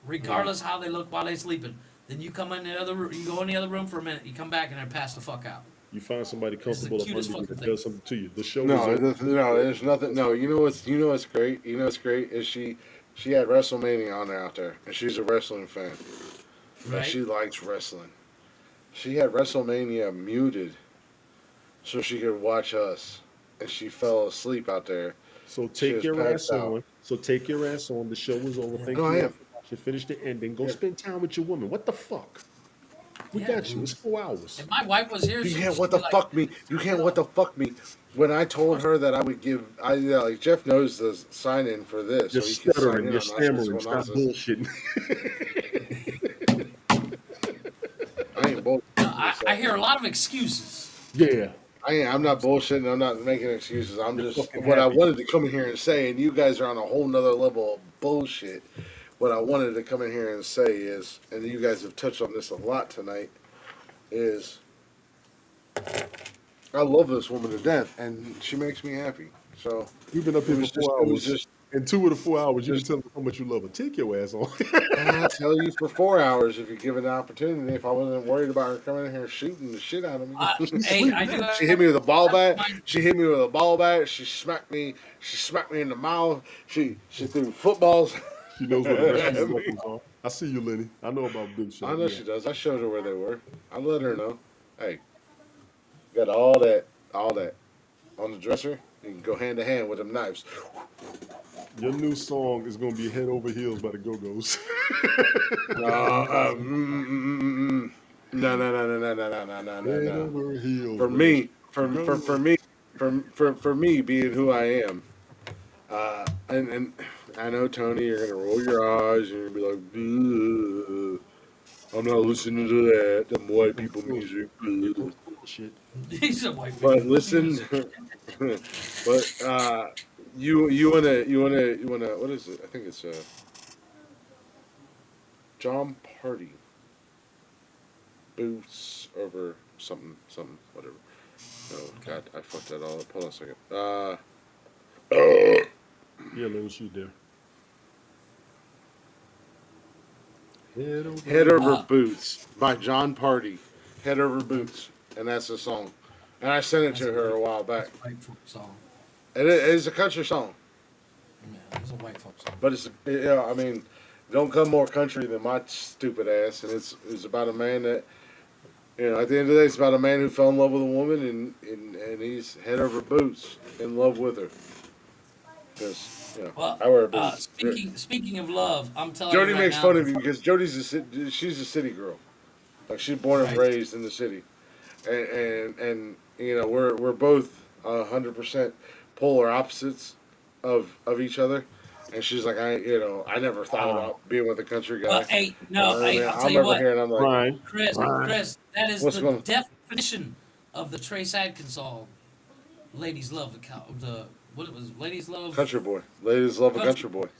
regardless how they look while they're sleeping, than you come in the other room. You go in the other room for a minute. You come back and they're passed the fuck out. You find somebody This is the comfortable up cutest under you fucking that thing. does something to you. The show is No, over. no, there's nothing. No, you know what's great. You know what's great is she had WrestleMania on there out there, and she's a wrestling fan, and Right? she likes wrestling. She had WrestleMania muted so she could watch us, and she fell asleep out there. So She take was your ass passed out. on. So take your ass on. The show is over. Yeah. Thank No, I you all am. for watching. Finish the ending. Go Yeah. spend time with your woman. What the fuck? We Yeah. got you. It's 4 hours. If my wife was here, You can't she'd what be the like, fuck me. You can't what the fuck me. When I told her that I would give, like Jeff knows the sign in for this, You're so he can sign stuttering. in You're on stammering. nonsensical Stop nonsense. bullshitting. I ain't I bullshitting. hear a lot of excuses. Yeah. I'm not bullshitting. I'm not making excuses. I'm You're just fucking what I happy. wanted to come in here and say, and you guys are on a whole nother level of bullshit. What I wanted to come in here and say is, and you guys have touched on this a lot tonight, is I love this woman to death, and she makes me happy. So We've been up here for it 4 was hours. just In 2 of the 4 hours, you can just tell them how much you love her. Take your ass on. I tell you for 4 hours if you give it an opportunity. If I wasn't worried about her coming in here shooting the shit out of me, She's Hey, asleep I do now. she hit me with a ball have bat. my She hit me with a ball bat. She smacked me. She smacked me in the mouth. She threw footballs. She knows where the At restroom me. weapons are. I see you, Lenny. I know about Big I Shot. know Yeah. she does. I showed her where they were. I let her know. Hey, got all that on the dresser. You can go hand to hand with them knives. Your new song is gonna be "Head Over Heels" by the Go Go's. No, no, no, no, no, no, no, no, no, no, Head no. over heels, For there me, she goes. for me being who I am, and I know Tony, you're gonna roll your eyes and you're gonna be like, "Ugh, I'm not listening to that. Them white Here people comes music." here Ugh." comes bullshit. these are white But people listen, music. but you wanna what is it? I think it's John Party boots over something whatever. Oh Okay. God, I fucked that all up. Hold on a second. Yeah, Lenny, she there. Head over Head Over heels. Uh, Boots by John Party. Head Over okay. Boots, and that's the song. And I sent it That's to a her white. a while That's back. a white folk song. It is a country song, Yeah, it's a white folk song. but I mean, don't come more country than my stupid ass. And it's about a man that at the end of the day, it's about a man who fell in love with a woman, and he's head over boots in love with her because Well, I wear boots. speaking of love, I'm telling you Jody right makes now, fun of you because she's a city girl, like she's born and right? raised in the city, and we're both 100% polar opposites of each other. And she's like, I never thought Wow. about being with a country Well, guy. hey, no, And hey, then I'll tell I'm you over what, here and I'm like, Ryan. Ryan. Chris, that is what's the going on? definition of the Trace Adkins song. Ladies love the what it was. Ladies love Country boy. Ladies love a country country boy. boys.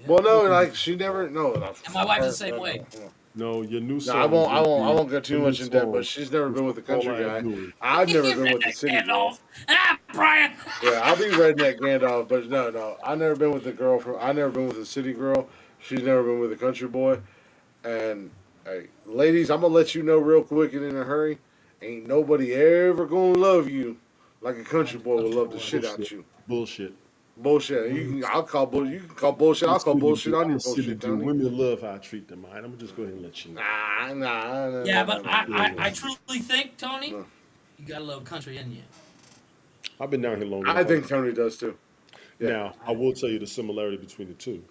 Yeah, Well, no, like she never. No, and my wife's the same way. No, your new no, I song is won't. I gonna won't. I be won't go your too new much in depth. But song she's never is been with called a All country I Am guy. Doing. I've never been with the Redneck city girl. Gandalf. Brian. Yeah, I'll be redneck Gandalf, but no, no. I never been with a girl from. I never been with a city girl. She's never been with a country boy. And hey, ladies, I'm gonna let you know real quick and in a hurry. Ain't nobody ever gonna love you like a country Like boy a will country love the boy. shit out Bullshit. you. Bullshit. Bullshit. I'll call bullshit. You can call bullshit. I'm a I'll call city bullshit dude. on I'm your a city bullshit, dude. Tony. Women love how I treat them. All right, I'm gonna just go ahead and let you know. Nah, nah, no, Yeah, no, but no, no, Just no, go ahead and I let I you know. truly think Tony, no. you got a little country in you. I've been down here long I enough. think Tony does too. Yeah. Now, I will tell you the similarity between the two.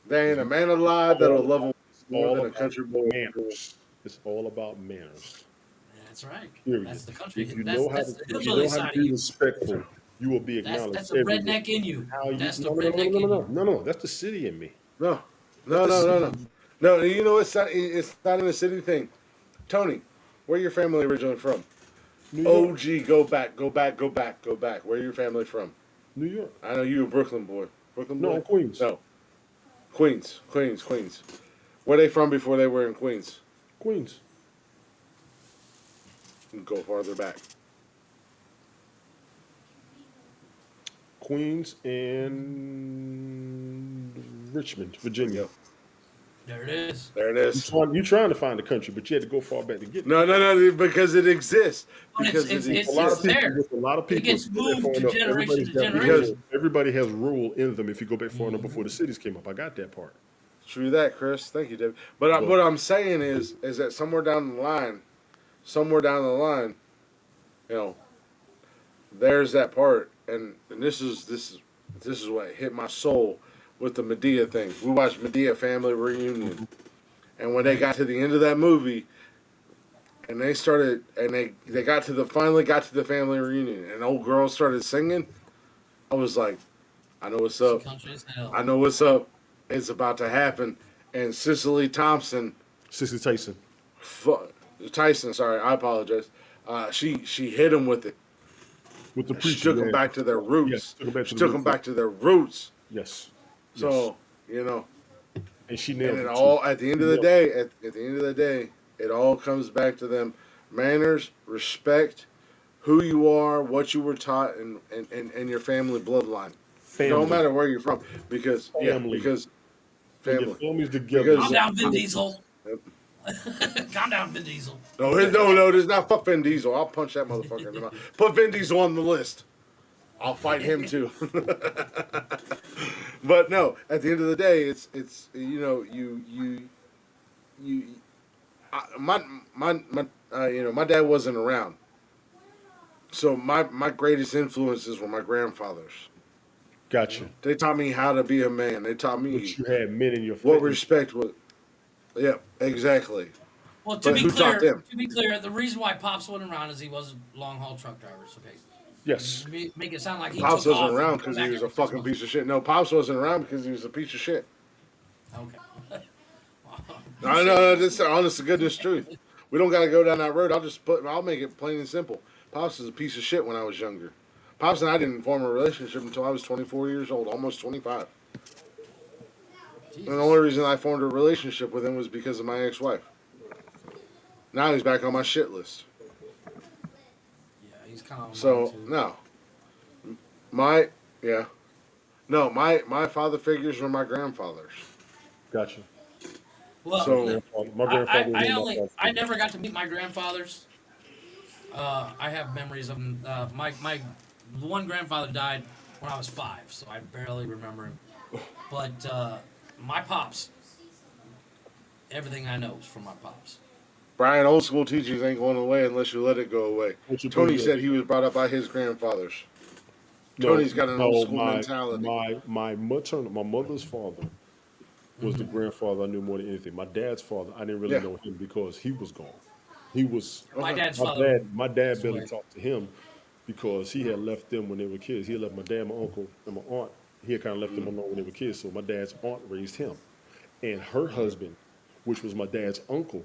There ain't It's a man alive that'll love him more all than a about country boy will. manners. It's all about manners. That's right. Period. That's the country. If you That's know how that's to, the if you hillbilly know how to side of be you. respectful, you will be That's acknowledged the everywhere. redneck in you. How you? That's the No, no, no, no, redneck no, no, in no, you. no, no. That's the city in me. No, That's no, the no, city no, in no. me. No, you know it's not in the city thing. Tony, where your family originally from? New York, OG, go back, go back, go back, go back. Where your family from? New York. I know you a Brooklyn boy. Brooklyn No, boy? I'm Queens. No. Queens, Queens, Queens. Where they from before they were in Queens? Queens. Go farther back. Queens and Richmond, There we Virginia. go. There it is. There it is. You're trying to find the country, but you had to go far back to get it. No, because it exists. But Because it it's A lot of it's exists. people, there. with a lot of It people, gets if you go back moved far to enough, generation to Because generation. everybody has rule in them. If you go back far enough before the cities came up, I got that part. true that, Chris. Thank you, David. But But what I'm saying is that somewhere down the line, you know, there's that part, and this is what hit my soul with the Medea thing. We watched Medea Family Reunion, and when they got to the end of that movie, and they started, and they finally got to the family reunion, and old girl started singing. I was like, I know what's She up. country as hell. I know what's up. It's about to happen. And Cicely Thompson, Sissy Tyson, fu- Tyson, sorry, I apologize. She hit him with it. with the She preacher, took them yeah. back to their Yes, roots. took 'em back She to the took them roots. back to their roots. Yes, yes. So you know, And she and nailed it it too. all at the end of the day, at the end of the day, it all comes back to them manners, respect, who you are, what you were taught, and your family bloodline. It don't Family, matter where you're from because family. because When your family family's together, because Calm down, Vin Diesel. Yep. Calm down, Vin Diesel. no, there's not. Fuck Vin Diesel. I'll punch that motherfucker in the mouth. Put Vin Diesel on the list. I'll fight him too. But no, at the end of the day, it's you my dad wasn't around, so my greatest influences were my grandfathers. gotcha. They taught me how to be a man. They taught But me you had men in your what family. respect was. Yeah, exactly. Well, But who taught them? to be clear, the reason why Pops wasn't around is he was a long haul truck driver. Okay, Yes, make it sound like he Pops took wasn't off around and come because he back was a every 6 fucking months. piece of shit. No, Pops wasn't around because he was a piece of shit. Okay. I know this is the honest to goodness truth. We don't got to go down that road. I'll make it plain and simple. Pops is a piece of shit when I was younger. Pops and I didn't form a relationship until I was 24 years old, almost 25. And the only reason I formed a relationship with him was because of my ex-wife. Now he's back on my shit list. Yeah, he's kind of on So mine too. no, my yeah, no, my father figures were my grandfathers. gotcha. Well, So My grandfather was my father. I never got to meet my grandfathers. I have memories of them. My one grandfather died when I was 5, so I barely remember him. But my pops, everything I know is from my pops. Brian, old school teachers ain't going away unless you let it go away. What you Tony believe? said he was brought up by his grandfathers. No, Tony's got an old no. school mentality. My mother's father was the grandfather I knew more than anything. My dad's father, I didn't really Yeah. know him because he was gone. He was My dad's my father. dad. My dad was barely away. talked to him because he had left them when they were kids. He had left my dad, my uncle, and my aunt. He had kind of left them alone when they were kids. So my dad's aunt raised him, and her husband, which was my dad's uncle,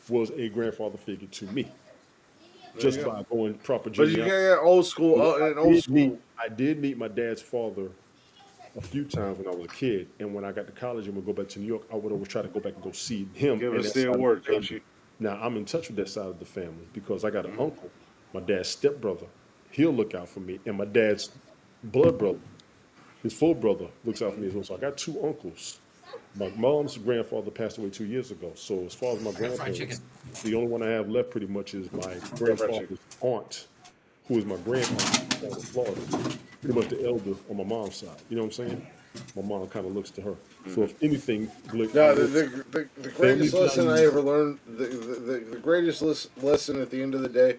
was a grandfather figure to me, There just you go. by going proper But you genealogy. got old school, an old school. I did meet my dad's father a few times when I was a kid, and when I got to college and would go back to New York, I would always try to go back and go see him Give and us that the side of award, the family. Coachy. Now I'm in touch with that side of the family because I got an uncle, my dad's stepbrother. He'll look out for me, and my dad's blood brother, his full brother, looks out for me as well. So I got two uncles. My mom's grandfather passed away 2 years ago. So as far as my I got fried grandparents, chicken. the only one I have left pretty much is my Fried chicken. grandfather's aunt, who is my grandaunt down in Florida, pretty much the elder on my mom's side. You know what I'm saying? My mom kind of looks to her. So if anything, Glick, No, look, the greatest family lesson I values. ever learned, the greatest lesson at the end of the day,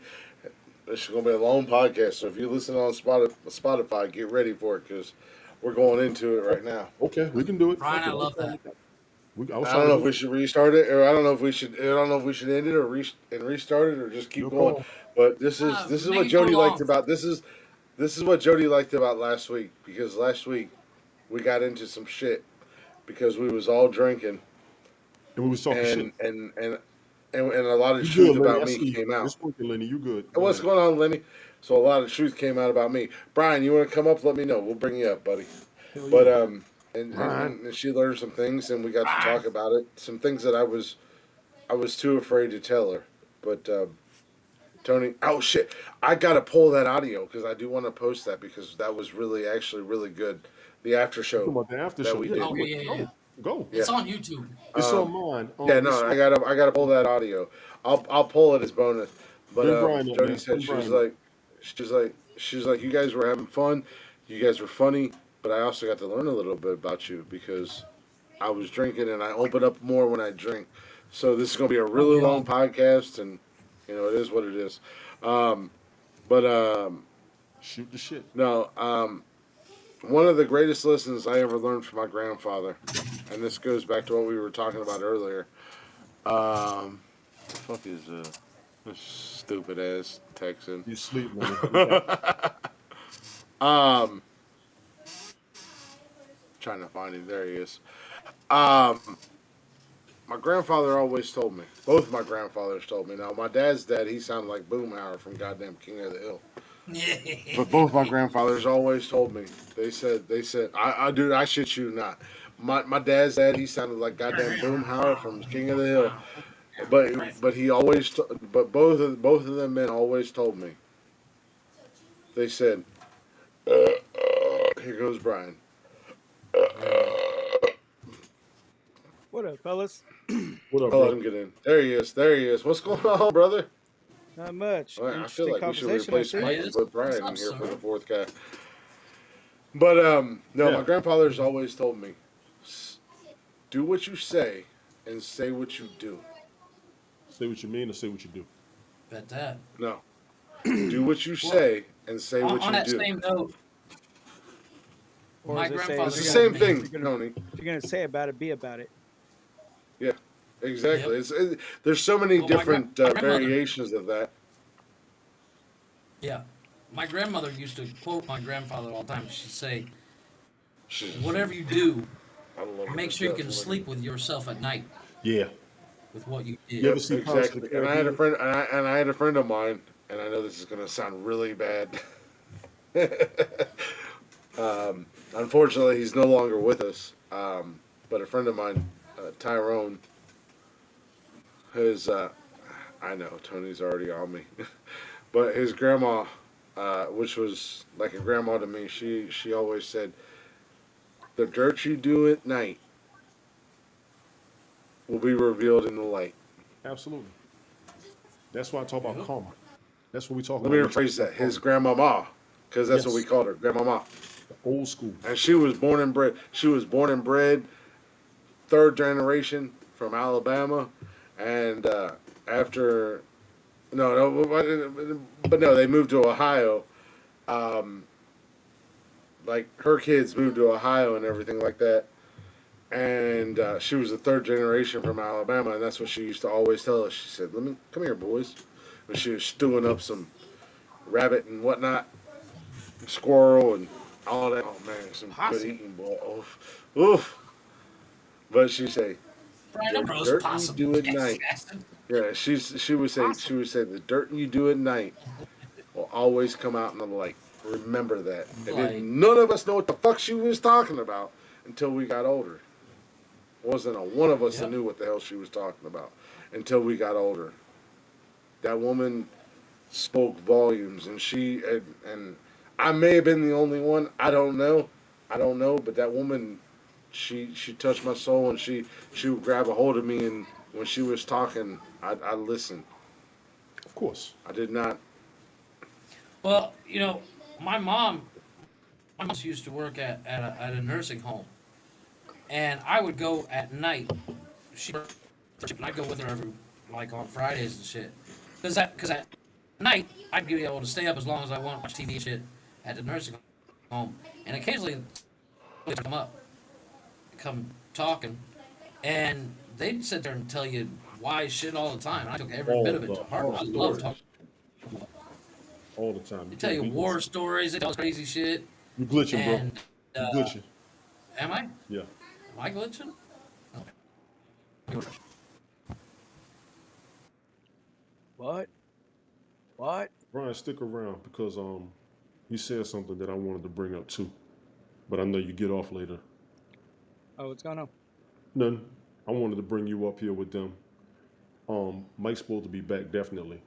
this is going to be a long podcast, so if you listen on Spotify, get ready for it because we're going into it right now. Okay, we can do it. Brian, Fuck I it. love that. I was I trying don't to know do if we it. should restart it, or I don't know if we should. I don't know if we should end it or restart it, or just keep Your going. call. But this is Make what it go Jody liked long. about this is what Jody liked about last week because last week we got into some shit because we was all drinking And we was talking shit. and a lot of You truth good, Lenny? I about me see you. came out. It's working, Lenny. You good? And Go what's ahead. going on, Lenny? So a lot of truth came out about me. Brian, you want to come up? Let me know. We'll bring you up, buddy. Hell But yeah. Right. and she learned some things, and we got to talk about it. Some things that I was too afraid to tell her. But Tony. Oh shit! I gotta pull that audio because I do want to post that because that was really actually really good. The after You talking show about the after that show? we Yeah, did. Oh do it. yeah, yeah, yeah. Go. Yeah. It's on YouTube. It's on Um, mine. yeah. It's No, I gotta pull that audio. I'll pull it as bonus. But bring Brian up, Jody man. said Bring Brian up. she's like you guys were having fun, you guys were funny, but I also got to learn a little bit about you because I was drinking and I open up more when I drink. So this is gonna be a Don't really we long all? podcast, and it is what it is. But Shoot the shit. no, one of the greatest lessons I ever learned from my grandfather, and this goes back to what we were talking about earlier. The fuck is this stupid ass Texan? You sleep, man. You got um, Trying to find him. There he is. Um, my grandfather always told me. Both of my grandfathers told me. Now my dad's dad, he sounded like Boomhauer from goddamn King of the Hill. But both my grandfathers always told me. They said, dude, I shit you not. My dad's dad, he sounded like goddamn Boomhauer from King of the Hill. But he always, but both of them men always told me. They said, here goes Brian. There we go. What up, fellas? what up, I'll let brother? him get in. There he is. There he is. What's going on, brother? Not much. All right, I feel Interesting like we should conversation, I replace see. Mike Hey, and put what's Brian in up, here for sir? the fourth guy. But no, Yeah. my grandfather's always told me, do what you say and say what you do. Say what you mean or say what you do. Bet that. No, do what you Well, say and say what on you that do. same note, Or my as they say, grandfather It's the if told same me, thing, you're gonna Tony. if you're gonna say about it, be about it. Yeah, exactly. yep. There's so many Well, different my grandmother, variations of that. yeah, my grandmother used to quote my grandfather all the time. She'd say, Shit, "Whatever you do, I love her make to sure you death. can Look at sleep with yourself at night Yeah. with what you You did." ever Yep, see Pirates of the exactly. And I had a Caribbean? friend, and I had a friend of mine, and I know this is going to sound really bad. Unfortunately, he's no longer with us. But a friend of mine, Tyrone, his I know Tony's already on me, but his grandma, which was like a grandma to me, she always said, "The dirt you do at night will be revealed in the light." Absolutely. That's why I talk about Yep. karma. That's what we talk Let me about. We talk rephrase about that. karma. His grandmama, because that's what we Yes. called her, grandmama. Old school. And she was born and bred. She was born and bred, third generation from Alabama, and after but no, they moved to Ohio. Um, like her kids moved to Ohio and everything like that. And she was the third generation from Alabama, and that's what she used to always tell us. She said, "Let me come here, boys." When she was stewing up some rabbit and whatnot, squirrel and all that. Oh man, some good Possum. eating, boy. Oof, oof. But she say, Brian, "The I'm roast dirt you possum. do at night." Yeah, she Possum. would say the dirt you do at night will always come out in the light. Remember that. And Like, then none of us know what the fuck she was talking about until we got older. Wasn't a one of us that yep. knew what the hell she was talking about until we got older. That woman spoke volumes, and and I may have been the only one. I don't know. But that woman, she touched my soul, and she would grab a hold of me, and when she was talking, I listened. Of course. I did not. Well, my mom, my mom used to work at a nursing home, and I would go at night. She and I'd go with her every like on Fridays and shit. Because at night I'd be able to stay up as long as I want, watch TV and shit at the nursing home, and occasionally they'd come up, come talking, and they'd sit there and tell you wise shit all the time. And I took every bit All of it the to heart. all I love stories. talking. All the time. They You tell can't you beat war this. stories. They tell us crazy shit. You glitching, bro. And You uh, glitching. am I? Am Yeah. I glitching? Oh. What? What? Brian, stick around because he said something that I wanted to bring up too. But I know you get off later. Oh, what's going on? None. I wanted to bring you up here with them. Mike's supposed to be back definitely.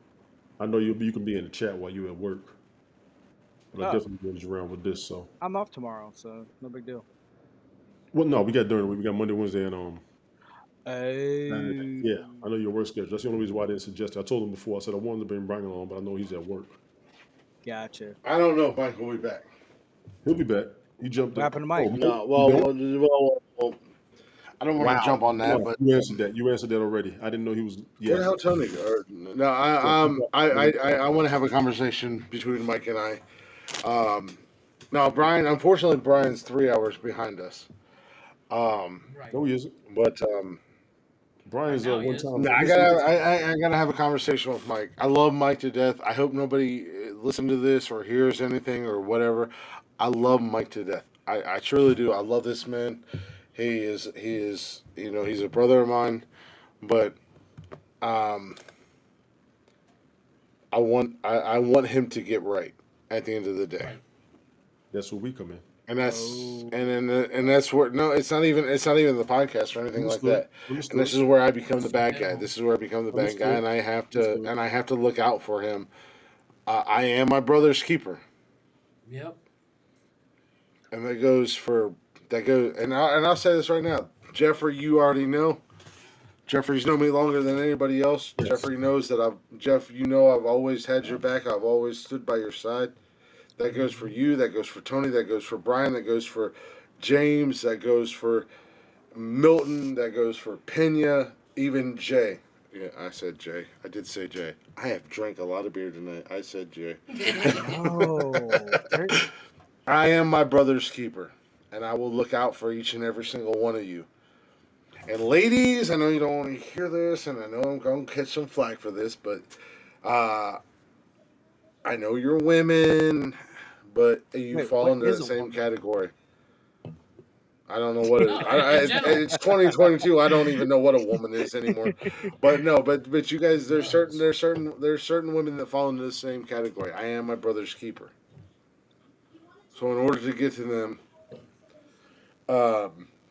I know you can be in the chat while you're at work, but I Oh, definitely want you around with this. So, I'm off tomorrow, so no big deal. well, no, we got during the week. We got Monday, Wednesday, and Saturday. Oh, Yeah, I know your work schedule. That's the only reason why I didn't suggest it. I told him before. I said I wanted to bring Brian along, but I know he's at work. gotcha. I don't know if Mike will be back. He'll be back. He jumped What up. happened to Mike? Oh, Mike, No, you don't? I don't want to Wow. jump on that, No, but you answered that. You answered that already. I didn't know he was. where Yeah. the hell Tony go? No, Yeah, he got- I want to have a conversation between Mike and I. Now, Brian, unfortunately, Brian's 3 hours behind us. Um, Right. No, he isn't. but Right Brian's now he one is. time. no, I gotta have a conversation with Mike. I love Mike to death. I hope nobody listens to this or hears anything or whatever. I love Mike to death. I truly do. I love this man. He is he's a brother of mine. But um, I want him to get right at the end of the day. Right. That's where we come in. And that's Oh, and that's where no, it's not even the podcast or anything like Understood. that. And this Understood. is where I become the It's in bad guy. general. This is where I become the bad guy, Understood. and Understood. I have to look out for him. I am my brother's keeper, Yep. and I'll say this right now, Jeffrey. You already know. Jeffrey's known me longer than anybody else. Yes. Jeffrey knows that Jeff. You know I've always had your back. I've always stood by your side. That goes for you. That goes for Tony. That goes for Brian. That goes for James. That goes for Milton. That goes for Pena. Even Jay. Yeah, I said Jay. I did say Jay. I have drank a lot of beer tonight. I said Jay. no. I am my brother's keeper, and I will look out for each and every single one of you. And ladies, I know you don't want to hear this, and I know I'm going to catch some flack for this, but uh, I know you're women, but you Wait, fall what into is the a same woman? category. I don't know what it is. No, in general. It's 2022. I don't even know what a woman is anymore. But no, but you guys, there's certain women that fall into the same category. I am my brother's keeper. So in order to get to them,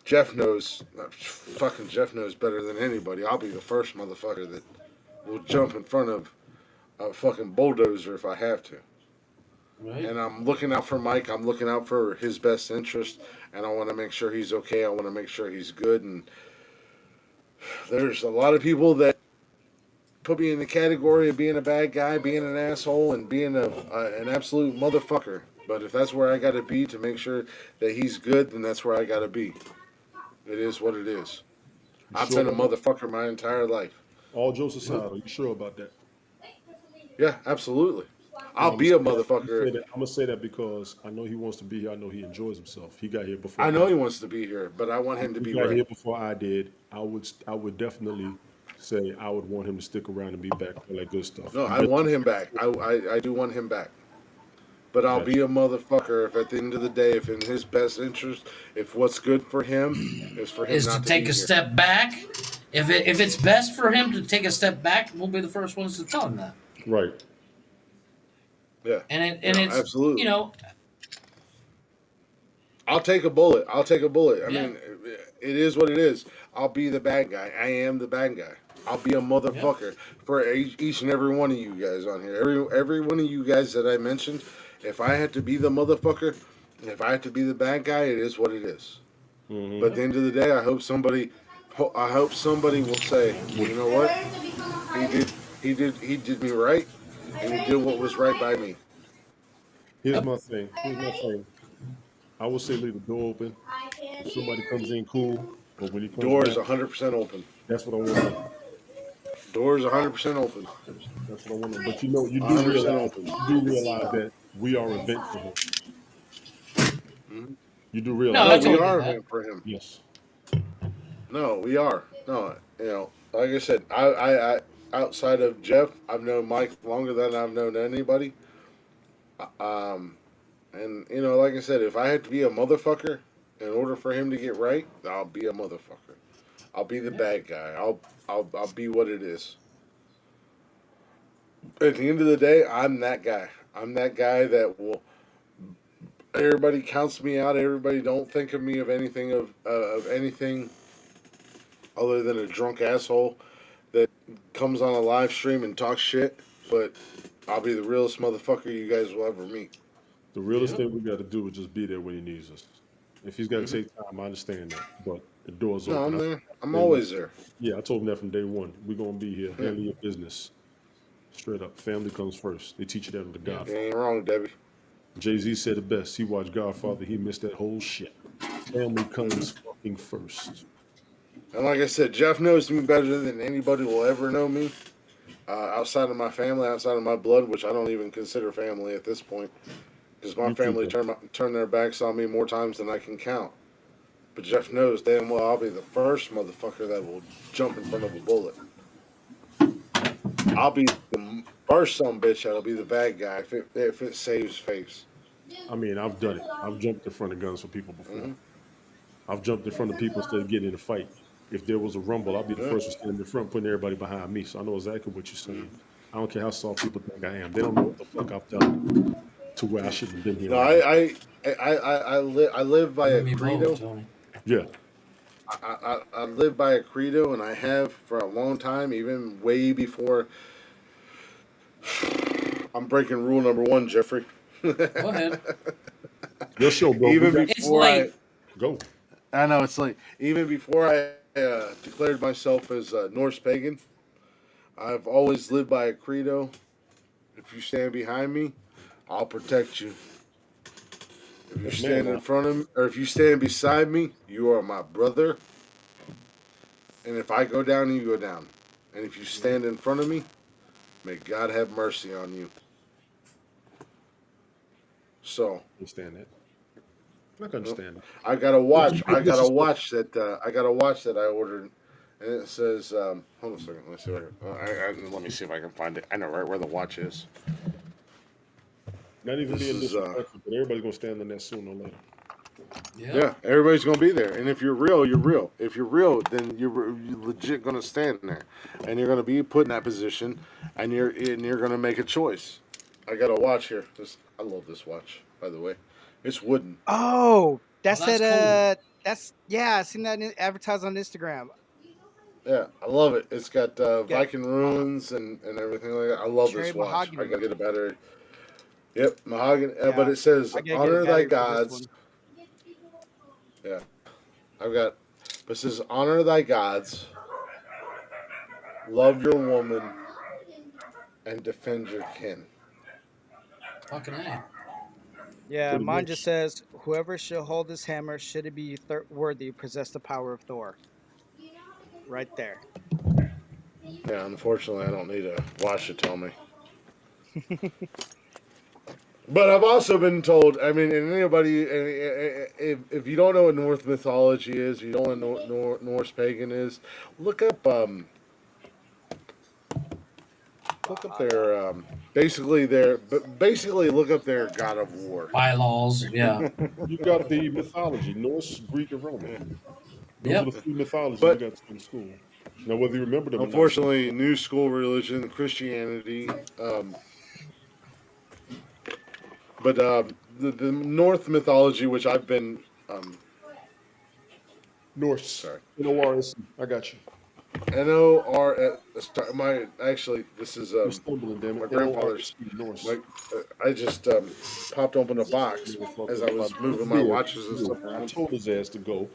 Jeff knows. Fucking Jeff knows better than anybody. I'll be the first motherfucker that will jump in front of a fucking bulldozer if I have to. Right. And I'm looking out for Mike. I'm looking out for his best interest, and I want to make sure he's okay. I want to make sure he's good. And there's a lot of people that put me in the category of being a bad guy, being an asshole, and being an absolute motherfucker. But if that's where I got to be to make sure that he's good, then that's where I got to be. It is what it is. You I've sure been a about that? motherfucker my entire life. All jokes aside, are you sure about that? Yeah, absolutely. No, I'll be a motherfucker. I'm gonna say that because I know he wants to be here. I know he enjoys himself. He got here before I I know he wants to be here, but I want him to he be got right. here before I did. I would definitely say I would want him to stick around and be back, all that good stuff. No, I want him back. I do want him back. But I'll Gotcha. be a motherfucker if at the end of the day, if in his best interest, if what's good for him is for him Is to not to take be a here. step back. If it's best for him to take a step back, we'll be the first ones to tell him that. Right. Yeah. And No, it's absolutely. I'll take a bullet. I'll take a bullet. I Yeah. mean, it is what it is. I'll be the bad guy. I am the bad guy. I'll be a motherfucker for each and every one of you guys on here. Every one of you guys that I mentioned. If I had to be the motherfucker, if I had to be the bad guy, it is what it is. Mm-hmm. But at the end of the day, I hope somebody will say, you know what? He did me right, and he did what was right by me. Here's my thing. Here's my thing. I would say leave the door open. If somebody comes in, cool. But when he comes Door is back, 100% open. that's what I want to know. Door is 100% open. That's what I want to know. But you do 100% realize open. that we are a vent for him. Mhm. You do No, realize No, I that. we totally get are that. event for him. Yes. No, we are. No, like I said, I outside of Jeff, I've known Mike longer than I've known anybody. Um, and like I said, if I had to be a motherfucker in order for him to get right, I'll be a motherfucker. I'll be the bad guy. I'll be what it is. At the end of the day, I'm that guy. I'm that guy that will. Everybody counts me out. Everybody don't think of me of anything other than a drunk asshole that comes on a live stream and talks shit. but I'll be the realest motherfucker you guys will ever meet. The realest Yep. thing we got to do is just be there when he needs us. If he's got to take time, I understand that. But the door's No, open. I'm there. I'm Day one. always there. Yeah, I told him that from day one. We're gonna be here. Yeah, Handle your business. Straight up. Family comes first. They teach you that in The Yep. you Godfather. ain't wrong, Debbie. Jay-Z said it best. He watched Godfather. He missed that whole shit. Family comes fucking first. And like I said, Jeff knows me better than anybody will ever know me. Outside of my family, outside of my blood, which I don't even consider family at this point, because my You too, family bro. turn their backs on me more times than I can count. But Jeff knows damn well I'll be the first motherfucker that will jump in front of a bullet. I'll be the first son bitch that'll be the bad guy if it saves face. I mean, I've done it. I've jumped in front of guns for people before. Hmm. I've jumped in front of people instead of getting in a fight. If there was a rumble, I'll be the Yeah. first to stand in front, putting everybody behind me. So I know exactly what you're saying. I don't care how soft people think I am. They don't know what the fuck I've done to where I shouldn't have been here No, already. I live by You a and me both, credo. Tony. Yeah. I live by a credo, and I have for a long time, even way before I'm breaking rule number one, Jeffrey. Go ahead. Your show, bro. We Even got It's before late. go. I know it's late. Even before I declared myself as Norse pagan, I've always lived by a credo. If you stand behind me, I'll protect you. If you Yes, man. stand in Now, front of me, or if you stand beside me, you are my brother. And if I go down, you go down. And if you stand in front of me, may God have mercy on you. So understand that. I can understand that. I got a Don't you watch. be I got a disrespectful. watch that I got a watch that I ordered, and it says, "Hold on a second. Let me see. If let me see if I can find it. I know right where the watch is. Not even This being is disrespectful, but everybody's gonna stand on that sooner or later. Yep. yeah. Everybody's gonna be there, and if you're real, you're real. If you're real, then you're legit gonna stand there, and you're gonna be put in that position, and you're gonna make a choice. I got a watch here. I love this watch, by the way. It's wooden. Oh, Oh, that's that's that. cool. That's yeah. I seen that advertised on Instagram. Yeah, I love it. It's got Got Viking ruins and everything like that. I love cherry this watch. I mahogany. gotta get a better. Yep, mahogany. But Yeah, it says, I gotta get a "Honor thy battery for this gods." one. Yeah, I've got. But it says, "Honor thy gods, love your woman, and defend your kin." Fucking A. Yeah, Pretty mine just much. says, "Whoever shall hold this hammer, should it be worthy, possess the power of Thor." Right there. Yeah, unfortunately, I don't need a watch to tell me. But I've also been told. I mean, and anybody, if you don't know what Norse mythology is, you don't know what Norse pagan is, look up Valhalla. basically look up their god of war. Bylaws. Yeah. You got the mythology, Norse, Greek, and Roman. Those are the Yep. three mythologies we But got in school. Now, whether you remember them or not, unfortunately, new school religion, Christianity, but the North mythology, which I've been, Norse, sorry, N-O-R-S-E. I got you. NOR. Sorry, my actually, this is You're stumbling, damn my it. grandfather's. N-O-R-S-E, Norse. My, I just popped open a box as I Motherfucker was about to moving my beard. watches and stuff I around. told his ass to go.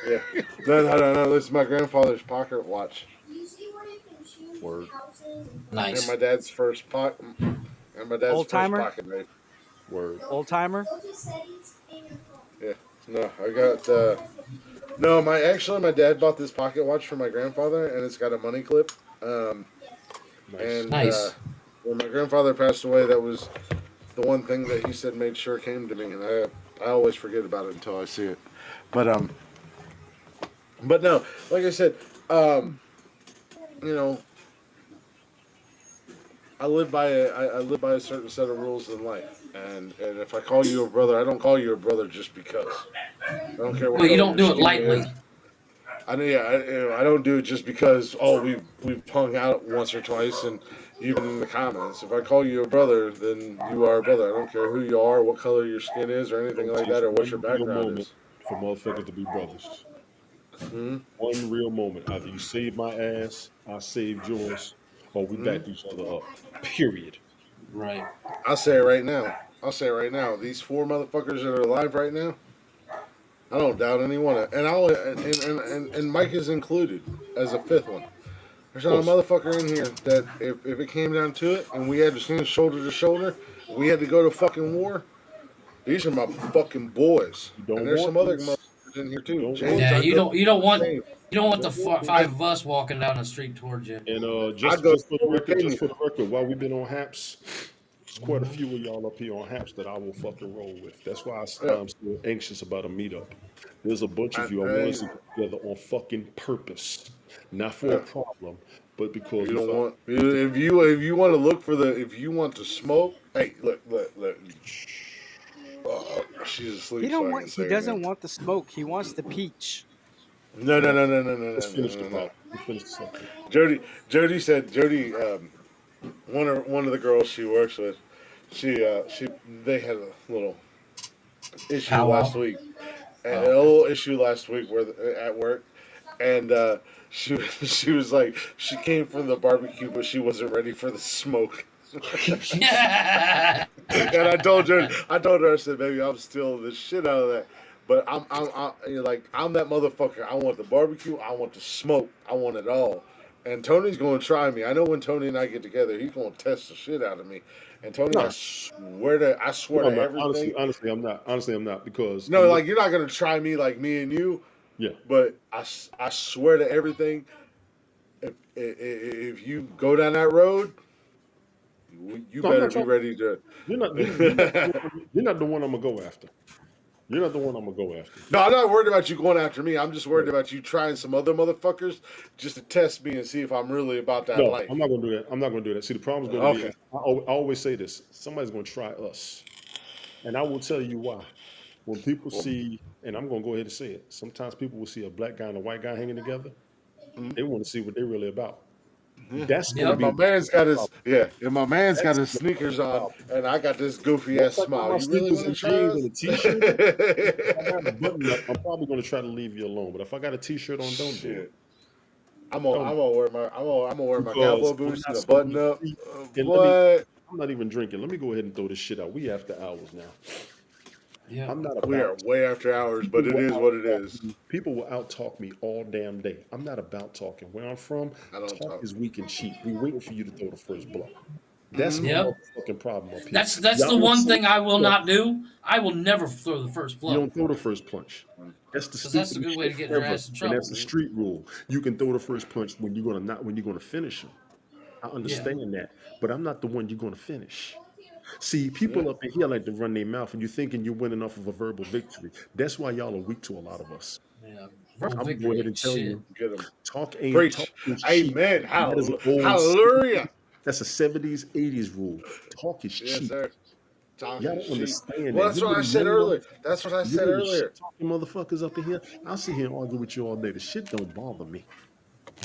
Yeah, no. This is my grandfather's pocket watch, Word. and Nice. my dad's first pocket, and my dad's Old first timer. pocket knife. Word. Old timer. Yeah, no, I got. No, my dad bought this pocket watch for my grandfather, and it's got a money clip. Um, Nice. and Nice. when my grandfather passed away, that was the one thing that he said made sure came to me, and I always forget about it until I see it. But but no, like I said, um, you know, I live by a certain set of rules in life, and if I call you a brother, I don't call you a brother just because. I don't care what Well, you color don't your do it skin is. lightly. I know, yeah, I don't do it just because. Oh, we've hung out once or twice, and even in the comments, if I call you a brother, then you are a brother. I don't care who you are, what color your skin is, or anything Don't like takes that, or what your one real background moment is. for motherfuckers to be brothers. Hmm. One real moment. Either you saved my ass, I saved yours, or we backed each other up. Period. Right. I'll say it right now. I'll say it right now. These four motherfuckers that are alive right now, I don't doubt any one of, and Mike is included as a fifth one. There's Of not a course, motherfucker in here that if it came down to it and we had to stand shoulder to shoulder, we had to go to fucking war. These are my fucking boys, you and don't there's want some other this. motherfuckers in here You too. don't want James, Yeah, I'd you go don't you don't want same. you don't you want the don't want this. I, five of us walking down the street towards you. And I'd just go just for the record, pay me. while we've been on Haps, there's quite a few of y'all up here on Haps that I will fucking roll with. That's why Yeah, I'm still anxious about a meetup. There's a bunch I, of you I want I, us to get together on fucking purpose, not for a yeah. problem, but because You we don't felt want if you want to look for the if you want to smoke. Hey, look. She's He asleep, so don't I want. can He say her name. doesn't want the smoke. He wants the peach. No, no, well. no, no, no, no, Let's no, no, finish the no, no. problem. Let's finish the subject. Jody said one of the girls she works with, she they had a little issue last Powwow. week, a Oh. little issue last week where at work, and she she was like she came from the barbecue, but she wasn't ready for the smoke. Yeah. And I told her, I said, baby, I'm still the shit out of that. But I'm that motherfucker. I want the barbecue. I want the smoke. I want it all. And Tony's going to try me. I know when Tony and I get together, he's going to test the shit out of me. And Tony, No, I swear no, I'm to not. Honestly, everything. honestly, I'm not. Honestly, I'm not because No, I'm like looking. you're not going to try me like me and you. Yeah, But I swear to everything. If you go down that road, you no, I'm better not be trying. ready to. You're not the one I'm gonna go after. You're not the one I'm gonna go after. No, I'm not worried about you going after me. I'm just worried about you trying some other motherfuckers just to test me and see if I'm really about that No, I'm life. not gonna do that. I'm not gonna do that. See, the problem is going to be, Okay. I always say this: somebody's gonna try us, and I will tell you why. When people Well, see, and I'm gonna go ahead and say it, sometimes people will see a black guy and a white guy hanging together. mm, They want to see what they're really about. yeah. That's gonna Yep. be the problem. If my man's got That's his gonna be sneakers the on problem. and I got this goofy ass Once I get smile, my you really sneakers want to and try jeans and us? a t-shirt on, if I got a button up, I'm probably gonna try to leave you alone. But if I got a t-shirt on, don't do it. Shit. Don't I'm gonna wear I'm gonna wear my because cowboy I'm boots and not a button smoking up. weed. And What? I'm not even drinking. Let me go ahead and throw this shit out. We after hours now. Yep. I'm not We are about way after hours, people but it will is out what it talk is. me. People will out talk me all damn day. I'm not about talking. Where I'm from, I don't talk talk. is weak and cheap. We waiting for you to throw the first blow. That's Hmm. my Yep. motherfucking problem up here. That's the Y'all one see, thing I will look, not do. I will never throw the first you blow don't throw the first punch. That's the because that's a stupidest good way shit to get your ever, ass in and that's trouble. the street rule. You can throw the first punch when you're gonna not when you're gonna finish them. I Yeah. understand that, but I'm not the one you're gonna finish. See, Yeah. people up in here like to run their mouth, and you're thinking you're winning off of a verbal victory. That's why y'all are weak to a lot of us. Yeah. Verbal I'm gonna go victory ahead ain't and tell shit. you, Get them. talk Preach. is cheap. Amen. That is an old Hallelujah. 70s, that's a 70s, 80s rule. Talk is Yes, cheap. sir. Talk Y'all is don't cheap. understand Well, that. that's You what I little said young earlier. motherfuckers, That's what I you said little earlier. shit talking motherfuckers up in here. I'll sit here and argue with you all day. The shit don't bother me.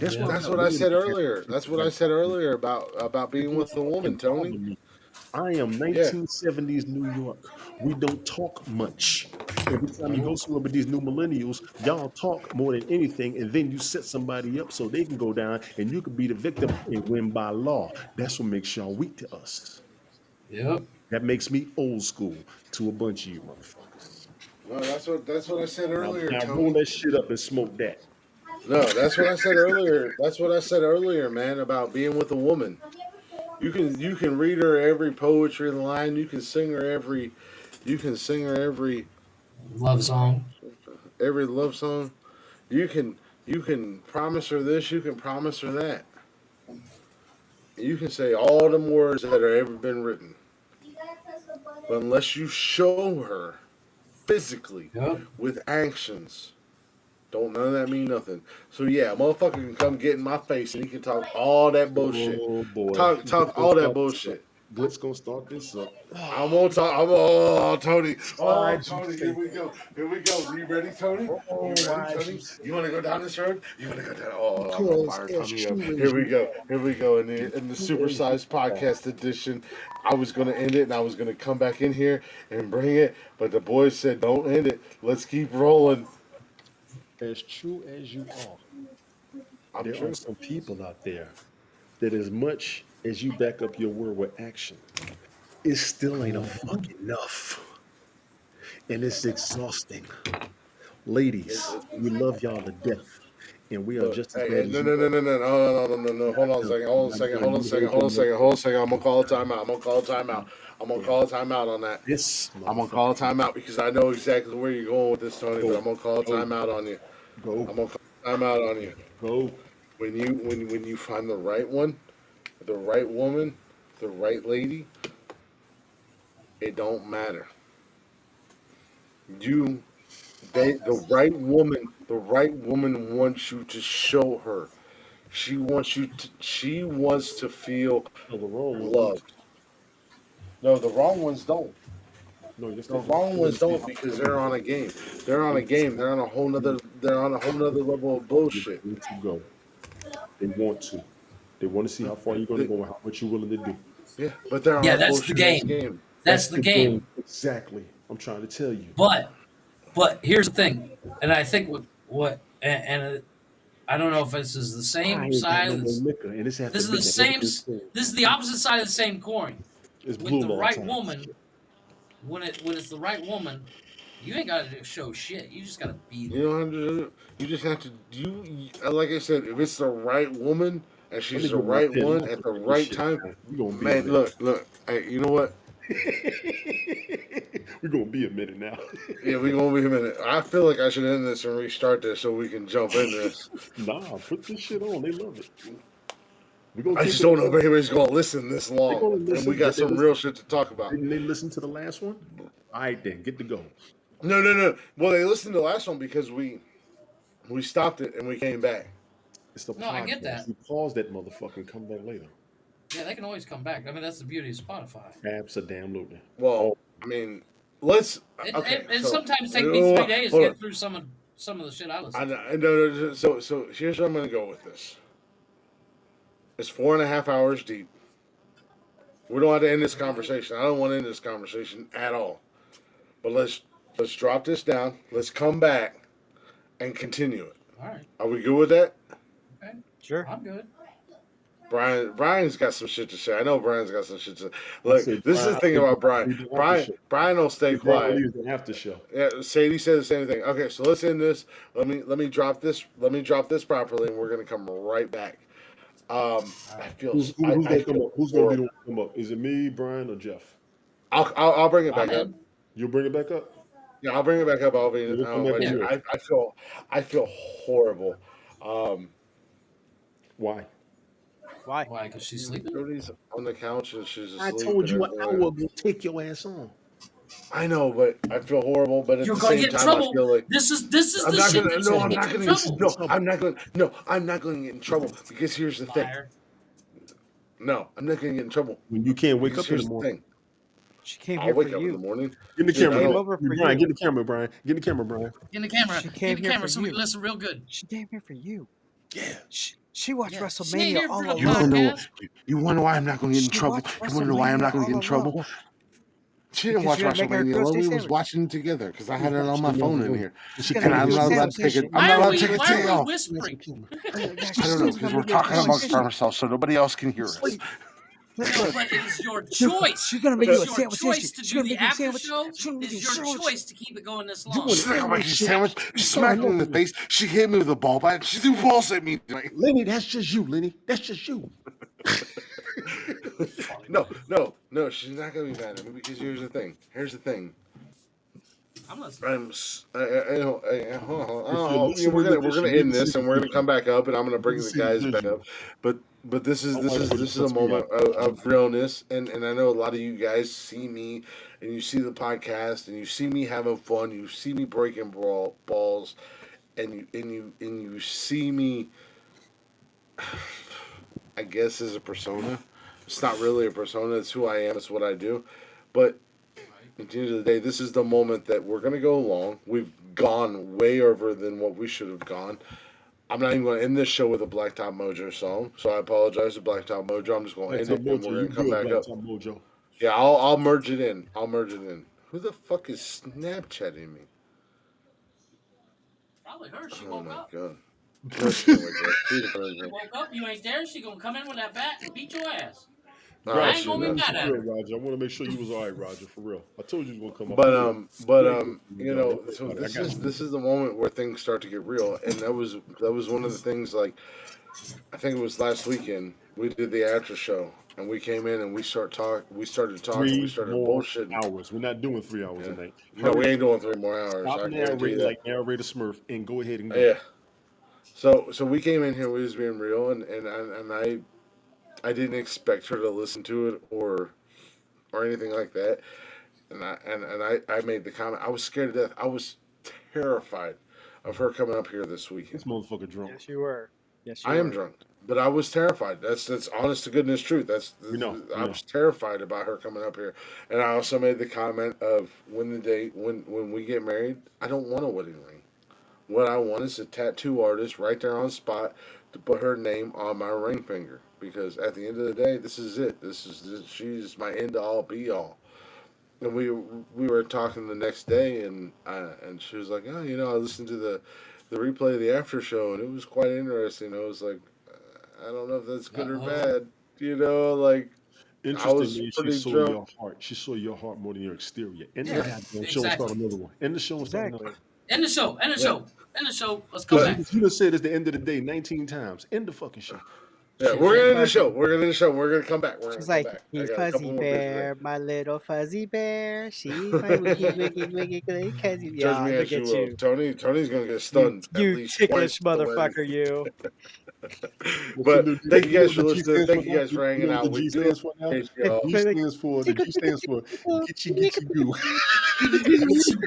That's why Yep. I'm That's not what I worried said about having earlier. That's what I like said earlier about it being don't with the woman, fucking Tony. bother me. I am Yeah. 1970s New York. We don't talk much. Every time you go Nope. somewhere with these new millennials, y'all talk more than anything, and then you set somebody up so they can go down and you can be the victim and win by law. That's what makes y'all weak to us. Yep. That makes me old school to a bunch of you motherfuckers. No, that's what I said Now, earlier, now roll Tony. that shit up and smoke that. No, that's what I said earlier. That's what I said earlier, man, about being with a woman. You can read her every poetry line. You can sing her Love song. every love song. You can promise her this. You can promise her that. You can say all them words that have ever been written. But unless you show her physically Yep. with actions, don't none of that mean nothing. So yeah, a motherfucker can come get in my face and he can talk all that bullshit. Oh boy, Talk gonna all that start this up. bullshit. Glitz gonna start this up. I'm gonna talk. Tony. Oh, Why'd you Tony. Here say we that? go. Here we go. You ready, Tony? You Oh, ready, why'd you Tony? say You want to go down this road? You want to go down? Oh, I'm gonna because fire as Tommy up. true Here as we you go. are, Here we go. as In the true as you supersized are, podcast edition, I was gonna end it and I was gonna come back in here and bring it, but the boys said don't end it. Let's keep rolling. as true as you are, I'm there are true. some people out there that as much as you back up your word with action, it still ain't a fuck enough. And it's exhausting. Ladies, we love y'all to death. And we are Look, just as hey, bad hey, as no, you no, are. no, no, no, no, no, no, no, no. You're not Hold on a done. second. Hold on You're a not second. done. Hold on a You second. wait Hold till on a the next second. Hold on a second. I'm gonna call a timeout. I'm gonna call a timeout. I'm gonna call a timeout on that. This I'm gonna call a motherfucker. timeout because I know exactly where you're going with this, Tony. But Go, I'm gonna call a go, timeout on you. go, I'm gonna call a timeout on you. go. When you find the right one, the right woman, the right lady, it don't matter. You the right woman wants you to show her. She wants to feel No, the wrong ones don't. loved. No, the wrong ones don't. No, yes, The they do. wrong You want ones to see don't how far because you're they're going on to a game. They're on They a want to see game. They're on a whole you nother they're on a whole how nother level of far you're bullshit. going to go. They want to. They want to see how far you're going to They- go and how much you're willing to do. yeah, but they're on Yeah, a that's the bullshit ass game. game. That's That's the the game. game. Exactly. I'm trying to tell you. But here's the thing, and I think and I don't know if this is the I same ain't got side. no more liquor, and it's after This is the midnight. same. Everything's cool. This is the opposite side of the same coin. It's With blue the law right time. woman, when it's the right woman, you ain't got to show shit. You just got to be You there. don't have to. You just have to. Like I said, if it's the right woman and Let she's me the get my right pen. I'm one gonna at the put this right shit time, down. We gonna be a man. minute. Look. Hey, you know what? We're gonna be a minute now. Yeah, we gonna be a minute. I feel like I should end this and restart this so we can jump into this. Nah, put this shit on. They love it. We're gonna I keep just it don't know on. if anybody's gonna listen this They're long, gonna and we listen. got Did they some listen? real shit to talk about. Didn't they listen to the last one? All right, then get to go. No, no, no. Well, they listened to the last one because we stopped it and we came back. It's the No, I get podcast. that. You pause that motherfucker and come back later. Yeah, they can always come back. I mean, that's the beauty of Spotify. Absolutely. Well, Oh, I mean, let's. It, Okay, it so sometimes take me 3 days to hold on. get through some of the shit I I, listen to. I no, so here's where I'm gonna go with this. It's 4.5 hours deep. We don't have to end this conversation. I don't want to end this conversation at all. But let's drop this down. Let's come back and continue it. All right, Are we good with that? okay, Sure. I'm good. Brian's got some shit to say. I know Brian's got some shit to say. I Look, said, this is Brian, the I thing think about Brian Brian. leaves the after Brian show. Brian will stay Brian quiet. leaves the after show. Yeah, Sadie said the same thing. Okay, so let's end this. Let me drop this. Let me drop this properly, and we're gonna come right back. All I right. feel Who's I gonna come feel up? Who's gonna be the horrible. one to come up? Is it me, Brian, or Jeff? I'll bring it I'm back up. in. You'll bring it back up. Yeah, I'll bring it back up. I'll be. We'll come back on Yeah. yours. I feel horrible. Um, Why? Why? Why? Because she's sleeping. Jody's on the couch and she's I asleep told and you an everything like hour that. ago. Take your ass on. I know, but I feel horrible. But at You're the gonna same get in time, I trouble. feel like This is I'm the not shit gonna. that's No, gonna I'm get not you in gonna. This is trouble. the No, trouble. I'm not gonna. No, I'm not gonna get in trouble because here's the thing. Liar. No, I'm not gonna get in trouble When you can't wake because up in the here's the morning. thing. She came I'll here for wake up in the you. morning, Get in the dude. She I camera. came don't. over for Brian, you. get in the camera, Brian. Get in the camera, Brian. In the camera. She In came the here camera for so we you. can listen real good. She came here for you. Yeah. She watched Yeah. She ain't WrestleMania here for all the You want to alone. know? podcast. You want to know why I'm not gonna get in She trouble? watched You want to know why I'm WrestleMania not gonna all get in alone trouble? She didn't because watch you're gonna make her a WrestleMania alone. grilled We steak was sandwich. watching it together because I She was had it on watching my the phone in alone. here, And She's she gonna and couldn't make I'm you a hear not you. allowed sandwich, to take isn't it. she? I'm not allowed to take it Why to are we y'all. whispering? I don't know She's because gonna we're make you a talking grilled amongst steak sandwich. ourselves, so nobody else can hear us. Sleep. Look, But it is your dude, choice. she's gonna make you It's a your sandwich, isn't she? choice to She's do gonna the make you a after sandwich. show. She's gonna make you It's a your sandwich. choice to keep it going this You long. want She's not gonna make sandwich you a shit? sandwich. You She starting smacked me off in the with it. face. She hit me with a ball bat. She threw balls at me tonight. Lenny, that's just you, Lenny. That's just you. Funny. No. She's not gonna be mad at me because here's the thing. Here's the thing. I'm listening. Hold on. If you're Yeah, we're listening gonna to we're this, gonna you need end to see this the and we're gonna vision. come back up and I'm gonna You need bring to the see the guys back vision. up. But this is My this wife is would this is a cuss me out. moment of realness and I know a lot of you guys see me and you see the podcast and you see me having fun. You see me breaking balls and you see me. I guess as a persona. It's not really a persona. It's who I am. It's what I do. But at the end of the day, this is the moment that we're going to go long. We've gone way over than what we should have gone. I'm not even going to end this show with a Blacktop Mojo song, so I apologize to Blacktop Mojo. I'm just going to end Blacktop it, and Mojo, we're you going to come good, back up. Blacktop Mojo. Yeah, I'll merge it in. I'll merge it in. Who the fuck is Snapchatting me? Probably her. She Oh woke my up. god. No, she didn't wake up. She's a virgin. Woke up, you ain't there. She gonna come in with that bat and beat your ass. Nah, I Roger, ain't she gonna be keep no, this mad she for at real, her. didn't. Roger. I want to make sure you was all right, Roger, for real. I told you was gonna come up. But I knew it was my you dog. know, Don't worry so about it. I got you. this is the moment where things start to get real, and that was one of the things. Like I think it was last weekend we did the after show, and we came in and we started talking, we Three started more bullshitting. hours. We're not doing 3 hours Yeah. tonight. No, we Hurry ain't up. doing 3 more hours. Stop I guarantee you narrating that. like narrator Smurf and go ahead and go. Yeah. So we came in here. We was being real, and I didn't expect her to listen to it or anything like that. And I made the comment. I was scared to death. I was terrified of her coming up here this weekend. This motherfucker drunk. Yes, you were. Yes, you I am were. drunk, but I was terrified. That's honest to goodness truth. We know. We I know. was terrified about her coming up here, and I also made the comment of when we get married, I don't want a wedding ring. What I want is a tattoo artist right there on spot to put her name on my ring finger, because at the end of the day, this is it. She's my end all be all. And we were talking the next day, and she was like, oh, I listened to the replay of the after show, and it was quite interesting. I was like, I don't know if that's good or Uh-oh. bad. Like I was Interestingly, she pretty saw drunk. your heart. She saw your heart more than your exterior. End the Yeah, goddamn show and start exactly. another one. End the show and start another Exactly. one. End the show. End the Yeah, show. End the show. Let's go Because but back. you done said it's the end of the day 19 times. End the fucking show. yeah, Shit, we're I gonna ain't. end the show. Fuzzy. We're gonna end the show. We're gonna come back. We're gonna She's come like, back. I he got a couple fuzzy more pictures. bear, my little fuzzy bear. She my wiggy wiggy wiggy wiggy cuzzy. Judge Yeah, me look as you at will. you. Tony's gonna get You stunned at you least twice ticklish at the wedding. motherfucker, you. What's the But new? thank you You know guys what for the G listening. stands for Thank you now? guys for You know hanging what the out. We G do stands for now? appreciate The y'all. G Like, stands for the tickle, G stands for tickle, Gitchy tickle. Gitchy Goo.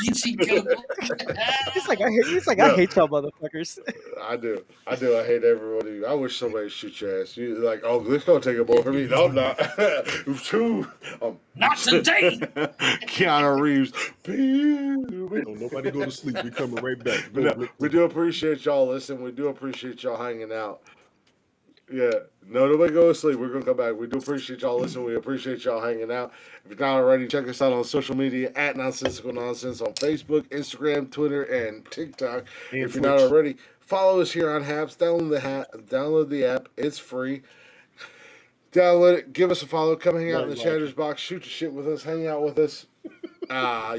Gitchy go. He's like, I No, hate y'all motherfuckers. I do. I do. I hate every one of you. I wish somebody would shoot your ass. You like, oh, this gonna take a bullet for me. No, I'm not. Two. Not today. Keanu Reeves. Don't nobody go to sleep. We coming right back. But Go, no, Blick. we do appreciate y'all listening. We do appreciate y'all hanging out. Yeah. No, nobody go to sleep. We're gonna come back. We do appreciate y'all listening. We appreciate y'all hanging out. If you're not already, check us out on social media at Nonsensical Nonsense on Facebook, Instagram, Twitter, and TikTok. And If you're not Twitch. already, follow us here on Haps. Download the app. It's free. Download it. Give us a follow. Come hang out in Right, the Roger. chatters box. Shoot the shit with us. Hang out with us.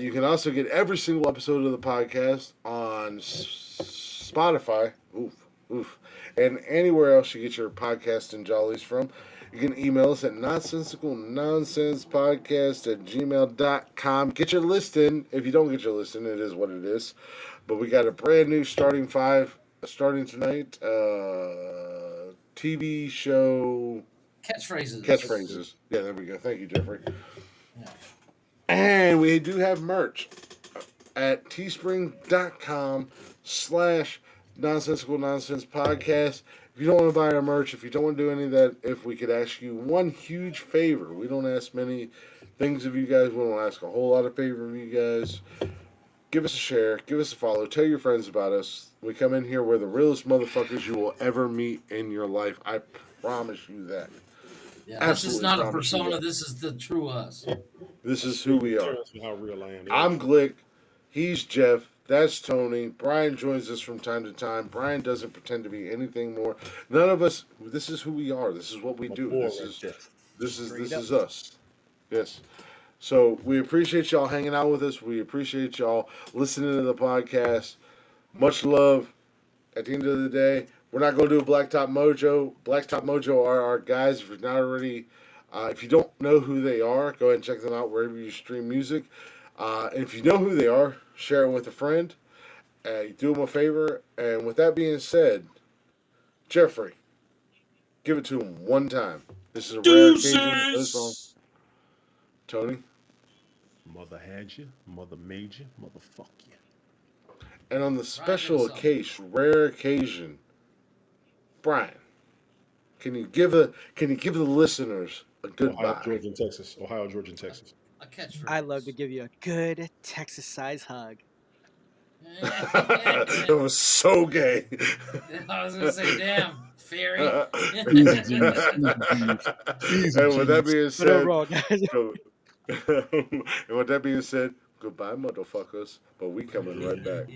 You can also get every single episode of the podcast on Spotify. Oof, oof. And anywhere else you get your podcast and jollies from. You can email us at nonsensicalnonsenspodcast@gmail.com. Get your list in. If you don't get your list in, it is what it is. But we got a brand new starting tonight. TV show Catchphrases. catchphrases. Yeah, there we go. Thank you, Jeffrey. Yeah. And we do have merch at teespring.com/nonsensical nonsense podcast. If you don't want to buy our merch, if you don't want to do any of that, if we could ask you one huge favor, we don't ask many things of you guys. We don't ask a whole lot of favor of you guys. Give us a share, give us a follow, tell your friends about us. We come in here, we're the realest motherfuckers you will ever meet in your life. I promise you that. Yeah, this is Absolutely not a promise you persona. that. This is the true us. This is who we are. Tells me how real I am. I'm Glick. He's Jeff. That's Tony. Brian joins us from time to time. Brian doesn't pretend to be anything more. None of us. This is who we are. This is what we My do. boy This right is there. Straight this up. is us. Yes. So we appreciate y'all hanging out with us. We appreciate y'all listening to the podcast. Much love. At the end of the day, we're not going to do a Blacktop Mojo. Blacktop Mojo are our guys. If you're not already, if you don't know who they are, go ahead and check them out wherever you stream music. And if you know who they are, share it with a friend. Do them a favor. And with that being said, Jeffrey, give it to him one time. This is a rare occasion. No song. Deuces. Tony. Mother had you. Mother made you. Motherfuck you. And on the Brian, give us special something. rare occasion, Brian, can you give the listeners a Ohio, goodbye? Georgia, and Texas. Ohio, Georgia, and Texas. A catchphrase. I love to give you a good Texas size hug. That was so gay. I was gonna say, damn, fairy. Easy G's. Easy G's. Easy And with that G's. being But said, overall, guys, go, and with that being said, goodbye, motherfuckers. But we coming right back.